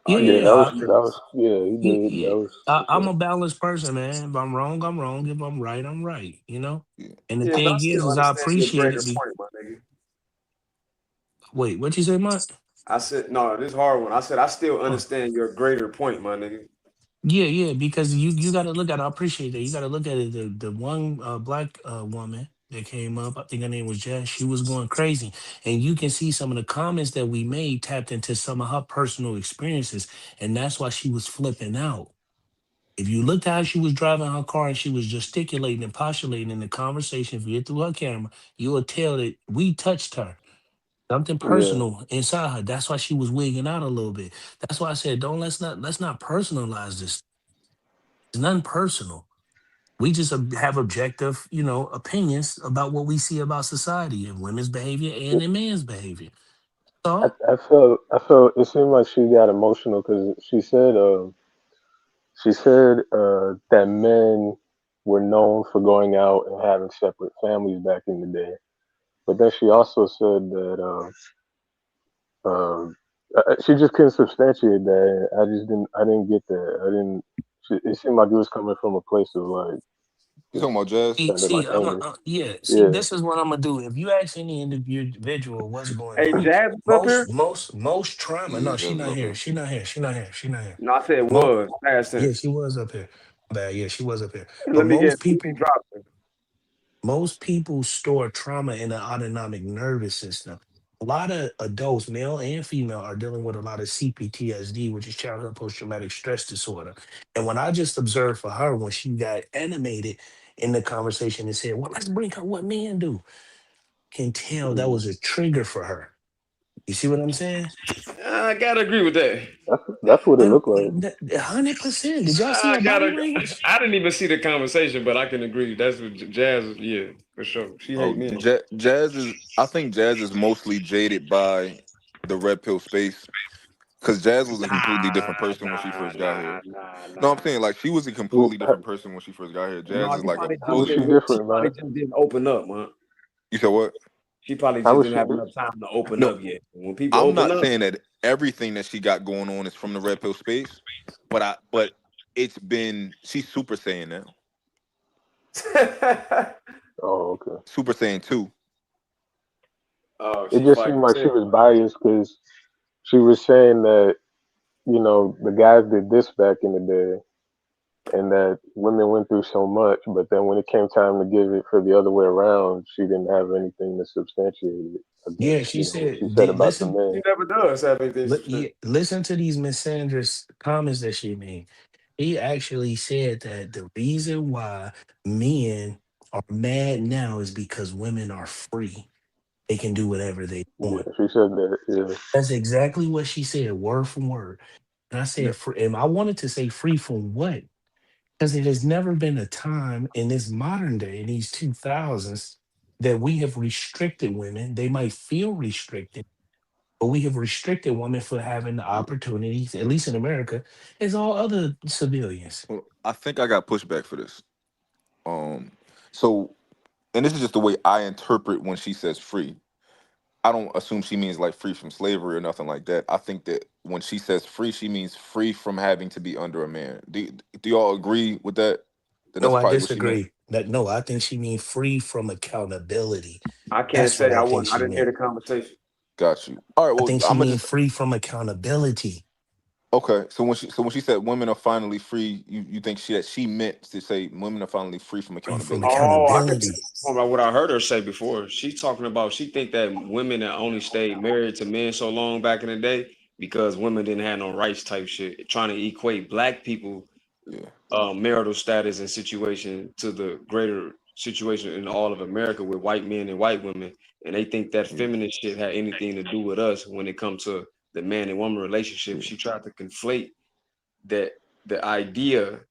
Yeah, Yeah, yeah. that was yeah, he did. Yeah. That was I'm okay. a balanced person, man. If I'm wrong, I'm wrong. If I'm right, I'm right. Yeah. And the Yeah, but I thing still is I understand your appreciate greater it. point, my nigga. Wait, what you say, Mike? I said no, this hard one. I said I still Oh, understand your greater point, my nigga. yeah, yeah. Because you got to look at. I appreciate that. You got to look at it. The one black woman that came up, I think her name was Jess. She was going crazy, and you can see some of the comments that we made tapped into some of her personal experiences, and that's why she was flipping out. If you looked how she was driving her car and she was gesticulating and postulating in the conversation, if you hit through her camera, you will tell that we touched her. Something Yeah, personal inside her. That's why she was wigging out a little bit. That's why I said, don't let's not personalize this. It's nothing personal. We just have objective, opinions about what we see about society and women's behavior and in men's behavior. So I felt it seemed like she got emotional because she said that men were known for going out and having separate families back in the day, but then she also said that she just couldn't substantiate that. I didn't get that. I didn't. It seemed like it was coming from a place of like You talking about Jazz? see, kind of like anger. yeah. See, Yeah, this is what I'm gonna do. If you ask any individual what's going Hey, on, Jazz is up here? most trauma. Yeah, No, she Jazz is not up here. here. She not here. She not here. She not here. No, I said Mo, was past yeah, tense. she was up here. Bad. Yeah, she was up here. Hey, But let me drop it. most people store trauma in the autonomic nervous system. A lot of adults, male and female, are dealing with a lot of CPTSD, which is childhood post-traumatic stress disorder. And when I just observed for her, when she got animated in the conversation and said, "Well, let's bring her what men do," can tell that Mm. was a trigger for her. You see what I'm saying? I gotta agree with that. That's what it looked like. 100%. Did y'all see I her body gotta. language? I didn't even see the conversation, but I can agree. That's what Jazz. Yeah, for sure. She hate Oh, men. Jazz is. I think Jazz is mostly jaded by the red pill space because Jazz was a completely different person when she first got here. No, I'm Nah. saying like she was a Well, completely different person when she first got here. Jazz No, is she like a probably how just was she totally. didn't. She different, probably man? just didn't open up, man. You said what? She probably How just was didn't she have different? enough time to open No, up yet. When people I'm open not up, saying that everything that she got going on is from the red pill space, but it's been she's Super Saiyan now. Oh, okay. Super Saiyan 2. oh, It she just fighting seemed like she sick. was biased because she was saying that the guys did this back in the day, and that women went through so much, but then when it came time to give it for the other way around, she didn't have anything to substantiate it Yeah, against, she what said, she said about the listen, men. She never does have anything yeah, substantial. listen to these Miss Sanders comments that she made. He actually said that the reason why men are mad now is because women are free. They can do whatever they Yeah, want. she said that. Yeah, That's exactly what she said, word for word. And I Yeah. said, and I wanted to say free from what? Because it has never been a time in this modern day, in these 2000s, that we have restricted women. They might feel restricted, but we have restricted women for having the opportunities, at least in America, as all other civilians. Well, I think I got pushback for this. Um, so, and this is just the way I interpret when she says free. I don't assume she means like free from slavery or nothing like that. I think that when she says free, she means free from having to be under a man. Do y'all agree with that? That No, that's I probably what she meant. disagree. That no, I think she means free from accountability. I can't That's say what I I think want. I she didn't hear meant. the conversation. Got you. All right. I Well, think she I'm gonna means just free from accountability. okay. So when she said women are finally free, you think she meant to say women are finally free from Free from accountability. Oh, I could accountability. tell about what I heard her say before. She's talking about she think that women that only stayed married to men so long back in the day because women didn't have no rights type shit. Trying to equate black people Yeah. marital status and situation to the greater situation in all of America with white men and white women, and they think that Yeah. feminist shit had anything to do with us when it comes to the man and woman relationship. Yeah. She tried to conflate that the idea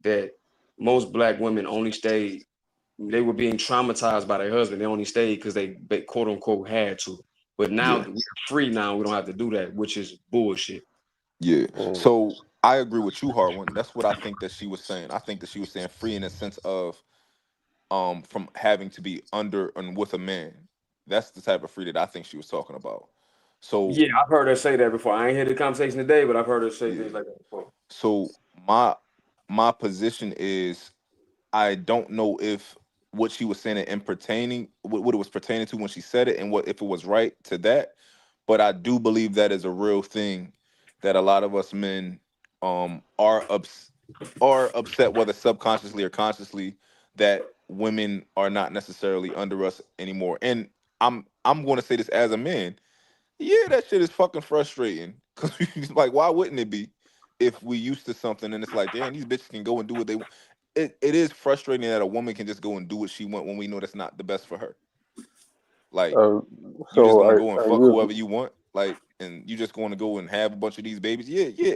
that most black women only stayed, they were being traumatized by their husband. They only stayed because they quote unquote had to. But now Yeah. that we're free now, we don't have to do that, which is bullshit. Yeah. mm, So I agree with you, hard one. That's what I think that she was saying. I think that she was saying free in the sense of from having to be under and with a man. That's the type of free that I think she was talking about. So Yeah, I've heard her say that before. I ain't heard the conversation today, but I've heard her say yeah. things like that before. So my position is I don't know if what she was saying and pertaining what it was pertaining to when she said it and what if it was right to that, but I do believe that is a real thing that a lot of us men are upset whether subconsciously or consciously that women are not necessarily under us anymore. And I'm going to say this as a man. Yeah, that shit is fucking frustrating. Cause like, why wouldn't it be? If we used to something and it's like, damn, these bitches can go and do what they want. It is frustrating that a woman can just go and do what she want when we know that's not the best for her. Like, uh, you just so gonna are go and are fuck you whoever you want, like, and you just gonna go and have a bunch of these babies. Yeah, yeah,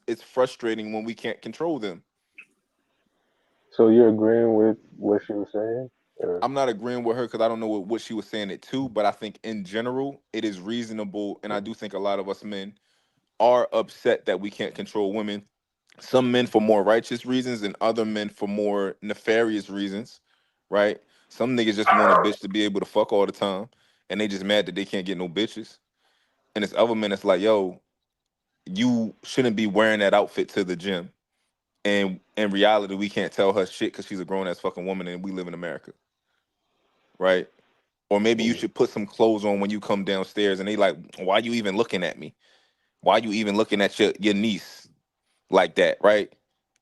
it's frustrating when we can't control them. so you're agreeing with what she was saying? Or I'm not agreeing with her because I don't know what she was saying it to, but I think in general it is reasonable, and I do think a lot of us men are upset that we can't control women. Some men for more righteous reasons and other men for more nefarious reasons, right? Some niggas just want a bitch to be able to fuck all the time and they just mad that they can't get no bitches. And it's other men that's like, yo, you shouldn't be wearing that outfit to the gym. And in reality, we can't tell her shit because she's a grown ass fucking woman and we live in America, right? Or maybe you mm, should put some clothes on when you come downstairs and they like, why you even looking at me? Why you even looking at your niece like that, right?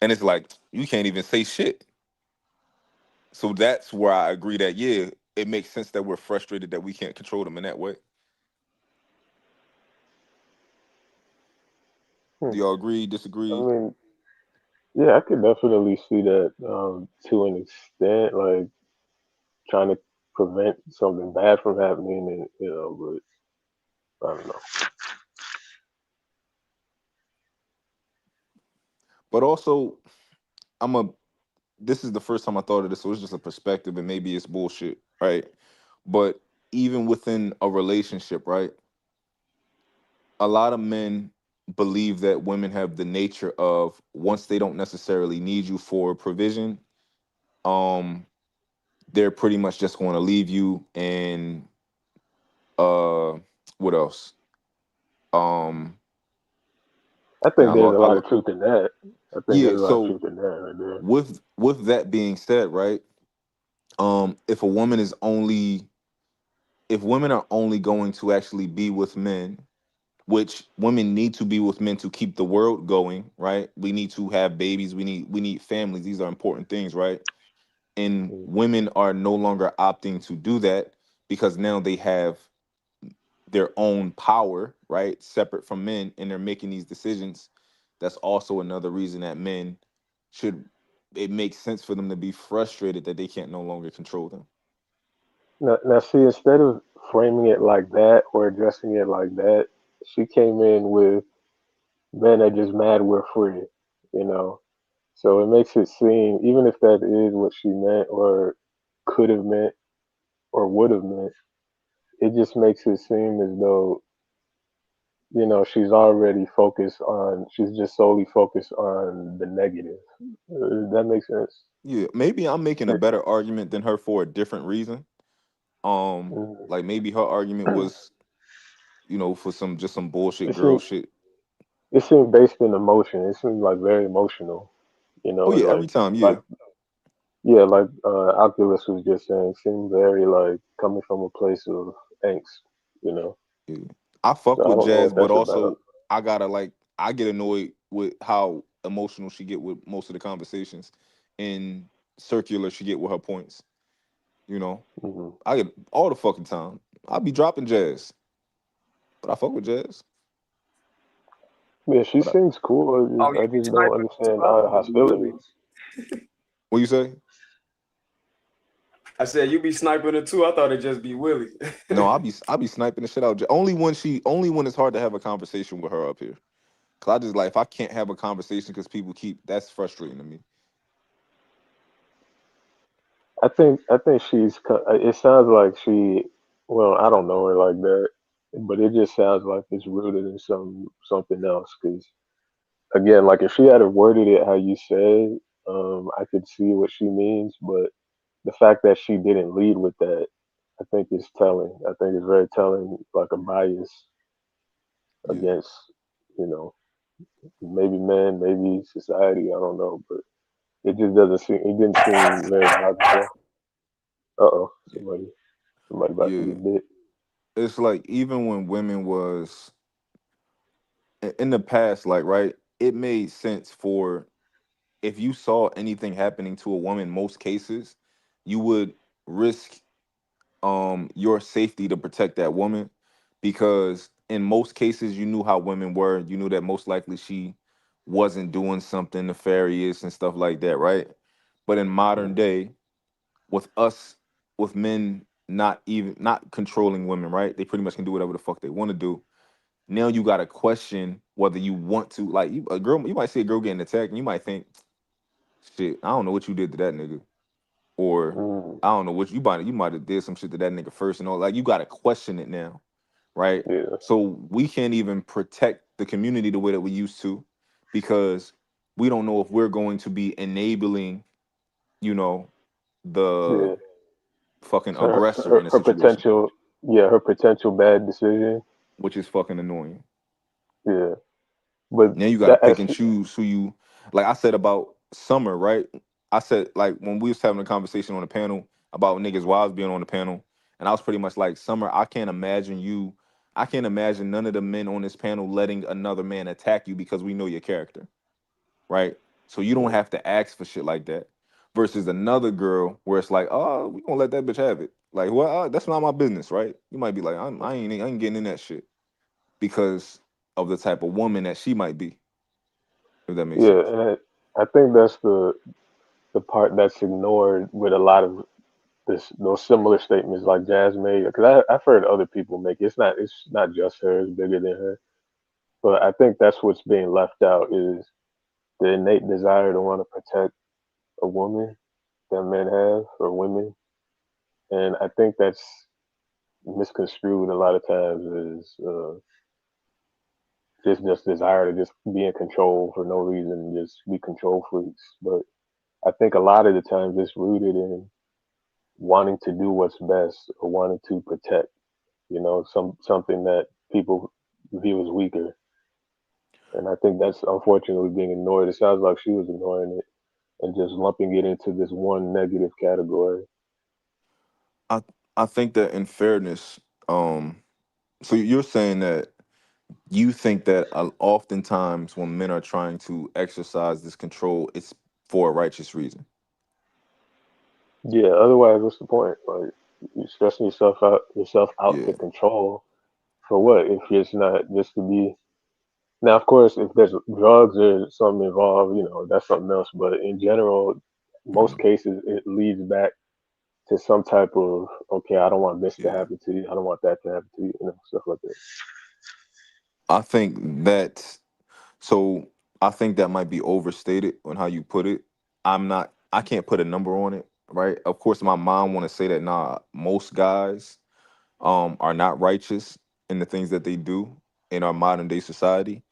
And it's like, you can't even say shit. So that's where I agree that, yeah, it makes sense that we're frustrated that we can't control them in that way. hmm. Do y'all agree, I disagree? mean, yeah, I could definitely see that to an extent, like trying to prevent something bad from happening, and but I don't know. But also, I'm a. This is the first time I thought of this, so it's just a perspective, and maybe it's bullshit, right? But even within a relationship, right? A lot of men believe that women have the nature of once they don't necessarily need you for provision, um, they're pretty much just going to leave you and what else? Um, I and think there's a lot of truth in that. I think yeah. there's a lot of So truth in that right there. with that being said, right? If a woman is only if women are only going to actually be with men, which women need to be with men to keep the world going, right? We need to have babies, we need families. These are important things, right? And Mm. women are no longer opting to do that because now they have their own power, right? Separate from men, and they're making these decisions. That's also another reason that men should it makes sense for them to be frustrated that they can't no longer control them. Now, see, instead of framing it like that or addressing it like that, she came in with men are just mad we're free, you know. So it makes it seem, even if that is what she meant or could have meant or would have meant, it just makes it seem as though, she's just solely focused on the negative. That makes sense. Yeah, maybe I'm making a It, better argument than her for a different reason. mm, Like maybe her argument was, for some bullshit it girl seemed, shit. it seemed based in emotion. It seemed like very emotional, Oh and yeah, every time, yeah. like yeah, like Oculus was just saying, seemed very like coming from a place of angst, you know. Yeah. I fuck So I with don't know Jazz, what but that's about. also I get annoyed with how emotional she get with most of the conversations and circular she get with her points. You know, Hmm. I get all the fucking time. I be dropping Jazz, but I fuck with Jazz. Yeah, she But seems cool. Oh, you I be just don't sniping too. understand I the thought it'd be hostility. Willie. what you say? I said you be sniping it too. I thought it'd just be Willie. No, I be sniping the shit out. Only when it's hard to have a conversation with her up here. Cause I just like if I can't have a conversation because people keep that's frustrating to me. I think it sounds like she. Well, I don't know her like that, but it just sounds like it's rooted in something else. Because again, like if she had worded it how you said, I could see what she means. But the fact that she didn't lead with that, I think is telling. I think it's very telling, like a bias Yeah, against, you know, maybe men, maybe society. I don't know, but it just doesn't seem. It didn't seem very logical. Uh oh, yeah, somebody about to yeah. get bit. It's like even when women was in the past, like right, it made sense for if you saw anything happening to a woman, most cases, you would risk your safety to protect that woman because in most cases you knew how women were. You knew that most likely she wasn't doing something nefarious and stuff like that, right? But in modern Mm. day, with us, with men not controlling women, right? They pretty much can do whatever the fuck they want to do. Now you got to question whether you want to like a girl. You might see a girl getting attacked, and you might think, "Shit, I don't know what you did to that nigga," or Mm. "I don't know what you might have did some shit to that nigga first and all." Like you got to question it now, right? Yeah, So we can't even protect the community the way that we used to because we don't know if we're going to be enabling, you know, the yeah. fucking So aggressor in a situation, her potential bad decision. which is fucking annoying. Yeah, but Now you got to that pick and choose who you like. I said about Summer, right? I said like when we was having a conversation on the panel about niggas' wives being on the panel, and I was pretty much like, Summer, I can't imagine you. I can't imagine none of the men on this panel letting another man attack you because we know your character, right? So you don't mm, have to ask for shit like that. Versus another girl where it's like, oh, we gonna let that bitch have it. Like, well, that's not my business, right? You might be like, I ain't getting in that shit because of the type of woman that she might be, if that makes yeah, sense. and I think that's the part that's ignored with a lot of those similar statements like Jazz made, because I've heard other people make it. It's not just her; it's bigger than her. But I think that's what's being left out is the innate desire to want to protect a woman that men have or women, and I think that's misconstrued a lot of times as just desire to just be in control for no reason, and just be control freaks. But I think a lot of the times it's rooted in wanting to do what's best or wanting to protect, something that people view as weaker. And I think that's unfortunately being ignored. It sounds like she was ignoring it and just lumping it into this one negative category. I I think that in fairness, um, so you're saying that you think that oftentimes when men are trying to exercise this control, it's for a righteous reason. Yeah, otherwise what's the point? Like you stressing yourself out to Yeah, control for what? If it's not just to be now of course if there's drugs or something involved, that's something else. But in general, most mhm, cases it leads back to some type of okay, I don't want this to yeah. happen to you, I don't want that to happen to you, stuff like that. I think that so I think that might be overstated on how you put it. I can't put a number on it, right? Of course my mom want to say that nah, most guys are not righteous in the things that they do in our modern day society,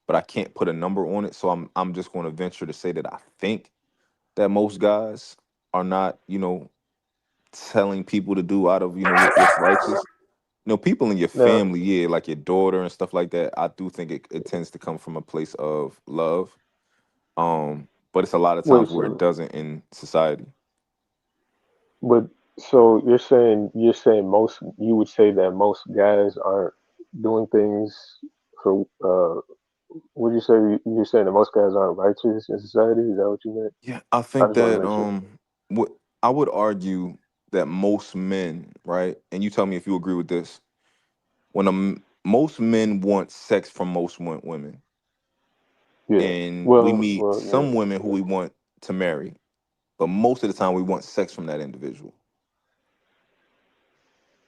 but I can't put a number on it. So I'm just going to venture to say that I think that most guys are not, telling people to do out of, what's righteous. People in your Now, family, yeah, like your daughter and stuff like that. I do think it tends to come from a place of love. But it's a lot of wait, times where it so doesn't in society. but so you're saying most you would say that most guys aren't doing things for would you say you're saying that most guys aren't righteous in society? Is that what you meant? Yeah, I I think just want to that make sure. what I would argue that most men, right? And you tell me if you agree with this. When most men want sex from most women, Yeah. and we meet Well, some women yeah, who yeah. we want to marry, but most of the time we want sex from that individual.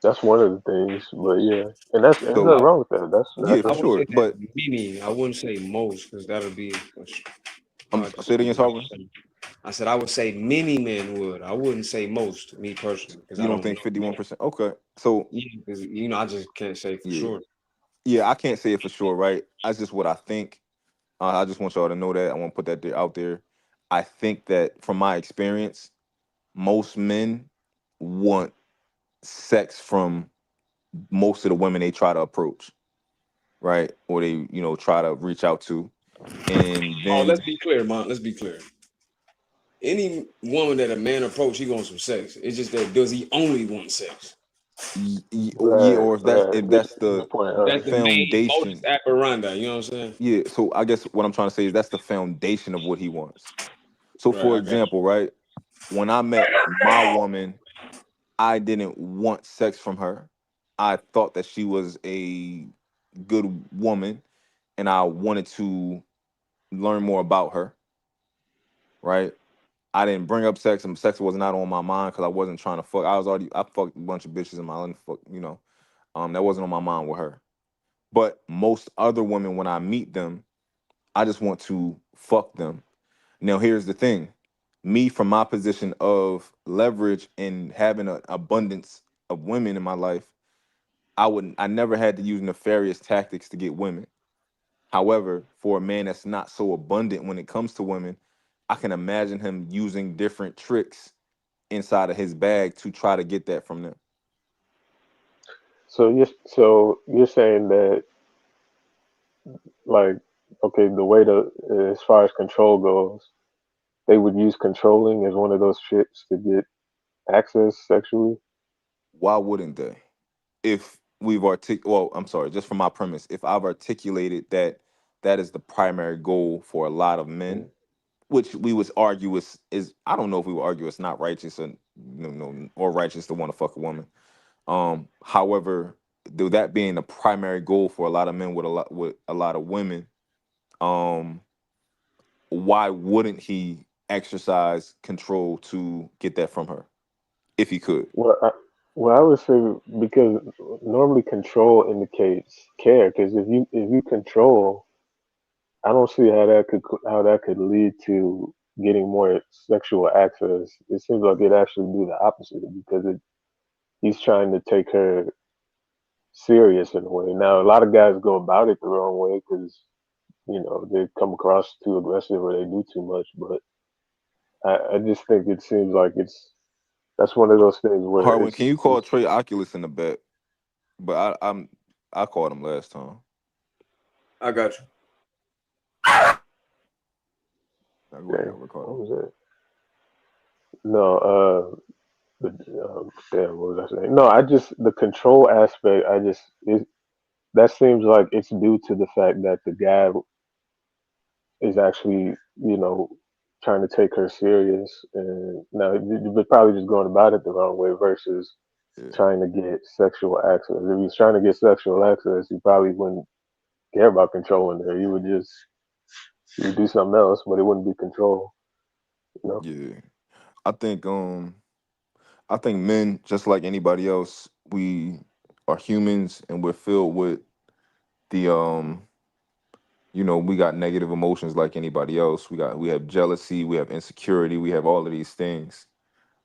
That's one of the things, but yeah, and that's there's So nothing I, wrong with that. That's yeah, I for natural. would say sure. that But many. I wouldn't say most because that'll be hard to say it again, Sovereign. say. I said I would say many men would. I wouldn't say most, me personally, because You I don't don't think know. 51%? Okay. So Yeah, because I just can't say for yeah. sure. Yeah, I can't say it for sure, right? That's just what I think. I just want y'all to know that. I want to put that there out there. I think that from my experience, most men want sex from most of the women they try to approach, right? Or they, try to reach out to. And Oh, let's then be clear, man. Let's be clear. Any woman that a man approach, he wants some sex. It's just that does he only want sex? yeah, Right, or if that's right. if that's Good the point. That's the main modus foundation. operandi. You know what I'm saying? Yeah, so I guess what I'm trying to say is that's the foundation of what he wants. So Right. for I got you. example, right, when I met my woman, I didn't want sex from her. I thought that she was a good woman and I wanted to learn more about her, right? I didn't bring up sex and sex was not on my mind because I wasn't trying to fuck. I fucked a bunch of bitches in my life, that wasn't on my mind with her. But most other women, when I meet them, I just want to fuck them. Now, here's the thing. Me, from my position of leverage and having an abundance of women in my life, I never had to use nefarious tactics to get women. However, for a man that's not so abundant when it comes to women, I can imagine him using different tricks inside of his bag to try to get that from them. So you're saying that like okay, the way to as far as control goes, they would use controlling as one of those tricks to get access sexually. Why wouldn't they? If I'm sorry, just from my premise, if I've articulated that that is the primary goal for a lot of men, which we would argue is I don't know if we would argue it's not righteous or or righteous to want to fuck a woman. However, though that being the primary goal for a lot of men with a lot of women, um, why wouldn't he exercise control to get that from her? if he could. Well, well, I would say because normally control indicates care. Because if you control, I don't see how that could lead to getting more sexual access. It seems like it actually do the opposite because he's trying to take her serious in a way. Now, a lot of guys go about it the wrong way because they come across too aggressive or they do too much. But I just think it seems like that's one of those things where Harwin, it's can you call it's Trey Oculus in the bet? But I called him last time. I got you. Now go ahead, damn, what Ricardo. was it? No, but damn, what was I saying? No, I just the control aspect. That seems like it's due to the fact that the guy is actually trying to take her serious, and now you're probably just going about it the wrong way versus Yeah, trying to get sexual access. If he's trying to get sexual access, he probably wouldn't care about controlling her. You would do something else, but it wouldn't be control. You know? yeah. I think I think men, just like anybody else, we are humans and we're filled with the we got negative emotions like anybody else. We have jealousy, we have insecurity, we have all of these things.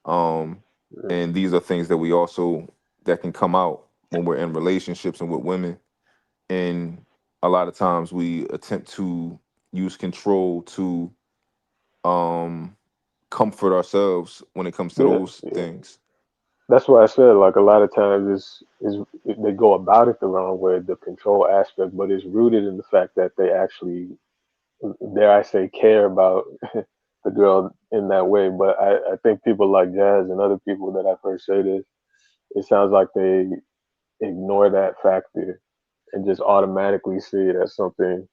Um Yeah, and these are things that we also that can come out when we're in relationships and with women. And a lot of times we attempt to use control to um comfort ourselves when it comes to yeah, those yeah. things. That's why I said like a lot of times they go about it the wrong way, the control aspect, but it's rooted in the fact that they actually, dare I say, care about the girl in that way. But I think people like Jazz and other people that I've heard say this, it sounds like they ignore that factor and just automatically see it as something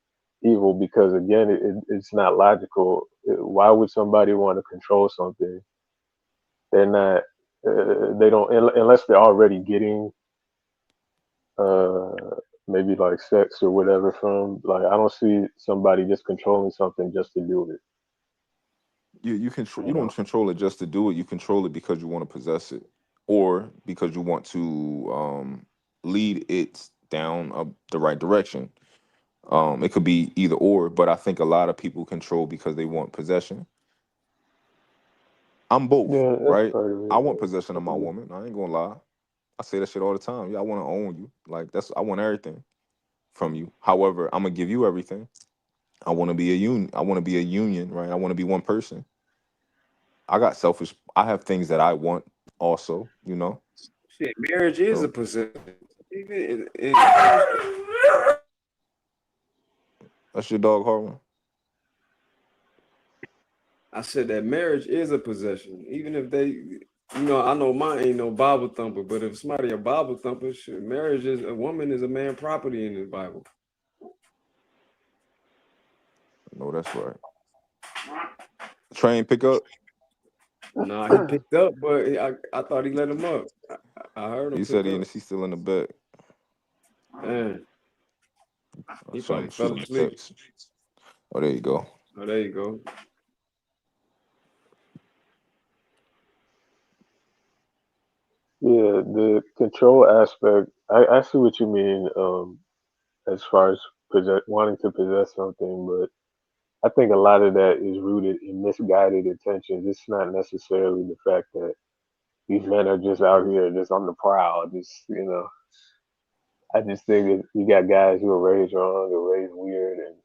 evil because again, it's not logical. Why would somebody want to control something? They're not. They don't unless they're already getting uh maybe like sex or whatever from. Like I don't see somebody just controlling something just to do it. You control, you You don't know. control it just to do it. You control it because you want to possess it, or because you want to lead it down the right direction. It could be either or, but I think a lot of people control because they want possession. I'm both, Yeah, that's right? part of I it. want Yeah, possession I of my can woman. I ain't gonna lie. I say that shit all the time. Yeah, I want to own you. Like that's I want everything from you. However, I'm gonna give you everything. I want to be a union. I want to be a union, right? I want to be one person. I got selfish. I have things that I want also. Shit, marriage is a So possession. Even that's your dog, Harlan. I said that marriage is a possession. Even if I know mine ain't no Bible thumper, but if somebody a Bible thumper, shit, marriage is a woman is a man property in the Bible. No, that's right. Train pick up. Nah, he picked up, but I thought he let him up. I heard him He said pick up. he's still in the bed. Man, I'll he show probably him shoot fell him a asleep. text. Oh, there you go. Oh, there you go. Yeah, the control aspect. I see what you mean. As far as wanting to possess something, but I think a lot of that is rooted in misguided intentions. It's not necessarily the fact that these men are just out here just on the prowl. I just think that you got guys who are raised wrong or raised weird, and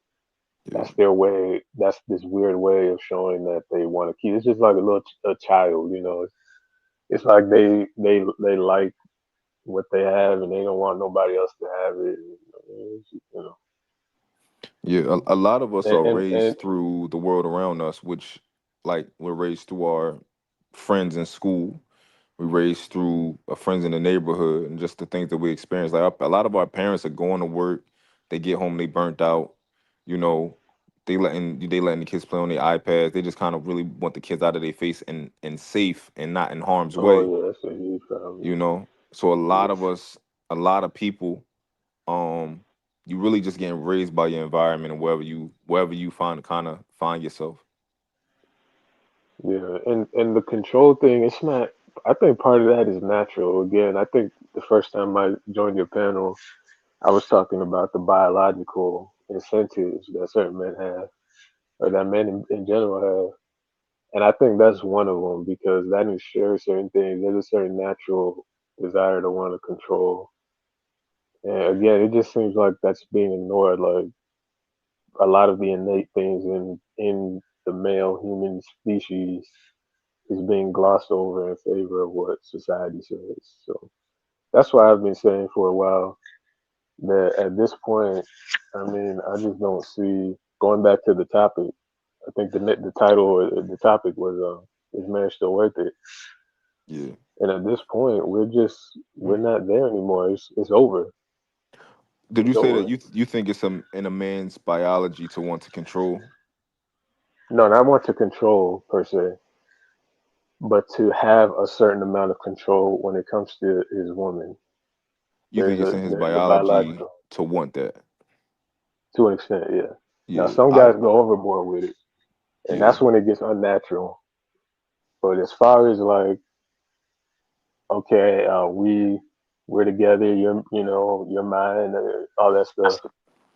Yeah, that's their way. That's this weird way of showing that they want to keep. It's just like a child. It's like they like what they have, and they don't want nobody else to have it. You know, yeah. A lot of us are and raised through the world around us, which, like, we're raised through our friends in school. We raised through our friends in the neighborhood, and just the things that we experience. Like a lot of our parents are going to work, they get home, they burnt out. You know, they letting the kids play on their iPads. They just kind of really want the kids out of their face and safe and not in harm's oh way. yeah, that's a huge problem. So a lot Yes. of us, a lot of people, um, you really just getting raised by your environment and wherever you find yourself. Yeah, and the control thing, it's not I think part of that is natural. Again, I think the first time I joined your panel, I was talking about the biological incentives that certain men have, or that men in general have. And I think that's one of them because that ensures certain things. There's a certain natural desire to want to control. And again, it just seems like that's being ignored. Like a lot of the innate things in the male human species is being glossed over in favor of what society says. So that's why I've been saying for a while that at this point, I mean, I just don't see going back to the topic. I think the title or the topic was is marriage still worth it? Yeah. And at this point, we're not there anymore. It's over. Did you It's say that over. you think it's in a man's biology to want to control? No, not want to control per se, but to have a certain amount of control when it comes to his woman. You think it's in his There's a biology biological to want that? to an extent, yeah. Now Yeah. some guys go overboard with it, and Yeah. that's when it gets unnatural. But as far as like, okay, we're together, you're mine, all that stuff.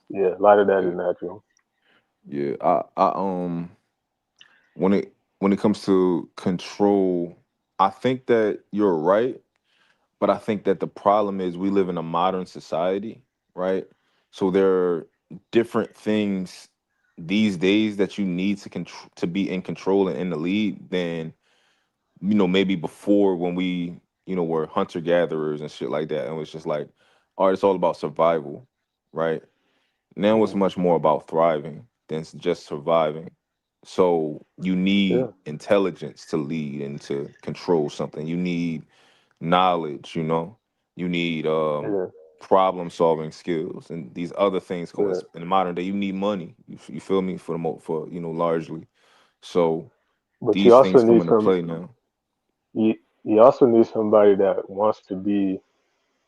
Yeah, a lot of that Yeah. is natural. Yeah. When it comes to control, I think that you're right, but I think that the problem is we live in a modern society, right? So there are different things these days that you need to be in control and in the lead than maybe before when we were hunter gatherers and shit like that, and it was just like, all right, it's all about survival, right? Now it's Mm, much more about thriving than just surviving. So you yeah, need intelligence to lead and to control something. You need knowledge, you need yeah, problem solving skills and these other things yeah. in the modern day. You need money. You feel me, for for largely. So But you these also things come need into some. play now. You also need somebody that wants to be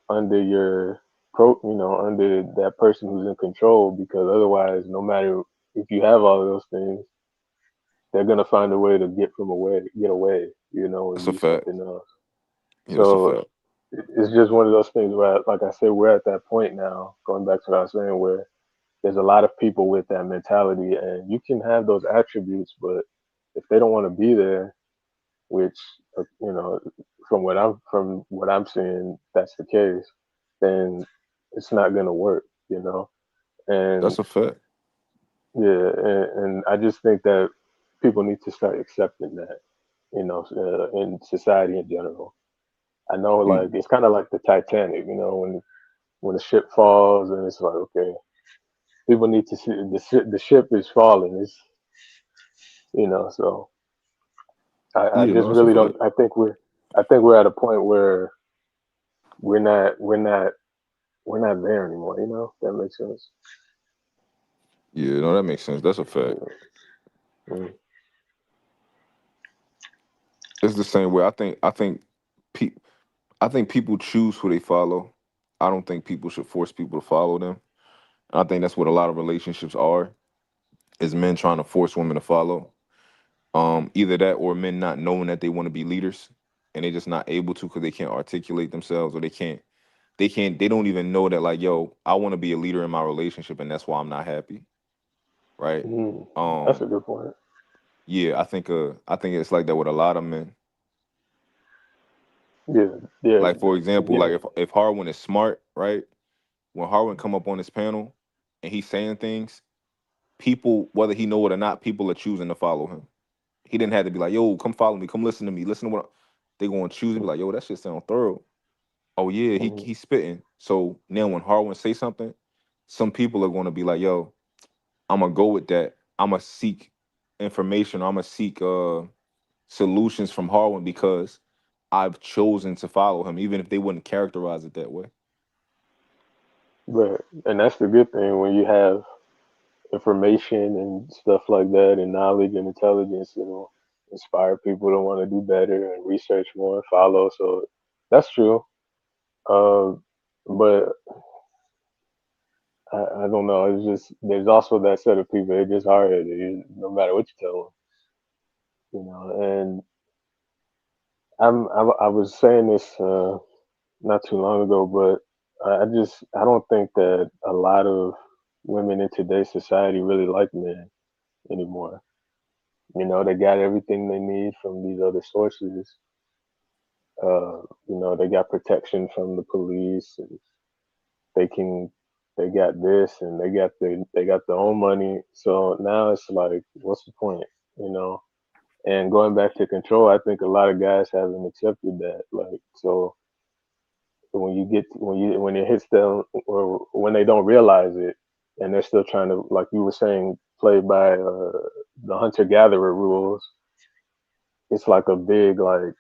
under your under that person who's in control, because otherwise, no matter if you have all of those things, they're gonna find a way to get away, and That's a be fact. something else. Yeah, that's a So fact. it's just one of those things where, like I said, we're at that point now. Going back to what I was saying, where there's a lot of people with that mentality, and you can have those attributes, but if they don't want to be there, which you know, from what I'm seeing, that's the case, then it's not gonna work. And That's a fact. yeah, and I just think that people need to start accepting that, in society in general. I know, like, You, it's kind of like the Titanic, when the ship falls, and it's like, okay, people need to see the ship is falling. So I yeah, no, just that's a really don't. fact. I think we're at a point where we're not there anymore. If that makes sense. Yeah, no, that makes sense. That's a fact. Yeah. Mm. It's the same way. Pe- I think people choose who they follow. I don't think people should force people to follow them. And I think that's what a lot of relationships are, is men trying to force women to follow. Either that or men not knowing that they want to be leaders and they just not able to because they can't articulate themselves, or they don't even know that, like, yo, I want to be a leader in my relationship and that's why I'm not happy. Right. Mm. That's a Um, good point. yeah, I think it's like that with a lot of men. Yeah, yeah, Like, for example, yeah. like if Harwin is smart, right? When Harwin come up on this panel and he's saying things, people, whether he know it or not, people are choosing to follow him. He didn't have to be like, yo, come follow me, come listen to me, listen to what they going to choose and be like, yo, that shit sound thorough. Oh yeah, he Mhm. he's spitting. So now when Harwin say something, some people are going to be like, yo, I'm gonna go with that. I'm gonna seek information. I'm gonna seek solutions from Harwin because I've chosen to follow him, even if they wouldn't characterize it that way. And that's the good thing when you have information and stuff like that, and knowledge and intelligence. Inspire people to want to do better and research more and follow. So that's true. Uh, but I don't know. It's just there's also that set of people. They're just hard headed, no matter what you tell them. And I was saying this not too long ago, but I don't think that a lot of women in today's society really like men anymore. You know, they got everything they need from these other sources. You know, they got protection from the police, and they can they got this, and they got their own money. So now it's like, what's the point? You know. And going back to control, I think a lot of guys haven't accepted that. Like, so when it hits them, or when they don't realize it, and they're still trying to, like you were saying, play by the hunter gatherer rules, it's like a big like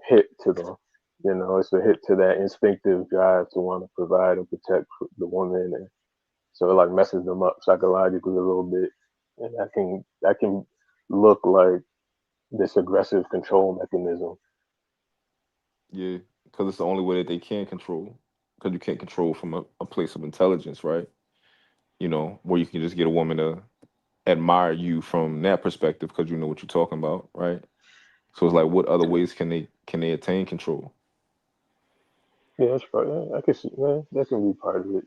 hit to them. You know, it's a hit to that instinctive drive to want to provide and protect the woman, and so it like messes them up psychologically a little bit, and that can look like this aggressive control mechanism. Yeah, because it's the only way that they can control. Because you can't control from a place of intelligence, right? You know, where you can just get a woman to admire you from that perspective because you know what you're talking about, right? So it's like, what other ways can they attain control? Yeah, that's part. Yeah, I can see. Yeah, that can be part of it.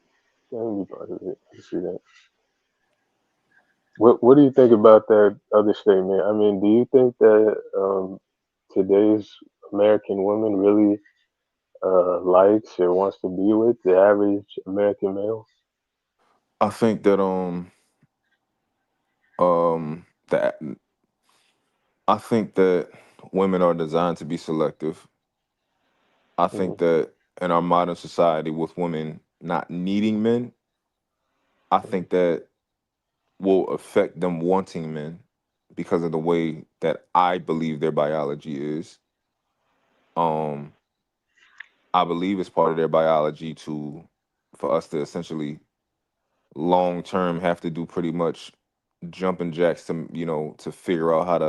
That can be part of it. I can see that. What do you think about that other statement? I mean, do you think that today's American woman really likes or wants to be with the average American male? I think that that I think that women are designed to be selective. I think Mm-hmm. that in our modern society, with women not needing men, I think that will affect them wanting men because of the way that I believe their biology is. Um, I believe it's part of their biology to for us to essentially long term have to do pretty much jumping jacks to to figure out how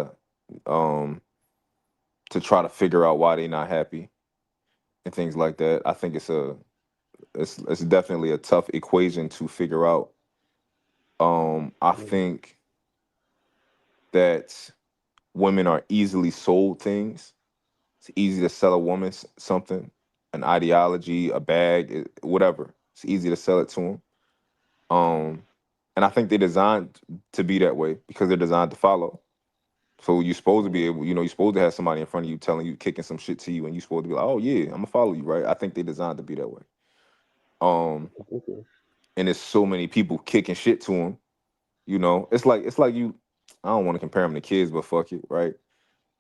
um to try to figure out why they're not happy and things like that. I think it's definitely a tough equation to figure out. I Mm-hmm. think that women are easily sold things. It's easy to sell a woman something, an ideology, a bag, whatever. It's easy to sell it to them. And I think they're designed to be that way because they're designed to follow. So you're supposed to be able, you're supposed to have somebody in front of you telling you, kicking some shit to you, and you're supposed to be like, oh yeah, I'm gonna follow you, right? I think they're designed to be that way. Um, Okay. and there's so many people kicking shit to them. It's like you. I don't want to compare them to kids, but fuck it, right?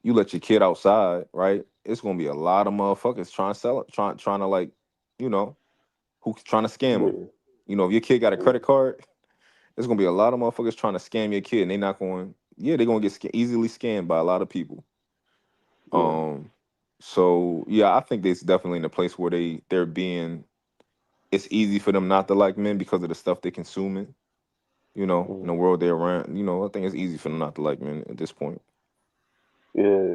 You let your kid outside, right? It's gonna be a lot of motherfuckers trying to sell it, trying to like, you know, who's trying to scam them. Yeah. If your kid got a Yeah. credit card, there's gonna be a lot of motherfuckers trying to scam your kid, and they not going. Yeah, they're gonna get easily scammed by a lot of people. Yeah. Um, so yeah, I think it's definitely in a place where they're being. It's easy for them not to like men because of the stuff they're consuming. In the Mm-hmm. world they're around. I think it's easy for them not to like men at this point. Yeah.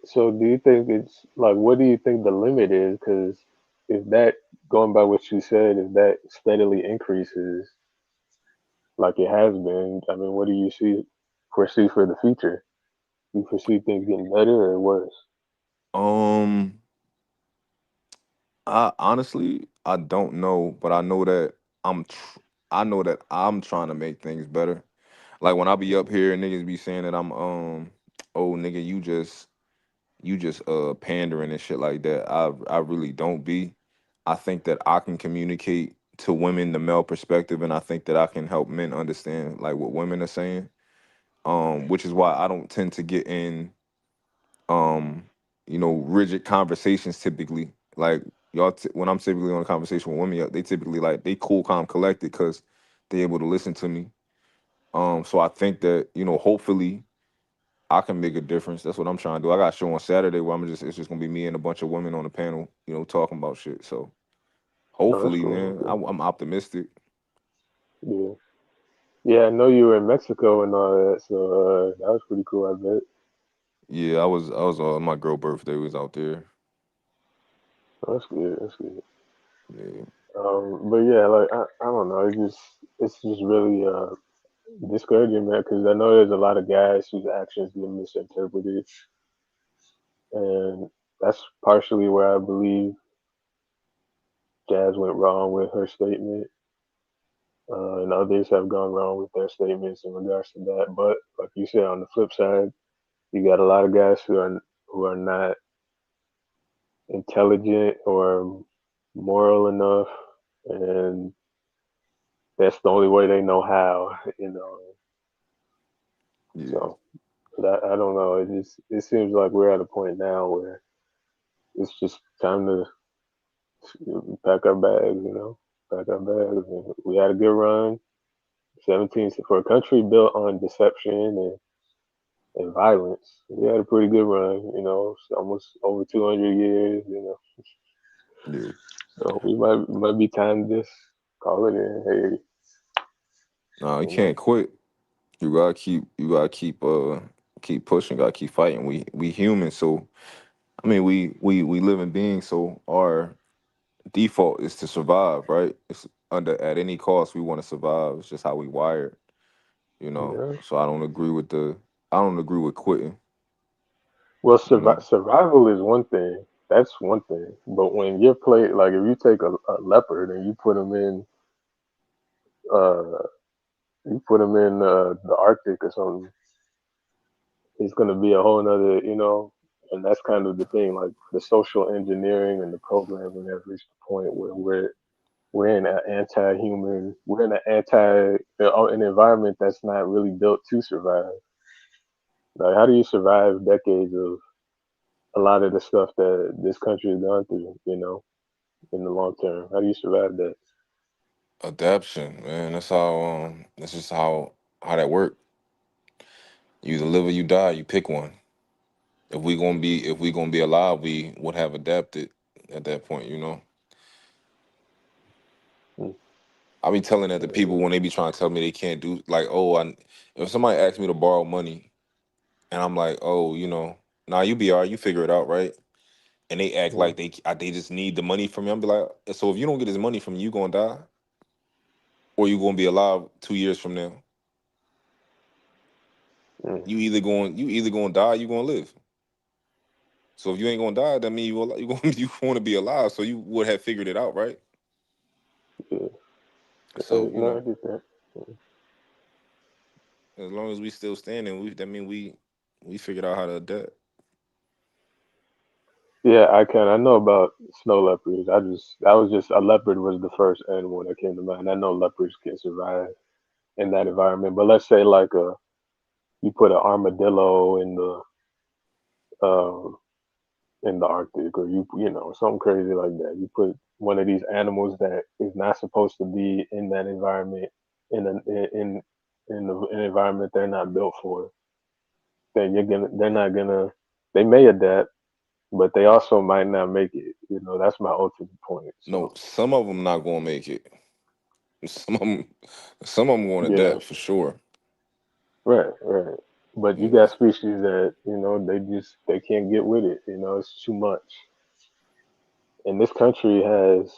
So do you think it's like, what do you think the limit is? Because if that, going by what you said, if that steadily increases like it has been, I mean, what do you foresee for the future? You foresee things getting better or worse? Um, I honestly I don't know, but I know that I'm trying to make things better. Like when I be up Mm-hmm. here and niggas be saying that I'm oh nigga, you just pandering and shit like that. I really don't be. I think that I can communicate to women the male perspective, and I think that I can help men understand like what women are saying. Which is why I don't tend to get in um rigid conversations typically. Like when I'm typically on a conversation with women, they typically like they cool, calm, collected because they able to listen to me. So I think that hopefully I can make a difference. That's what I'm trying to do. I got a show on Saturday where it's just gonna be me and a bunch of women on the panel, talking about shit. So No, that's hopefully, cool. man, Okay. I'm optimistic. Yeah. Yeah, I know you were in Mexico and all that, so that was pretty cool, I bet. Yeah, I was my girl birthday was out there. Oh, that's good. That's good. Yeah. But yeah, like I don't know. It's just really discouraging, man, because I know there's a lot of guys whose actions get misinterpreted, and that's partially where I believe Jazz went wrong with her statement, and others have gone wrong with their statements in regards to that. But like you said, on the flip side, you got a lot of guys who are not intelligent or moral enough, and that's the only way they know how. Yeah, So, but I don't know. It seems like we're at a point now where it's just time to pack our bags. Pack our bags. And we had a good run. 17 for a country built on deception and violence. We had a pretty good run. It's almost over 200 years. yeah. So we might be time to just call it in. Hey, No, you you know, can't quit. You gotta keep pushing. Gotta keep fighting. We human, so I mean we living beings. So our default is to survive, right? It's under at any cost we want to survive. It's just how we wired, you know. yeah. So I don't agree with quitting, Well, you know. survival is one thing. That's one thing. But when you're like if you take a leopard and uh, you put him in the Arctic or something, it's gonna be a whole nother, and that's kind of the thing. Like the social engineering and the programming has reached the point where we're in an anti-human, we're in an environment that's not really built to survive. Like, how do you survive decades of a lot of the stuff that this country has gone through? In the long term, how do you survive that? Adaption, man. That's just how that work. You either live or you die. You pick one. If we gonna be alive, we would have adapted at that point, you know. Hmm. I be telling that to people Yeah. when they be trying to tell me they can't do like, oh, if somebody asks me to borrow money and I'm like, oh, nah, you be all right, you figure it out, right? And they act Hmm. like they just need the money from me. I'm be like, so if you don't get this money from me, you gonna die or you gonna be alive 2 years from now? Hmm. You either gonna die, or you gonna live. So if you ain't gonna die, that means you gonna you want to be alive. So you would have figured it out, right? Yeah. So No, I get that. as long as we still standing, that mean we figured out how to adapt. Yeah, I know about snow leopards. I was just a leopard was the first animal that came to mind. I know leopards can survive in that environment, but let's say like you put an armadillo um in the Arctic, or something crazy like that. You put one of these animals that is not supposed to be in that environment in an an environment they're not built for. Then they're not gonna. They may adapt, but they also might not make it. That's my ultimate point. No, So some of them not gonna make it. Some of them, some of them gonna yeah, adapt for sure. right, right. But you Yeah, got species that they can't get with it. It's too much. And this country has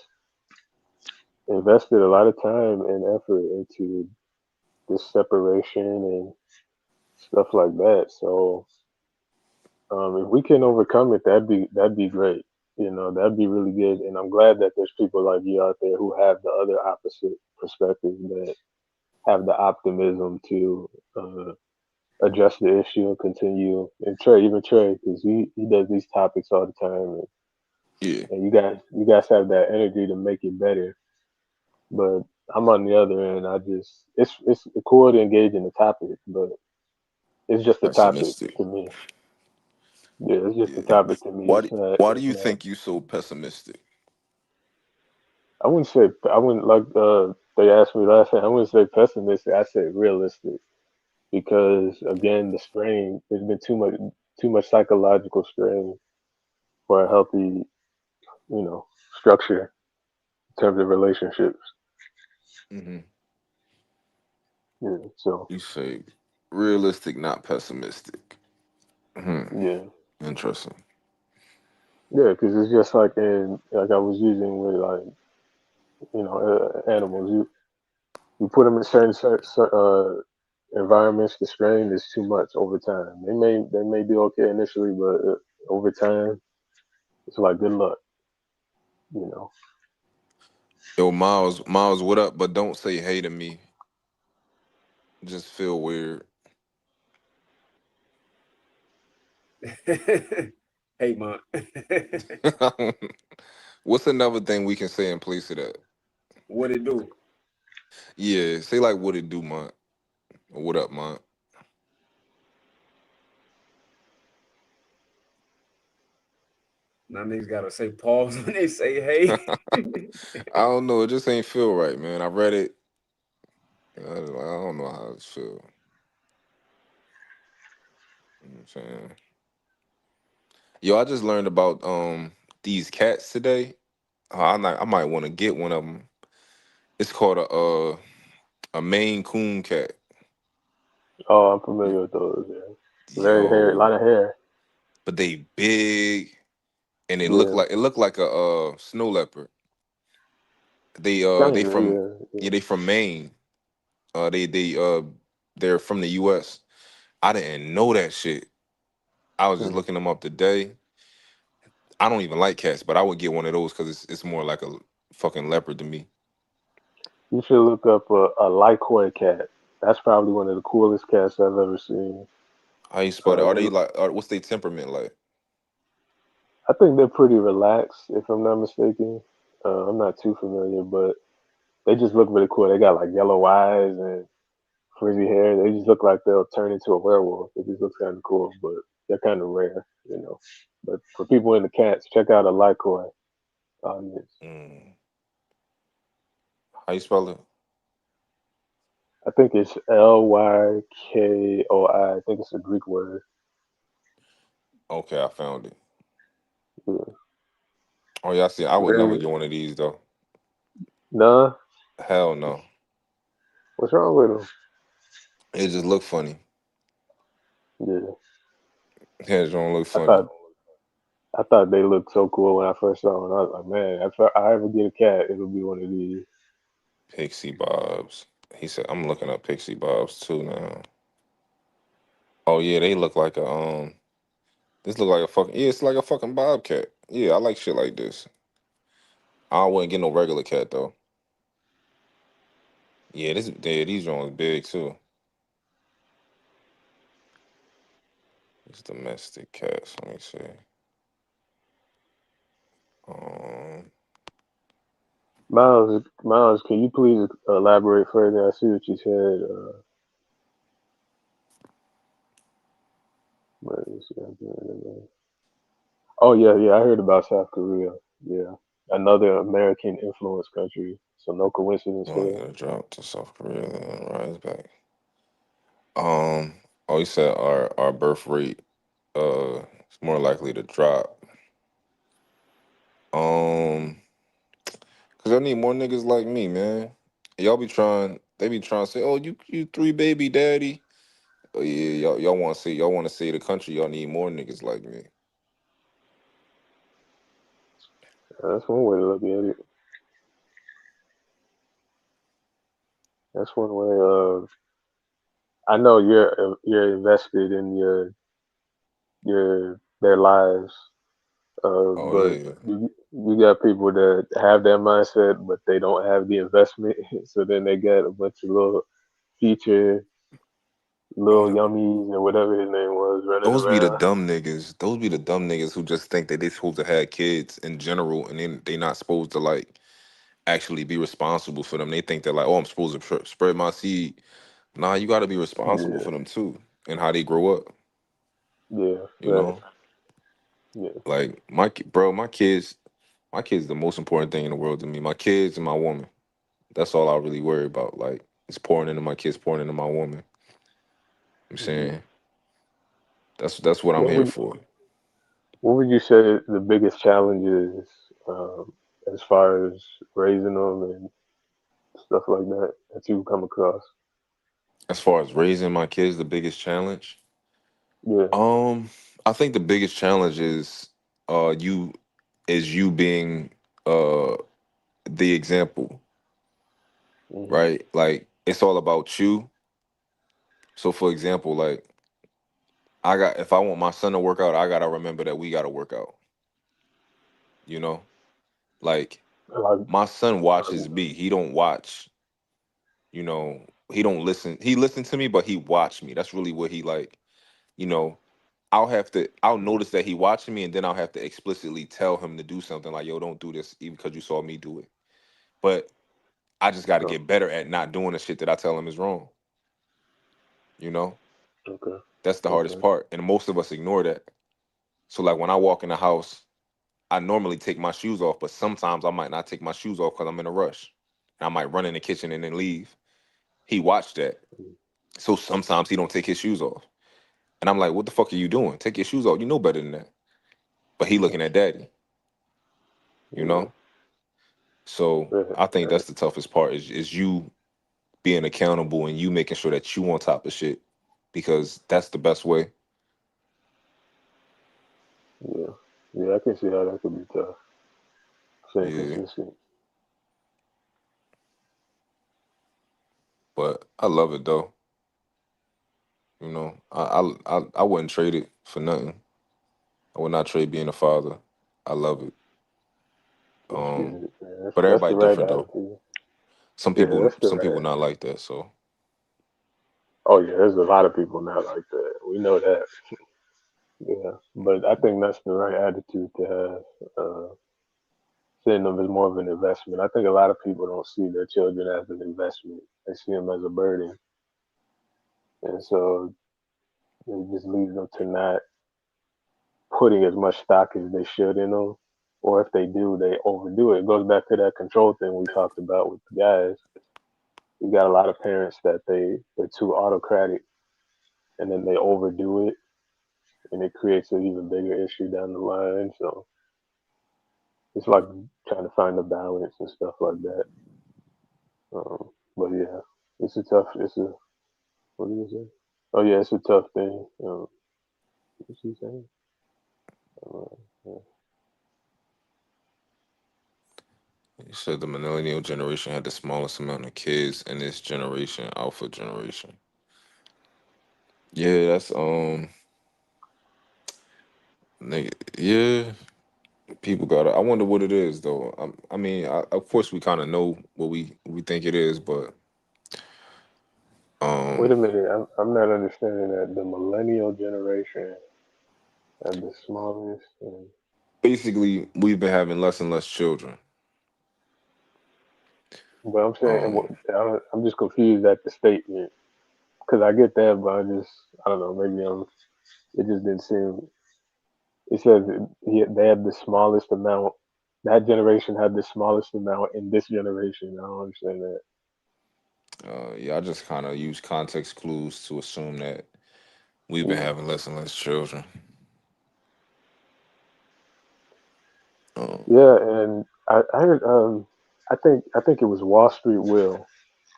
invested a lot of time and effort into this separation and stuff like that. So if we can overcome it, that'd be great. That'd be really good. And I'm glad that there's people like you out there who have the other opposite perspective, that have the optimism to address the issue and continue. And Trey, because he does these topics all the time, yeah, and you guys have that energy to make it better. But I'm on the other end. It's cool to engage in the topic, but it's just a topic pessimistic. to me. Yeah, it's just a Yeah. topic to me. Why It's do not. Why do It's you not. think you so pessimistic? I wouldn't say. I wouldn't like. They asked me last time. I wouldn't say pessimistic. I said realistic, because again, the strain. There's been too much psychological strain for a healthy, structure in terms of relationships. Hmm. Yeah. So You say realistic, not pessimistic. Hmm. yeah, Interesting. yeah, because it's just like I was using with like animals. You put them in certain environments, the strain is too much over time. They may do okay initially, but over time, It's like good luck, you know. Yo, Miles, what up? But don't say hey to me. Just feel weird. Hey, man. What's another thing we can say in place of that? What it do? Yeah, say like what it do, man. Or what up, man? Now niggas gotta say pause when they say hey. I don't know. It just ain't feel right, man. I read it. I don't know how it feel. You know what I'm saying? Yo, I just learned about these cats today. I might want to get one of them. It's called a Maine Coon cat. Oh, I'm familiar with those. Yeah, very hair, a Yo, lot of hair. but they big and Yeah, it look like a snow leopard. kind They of. from Yeah, yeah, yeah. they from Maine. They're from the US. I didn't know that shit. I was just Hmm. looking them up today. I don't even like cats, but I would get one of those because it's more like a fucking leopard to me. You should look up a Lycoy cat. That's probably one of the coolest cats I've ever seen. How you spell that? Are They, they like? What's their temperament like? I think they're pretty relaxed, if I'm not mistaken. I'm not too familiar, but they just look really cool. They got like yellow eyes and frizzy hair. They just look like they'll turn into a werewolf. It just looks kind of cool, but they're kind of rare, you know. But for people into cats, check out a Lycoy audience. Mm. How you spell it? I think it's Lykoi. I think it's a Greek word. Okay, I found it. Yeah. Oh yeah, I see. I would never Very get one of these though. nah. Hell no. What's wrong with them? It just look funny. Yeah. Yeah, it don't look I funny. thought I thought they looked so cool when I first saw them. I was like, man, if I ever get a cat, it'll be one of these. Pixie Bobs. He said I'm looking up Pixie Bobs too now. Oh yeah, they look like a this look like a fucking yeah, it's like a fucking bobcat. Yeah, I like shit like this. I wouldn't get no regular cat though. These ones big too. It's domestic cats. Let me see. Um, Miles, can you please elaborate further? I see what you said. Where is it? Oh yeah, yeah, I heard about South Korea. Yeah, another American influence country. So no coincidence oh, there. yeah, drop to South Korea and rise back. Um, oh, you said our birth rate is more likely to drop. Um, cause I need more niggas like me, man. They be trying to say, oh, you three baby daddy. Oh yeah, y'all want to say the country. Y'all need more niggas like me. That's one way to look at it. That's one way. I know you're invested in your their lives, Oh but yeah, you got people that have that mindset, but they don't have the investment. So then they got a bunch of little future little yeah. yummies and whatever his name was running Those be the around. dumb niggas. Those be the dumb niggas who just think that they supposed to have kids in general, and then they not supposed to like actually be responsible for them. They think they're like, oh, I'm supposed to spread my seed. Nah, you got to be responsible Yeah, for them too, and how they grow up. yeah, You facts. know, Yeah, like my kids, the most important thing in the world to me. My kids and my woman. That's all I really worry about. Like, it's pouring into my kids, pouring into my woman. I'm yeah. saying that's what I'm What here would for. what would you say the biggest challenge is as far as raising them and stuff like that that you come across? As far as raising my kids, the biggest challenge. Yeah. Um, I think the biggest challenge is you you being uh the example, Hmm. right? Like it's all about you. So for example, like if I want my son to work out, I gotta remember that we gotta work out. You know, like Like, my son watches me. He don't watch. You know, he don't listen. He listened to me, but he watched me. That's really what he like. You know, I'll notice that he watching me, and then I'll have to explicitly tell him to do something like, "Yo, don't do this," even because you saw me do it. But I just got to okay, get better at not doing the shit that I tell him is wrong. You know, okay, that's the hardest okay, part, and most of us ignore that. So like when I walk in the house, I normally take my shoes off, but sometimes I might not take my shoes off because I'm in a rush. And I might run in the kitchen and then leave. He watched that, so sometimes he don't take his shoes off, and I'm like, "What the fuck are you doing? Take your shoes off. You know better than that." But he looking at daddy. You yeah, know, so yeah, I think yeah, that's the toughest part is you being accountable and you making sure that you on top of shit because that's the best way. yeah, yeah. I can see how that could be tough. Staying Yeah, consistent. but I love it though. You know, I wouldn't trade it for nothing. I would not trade being a father. I love it. Um, Shit, yeah, but that's the everybody right different though. attitude. Some Yeah, people that's the some right people not attitude. like that. So Oh yeah, there's a lot of people not like that. We know that. Yeah, but I think that's the right attitude to have. Seeing them as more of an investment. I think a lot of people don't see their children as an investment. They see them as a burden, and so it just leads them to not putting as much stock as they should in them. Or if they do, they overdo it. It goes back to that control thing we talked about with the guys. You got a lot of parents that they're too autocratic, and then they overdo it, and it creates an even bigger issue down the line. So it's like trying to find the balance and stuff like that. But yeah, it's a tough. It's a what did you say? Oh yeah, it's a tough thing. What's he saying? Yeah. you said the millennial generation had the smallest amount of kids in this generation, alpha generation. Yeah, that's yeah. People got it. I wonder what it is though. I mean, of course we kind of know what we think it is, but Wait um, a minute, I'm not understanding that the millennial generation had the smallest. basically we've been having less and less children. But I'm saying, Um, I'm just confused at the statement because I get that, but I don't know, maybe it just didn't seem. It says they have the smallest amount. That generation had the smallest amount in this generation. I don't understand that. yeah, I just kind of use context clues to assume that we've been Yeah, having less and less children. Um, yeah, and I heard. I think it was Wall Street Will.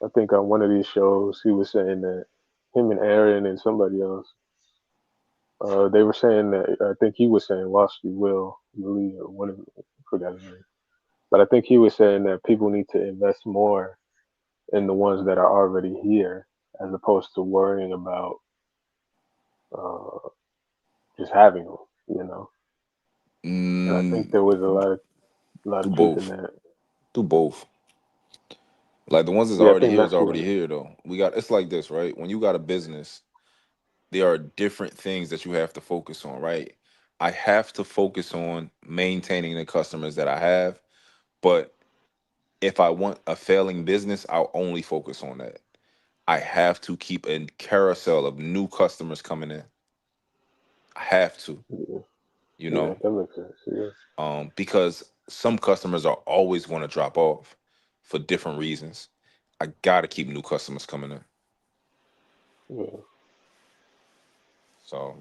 I think on one of these shows he was saying that him and Aaron and somebody else. They were saying that I think he was saying Wall Street Will, I believe, or one of I forgot his name. But I think he was saying that people need to invest more in the ones that are already here, as opposed to worrying about uh, just having them. You know, and I think mm, there was a lot do of truth in both. that. Do both. Like the ones that's Yeah, I already think here is that's already what. here though. We got it's like this, right? When you got a business, there are different things that you have to focus on, right? I have to focus on maintaining the customers that I have, but if I want a failing business, I'll only focus on that. I have to keep a carousel of new customers coming in. I have to, Yeah, you yeah, know, that makes sense. Yeah, because some customers are always going to drop off for different reasons. I gotta keep new customers coming in. yeah, So,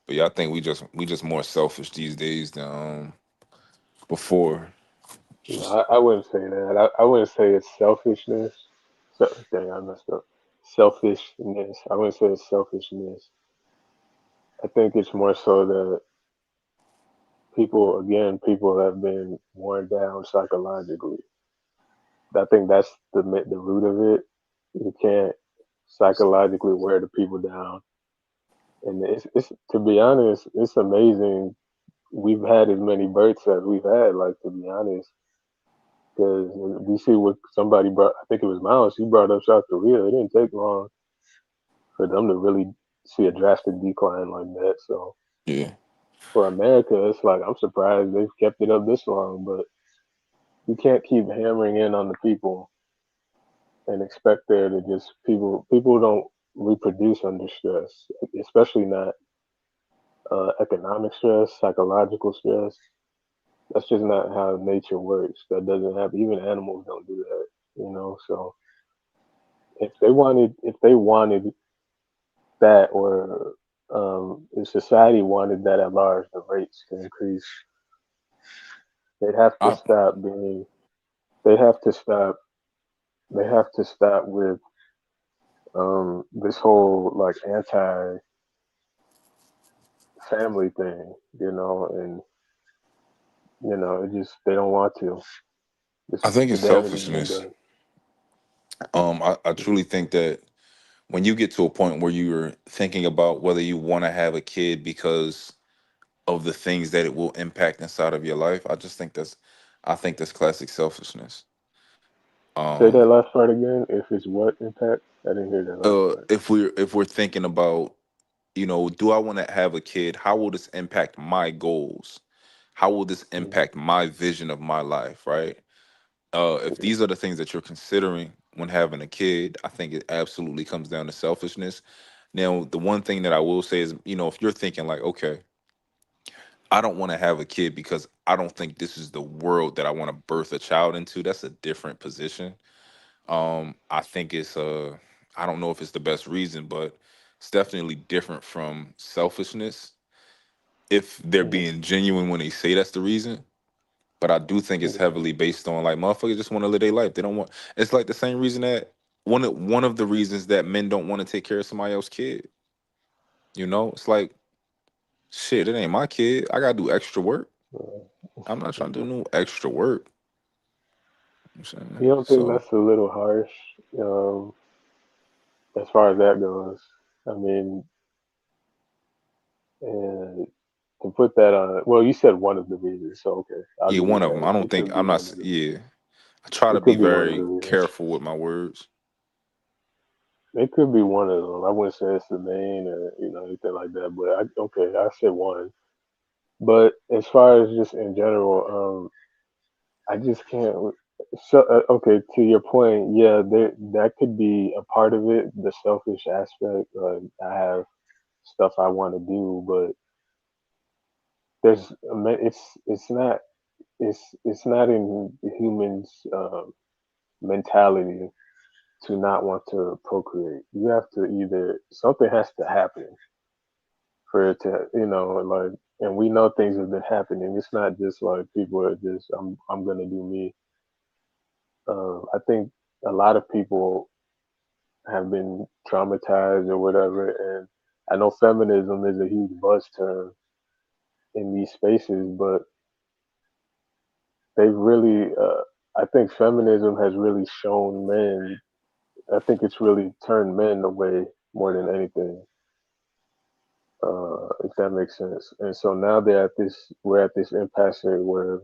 but yeah, I think we just more selfish these days than before. no, I wouldn't say that. I wouldn't say it's selfishness. Dang, I messed up. Selfishness. I wouldn't say it's selfishness. I think it's more so that people have been worn down psychologically. I think that's the root of it. You can't psychologically wear the people down And it's to be honest, it's amazing we've had as many births as we've had. Like to be honest, because we see what somebody brought. I think it was Miles. He brought up South Korea. It didn't take long for them to really see a drastic decline like that. So Yeah. for America, it's like I'm surprised they've kept it up this long. But you can't keep hammering in on the people and expect there to just people don't reproduce under stress, especially not economic stress, psychological stress. That's just not how nature works. That doesn't happen. Even animals don't do that, you know. So if they wanted that, or if society wanted that at large, the rates to increase, they'd have to I stop being. They have to stop. They have to stop with this whole like anti-family thing, and it just they don't want to. I think The it's damage has been selfishness. done. I truly think that when you get to a point where you're thinking about whether you want to have a kid because of the things that it will impact inside of your life, I think that's classic selfishness. Say that Um, last part again. If it's what impact? I didn't hear that last part. if we're thinking about, do I want to have a kid? How will this impact my goals? How will this Mm, impact my vision of my life? Right? If yeah. these are the things that you're considering when having a kid, I think it absolutely comes down to selfishness. Now, the one thing that I will say is, if you're thinking like, okay, I don't want to have a kid because I don't think this is the world that I want to birth a child into, that's a different position. I think I don't know if it's the best reason, but it's definitely different from selfishness if they're Mm, being genuine when they say that's the reason. But I do think it's yeah. heavily based on like motherfuckers just want to live their life. They don't want. It's like the same reason that one of the reasons that men don't want to take care of somebody else's kid. It's like shit. It ain't my kid. I gotta do extra work. I'm not trying to do no extra work. You know what I'm You saying? don't think So that's a little harsh, um, as far as that goes? I mean, and to put that on, well, you said one of the reasons, so okay, I'll yeah, give you one of them. that. I don't It think could be I'm not. one of the. Yeah, I try to It be could be one of the very reasons. careful with my words. It could be one of them. I wouldn't say it's the main or anything like that, but okay, I said one. But as far as just in general, I just can't. So okay, to your point, yeah, that could be a part of it, the selfish aspect. I have stuff I want to do, but it's not in humans' mentality to not want to procreate. You have to either something has to happen for it to like, and we know things have been happening. It's not just like people are just I'm gonna do me. I think a lot of people have been traumatized or whatever, and I know feminism is a huge buzz term in these spaces, but they've really I think feminism has really shown men. I think it's really turned men away more than anything, if that makes sense. And so now we're at this impasse where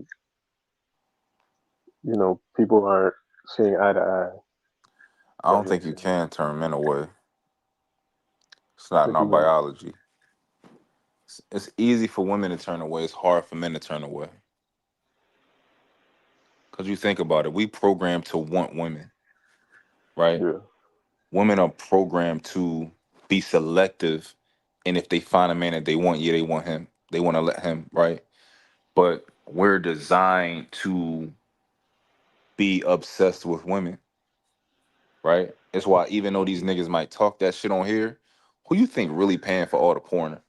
people aren't seeing eye to eye. I That don't think makes you sense. can turn men away. It's not in What our you mean? biology. It's easy for women to turn away. It's hard for men to turn away. Because you think about it, we programmed to want women, right? Yeah. Women are programmed to be selective. And if they find a man that they want, yeah, they want him. They want to let him, right? But we're designed to be obsessed with women, right? It's why even though these niggas might talk that shit on here, who you think really paying for all the porn?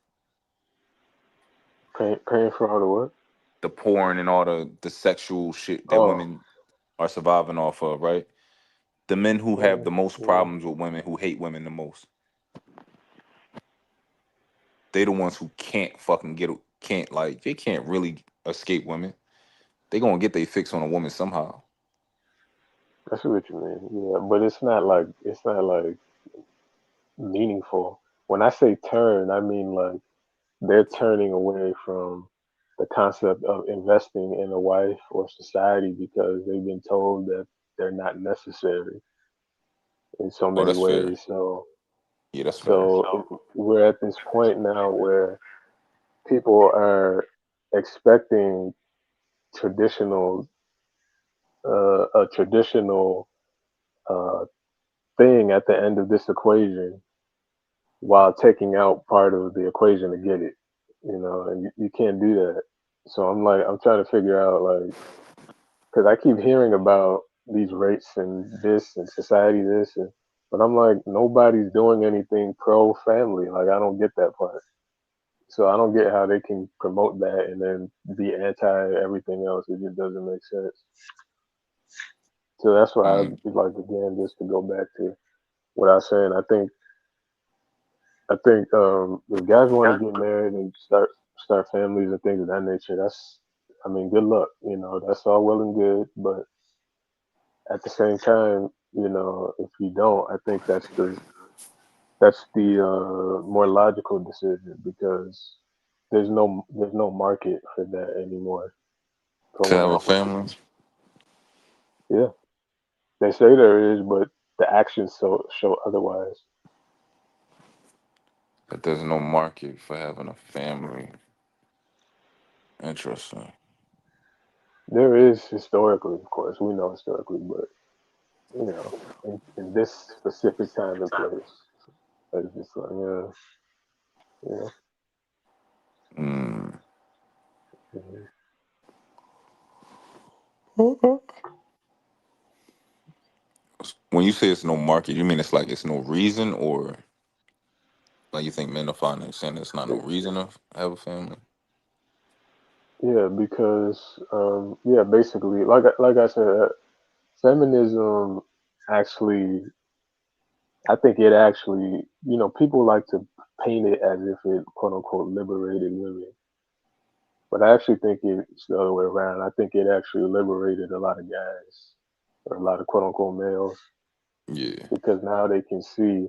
Paying for all the what? The porn and all the sexual shit that Oh, women are surviving off of, right? The men who have the most yeah. problems with women, who hate women the most, they the ones who can't like they can't really escape women. They gonna get their fix on a woman somehow. I see what you mean. Yeah, but it's not like meaningful. when I say turn, I mean like they're turning away from the concept of investing in a wife or society because they've been told that they're not necessary in so Oh, many that's fair. ways. So, Yeah, that's fair. we're at this point now where people are expecting traditional, a traditional uh, thing at the end of this equation while taking out part of the equation to get it. And you can't do that. So I'm trying to figure out like, because I keep hearing about these rates and this and society this, but I'm like nobody's doing anything pro family. Like I don't get that part. So I don't get how they can promote that and then be anti everything else. It just doesn't make sense. So that's why I Mm, like again just to go back to what I was saying. I think if guys want to get married and start families and things of that nature, I mean, good luck. That's all well and good, but at the same time, if you don't, I think that's the more logical decision because there's no market for that anymore for to have a women. family, Yeah, they say there is, but the actions show otherwise. but there's no market for having a family. Interesting. There is historically, of course, we know historically, but in this specific time and place, it's just like yeah. Mm. Mhm. When you say it's no market, you mean it's like it's no reason, or like you think men are finding saying it's not no reason to have a family? Yeah, because yeah, basically, like I said, feminism actually, I think it actually, people like to paint it as if it quote unquote liberated women, but I actually think it's the other way around. I think it actually liberated a lot of guys or a lot of quote unquote males Yeah. because now they can see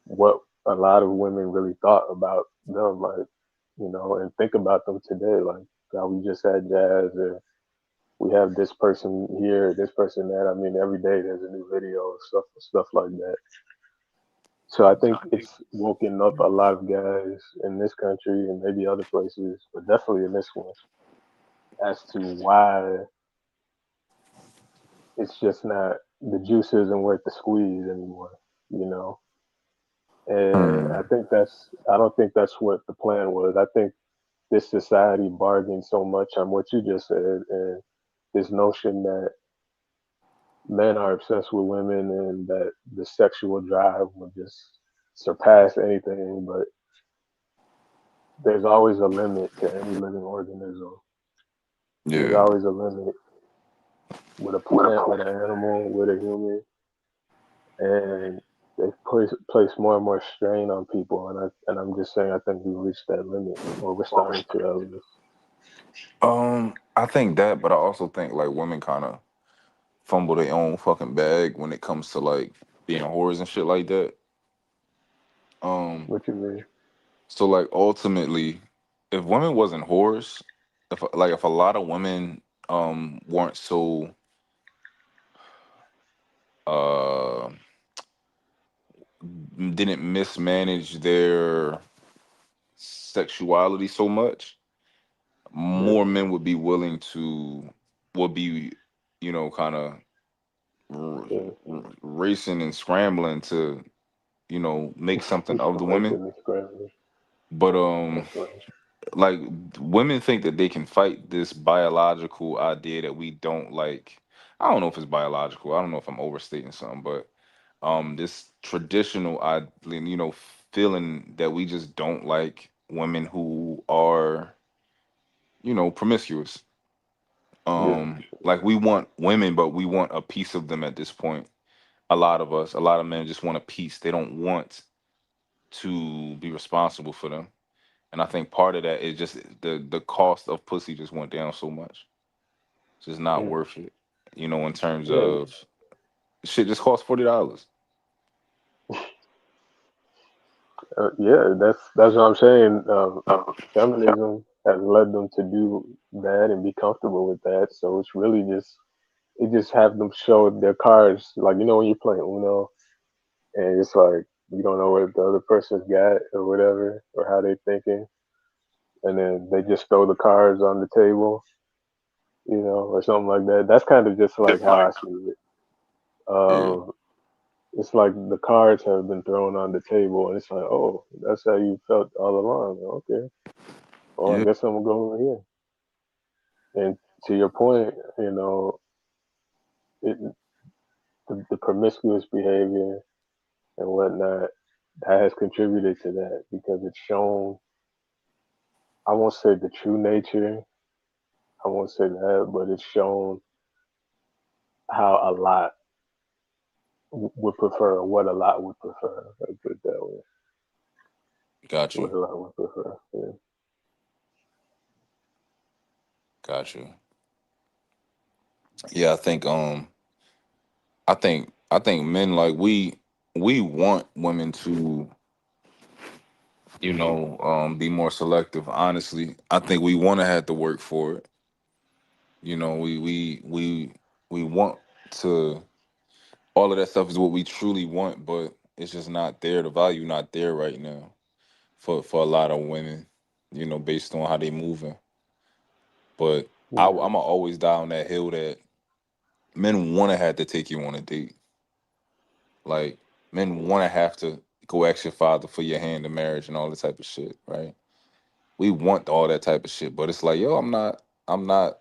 what a lot of women really thought about them, like and think about them today, like how we just had jazz or we have this person here, this person that. I mean, every day there's a new video, stuff like that. So I think it's woken up a lot of guys in this country and maybe other places, but definitely in this one, as to why it's just not the juice isn't worth the squeeze anymore, you know. And Mm. I don't think that's what the plan was. I think this society bargained so much on what you just said and this notion that men are obsessed with women and that the sexual drive will just surpass anything, but there's always a limit to any living organism. There's Yeah. always a limit with a plant, with an animal, with a human, and they place more and more strain on people. And I'm just saying, I think we reached that limit, or we're starting to at least. I think that, but I also think like women kind of fumble their own fucking bag when it comes to like being whores and shit like that. Um, What you mean? so like ultimately, if women wasn't whores, if a lot of women weren't so uh didn't mismanage their sexuality so much, Yeah, more men would be willing to would be, kind of yeah. racing and scrambling to, make something of the women. Racing and scrambling. But That's right. like women think that they can fight this biological idea that we don't like. I don't know if it's biological. I don't know if I'm overstating something, but this traditional feeling that we just don't like women who are, promiscuous. Yeah, Like we want women, but we want a piece of them at this point. A lot of men just want a piece. They don't want to be responsible for them. And I think part of that is just the cost of pussy just went down so much. It's just not mm, worth it. In terms yeah. of shit just costs $40. Yeah, that's what I'm saying. Feminism has led them to do that and be comfortable with that. So it's really just it just have them show their cards, like when you're playing Uno and it's like you don't know what the other person's got or whatever or how they thinking, and then they just throw the cards on the table, or something like that. That's kind of just like how I see it. Yeah, Um, it's like the cards have been thrown on the table, and it's like, oh, that's how you felt all along. Okay, well, I yeah, guess I'm gonna go over here. And to your point, it, the promiscuous behavior and whatnot that has contributed to that because it's shown. I won't say the true nature. I won't say that, but it's shown how a lot would prefer, or what a lot would prefer. I put it that way. got What you, a lot would prefer. Yeah. got you. Yeah, I think men like we want women to be more selective. Honestly, I think we want to have to work for it. We want to. All of that stuff is what we truly want, but it's just not there. The value not there right now for a lot of women. Based on how they moving. But Yeah. I'm always die on that hill that men want to have to take you on a date. Like men want to have to go ask your father for your hand in marriage and all that type of shit, right? We want all that type of shit, but it's like, yo, I'm not.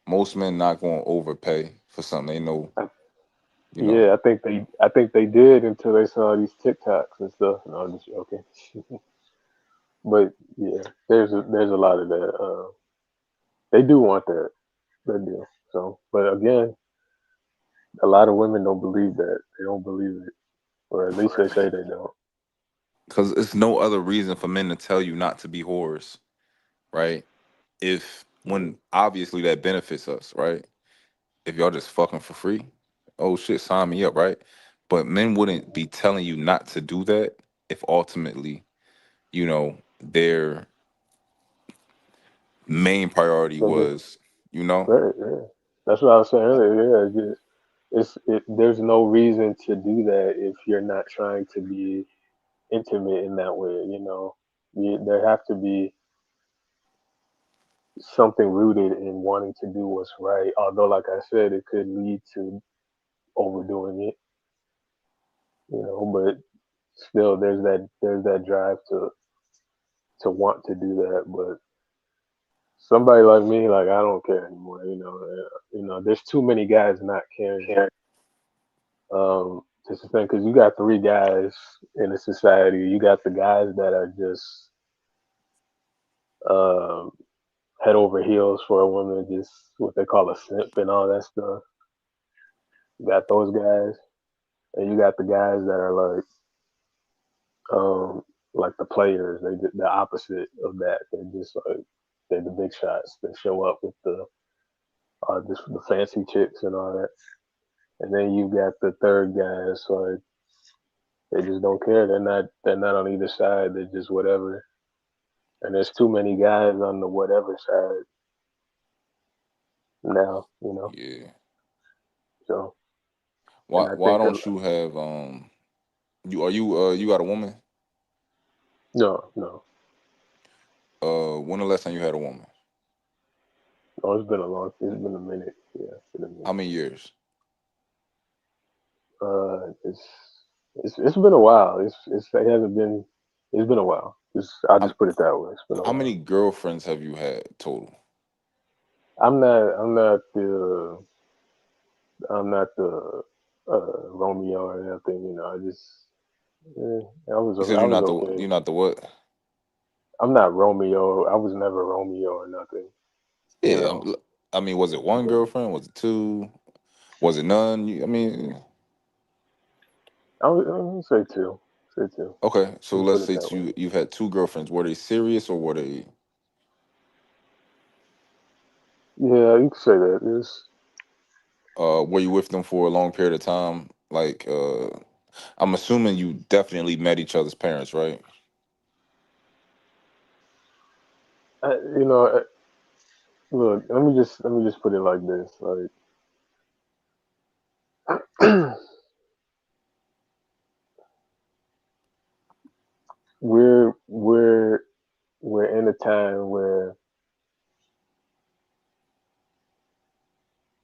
Most men not going to overpay for something they know, I, you know. yeah, I think they did until they saw these TikToks and stuff. No, I'm just joking. But yeah, there's a lot of that. They do want that. They do. So, but again, a lot of women don't believe that. They don't believe it, or at least they say they don't. Because it's no other reason for men to tell you not to be whores, right? If when obviously that benefits us, right? If y'all just fucking for free, oh shit, sign me up, right? But men wouldn't be telling you not to do that if ultimately, their main priority They just was, you know, right. Yeah, that's what I was saying earlier. Yeah, there's no reason to do that if you're not trying to be intimate in that way. There have to be something rooted in wanting to do what's right. Although, like I said, it could lead to overdoing it. But still, there's that drive to want to do that. But somebody like me, like I don't care anymore. There's too many guys not caring. Just the thing, because you got three guys in a society. You got the guys that are just um, head over heels for a woman, just what they call a simp and all that stuff. You got those guys, and you got the guys that are um, like the players. The opposite of that. They're the big shots. They show up with the fancy chicks and all that. And then you got the third guys, like they just don't care. They're not on either side. They're just whatever. And there's too many guys on the whatever side now. yeah. So, Why and I why think don't you have you got a woman? no, no, When the last time you had a woman? no. It's been a minute. Yeah, it's been a How minute. many years? It's been a while. It hasn't been. It's been a while. I'll How, just put it that way. It's been a how while. many girlfriends have you had total? I'm not the Romeo or anything. I just I was You said I was okay. you're not the what? I'm not Romeo. I was never Romeo or nothing. You Yeah, know, I mean, was it one but girlfriend? Was it two? Was it none? I mean, I would say two. Say two. okay. So You let's put it say that way. you've had two girlfriends. Were they serious or were they? Yeah, you could say that. Were you with them for a long period of time? Like, I'm assuming you definitely met each other's parents, right? you know, look, let me just put it like this. Like, we're we're in a time where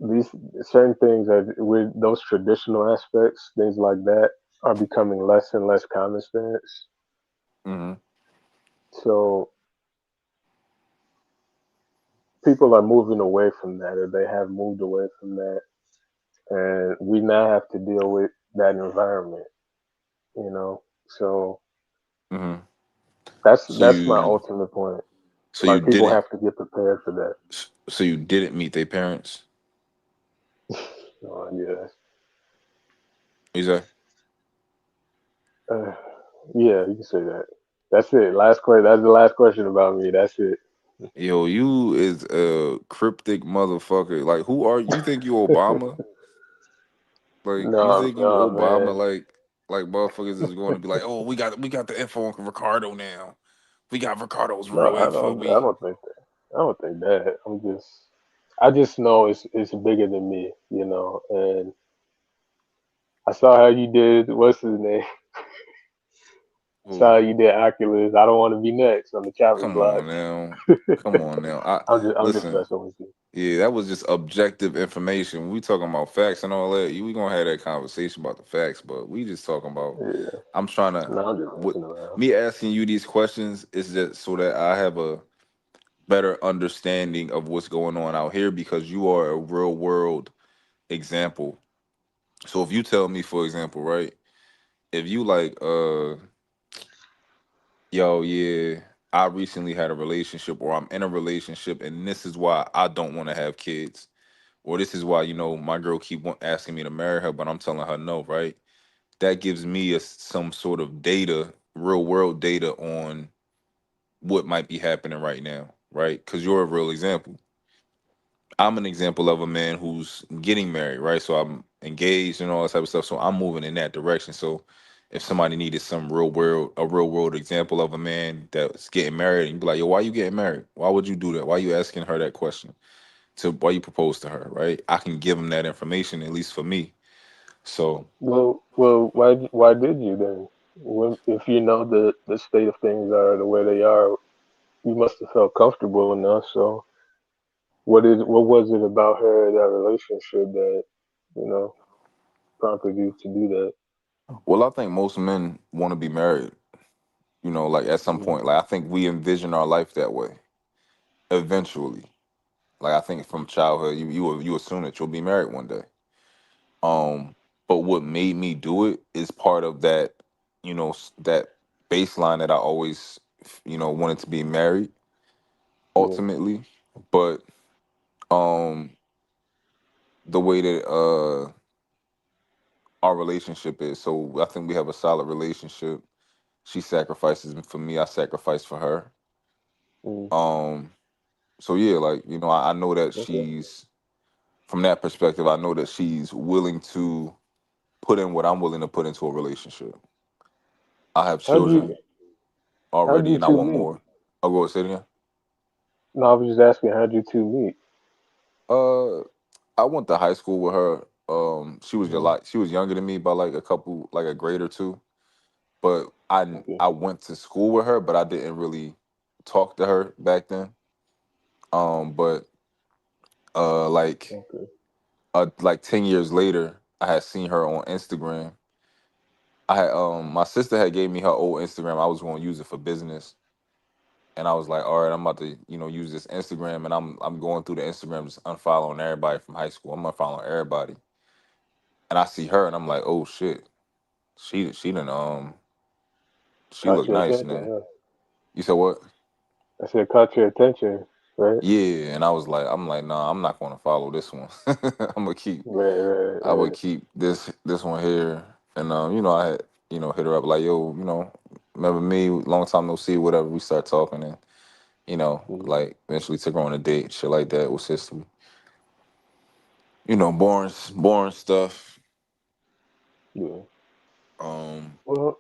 these certain things are with those traditional aspects, things like that, are becoming less and less common sense. Mm-hmm. So people are moving away from that, or they have moved away from that, and we now have to deal with that environment. You know, so Mm-hmm. So that's my you ultimate point. so you Like people didn't have to get prepared for that. so you didn't meet their parents? Yeah, You say? uh, yeah, you can say that. That's it. Last question. That's the last question about me. That's it. Yo, you is a cryptic motherfucker. Like, who are you? Think you Obama? Like, you No, think you no, Obama? man. Like motherfuckers is going to be like, oh, we got the info on Ricardo now. We got Ricardo's No, real info. I We don't think that. I don't think that. I just know it's bigger than me, you know. And I saw how you did. What's his name? Saw oh, how you did Oculus. I don't want to be next on the chopping come block. on now, come on now. I I'm just listen. messing with you. Yeah, that was just objective information. We talking about facts and all that. We gonna have that conversation about the facts, but we just talking about. Yeah. I'm trying to. No, I'm just What messing around. me asking you these questions is just so that I have a better understanding of what's going on out here because you are a real world example. So if you tell me, for example, right, if you like, yo, yeah, I recently had a relationship or I'm in a relationship and this is why I don't want to have kids or this is why my girl keep asking me to marry her but I'm telling her no, right? That gives me some sort of data, real world data on what might be happening right now, right? Because you're a real example. I'm an example of a man who's getting married, right? So I'm engaged and all that type of stuff. So I'm moving in that direction. So if somebody needed a real world example of a man that's getting married, and you be like, yo, why you getting married? Why would you do that? Why you asking her that question? To why you propose to her, right? I can give them that information, at least for me. So Well, why did you then? If you know the state of things are the way they are, you must have felt comfortable enough. So what was it about her, that relationship, that you know prompted you to do that? well, I think most men want to be married, like at some Mm, point. Like I think we envision our life that way eventually. Like I think from childhood, you assume that you'll be married one day. But what made me do it is part of that, that baseline that I always, wanted to be married yeah. ultimately. But um, the way that our relationship is, so I think we have a solid relationship. She sacrifices for me, I sacrifice for her. Mm, Um, so yeah, like I know that okay. she's from that perspective. I know that she's willing to put in what I'm willing to put into a relationship. I have How'd you children how'd already, you and I two want meet? more. I'll go say it again. No, I was just asking how'd you two meet? Uh, I went to high school with her. Mm, She was younger than me by like like a grade or two. But okay. I went to school with her, but I didn't really talk to her back then. But uh, like Okay. like 10 years later, I had seen her on Instagram. I had my sister had gave me her old Instagram. I was going to use it for business, and I was like, all right, I'm about to use this Instagram, and I'm going through the Instagram just unfollowing everybody from high school. I'm unfollowing everybody, and I see her, and I'm like, oh shit, she done she Caught looked your nice, attention, man. huh? You said what? I said caught your attention, right? Yeah, and I'm like, nah, I'm not going to follow this one. I'm gonna keep. Right, right, I would right. keep this one here, and I had hit her up like, yo, remember me? Long time no see, whatever. We start talking, and Mm, like eventually took her on a date, shit like that with sister. Boring stuff. yeah. Um, Well,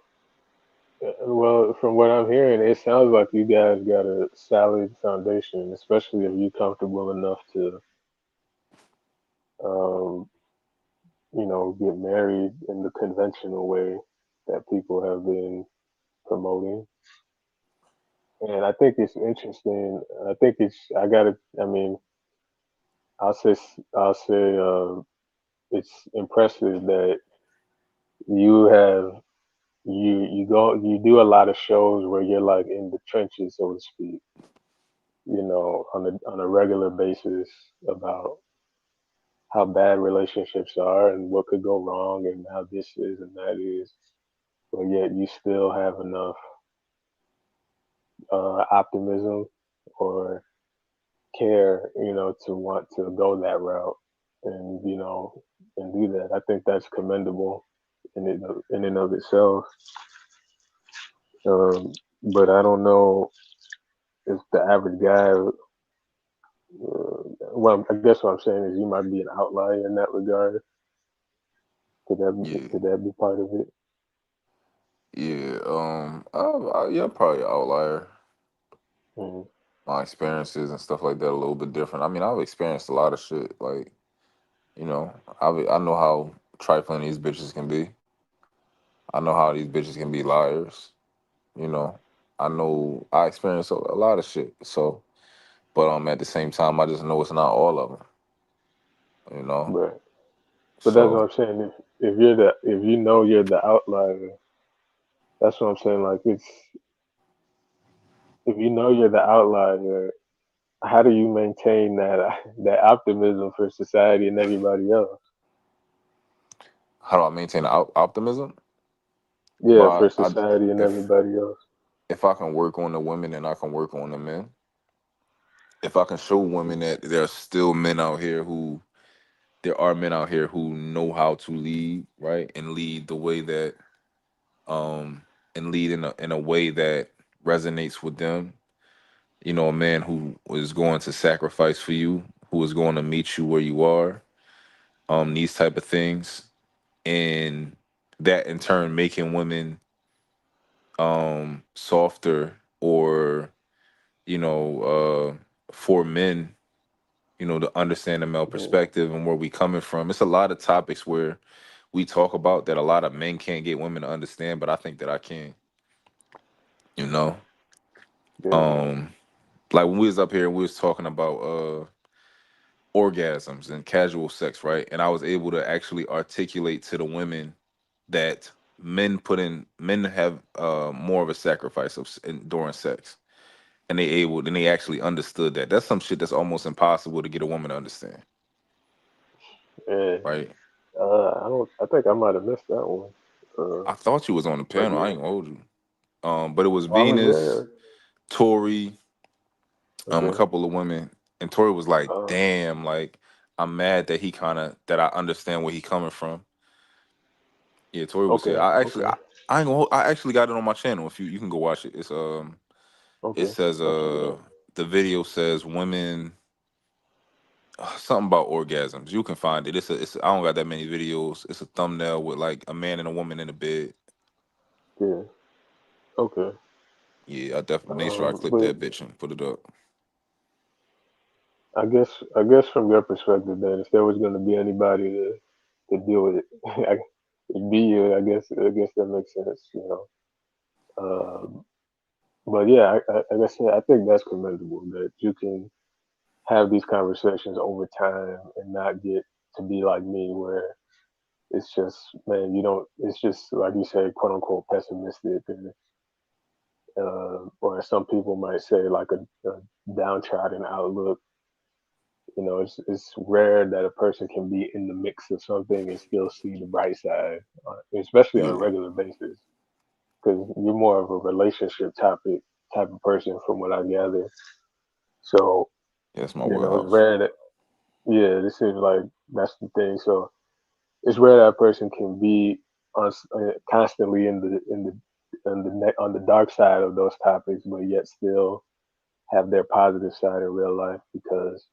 from what I'm hearing, it sounds like you guys got a solid foundation, especially if you're comfortable enough to, um, get married in the conventional way that people have been promoting. And I think it's interesting. I think I gotta, I mean, I'll say, it's impressive that you have, you do a lot of shows where you're like in the trenches, so to speak, on a regular basis about how bad relationships are and what could go wrong and how this is and that is, but yet you still have enough optimism or care, to want to go that route and and do that. I think that's commendable in and of itself. Um, but I don't know if the average guy. Well, I guess what I'm saying is you might be an outlier in that regard. Yeah, Could that be part of it? yeah. Yeah, probably an outlier. Mm, My experiences and stuff like that a little bit different. I mean, I've experienced a lot of shit. Like, I know how trifling these bitches can be. I know how these bitches can be liars. You know, I know I experienced a lot of shit. So, but at the same time, I just know it's not all of them. You know, right. But that's what so I'm saying. If you know you're the outlier, that's what I'm saying. Like it's if you know you're the outlier, how do you maintain that that optimism for society and everybody else? how do I maintain optimism? Yeah, By for society and everybody else. if I can work on the women, then I can work on the men. If I can show women that there are still men out here who there are men out here who know how to lead, right, and lead the way that um and lead in a way that resonates with them. A man who is going to sacrifice for you, who is going to meet you where you are. These type of things, and that in turn making women softer, or for men, to understand the male Yeah, perspective and where we coming from. It's a lot of topics where we talk about that a lot of men can't get women to understand, but I think that I can. You know, yeah, um, like when we was up here and we was talking about orgasms and casual sex, right? And I was able to actually articulate to the women that men have more of a sacrifice during sex, and they actually understood that. That's some shit that's almost impossible to get a woman to understand, yeah. right? I don't. I think I might have missed that one. Uh, I thought you was on the but panel. I yeah, ain't gonna hold you. But it was oh, I was Venus, there. Tori, a Okay. couple of women, and Tori was like, Uh, "Damn, like I'm mad that that I understand where he coming from." Yeah, Tori was here. okay. I actually, Okay. I ain't gonna. I actually got it on my channel. If you can go watch it. It Okay. says I'll check it out. the video says women something about orgasms. You can find it. I don't got that many videos. It's a thumbnail with like a man and a woman in a bed. Yeah. Okay. Yeah, I definitely make sure I clip But that bitch and put it up. I guess from your perspective, then, if there was going to be anybody to deal with it, it'd be you. I guess that makes sense. But yeah, like I said, I think that's commendable that you can have these conversations over time and not get to be like me, where it's just, man, you don't. It's just like you say, quote unquote, pessimistic, and or some people might say like a downtrodden outlook. It's rare that a person can be in the mix of something and still see the bright side, especially on a Yeah, regular basis. Because you're more of a relationship topic type of person, from what I gather. So yeah, that's my it's wheelhouse. rare that, yeah, this is like that's the thing. So it's rare that a person can be constantly on the dark side of those topics, but yet still have their positive side in real life, because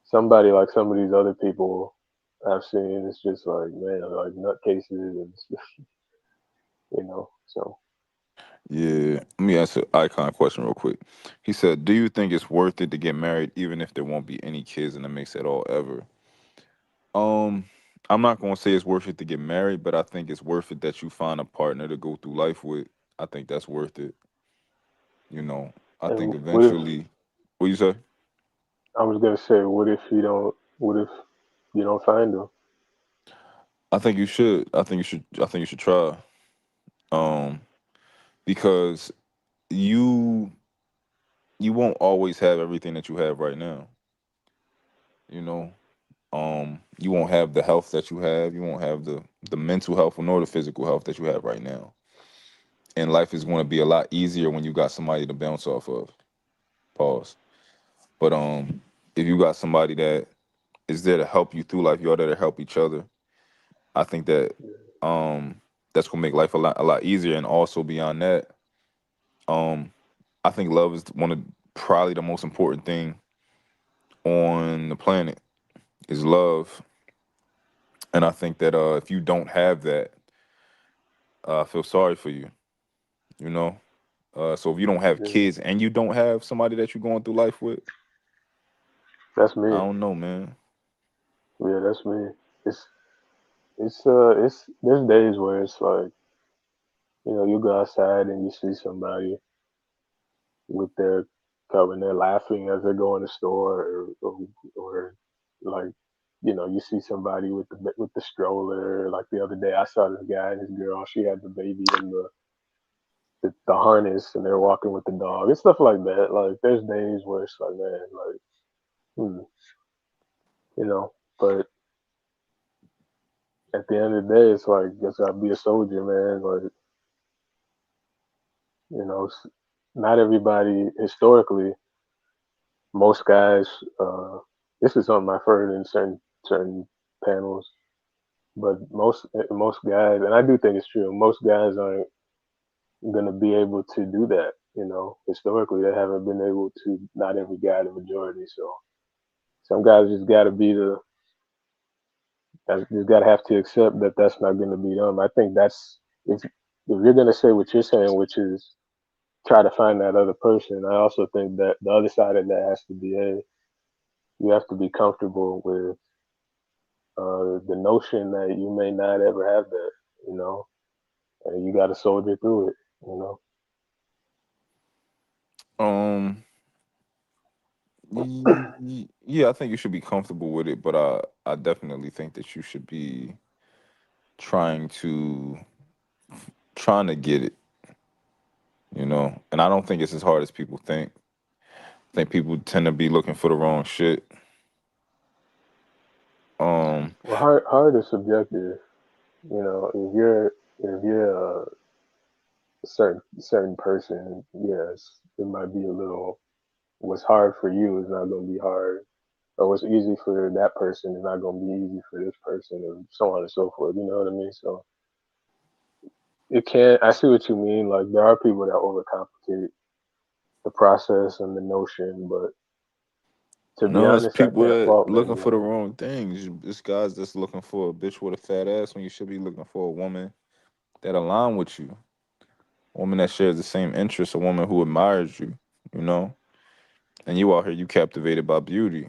somebody like some of these other people I've seen, it's just like, man, like nutcases and so Yeah. Let me ask an icon question real quick. He said, "Do you think it's worth it to get married, even if there won't be any kids in the mix at all ever?" Um, I'm not gonna say it's worth it to get married, but I think it's worth it that you find a partner to go through life with. I think that's worth it. You know, I think And what if eventually. What you say? I was gonna say, what if you don't? What if you don't find them? I think you should. I think you should. I think you should try. Um, because you you won't always have everything that you have right now. You know, you won't have the health that you have. You won't have the mental health nor the physical health that you have right now. And life is going to be a lot easier when you got somebody to bounce off of. Pause. But if you got somebody that is there to help you through life, you're there to help each other. I think that um that's gonna make life a lot easier. And also beyond that, um I think love is one of probably the most important thing on the planet is love. And I think that if you don't have that, I feel sorry for you. You know, so if you don't have Yeah, kids and you don't have somebody that you're going through life with, that's I me. don't know, man. Yeah, that's me. It's it's there's days where it's like, you go outside and you see somebody with their cup and they're laughing as they go in the store, or like, you see somebody with the stroller. Like the other day, I saw this guy and his girl. She had the baby in the harness, and they're walking with the dog and stuff like that. Like there's days where it's like, man, like, hmm, you know. But at the end of the day, it's like, guess I'll be a soldier, man. Like, not everybody historically. Most guys. This is something I've heard in certain panels. But most guys, and I do think it's true. Most guys aren't gonna be able to do that. Historically, they haven't been able to. Not every guy, the majority. So some guys just got to be the. You got to have to accept that that's not gonna be them. I think that's if you're gonna say what you're saying, which is try to find that other person. I also think that the other side of that has to be, hey, you have to be comfortable with the notion that you may not ever have that. You know, and you got to soldier through it. You know. Um, yeah, I think you should be comfortable with it, but I definitely think that you should be trying to trying to get it, you know. And I don't think it's as hard as people think. I think people tend to be looking for the wrong shit. Um, Well, hard is subjective. If you're a certain person, yes, it might be a little. What's hard for you is not going to be hard, or what's easy for that person is not going to be easy for this person, and so on and so forth. You know what I mean? So it can. I see what you mean. Like there are people that overcomplicate the process and the notion, but to be no, it's honest, I people can't that fault looking many for the of them. wrong things. This guy's just looking for a bitch with a fat ass when you should be looking for a woman that align with you, a woman that shares the same interests, a woman who admires you, you know. And you out here, you captivated by beauty.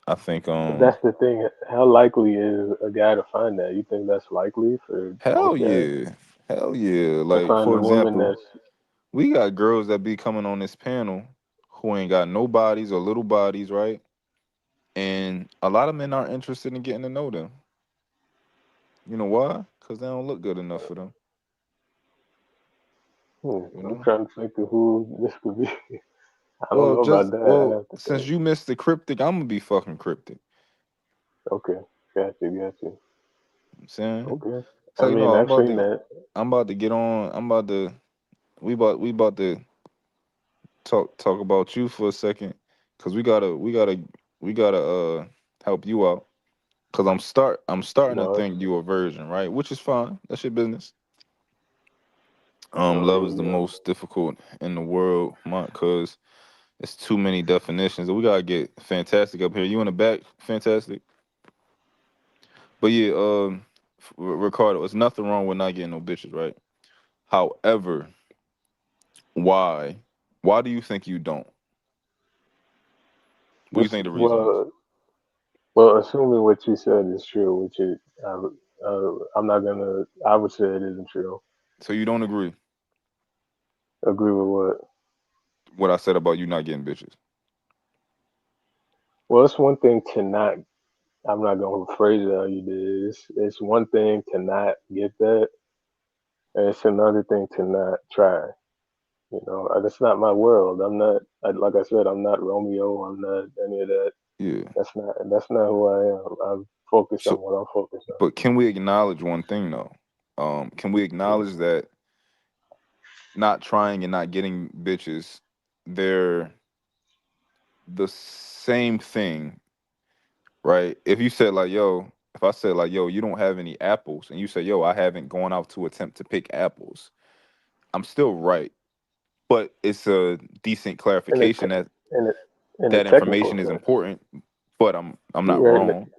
I think But that's the thing. How likely is a guy to find that? You think that's likely for hell most guys yeah. Hell yeah. to Like find for a woman example, that's we got girls that be coming on this panel who ain't got no bodies or little bodies, right? And a lot of men aren't interested in getting to know them. You know why? Because they don't look good enough for them. You I'm know. trying to think of who this could be. I don't Well, know about just that. I well, have to since think. you missed the cryptic, I'm gonna be fucking cryptic. Okay, got you, got you. I'm saying. Okay. So I you mean, know, I've seen that. I'm about to get on. I'm about to. We about to talk about you for a second, cause we gotta help you out. Cause I'm starting to No, think you a virgin, right? Which is fine. That's your business. I Love is mean, the most difficult in the world, cause it's too many definitions. We gotta get fantastic up here. You in the back, fantastic. But yeah, Ricardo, there's nothing wrong with not getting no bitches, right? However, Why? Why do you think you don't? What do you This think the reason is? well, assuming what you said is true, which I'm not gonna. I would say it isn't true. So you don't agree Agree with what? what I said about you not getting bitches? Well, it's one thing to not. I'm not gonna phrase it how you did. It's one thing to not get that, and it's another thing to not try. You know, that's not my world. I'm not. Like I said, I'm not Romeo. I'm not any of that. Yeah. That's not who I am. I'm focused on So, what I'm focused but can we acknowledge one thing though? Can we on. acknowledge that not trying and not getting bitches, they're the same thing, right? If you said like, yo, if I said like, yo, you don't have any apples, and you say, yo, I haven't gone out to attempt to pick apples, I'm still right. But it's a decent In a clarification te- that in a in a that technical information is sense, important. But I'm you're not right. wrong.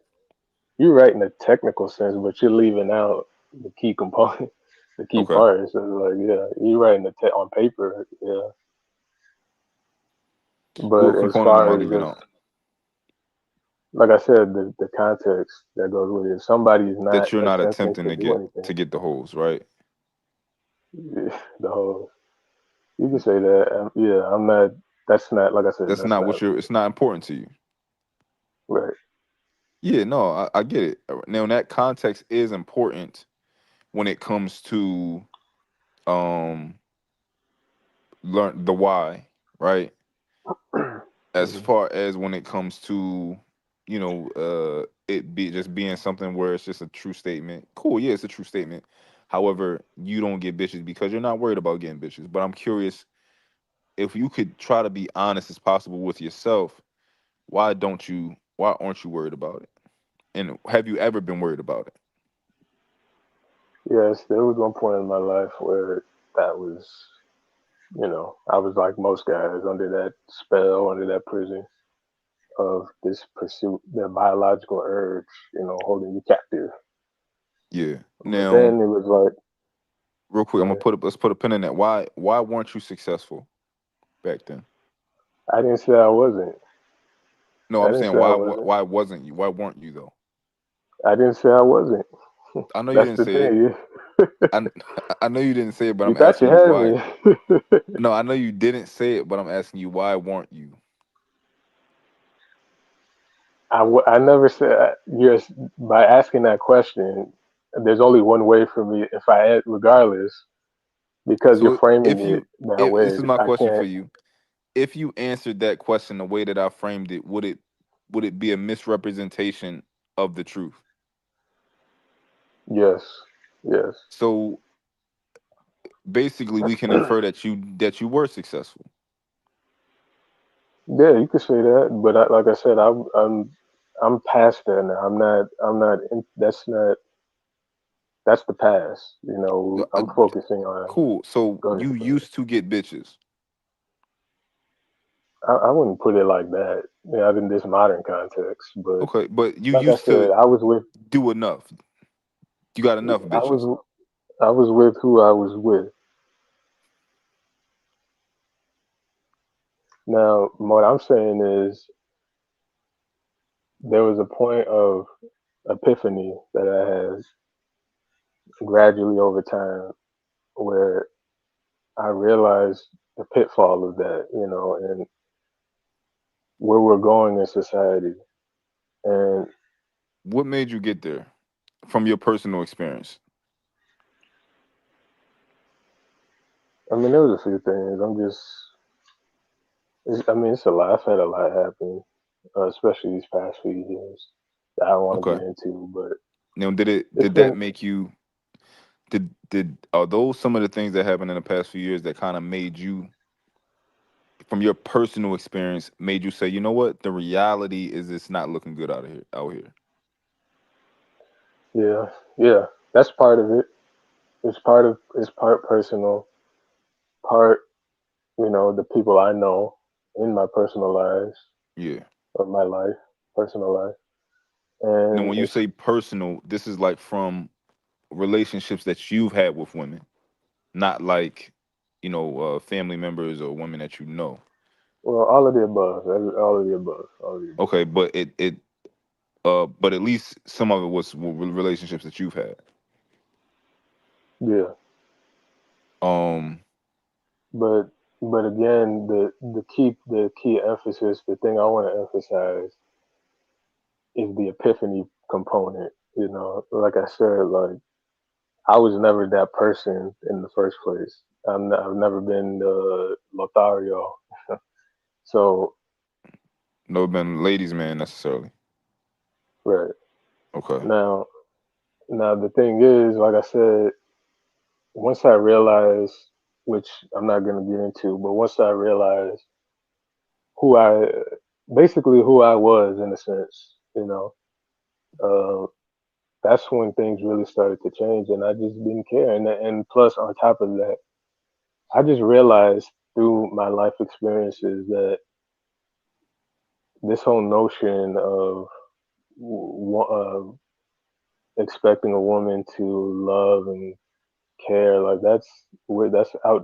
You're right in a technical sense, but you're leaving out the key component, the key Okay. part. So it's like, yeah, you're right in on paper, yeah. But What as component am I far as leaving just out? like I said, the context that goes with it. If somebody's not That you're not attempting attempting to do anything, to get the holes, right? the whole you can say that. Yeah, I'm not. That's not like I said. That's That's not not what you're. It's not important to you. right. Yeah, no, I get it. Now that context is important when it comes to um learn the why, right? As Mhm. far as when it comes to, it be just being something where it's just a true statement. Cool, yeah, it's a true statement. However, you don't get bitches because you're not worried about getting bitches. But I'm curious if you could try to be honest as possible with yourself. Why aren't you worried about it? And have you ever been worried about it? Yes, there was one point in my life where that was, I was like most guys under that spell, under that prison of this pursuit, the biological urge, holding you captive. Yeah. But Now, then it was like, real quick, go ahead. let's put a pin in that. Why weren't you successful back then? I didn't say I wasn't. No, I I'm didn't saying say I wasn't. why wasn't you? Why weren't you though? I didn't say I wasn't. I know you That's didn't the say it. thing. I I know you didn't say it, but You I'm thought you asking you had why. me. No, I know you didn't say it, but I'm asking you why weren't you? I never said yes. By asking that question, there's only one way for me. If regardless, because you're So framing if it you that if this way, is my I question for can't. you, if you answered that question the way that I framed it, would it be a misrepresentation of the truth? Yes, yes. So basically we can infer that you were successful. Yeah, you could say that, but like I said, I'm past that now. I'm not. I'm not. That's not. That's the past. No, I'm focusing on. cool. So Go ahead. you Go ahead. used to get bitches. I wouldn't put it like that. In this modern context, but Okay, but you like I used to said, I was with. do enough. You got enough I bitches. was. I was with who I was with. Now, what I'm saying is, there was a point of epiphany that I had gradually over time where I realized the pitfall of that, and where we're going in society. And What made you get there from your personal experience? I mean, there was a few things. I mean, it's a lot. I've had a lot happen, especially these past few years that I don't want to Okay. get into, but Now, it's did that been, make you did are those some of the things that happened in the past few years that kind of made you, from your personal experience, made you say, you know what, the reality is it's not looking good out here. yeah, yeah, that's part of it. It's part personal, part, the people I know in my personal lives, Yeah. of my life, personal life. Now, And when you say personal, this is like from relationships that you've had with women, not like family members or women that you know? Well, all of the above. All of the above. All of the above. Okay, but at least some of it was relationships that you've had. Yeah, Um, but again, the key emphasis, the thing I want to emphasize is the epiphany component. Like I said, like I was never that person in the first place. I've never been Lothario. So no been ladies' man necessarily. right Okay. now, the thing is, like I said, once I realized, which I'm not gonna get into, but once I realized who I, basically who I was in a sense, uh, that's when things really started to change, and I just didn't care. And plus, on top of that, I just realized through my life experiences that this whole notion of expecting a woman to love and care, like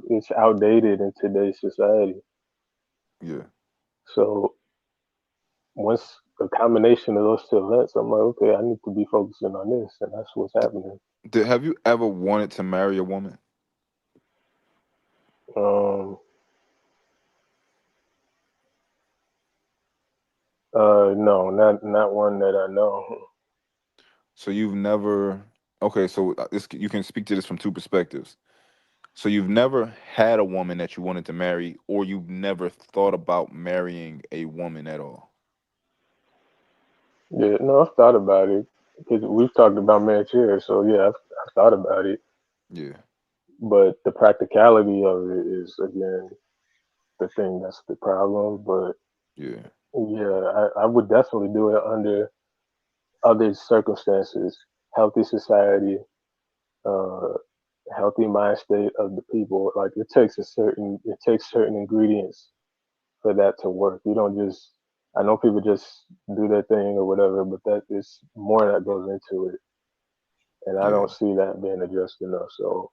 it's outdated in today's society. Yeah. So once a combination of those two events, I'm like, okay, I need to be focusing on this, and that's what's happening. Have you ever wanted to marry a woman? Um, no, not one that I know. So you've never. Okay, so you can speak to this from two perspectives. So you've never had a woman that you wanted to marry, or you've never thought about marrying a woman at all. Yeah, no, I've thought about it because we've talked about marriage here, so yeah, I've thought about it, Yeah. but the practicality of it is again the thing that's the problem. But Yeah. yeah, I would definitely do it under other circumstances, healthy society, uh, healthy mind state of the people. Like it takes certain ingredients for that to work. You don't just, I know people just do their thing or whatever, but that is more that goes into it, and I Yeah. don't see that being addressed enough. So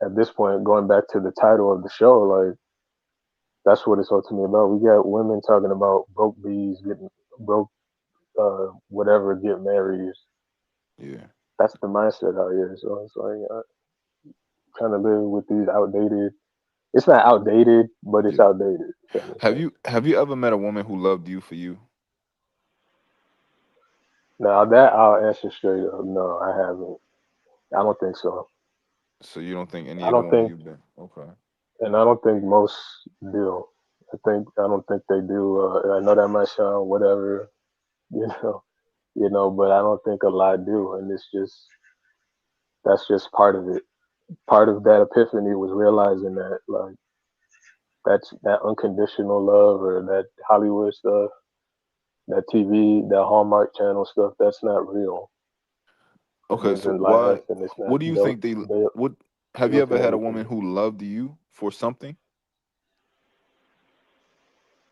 at this point, going back to the title of the show, like that's what it's ultimately about. We got women talking about broke bees getting broke, whatever, get married. Yeah. That's the mindset out here. So it's like trying to live with these outdated. It's not outdated, but it's Yeah. outdated. If that makes sense. Have you ever met a woman who loved you for you? Now that I'll answer straight up. No, I haven't. I don't think so. So you don't think any I of the don't women think, you've been? Okay. and I don't think most do. I don't think they do. I know that might sound whatever, you know, but I don't think a lot do, and it's just that's just part of it. Part of that epiphany was realizing that like that unconditional love or that Hollywood stuff, that TV, that Hallmark Channel stuff, that's not real. It Okay. So doesn't last, why? and it's not What do you built think they built would? Have you built ever in had a woman everything. who loved you for something?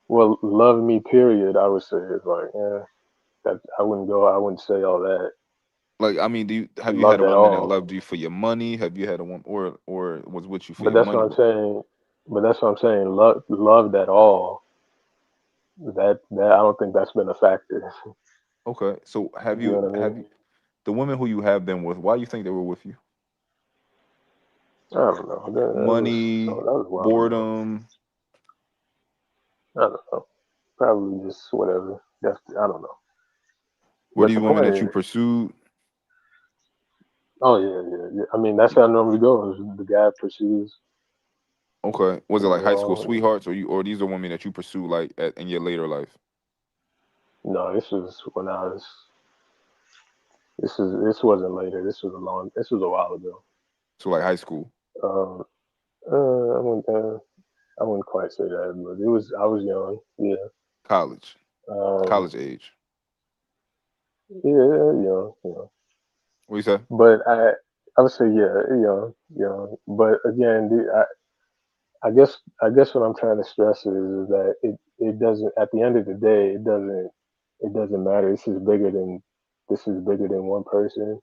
Well, love me, period. I would say is like, yeah, that I wouldn't say all that. Like, I mean, have you had Love a at woman that all. loved you for your money? Have you had a woman, or was with you for But your that's what money? I'm saying. But that's what I'm saying. Loved at all. That I don't think that's been a factor. Okay. So You know what I mean? have you the women who you have been with? Why you think they were with you? I don't know. That was Money, that was a while ago. boredom. I don't know. Probably just whatever. I don't know. Were But these the women point that you is, pursued? oh yeah. I mean, that's how it normally goes. The guy pursues, Okay. Was it comes like high school along. sweethearts, or these are women that you pursue like in your later life? No, this was when I was. This wasn't later. This was a while ago. So like high school, Um, I wouldn't quite say that, but it was. I was young. Yeah. college, Um, college age. yeah, young. What you say? But I would say yeah, young. But again, I guess what I'm trying to stress is that it doesn't. At the end of the day, it doesn't matter. This is bigger than one person.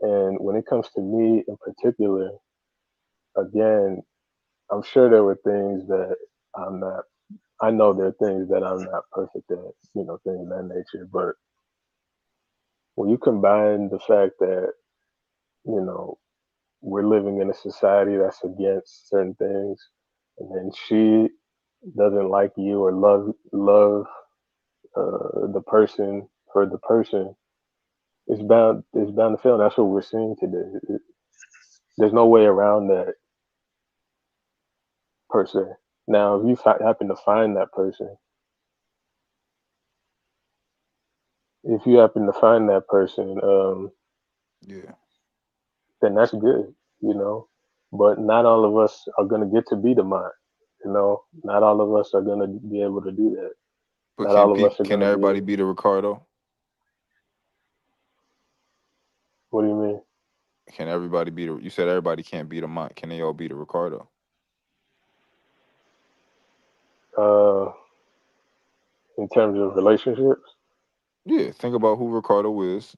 And when it comes to me in particular, again, I'm sure there were things that I'm not. I know there are things that I'm not perfect at, things of that nature. But when you combine the fact that you know we're living in a society that's against certain things, and then she doesn't like you or love the person for the person, it's bound to fail. And that's what we're seeing today. There's no way around that per se. Now, if you happen to find that person, if you happen to find that person, Yeah. then that's good, you know. But not all of us are gonna get to be the mind, you know. Not all of us are gonna be able to do that. But Not all of us are can gonna everybody be. be the Ricardo? What do you mean? Can everybody be the? You said everybody can't be the Mont. Can they all be the Ricardo? Uh, in terms of relationships, Yeah. Think about who Ricardo is.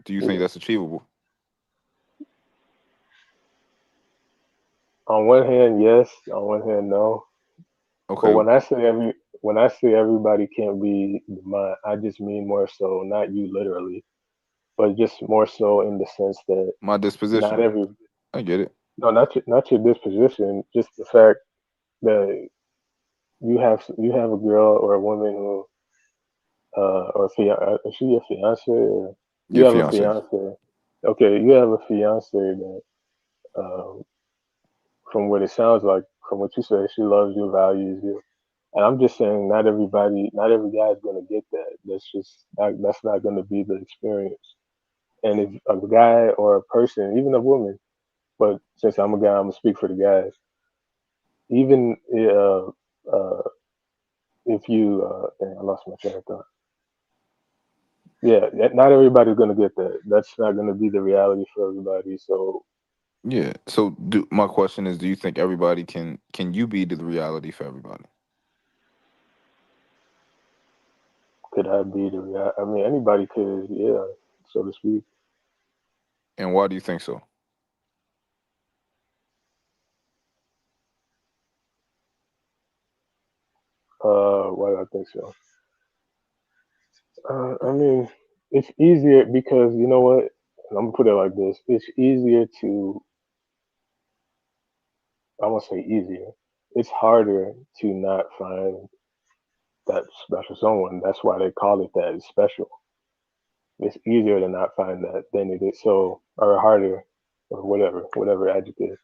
Do you think yeah. that's achievable? On one hand, yes. On one hand, no. But Okay. when I say everybody can't be the mind, I just mean more so not you literally, but just more so in the sense that My not disposition. every I get it. no, not your disposition, just the fact that you have a girl or a woman who is she your fiance or you Your have a fiance. fiance. Okay, you have a fiance that um, from what it sounds like, from what you say, she loves you, values you. And I'm just saying, not every guy is going to get that. That's not going to be the experience. And if a guy or a person, even a woman, but since I'm a guy, I'm gonna speak for the guys. Even if you, dang, I lost my train of thought. Yeah, not everybody's going to get that. That's not going to be the reality for everybody. So Yeah. So my question is, do you think everybody can you be the reality for everybody? could I be the reality? I mean, anybody could, yeah, so to speak. And why do you think so? Why do I think so? I mean, it's easier because you know what? I'm gonna put it like this: it's easier to, I won't say easier. It's harder to not find that special someone. That's why they call it that. It's special. It's easier to not find that than it is or harder, or whatever adjective.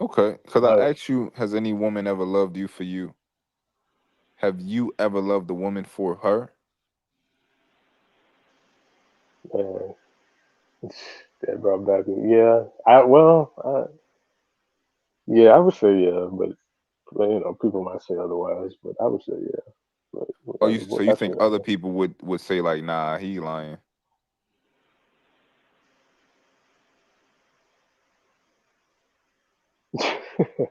Okay. Because I But asked you, has any woman ever loved you for you? Have you ever loved a woman for her? man, that brought back. Yeah, yeah, I would say yeah, but people might say otherwise. But I would say yeah. But Oh, so you that's think other what people would say like, nah, he lying? I know.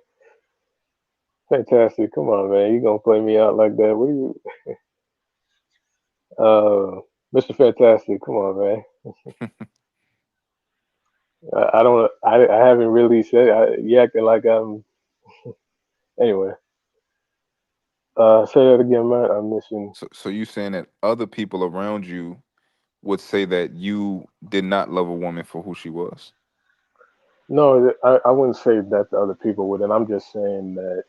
Fantastic. Come on, man. You gonna play me out like that? What are you, Mr. Fantastic? Come on, man. I don't. I haven't really said. You acting like I'm. Anyway, say that again, man. I'm missing. So you saying that other people around you would say that you did not love a woman for who she was? No, I wouldn't say that to other people would, and I'm just saying that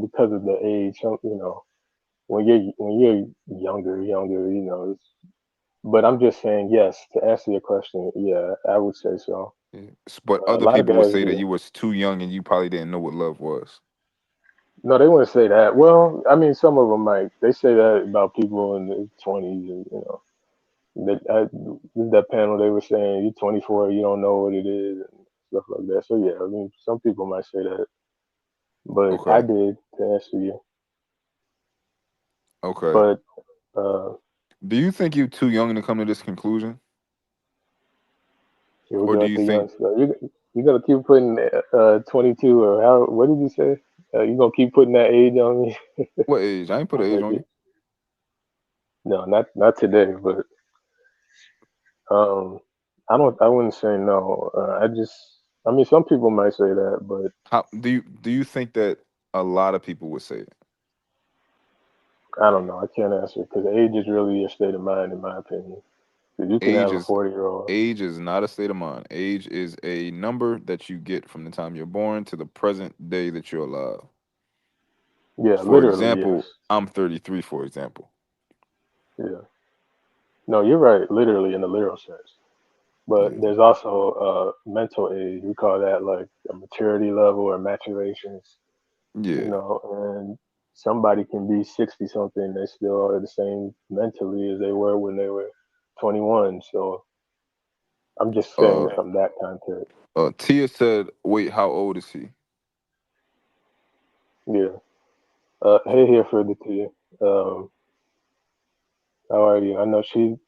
because of the age, when you're younger, but I'm just saying yes to answer your question. Yeah, I would say so. Yeah. But A other lot of people would guys say that do. you was too young and you probably didn't know what love was. No, they wouldn't say that. Well, I mean, some of them might. They say that about people in their 20s, and that panel they were saying you're 24, you don't know what it is, and stuff like that. So yeah, I mean, some people might say that, but I Okay. did to answer you. Okay. But uh, Do you think you're too young to come to this conclusion? here we Or go do with you the think young stuff. You gonna keep putting 22 or how? What did you say? You gonna keep putting that age on me? what age? I ain't put I'll an age make on it. you. No, not today, but um, I don't. I wouldn't say no. I just I mean, some people might say that, but How do you think that a lot of people would say it? I don't know. I can't answer because age is really your state of mind, in my opinion. 'Cause you can Age have a is 40-year-old. age is not a state of mind. Age is a number that you get from the time you're born to the present day that you're alive. Yeah, For literally, yes. example, I'm 33, for example. Yeah. No, you're right. Literally, in the literal sense. But Yeah. there's also mental age. We call that like a maturity level or maturation. Yeah. And somebody can be 60 something, they still are the same mentally as they were when they were 21. So I'm just saying Uh it from that context. Tia said, wait, how old is he? Yeah. Hey, here for the T. How are you? I know she's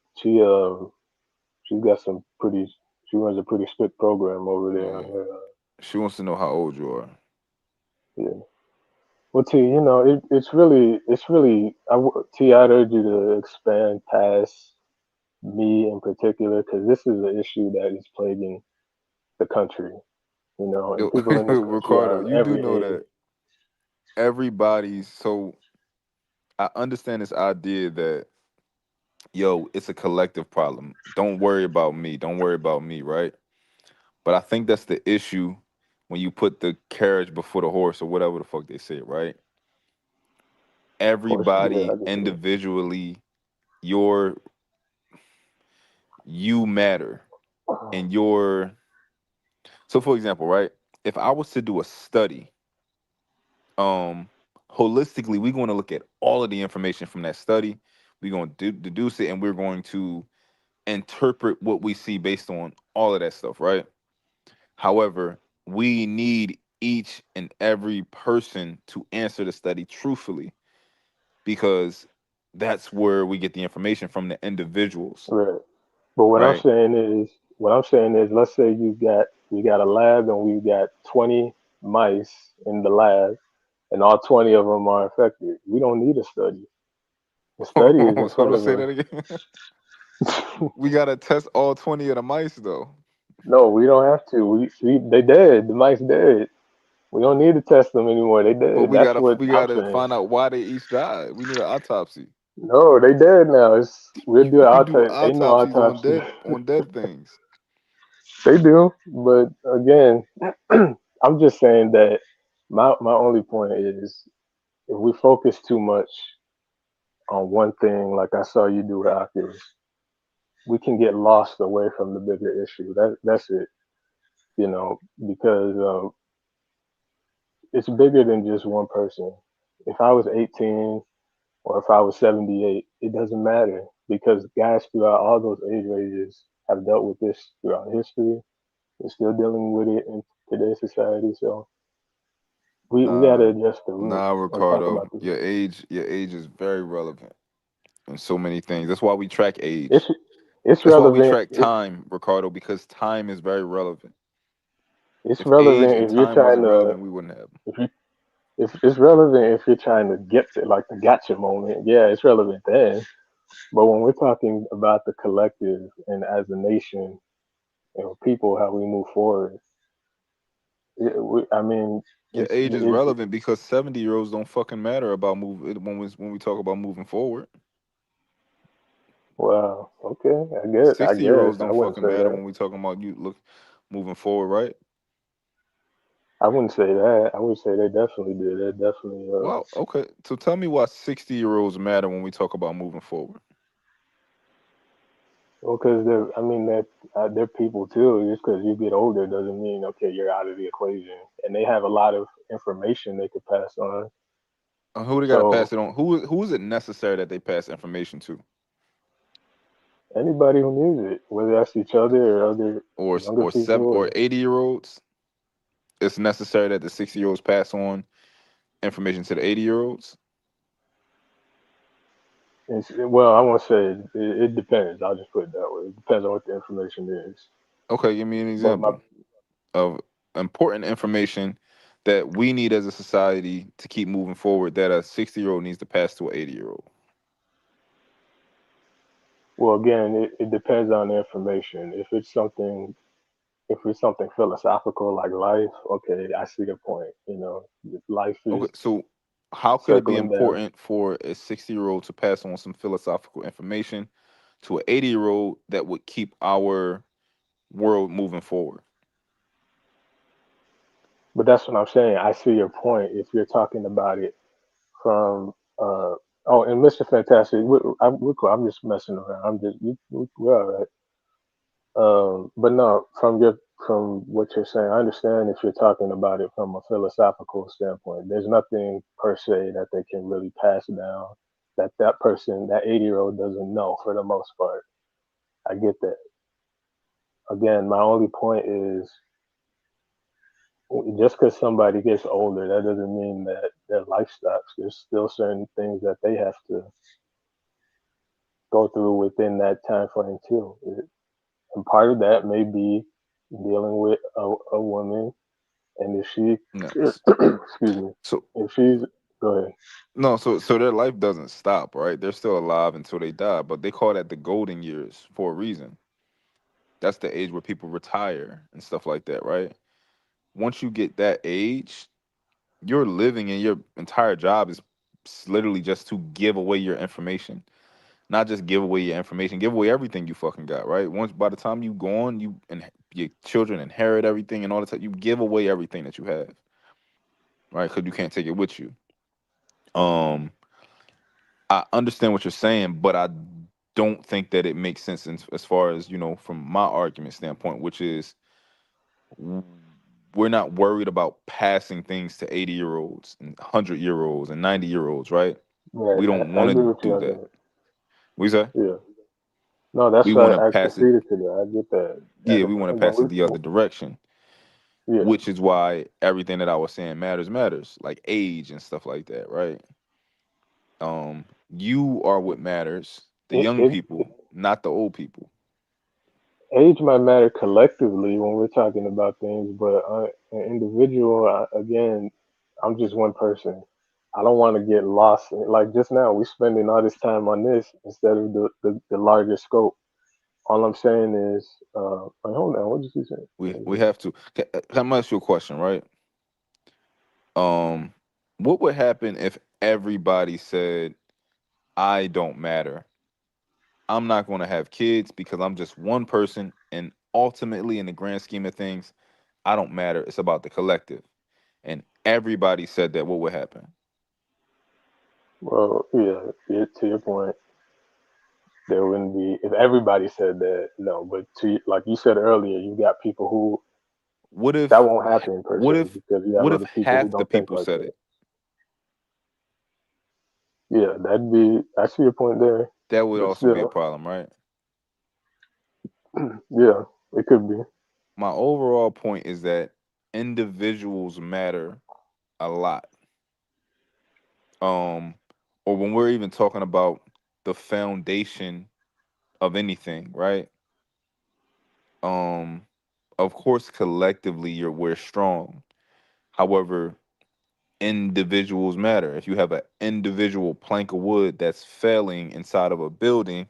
got some pretty. She runs a pretty strict program over there on Yeah. her. She wants to know how old you are. Yeah. Well, T, it's really. T, I'd urge you to expand past me in particular because this is an issue that is plaguing the country. And Yo, people in this country are Ricardo, of you do every know age. that everybody, so I understand this idea that, yo, it's a collective problem. Don't worry about me. Don't worry about me, right? But I think that's the issue when you put the carriage before the horse or whatever the fuck they say, right? Horse, yeah, I Everybody can see that. individually, your you matter. And your so for example, right? If I was to do a study, um, holistically, we're going to look at all of the information from that study. We're going to deduce it, and we're going to interpret what we see based on all of that stuff, right? However, we need each and every person to answer the study truthfully because that's where we get the information from the individuals, Right. But right? what I'm saying is, let's say we got a lab and we got 20 mice in the lab, and all 20 of them are infected. We don't need a study. The study is in Hold front on, of say that us. again. We gotta test all 20 of the mice though. No, we don't have to. They dead. The mice dead. We don't need to test them anymore. They But dead. That's what we I'm gotta saying. find out why they each died. We need an autopsy. No, they dead now. We'll do an You do autopsy. Ain't no autopsies autopsy. on dead things. They do, but again, I'm just saying that my only point is if we focus too much on one thing, like I saw you do with Oculus, we can get lost away from the bigger issue. That's it, because it's bigger than just one person. If I was 18 or if I was 78, it doesn't matter because guys throughout all those age ranges have dealt with this throughout history. We're still dealing with it in today's society. So we got to Nah, adjust the root nah, and talk Ricardo. about this. Your age is very relevant in so many things. That's why we track age. It's it's That's why we relevant. track time, Ricardo, because time is very relevant. It's If age relevant and if you're time trying wasn't to. relevant, we wouldn't have them. If you if it's relevant if you're trying to get to like the gotcha moment. Yeah, it's relevant then. But when we're talking about the collective and as a nation and people, how we move forward, I mean, Your it's age is it. relevant because 70-year-olds don't fucking matter about when we talk about moving forward. Well, okay, I guess. I 60-year-olds guess I don't wouldn't fucking say matter that. when we talking about you look moving forward, right? I wouldn't say that. I would say they definitely do. They definitely. Well, okay. So tell me why 60-year-olds matter when we talk about moving forward. Well, because they're. I mean, they're people too. Just because you get older doesn't mean okay you're out of the equation. And they have a lot of information they could pass on. Who they got to pass So it on? Who is it necessary that they pass information to? anybody who needs it, whether that's each other or other younger people, Seven or or 80-year-olds? It's necessary that the 60-year-olds pass on information to the 80-year-olds. well, I won't say it depends. I'll just put it that way. It depends on what the information is. Okay, give me an But my example of important information that we need as a society to keep moving forward that a 60-year-old needs to pass to an 80-year-old. well, again, it depends on the information. If it's something if it's something philosophical like life, okay, I see your point. If life Okay, is so how could it be circling down. important for a 60-year-old to pass on some philosophical information to an 80-year-old that would keep our world moving forward? But that's what I'm saying. I see your point if you're talking about it from oh, and Mr. Fantastic, we're cool. I'm just messing around. I'm just we're all right. But no, from what you're saying, I understand if you're talking about it from a philosophical standpoint. There's nothing per se that they can really pass down that person, that 80-year-old doesn't know for the most part. I get that. Again, my only point is just because somebody gets older, that doesn't mean that their life stops. There's still certain things that they have to go through within that time frame too. And part of that may be dealing with a woman, and if she, Yes. excuse me, So if she's, go ahead. no, so their life doesn't stop, right? They're still alive until they die, but they call that the golden years for a reason. That's the age where people retire and stuff like that, right? Once you get that age, you're living and your entire job is literally just to give away your information. Not just give away your information, give away everything you fucking got, right? Once by the time you gone, you and your children inherit everything and all the time. You give away everything that you have, right? Because you can't take it with you. Um, I understand what you're saying, but I don't think that it makes sense as far as from my argument standpoint, which is w- we're not worried about passing things to 80-year-olds and 100-year-olds and 90-year-olds, right? Right, We don't I want agree to with you do on that. that. We say Yeah, no, that's we why want to I pass it. conceded to that. I get that. Yeah, we want to When pass it the other direction, yeah, which is why everything that I was saying matters, like age and stuff like that, right? You are what matters, the young it people, not the old people. age might matter collectively when we're talking about things, but an individual, again, I'm just one person. I don't want to get lost. Like just now, we're spending all this time on this instead of the larger scope. All I'm saying is, wait, hold on, what did you say? We have to. Can I ask you a question, right? Um, what would happen if everybody said, "I don't matter. I'm not going to have kids because I'm just one person, and ultimately, in the grand scheme of things, I don't matter. It's about the collective." And everybody said that. What would happen? Well, yeah, to your point, there wouldn't be if everybody said that. No, but like you said earlier, you got people who What that if? won't happen per What se if? because you have What if other people who half the don't think people like said that. it? Yeah, that'd be. I see your point there, That would but also be a still, problem, right? yeah, it could be. My overall point is that individuals matter a lot. Um, or when we're even talking about the foundation of anything, right? Um, of course, collectively, we're strong. However, individuals matter. If you have an individual plank of wood that's failing inside of a building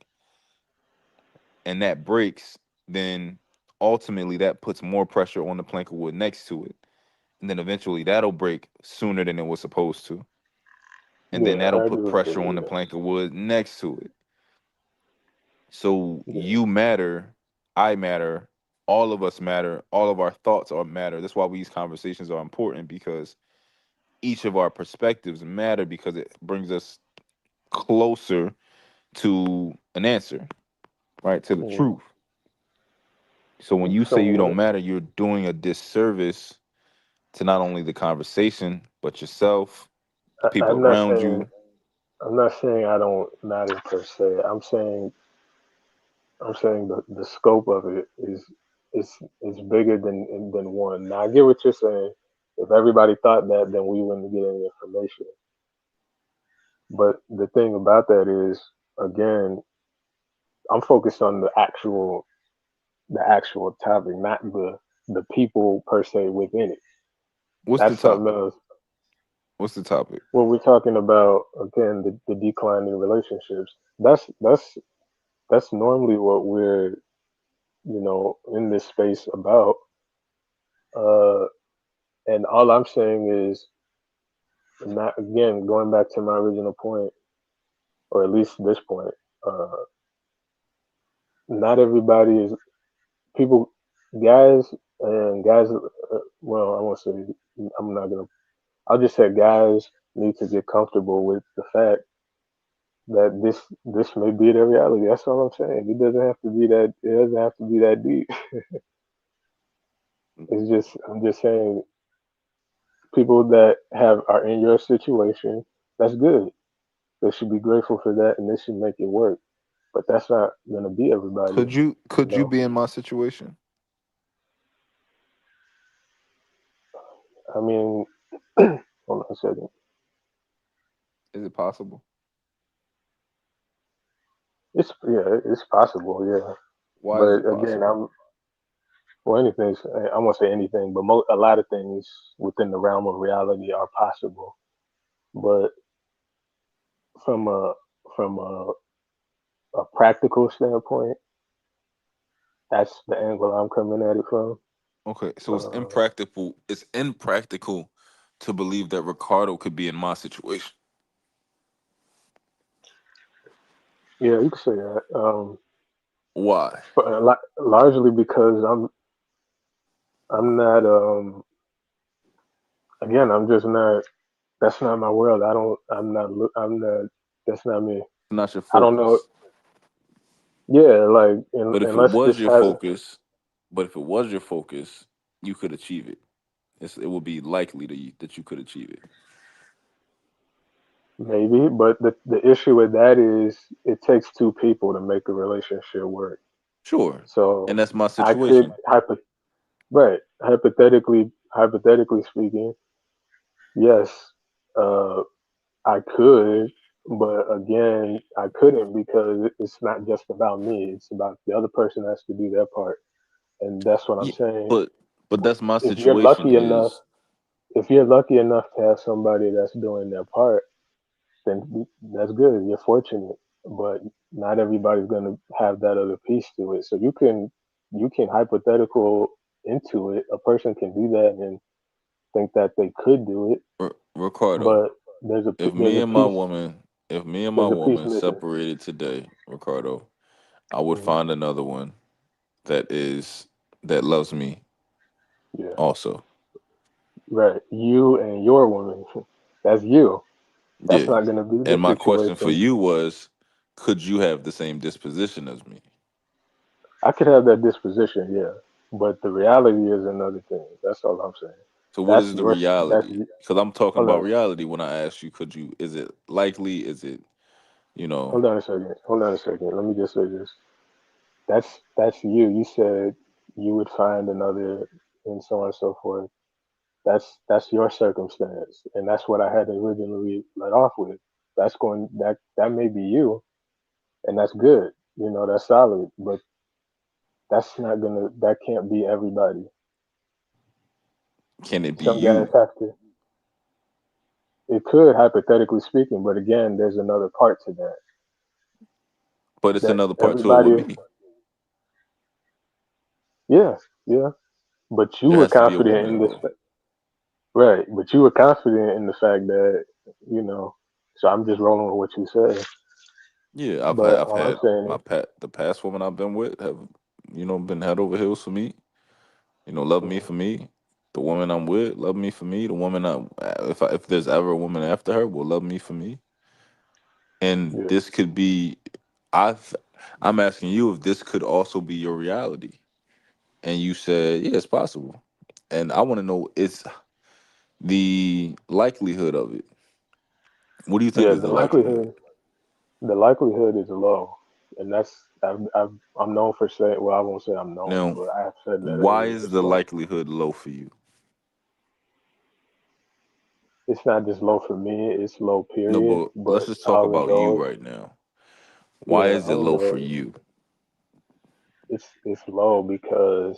and that breaks, then ultimately that puts more pressure on the plank of wood next to it. And then eventually that'll break sooner than it was supposed to. And then Yeah, that'll I put agree with pressure on the that. plank of wood next to it. So Yeah, you matter, I matter, all of us matter, all of our thoughts are matter. That's why these conversations are important because each of our perspectives matter because it brings us closer to an answer, right? To the yeah. truth. So when you say you don't So matter, you're doing a disservice to not only the conversation, but yourself, the people I'm not around saying you. I don't matter per se. I'm saying the scope of it is bigger than one. Now I get what you're saying. If everybody thought that, then we wouldn't get any information. But the thing about that is, again, I'm focused on the actual topic, not the people per se within it. What's the That's something topic? else. What's the topic? What we're talking about again, the decline in relationships. That's normally what we're in this space about. Uh, and all I'm saying is, not again going back to my original point, or at least this point. Uh, not everybody is people, guys and guys. Well, I won't say. I'm not gonna. I'll just say guys need to get comfortable with the fact that this may be their reality. That's all I'm saying. It doesn't have to be that. It doesn't have to be that deep. It's just I'm just saying people that have are in your situation. That's good. They should be grateful for that, and they should make it work. But that's not gonna be everybody. You Could you know. be in my situation? I mean, hold on a second. Is it possible? It's yeah, it's possible. Yeah, Why is but it again, possible? I'm well. Anything's I won't say anything, but a lot of things within the realm of reality are possible. But from a from a practical standpoint, that's the angle I'm coming at it from. Okay, so it's Uh, impractical. It's impractical to believe that Ricardo could be in my situation. yeah, you could say that. Why? But largely because I'm not again I'm just not. That's not my world. I don't. I'm not. I'm not. That's not me. Not your I don't know. focus. Yeah, like But if it unless was this your has focus, but if it was your focus, you could achieve it. It would be likely that you could achieve it. maybe, but the issue with that is it takes two people to make a relationship work. Sure, So and that's my I could situation. right hypothetically speaking, yes, uh, I could, but again, I couldn't because it's not just about me. It's about the other person has to do their part, and that's what I'm Yeah, saying. but that's my If you're situation. lucky enough, Is if you're lucky enough to have somebody that's doing their part, then that's good. You're fortunate, but not everybody's going to have that other piece to it. So you can hypothetical into it. A person can do that and think that they could do it, Ricardo? but there's a If there's me a and my piece woman, if me and my there's a piece woman missing. separated today, Ricardo, I would Mhm. find another one that loves me Yeah, also. right. You and your woman, that's you. That's Yeah. not going to be the And my question for situation. you was, could you have the same disposition as me? I could have that disposition, yeah, but the reality is another thing. That's all I'm saying. So what That's is the your that's reality? Because I'm talking hold about on. reality when I ask you, could you? Is it likely? Is it you know? Hold on a second. Hold on a second. Let me just say this. That's you. You said you would find another and so on and so forth. That's your circumstance, and that's what I had originally let off with. That may be you, and that's good. That's solid. But that can't be everybody. Can it be Some guys you? have to. It could hypothetically speaking, but again, there's another part to that. But it's That another part to it with everybody, me. yeah, yeah. But you There were has to be a confident woman in this. involved. Right, but you were confident in the fact that you know. So I'm just rolling with what you said. Yeah, But I've all I'm had saying is, the past woman I've been with have been head over heels for me. Love me mhm, for me. The woman I'm with love me for me. The woman if there's ever a woman after her will love me for me. And yeah, this could be I've I'm asking you if this could also be your reality. And you said, yeah, it's possible. And I want to know it's the likelihood of it. What do you think yeah. is the likelihood? The likelihood is low, and I'm known for saying. Well, I won't say I'm known, Now, but I have said that why earlier. is It's the low. likelihood low for you? It's not just low for me. It's low. No, Period. but let's But just talk I'll about you indulge. right now. Why Yeah, is it I'll low for indulge. you? It's low because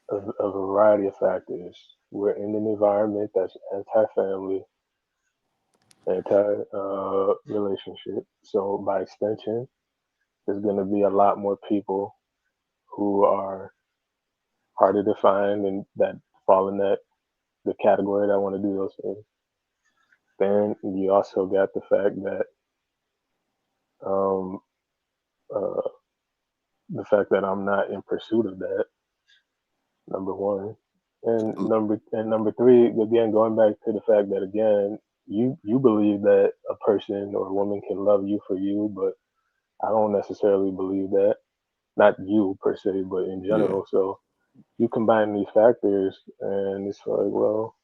of a variety of factors. We're in an environment that's anti-family, anti relationship. So by extension, there's going to be a lot more people who are harder to find and that fall in that the category that want to do those things. Then you also got the fact that um, uh, I'm not in pursuit of that. Number one, and number three, again going back to the fact that again you believe that a person or a woman can love you for you, but I don't necessarily believe that. Not you per se, but in Yeah. general. So you combine these factors, and it's like, well,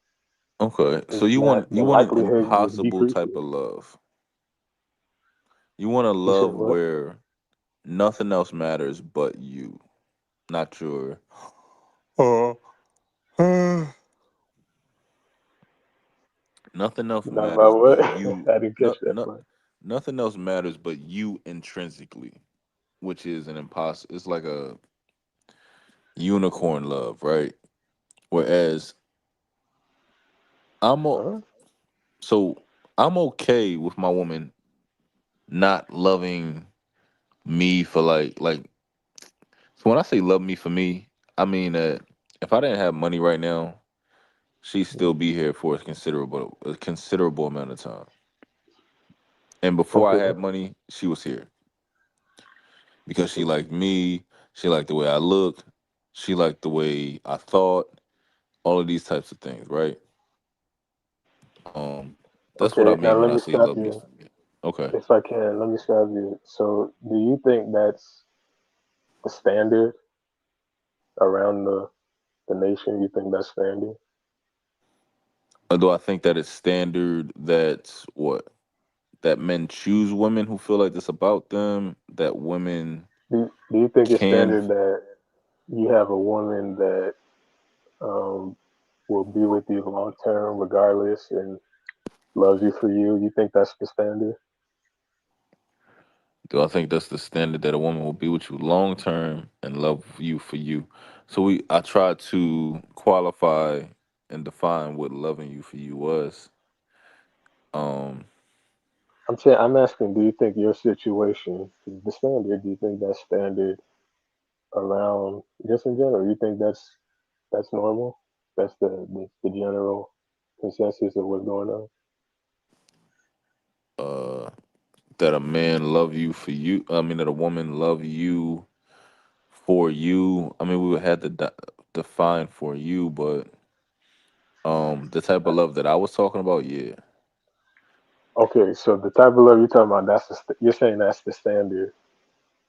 Okay. So it's not the you want an likelihood impossible type decreases. of love. You want a You said love what? where nothing else matters but you, not your. Uh, nothing else Not matters about what? but you. I didn't catch No, that no, part. nothing else matters but you intrinsically, which is an impossible. It's like a unicorn love, right? Whereas I'm o- Huh? so I'm okay with my woman not loving me for so when I say love me for me, I mean that if I didn't have money right now, she'd still be here for a considerable amount of time. And before I Okay. had money, she was here because she Okay. liked me, she liked the way I looked, she liked the way I thought, all of these types of things, right? Um, that's what I Okay. Now mean when let I me say stop love me you. for me. Okay. If I can, let me stop you. So, do you think that's the standard around the nation? You think that's standard? Do I think that it's standard that that men choose women who feel like this about them, that women Do you think it's can. standard that you have a woman that um, will be with you long term regardless and loves you for you? You think that's the standard? Do I think that's the standard that a woman will be with you long term and love you for you? So I tried to qualify and define what loving you for you was. Um, I'm asking, do you think your situation is the standard? Do you think that's standard around just in general? You think that's normal? That's the general consensus of what's going on? uh, that a man love you for you. I mean, that a woman love you for you. I mean, we would have to define for you, but the type of love that I was talking about, yeah, Okay, so the type of love you're talking about, you're saying that's the standard.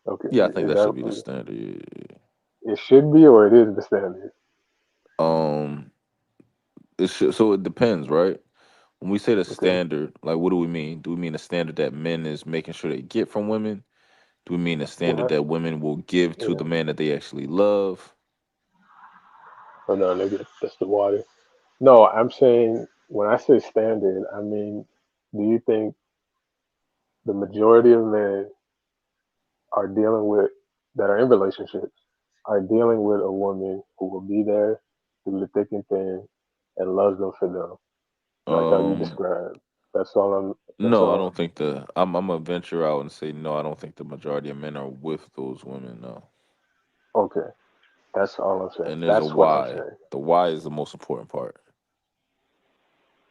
Okay, yeah, I think is that should be the that standard. Yeah. it should be or it is the standard? Um, so it depends, right? When we say the Okay, standard, like what do we mean? Do we mean the standard that men is making sure they get from women? Do we mean the standard what? that women will give to Yeah, the man that they actually love? hold on, nigga, that's the water. No, I'm saying when I say standard, I mean, do you think the majority of men are dealing with that are in relationships are dealing with a woman who will be there through the thick and thin and loves them for them, like how you Um, described. That's all I'm. That's no, I all. don't think I'm gonna venture out and say no. I don't think the majority of men are with those women. No, Okay, that's all I'm saying. and there's a That's what I'm why. saying. The why is the most important part.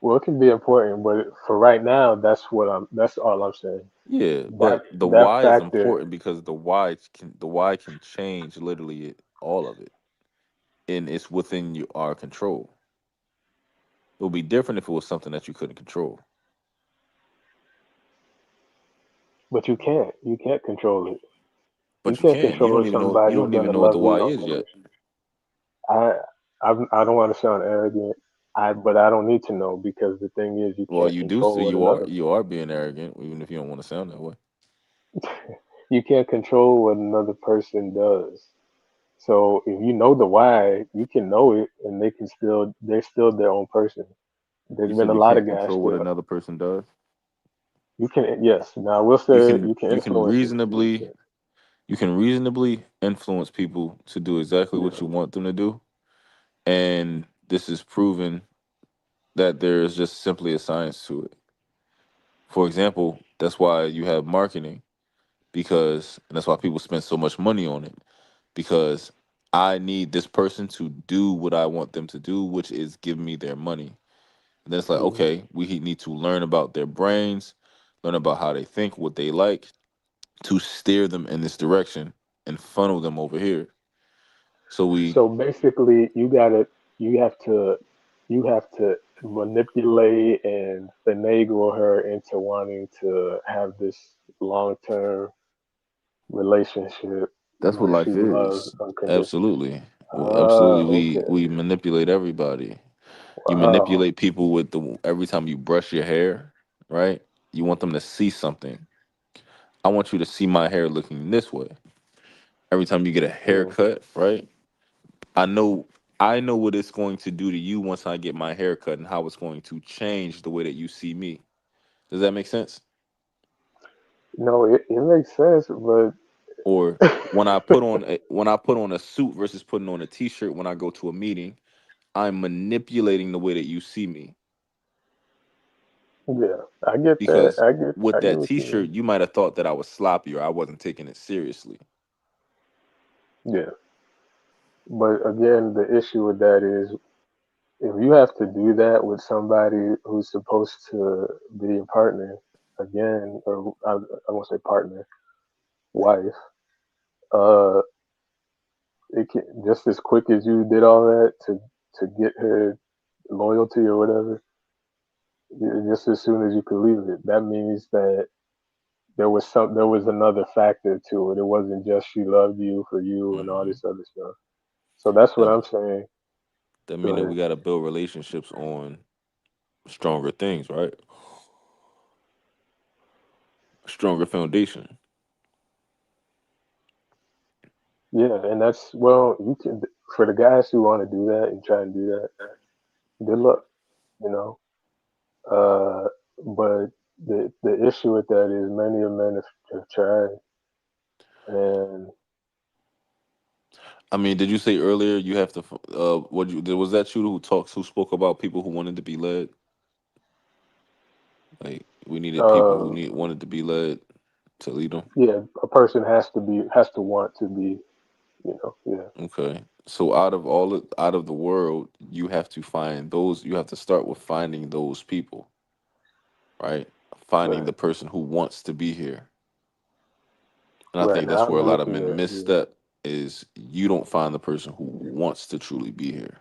Well, it can be important, but for right now, That's all I'm saying. Yeah, That but the that why is factor. important because the why can change literally all of it, and it's within our control. It would be different if it was something that you couldn't control. But you can't. You can't control it. You But you can't can. control if You somebody's don't gonna even know what the love why you is yet. unconditionally. I I don't want to sound arrogant. But I don't need to know because the thing is, you Well, can't you do. control So what another you are being arrogant, even if you don't want to sound that way. you can't control what another person does. So if you know the why, you can know it, and they're still their own person. You There's been said a you lot can't of guys control what still. another person does. You can yes. Now I will say you can You can influence it. You reasonably can, influence people to do exactly what yeah. you want them to do, and this is proven that there is just simply a science to it. For example, that's why you have marketing, because and that's why people spend so much money on it, because I need this person to do what I want them to do, which is give me their money. And then it's like, Mhm. okay, we need to learn about their brains, learn about how they think, what they like, to steer them in this direction and funnel them over here. So we So basically, you have to, you have to manipulate and finagle her into wanting to have this long-term relationship that's what where she life loves is. unconditional. Absolutely. Well, Ah, absolutely. okay. We manipulate everybody. You Wow. manipulate people with the every time you brush your hair, right? You want them to see something. I want you to see my hair looking this way. Every time you get a Mm. haircut, right? I know I know what it's going to do to you once I get my hair cut and how it's going to change the way that you see me. Does that make sense? No, it makes sense, but Or when I put on a suit versus putting on a t-shirt when I go to a meeting, I'm manipulating the way that you see me yeah, I get that. because I with get that what you t-shirt, you might have thought that I was sloppy or I wasn't taking it seriously. mean. Yeah, but again, the issue with that is if you have to do that with somebody who's supposed to be a partner, again, or I won't say partner, wife, uh, it can just as quick as you did all that to get her loyalty or whatever, just as soon as you could leave it, that means that there was another factor to it. It wasn't just she loved you for you and all Hmm. this other stuff. So that's what That I'm saying. that Go mean that ahead. we got to build relationships on stronger things, right? Stronger foundation. Yeah, and that's well, you can for the guys who want to do that and try and do that. Good luck, you know. Uh, but the issue with that is many of men have tried, and I mean, did you say earlier you have to? What you was that you who spoke about people who wanted to be led? Like we needed people who uh, need wanted to be led to lead them. yeah, a person has to want to be, yeah, Okay, so out of the world, you have to find those. You have to start with finding those people, right? Finding right, the person who wants to be here, and I right. think that's Now I where a agree lot with of you men there. Yeah. misstep. Is you don't find the person who wants to truly be here.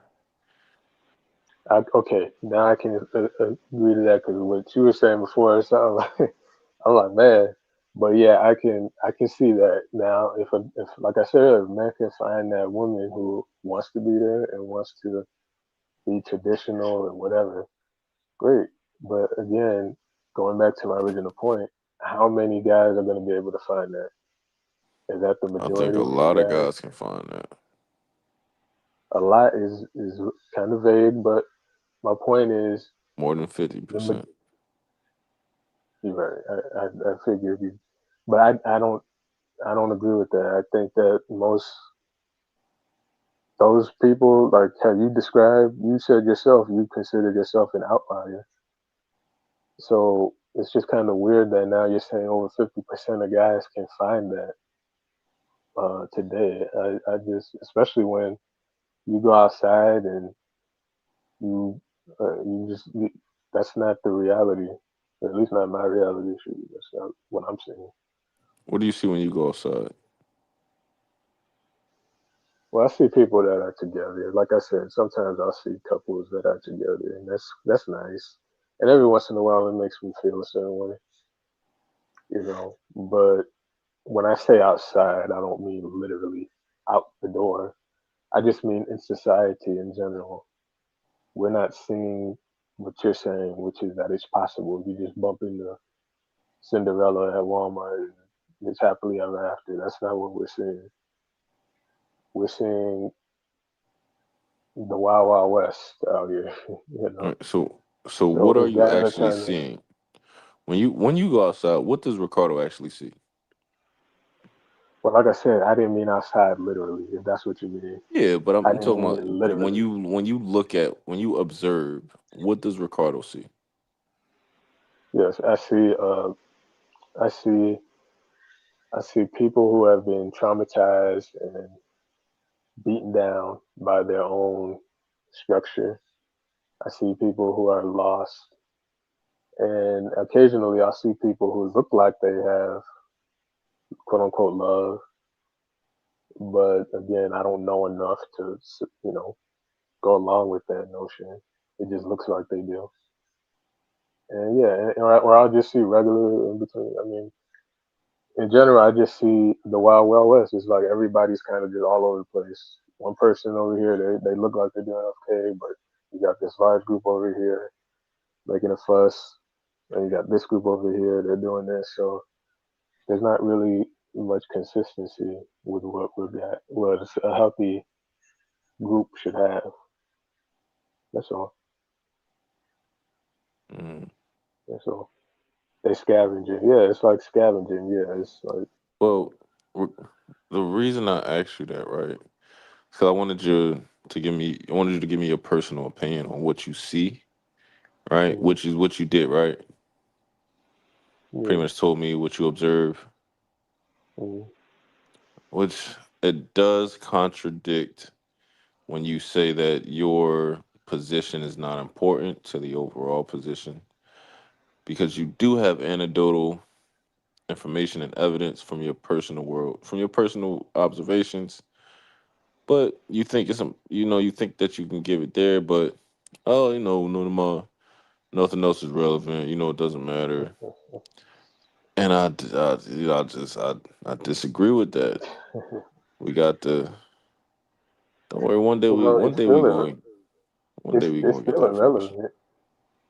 Okay, now I can agree to that because what you were saying before, it sounded like I'm like man, but yeah, I can see that now. If like I said, if man can find that woman who wants to be there and wants to be traditional and whatever, great. But again, going back to my original point, how many guys are going to be able to find that? Is that the I think a majority? Is lot of that guys can find that. a lot? Is kind of vague, but my point is More than fifty the ma- percent. you're right. I figured you, but I don't agree with that. I think that most those people, like how you described, you said yourself, you considered yourself an outlier. So it's just kind of weird that now you're saying over 50% of guys can find that today. I just, especially when you go outside and you, that's not the reality. At least not my reality. That's not what I'm saying. What do you see when you go outside? Well, I see people that are together. Like I said, sometimes I'll see couples that are together, and that's nice. And every once in a while, it makes me feel a certain way, you know. But when I say outside, I don't mean literally out the door. I just mean in society in general. We're not seeing what you're saying, which is that it's possible. You just bump into Cinderella at Walmart and it's happily ever after. That's not what we're seeing. We're seeing the Wild Wild West out here, you All know. right, so So what are if you guys are actually trying to, seeing when you go outside? What does Ricardo actually see? well, like I said, I didn't mean outside literally. If that's what you mean, Yeah, but I I'm didn't talking mean about it literally. when you look at when you observe. What does Ricardo see? Yes, I see, I see people who have been traumatized and beaten down by their own structure. I see people who are lost, and occasionally I see people who look like they have quote unquote love, but again, I don't know enough to go along with that notion. It just looks like they do, and yeah, or I'll just see regular in between. I mean, in general, I just see the wild, wild west. It's like everybody's kind of just all over the place. One person over here, they look like they're doing okay, but you got this large group over here making a fuss, and you got this group over here, they're doing this. So there's not really much consistency with what a healthy group should have. That's all. Mm. That's all. They scavenging. Yeah, it's like scavenging. Yeah, it's like Well, w- the reason I asked you that, right? Because I wanted you to give me your personal opinion on what you see, right? mm, Which is what you did, right? Pretty yeah. much told me what you observe, Mm, which it does contradict when you say that your position is not important to the overall position, because you do have anecdotal information and evidence from your personal world, from your personal observations, but you think you think that you can give it there, but oh, nothing else is relevant. It doesn't matter. And I disagree with that. We got the Don't worry. well, One day we it's going to get still the information. irrelevant.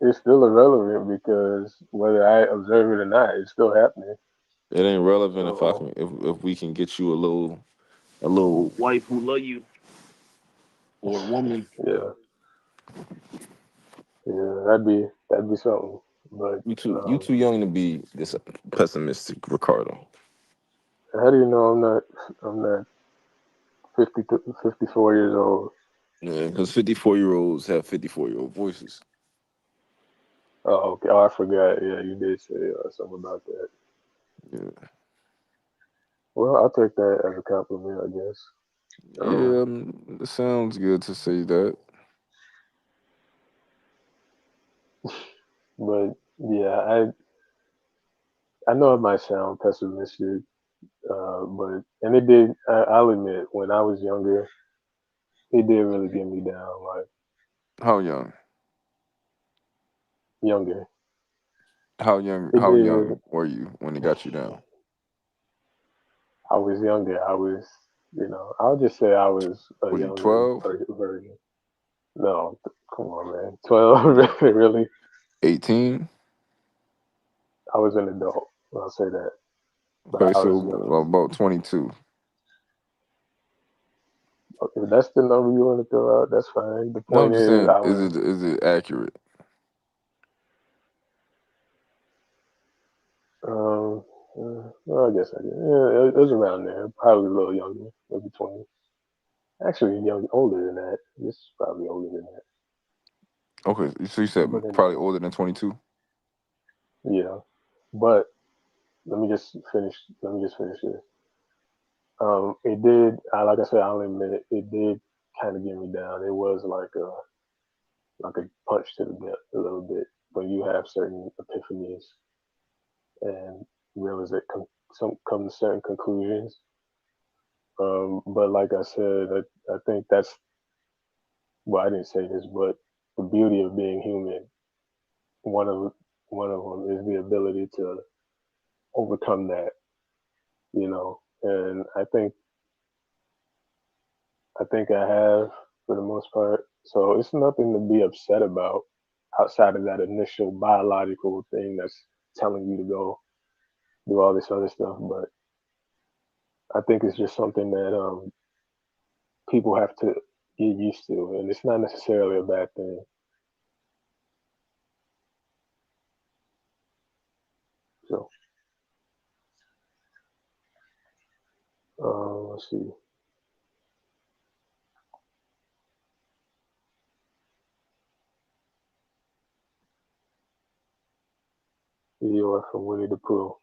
It's still irrelevant because whether I observe it or not, it's still happening. It ain't relevant if I So can if we can get you a little wife who love you, or a woman. yeah, yeah, that'd be something. But You too young to be this pessimistic, Ricardo. how do you know I'm not 54 years old? Yeah, because 54-year-olds have 54-year-old voices. Oh, okay. Oh, I forgot. Yeah, you did say something about that. Yeah, Well, I'll take that as a compliment, I guess. yeah. It sounds good to say that. But yeah, I know it might sound pessimistic, but and it did. I'll admit, when I was younger, it did really get me down. Like How young? younger, How young? it How did. young were you when it got you down? I was younger. I'll just say I was a What are you, younger 12, version. No, come on, man. 12, really? 18? I was an adult. I'll say that, but Okay, I so was young. about 22. Okay, if that's the number you want to throw out, that's fine. The No, I'm point just is, saying, I is was. it accurate? Um, well, I guess I did. Yeah, it was around there. Probably a little younger, maybe 20. Actually, older than that. This is probably older than that. Okay, so you said But probably anyway, older than 22. yeah. But let me just finish. Let me just finish this. It did. Like I said, I'll admit it. It did kind of get me down. It was like a punch to the gut a little bit when you have certain epiphanies and realize that come to certain conclusions. But like I said, I think that's well, I didn't say this, but the beauty of being human, one of one of them is the ability to overcome that, And I think I have for the most part. So it's nothing to be upset about outside of that initial biological thing that's telling you to go do all this other stuff. But I think it's just something that people have to get used to, and it's not necessarily a bad thing. So let's see. Eeyore from Winnie the Pooh.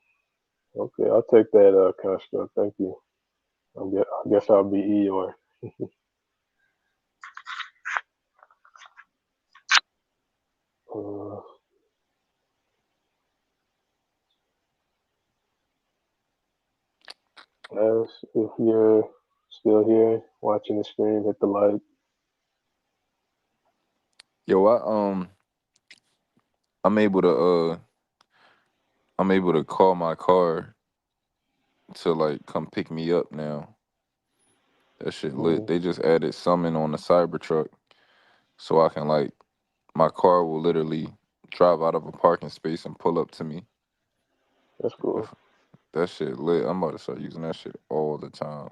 Okay, I'll take that construct. Thank you. I guess I'll be Eeyore. Uh, As if you're still here watching the stream, hit the like. Yo, I'm able to call my car to like come pick me up now. That shit lit. Mm, They just added summon on the Cybertruck, so I can like my car will literally drive out of a parking space and pull up to me. that's cool. If that shit lit, I'm about to start using that shit all the time.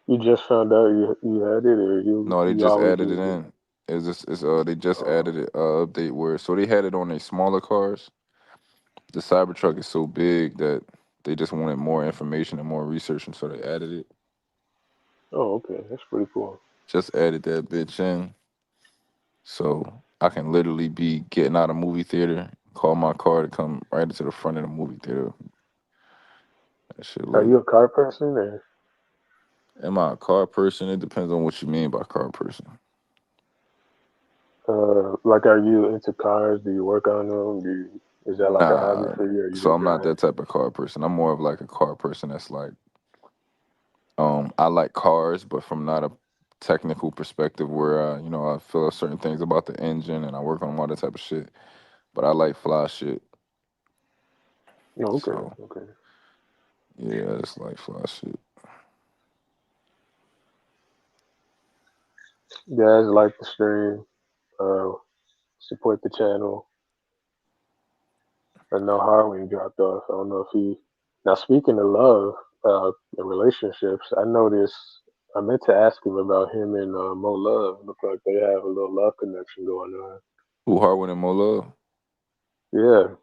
You just found out you had it, or No, they you just always added it used it. in. They just Oh, added it update where so they had it on their smaller cars. The Cybertruck is so big that they just wanted more information and more research, and so they added it. oh, okay, that's pretty cool. Just added that bitch in, so I can literally be getting out of movie theater, call my car to come right into the front of the movie theater. That shit Are lit. you a car person, or Am I a car person? It depends on what you mean by car person. like, are you into cars? Do you work on them? Is that like a hobby Nah, for you, or you so just I'm not drive? that type of car person. I'm more of like a car person that's like, I like cars, but from not a technical perspective where I feel certain things about the engine and I work on all that type of shit. But I like fly shit. Oh, okay, So okay. yeah, I just like fly shit. Guys, like the stream. Uh, Support the channel. I know Harwin dropped off. I don't know if he. Now, speaking of love, and relationships, I noticed. I meant to ask him about him and Mo Love. Look like they have a little love connection going on. Who Hardwin and Mo Love? Yeah,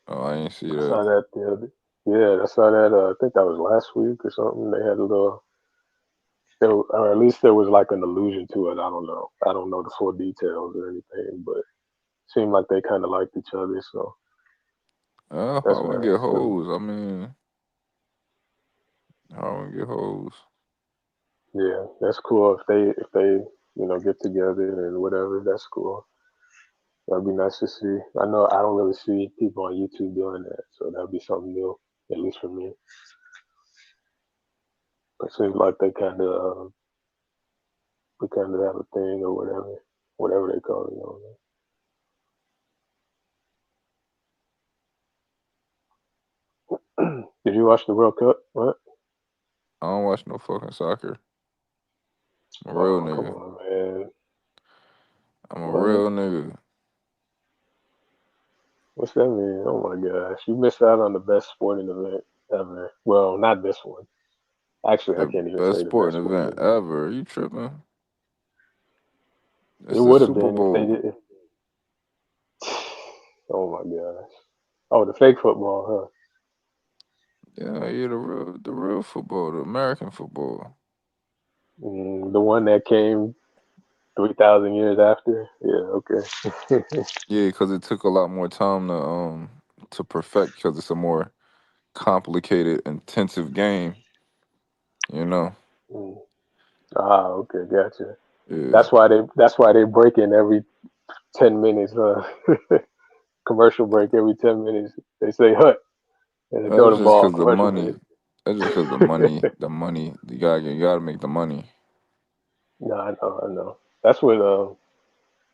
Oh, I ain't see I that. saw that the other. Yeah, I saw that. I think that was last week or something. They had a little. Or at least there was like an allusion to it. I don't know. I don't know the full details or anything, but it seemed like they kind of liked each other. So that's Hardwin get nice too. hoes. I mean, Hardwin get hoes. Yeah, that's cool. If they get together and whatever, that's cool. That'd be nice to see. I know I don't really see people on YouTube doing that, so that'd be something new, at least for me. It seems like they kind of have a thing or whatever they call it. Did you watch the World Cup? What? I don't watch no fucking soccer. I'm a real Oh, come nigga. on, man. I'm a What? real nigga. What's that mean? Oh my gosh, you missed out on the best sporting event ever. Well, not this one. Actually, I The can't even best say the best sporting sporting event event. ever. You tripping? It It's the would have Super been if they Bowl. did. Oh my gosh. Oh, the fake football, Yeah, yeah, the real football, the American football. huh? The one that came 3,000 years after. Yeah, okay. Yeah, because it took a lot more time to perfect because it's a more complicated, intensive game. You know. Mm. Ah, okay, gotcha. Yeah. That's why they break in every 10 minutes. Commercial break every 10 minutes. They say hut and they throw That's the just ball. because the Commercial money. break. That's just because the money. You gotta make the money. No, I know, I know. That's what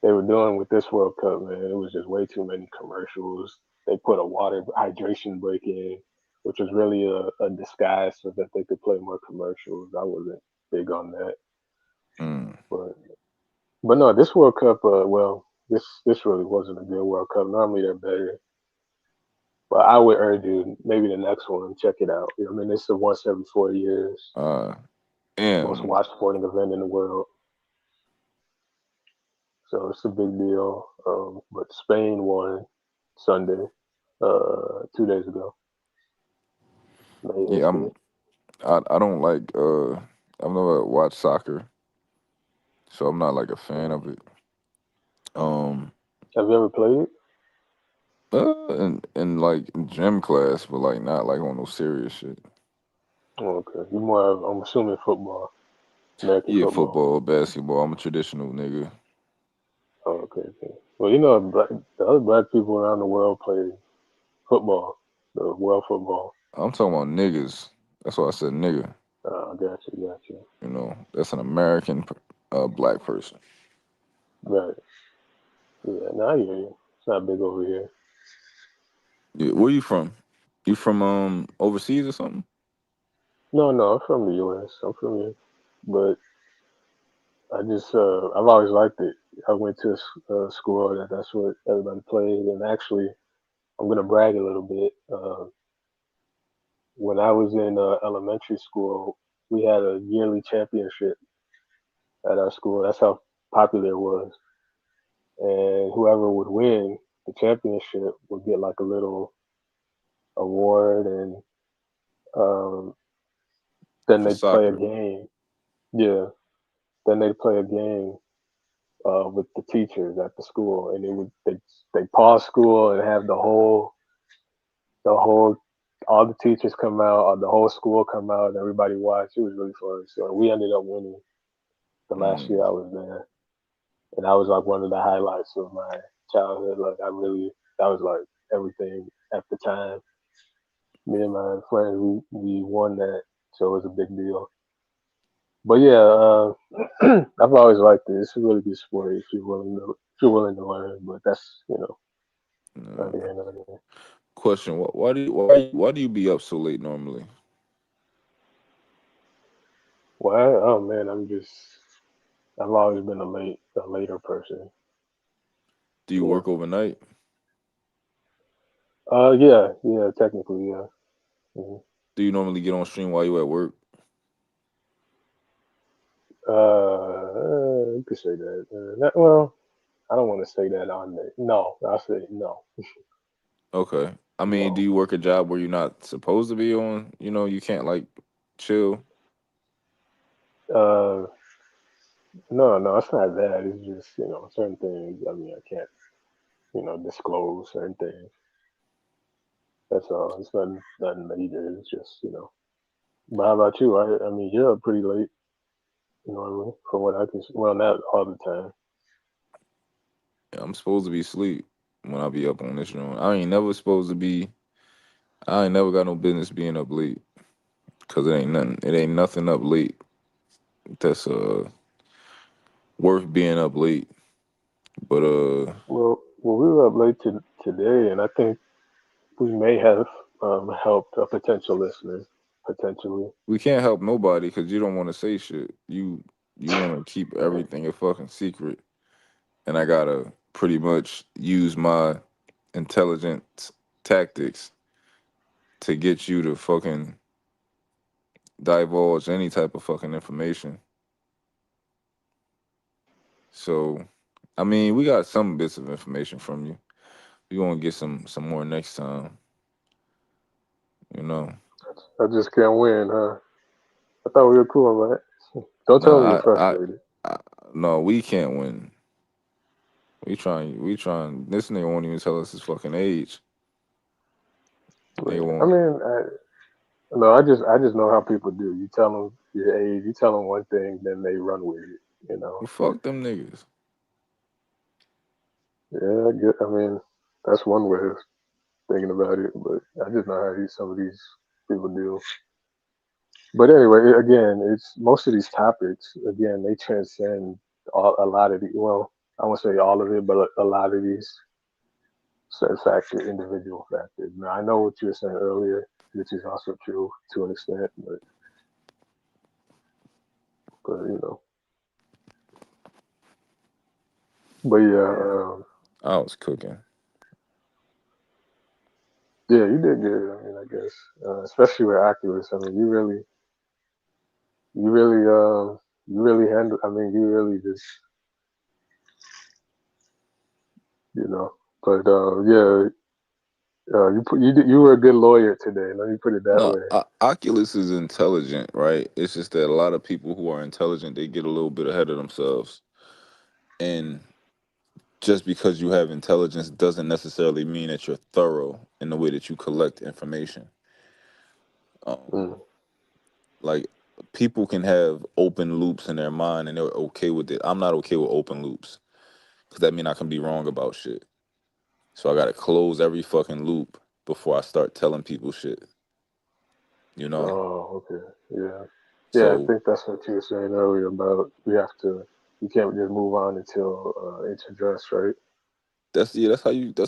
they were doing with this World Cup, man. It was just way too many commercials. They put a water hydration break in, which was really a disguise so that they could play more commercials. I wasn't big on that, Mm. but no, this World Cup, well, this really wasn't a good World Cup. Normally they're better, but I would urge you maybe the next one check it out. I mean, it's a once every 4 years, Uh, most and watched sporting event in the world, so it's a big deal. But Spain won Sunday, 2 days ago. Made yeah, history. I don't like I've never watched soccer, so I'm not like a fan Mm. of it. Um, Have you ever played? in like gym class, but like not like on no serious shit. Oh, okay, you more. I'm assuming football. American Yeah, football. football, basketball. I'm a traditional nigga. Oh, okay, okay. Well, the other black people around the world play football, the world football. I'm talking about niggas. That's why I said nigga. Gotcha, gotcha. You know, that's an American black person. Right. Yeah, now I hear you. It's not big over here. Yeah, where you from? You from overseas or something? No, no, I'm from the U.S. I'm from here, but I've always liked it. I went to school that's what everybody played, and actually, I'm gonna brag a little bit. When I was in elementary school, we had a yearly championship at our school. That's how popular it was, and whoever would win the championship would get like a little award, and um, then For they'd play a soccer. game. Yeah, then they'd play a game with the teachers at the school, and they pause school and have the whole all the teachers come out, or the whole school come out, and everybody watch. It was really fun. So we ended up winning the last Mm, year I was there, and that was like one of the highlights of my childhood. Like that was like everything at the time. Me and my friends, we won that, so it was a big deal. But yeah, I've always liked it. It's a really good sport if you're willing to learn. But that's not no. here nor there. Question: why do you be up so late normally? Well, oh man, I've always been a later person. Do you Yeah. work overnight? Yeah, yeah, technically, yeah. hmm Do you normally get on stream while you at work? You could say that. Well, I don't want to say that on the. No, I'll say no, Okay. I mean, do no. you work a job where you're not supposed to be on? You know, you can't like chill. Uh, no, no, it's not that. It's just certain things. I mean, I can't disclose certain things. That's all. It's nothing major. It's just. But how about you? I mean, you're up pretty late normally, from what I can. Well, not all the time. Yeah, I'm supposed to be asleep when I be up on this joint. I ain't never supposed to be. I ain't never got no business being up late because it ain't nothing. It ain't nothing up late that's worth being up late. But Well, we were up late today, and I think we may have helped a potential listener, potentially. we can't help nobody because you don't want to say shit. You want to keep everything a fucking secret, and I gotta pretty much use my intelligence tactics to get you to fucking divulge any type of fucking information. So, I mean, we got some bits of information from you. We gonna get some more next time. You know. I just can't win, huh? I thought we were cool, man. Don't No, tell me you're frustrated. I no, we can't win. We trying. This nigga won't even tell us his fucking age. Nigga I won't. mean, no, I just know how people do. You tell them your age, you tell them one thing, then they run with it. You know. Well, fuck them niggas. Yeah, I mean, that's one way of thinking about it, but I just know how some of these people do. But anyway, again, it's most of these topics. Again, they transcend a lot of the. Well, I won't say all of it, but a lot of these set individual factors. Now, I know what you were saying earlier, which is also true to an extent, but. But yeah, Yeah. I was cooking. yeah, you did good. I mean, I guess, especially with Oculus. I mean, you really, you really handle. I mean, you really just, you know. But yeah, you were a good lawyer today. Let me put it that No, way. Oculus is intelligent, right? It's just that a lot of people who are intelligent, they get a little bit ahead of themselves. And just because you have intelligence doesn't necessarily mean that you're thorough in the way that you collect information. Um, Mm. like people can have open loops in their mind and they're okay with it. I'm not okay with open loops because that means I can be wrong about shit. So I gotta close every fucking loop before I start telling people shit. You know. Oh, okay. Yeah. Yeah, I So think that's what you were saying earlier about you can't just move on until it's addressed, right? that's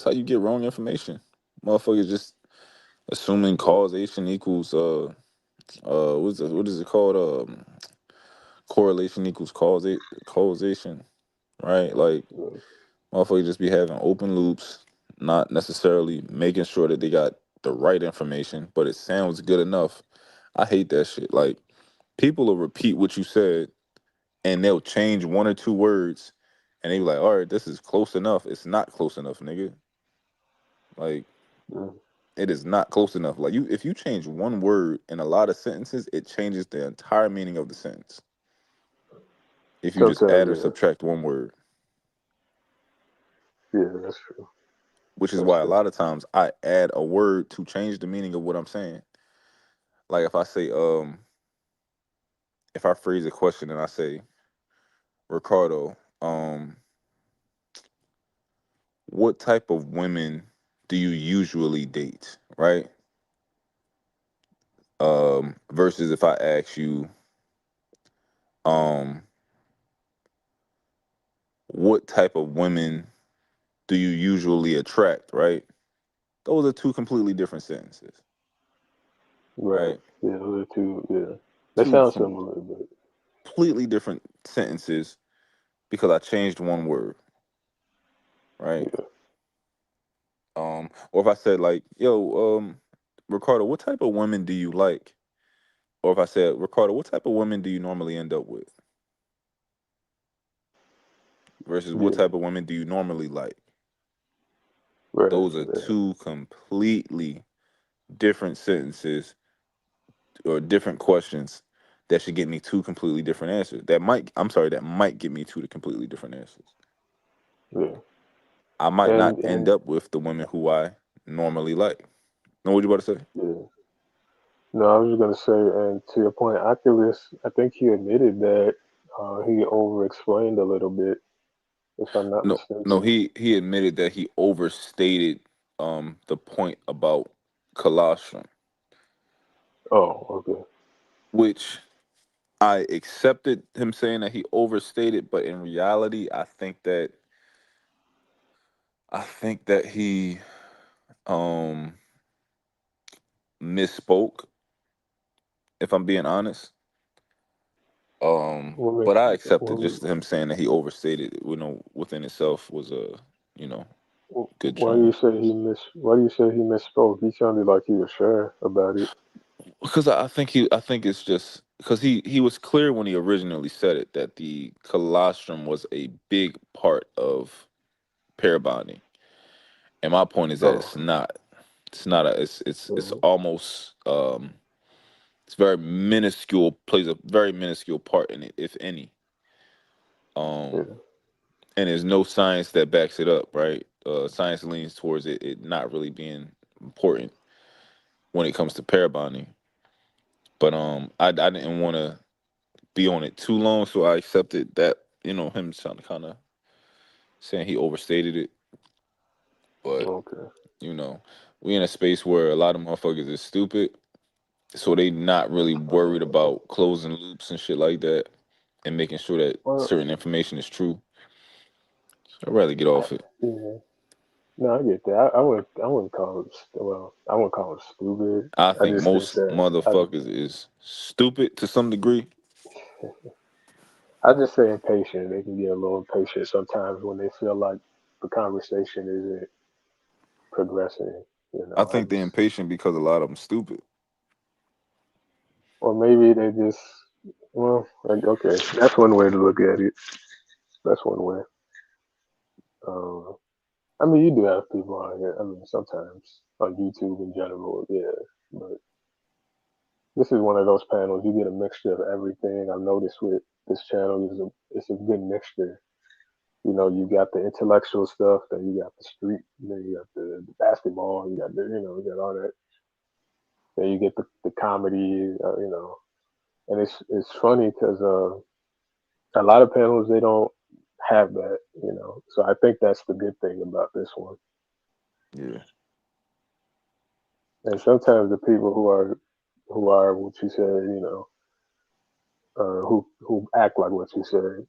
how you get wrong information. Motherfuckers just assuming Yeah. causation equals what is it called correlation equals causation, right? Like Yeah. motherfuckers just be having open loops, not necessarily making sure that they got the right information, but it sounds good enough. I hate that shit. Like people will repeat what you said and they'll change one or two words and they be like, all right, this is close enough. It's not close enough, nigga. Like Mm. it is not close enough. Like you if you change one word in a lot of sentences, it changes the entire meaning of the sentence. If you just add Sometimes, or subtract one word, yeah, that's true. which is That's why a true. lot of times I add a word to change the meaning of what I'm saying. Like if I say, if I phrase a question and I say, Ricardo, what type of women do you usually date? Right? Versus if I ask you, um, what type of women do you usually attract? Right? Those are two completely different sentences. Right. Right? Yeah, those are two. Yeah, they Two sound similar, but completely different sentences because I changed one word. Right? yeah, Or if I said like, "Yo, Ricardo, what type of women do you like?" Or if I said, "Ricardo, what type of women do you normally end up with?" Versus what yeah, type of women do you normally like? right. Those are Yeah, two completely different sentences or different questions that should get me two completely different answers. That might get me two completely different answers. yeah, I might not end and up with the women who I normally like. Know what you about to say? yeah. No, I was just gonna say, and to your point, Oculus, I think he admitted that he over-explained a little bit, if I'm not No, no. mistaken. He admitted that he overstated the point about colostrum, Oh, okay. which I accepted him saying that he overstated, but in reality, I think that he um misspoke. If I'm being honest, What but makes I accepted what, just him saying that he overstated. Within itself was a good why do you joint. say he miss? Why do you say he misspoke? He sounded like he was sure about it. Because I think it's just because he was clear when he originally said it that the colostrum was a big part of pair bonding, and my point is that Oh, it's not. It's not a. It's right. almost it's very minuscule, plays a very minuscule part in it, if any. Um, Yeah, and there's no science that backs it up, right? Science leans towards it not really being important when it comes to pair bonding. But I didn't want to be on it too long, so I accepted that him sound kind of saying he overstated it. But okay. you know, we in a space where a lot of motherfuckers is stupid, so they not really worried about closing loops and shit like that, and making sure that Well, certain information is true. So I'd rather get off it. yeah. No, I get that. I wouldn't call it. Well, I wouldn't call it stupid. I I think just think most that motherfuckers is stupid to some degree. I just say impatient. They can get a little impatient sometimes when they feel like the conversation isn't progressing. You I know, I think they're just impatient because a lot of them stupid. or maybe they just well, like, okay, that's one way to look at it. That's one way. Um, I mean, you do have people on here. I mean, sometimes on YouTube in general, yeah. But this is one of those panels. You get a mixture of everything. I've noticed with this channel is it's a good mixture. You know, you got the intellectual stuff, then you got the street, then you got the basketball, you got all that. Then you get the comedy, and it's funny because a lot of panels they don't have that, you know. So I think that's the good thing about this one. Yeah. And sometimes the people who are what you said, you know, who act like what you said.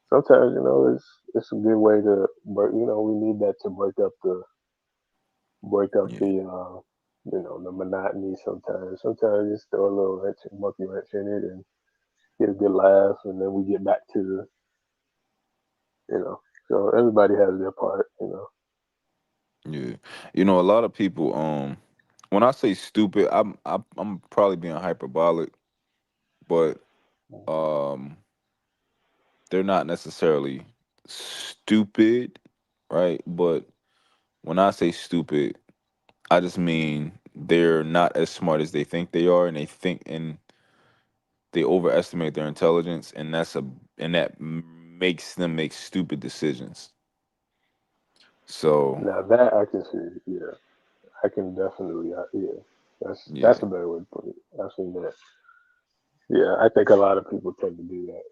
Sometimes you know it's a good way to break. You know, we need that to break up Yeah. the monotony. Sometimes just throw a little monkey wrench in it and get a good laugh, and then we get back to the you know. So everybody has their part, you know. Yeah. You know, a lot of people. When I say stupid, I'm probably being hyperbolic, but um, they're not necessarily stupid, right? But when I say stupid, I just mean they're not as smart as they think they are, and they overestimate their intelligence, and makes them make stupid decisions. So Now that I can see, yeah, I can definitely, yeah, that's yeah, a better way to put it. I've seen that. Yeah, I think a lot of people tend to do that.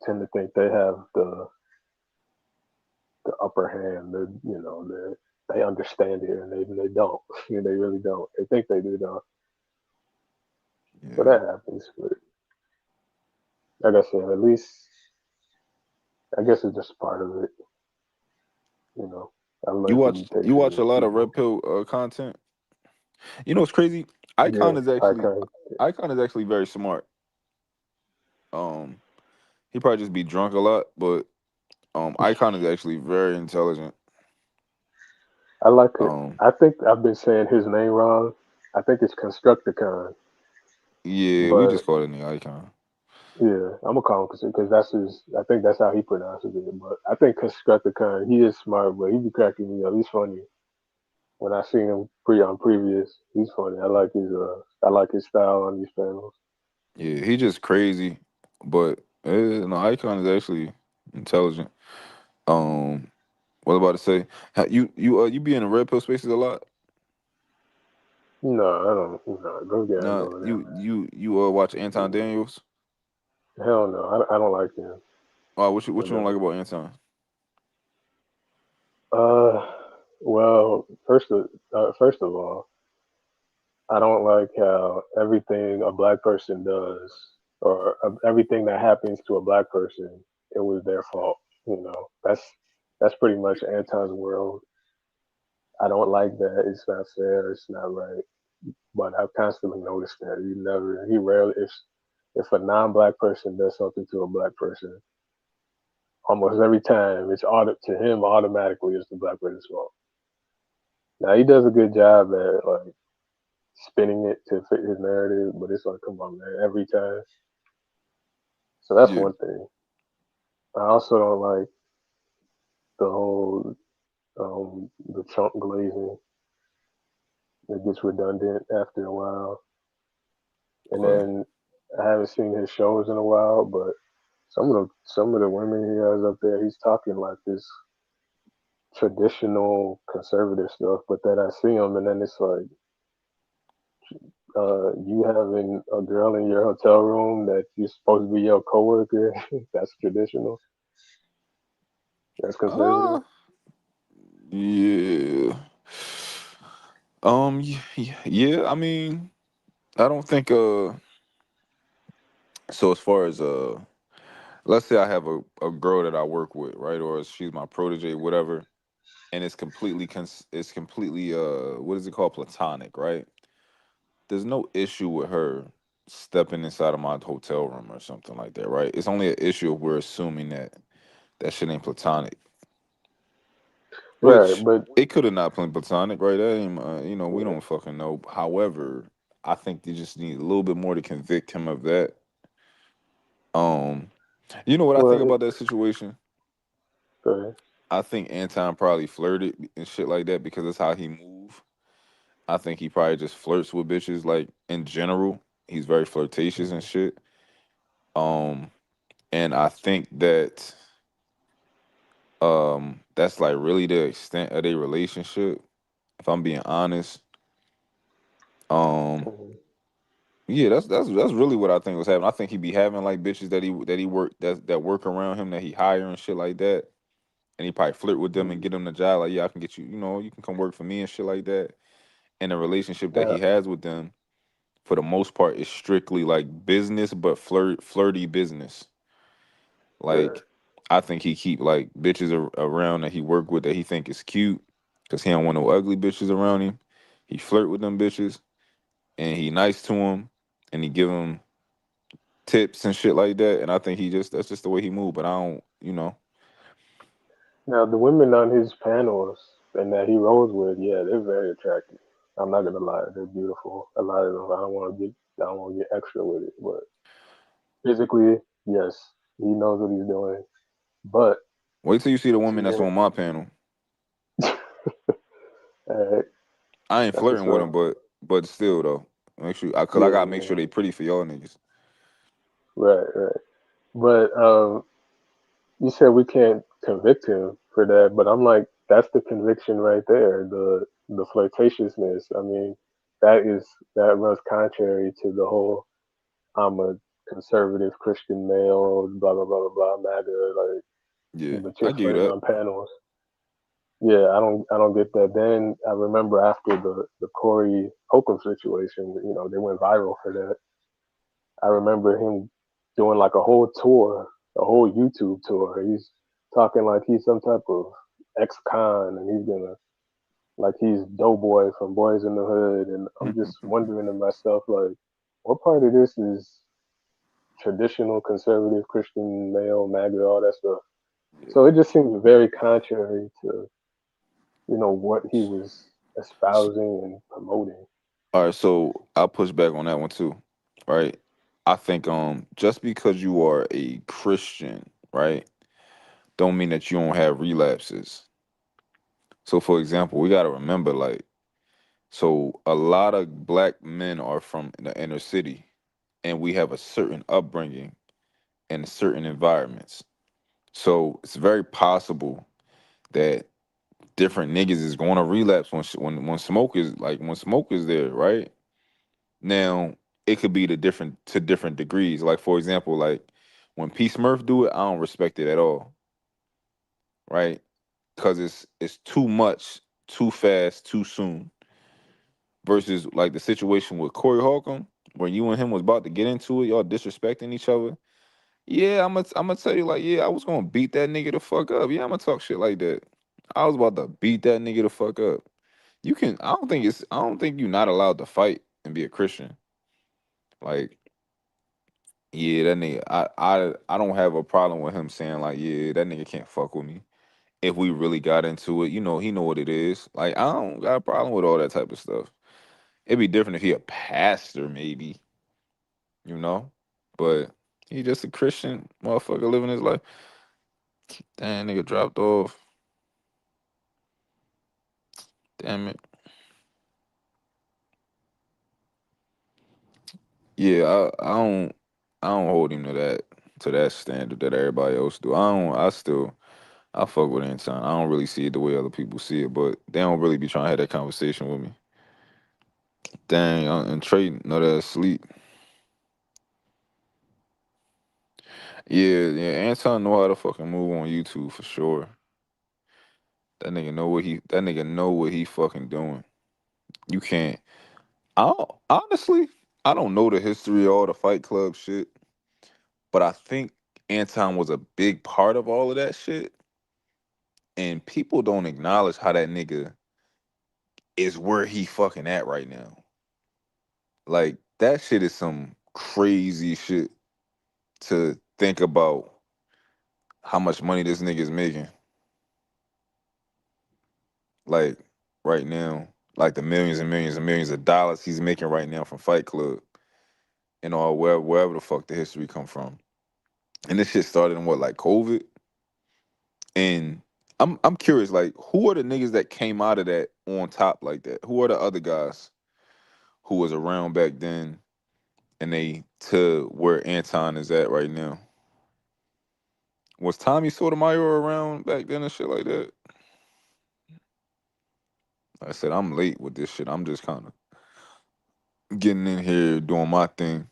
Tend to think they have the upper hand. They understand it, and they don't. They really don't. They think they do though. So yeah. that happens. But like I said, at least I guess it's just part of it. You know, I You learned to watch be you patient watch a with lot of red people. pill content. You know what's crazy? Icon Yeah, is I actually can. Icon is actually very smart. Um, he probably just be drunk a lot, but Icon is actually very intelligent. I like it. Um, I think I've been saying his name wrong. I think it's Constructicon, yeah, we but just call it the Icon. yeah, I'm gonna call him because that's his. I think that's how he pronounces it. But I think Constructicon, he is smart, but he be cracking me up. He's funny. When I seen him on previous, he's funny. I like his style on these panels. Yeah, he just crazy, but no, Icon is actually intelligent. Um, what about to say? You be in the red pill spaces a lot? No, I don't. No, those guys No, over you watch Anton there. Daniels? Hell no, I don't like him. I What you don't like don't. about Anton? Uh, well, first of all, I don't like how everything a black person does, or everything that happens to a black person, it was their fault. You know, that's pretty much Anton's world. I don't like that. It's not fair. It's not right. But I've constantly noticed that he rarely, if a non-black person does something to a black person, almost every time to him automatically it's the black person's fault. Now he does a good job at like spinning it to fit his narrative, but it's like, come on, man, every time. So that's Yeah, one thing. I also don't like the whole the chunk glazing. It gets redundant after a while. And okay. then I haven't seen his shows in a while, but some of the women he has up there, he's talking like this traditional conservative stuff. But then I see him, and then it's like, you having a girl in your hotel room that you're supposed to be your coworker. That's traditional. That's Uh, conservative. yeah. Yeah. I mean, I don't think. So as far as let's say I have a girl that I work with, right, or she's my protege, whatever, and it's completely what is it called, platonic, right? There's no issue with her stepping inside of my hotel room or something like that, right? It's only an issue if we're assuming that shit ain't platonic, Right, which but it could have not been platonic, right? That ain't, we yeah, don't fucking know. However, I think they just need a little bit more to convict him of that. Um, you know what I think well, about that situation? okay. I think Anton probably flirted and shit like that because that's how he move. I think he probably just flirts with bitches like in general. He's very flirtatious and Mhm. shit. Um, and I think that's like really the extent of their relationship. If I'm being honest, um, Mhm. Yeah, that's really what I think was happening. I think he be having like bitches that he work that work around him that he hire and shit like that, and he probably flirt with them and get them the job. Like, yeah, I can get you. You know, you can come work for me and shit like that. And the relationship that Yeah, he has with them, for the most part, is strictly like business, but flirty business. yeah. Like, I think he keep like bitches around that he work with that he think is cute, cause he don't want no ugly bitches around him. He flirt with them bitches, and he nice to them, and he give them tips and shit like that. And I think that's just the way he move. But I don't, you know. Now the women on his panels and that he rolls with, yeah, they're very attractive. I'm not gonna lie, they're beautiful. A lot of them. I don't want to get extra with it, but physically, yes, he knows what he's doing. But Wait till you see the to woman me, that's on my panel. uh, I ain't that's what's flirting with up. them, but still though, make sure cause I Yeah, gotta make yeah, sure they pretty for y'all niggas. right, right. But you said we can't convict him for that, but I'm like, that's the conviction right there. The flirtatiousness. I mean, that is that runs contrary to the whole I'm a conservative Christian male, blah blah blah blah blah, MAGA, like, Yeah, but I you're give you flirting that. on panels. Yeah, I don't get that. Then I remember after the Corey Holcomb situation, they went viral for that. I remember him doing like a whole tour, a whole YouTube tour. He's talking like he's some type of ex-con, and he's gonna like he's Doughboy from Boys in the Hood. And I'm just wondering to myself, like, what part of this is traditional conservative Christian male, MAGA, all that stuff. So it just seems very contrary to what he was espousing and promoting. All right, so I'll push back on that one too. Right. I think just because you are a Christian, right, don't mean that you don't have relapses. So for example, we gotta remember like so a lot of black men are from the inner city and we have a certain upbringing and certain environments. So it's very possible that different niggas is going to relapse when smoke is like when smoke is there, right? Now it could be to different degrees. Like for example, like when P Smurf do it, I don't respect it at all, right? Because it's too much, too fast, too soon. Versus like the situation with Corey Holcomb, where you and him was about to get into it, y'all disrespecting each other. Yeah, I'm gonna tell you like, yeah, I was gonna beat that nigga the fuck up. Yeah, I'm gonna talk shit like that. I was about to beat that nigga the fuck up. You can. I don't think you're not allowed to fight and be a Christian. Like, yeah, that nigga. I don't have a problem with him saying like, yeah, that nigga can't fuck with me. If we really got into it, he know what it is. Like, I don't got a problem with all that type of stuff. It'd be different if he a pastor, maybe, you know. But he just a Christian motherfucker living his life. Damn, nigga dropped off. Damn it. Yeah, I don't hold him to that standard that everybody else do. I fuck with Anton. I don't really see it the way other people see it, but they don't really be trying to have that conversation with me. Dang, and Trey know that asleep. Yeah, yeah, Anton know how to fucking move on YouTube for sure. That nigga know what he fucking doing. You can't. Honestly, I don't know the history of all the Fight Club shit, but I think Anton was a big part of all of that shit. And people don't acknowledge how that nigga is where he fucking at right now. Like that shit is some crazy shit to think about how much money this nigga is making. Like right now, like the millions and millions and millions of dollars he's making right now from Fight Club and all wherever the fuck the history come from. And this shit started in what, like COVID? And I'm curious, like, who are the niggas that came out of that on top like that? Who are the other guys who was around back then and they to where Anton is at right now? Was Tommy Sotomayor around back then and shit like that? Like I said, I'm late with this shit. I'm just kind of getting in here, doing my thing.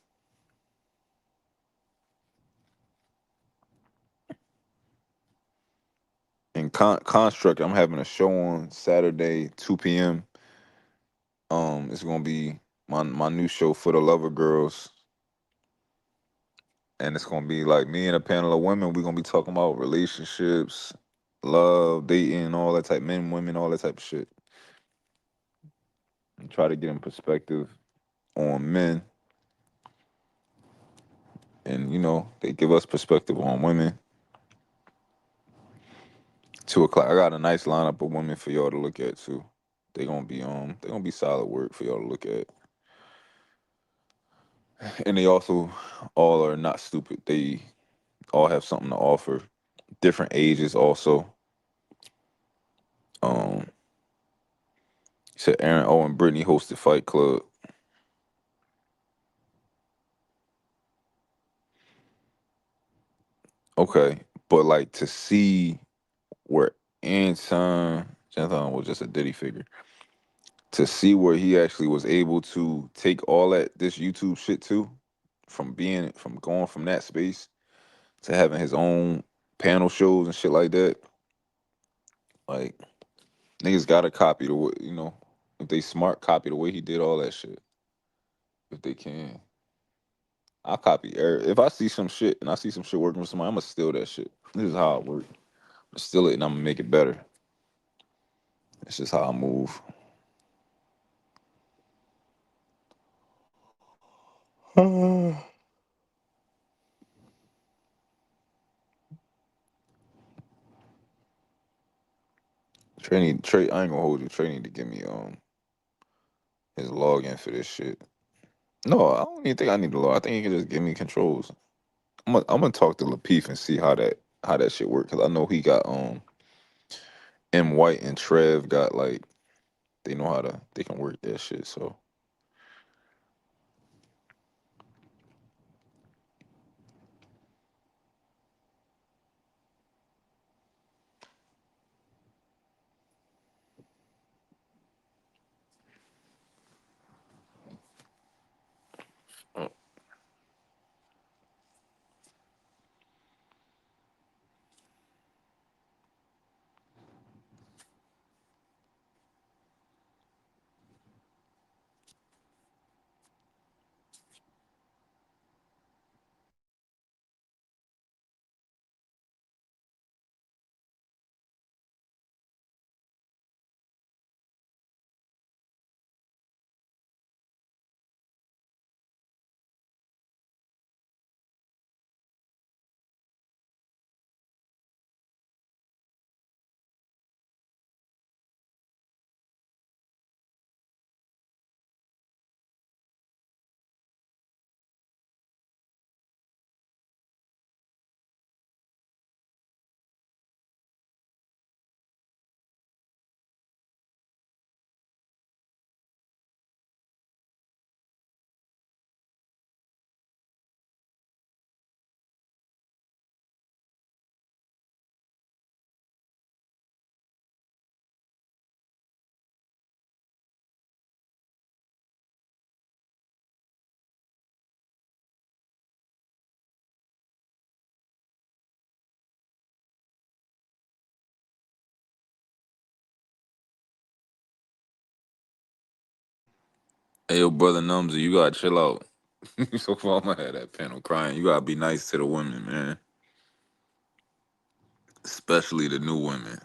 In Construct, I'm having a show on Saturday, 2 p.m. It's gonna be my new show for the lover girls, and it's gonna be like me and a panel of women. We're gonna be talking about relationships, love, dating, all that type, men, women, all that type of shit. And try to get in perspective on men, and they give us perspective on women. 2 o'clock. I got a nice lineup of women for y'all to look at too. They gonna be solid work for y'all to look at. And they also all are not stupid. They all have something to offer. Different ages also. Um, he said Aaron O and Brittany hosted Fight Club. Okay, but like to see where Anton Jonathan was just a Diddy figure. To see where he actually was able to take all that this YouTube shit too, from going from that space to having his own panel shows and shit like that. Like niggas gotta copy the way if they smart, copy the way he did all that shit. If they can, I'll copy. If I see some shit and I see some shit working for somebody, I'm gonna steal that shit. This is how I work. I'm gonna steal it and I'm gonna make it better. It's just how I move. Trey, I ain't gonna hold you. Trey need to give me his login for this shit. No, I don't even think I need the log. I think he can just give me controls. I'm gonna talk to Lapeef and see how that shit work because I know he got M White and Trev got like they can work that shit. So hey, yo, brother Numsy, you gotta chill out. So far, I'm gonna have that panel crying. You gotta be nice to the women, man. Especially the new women.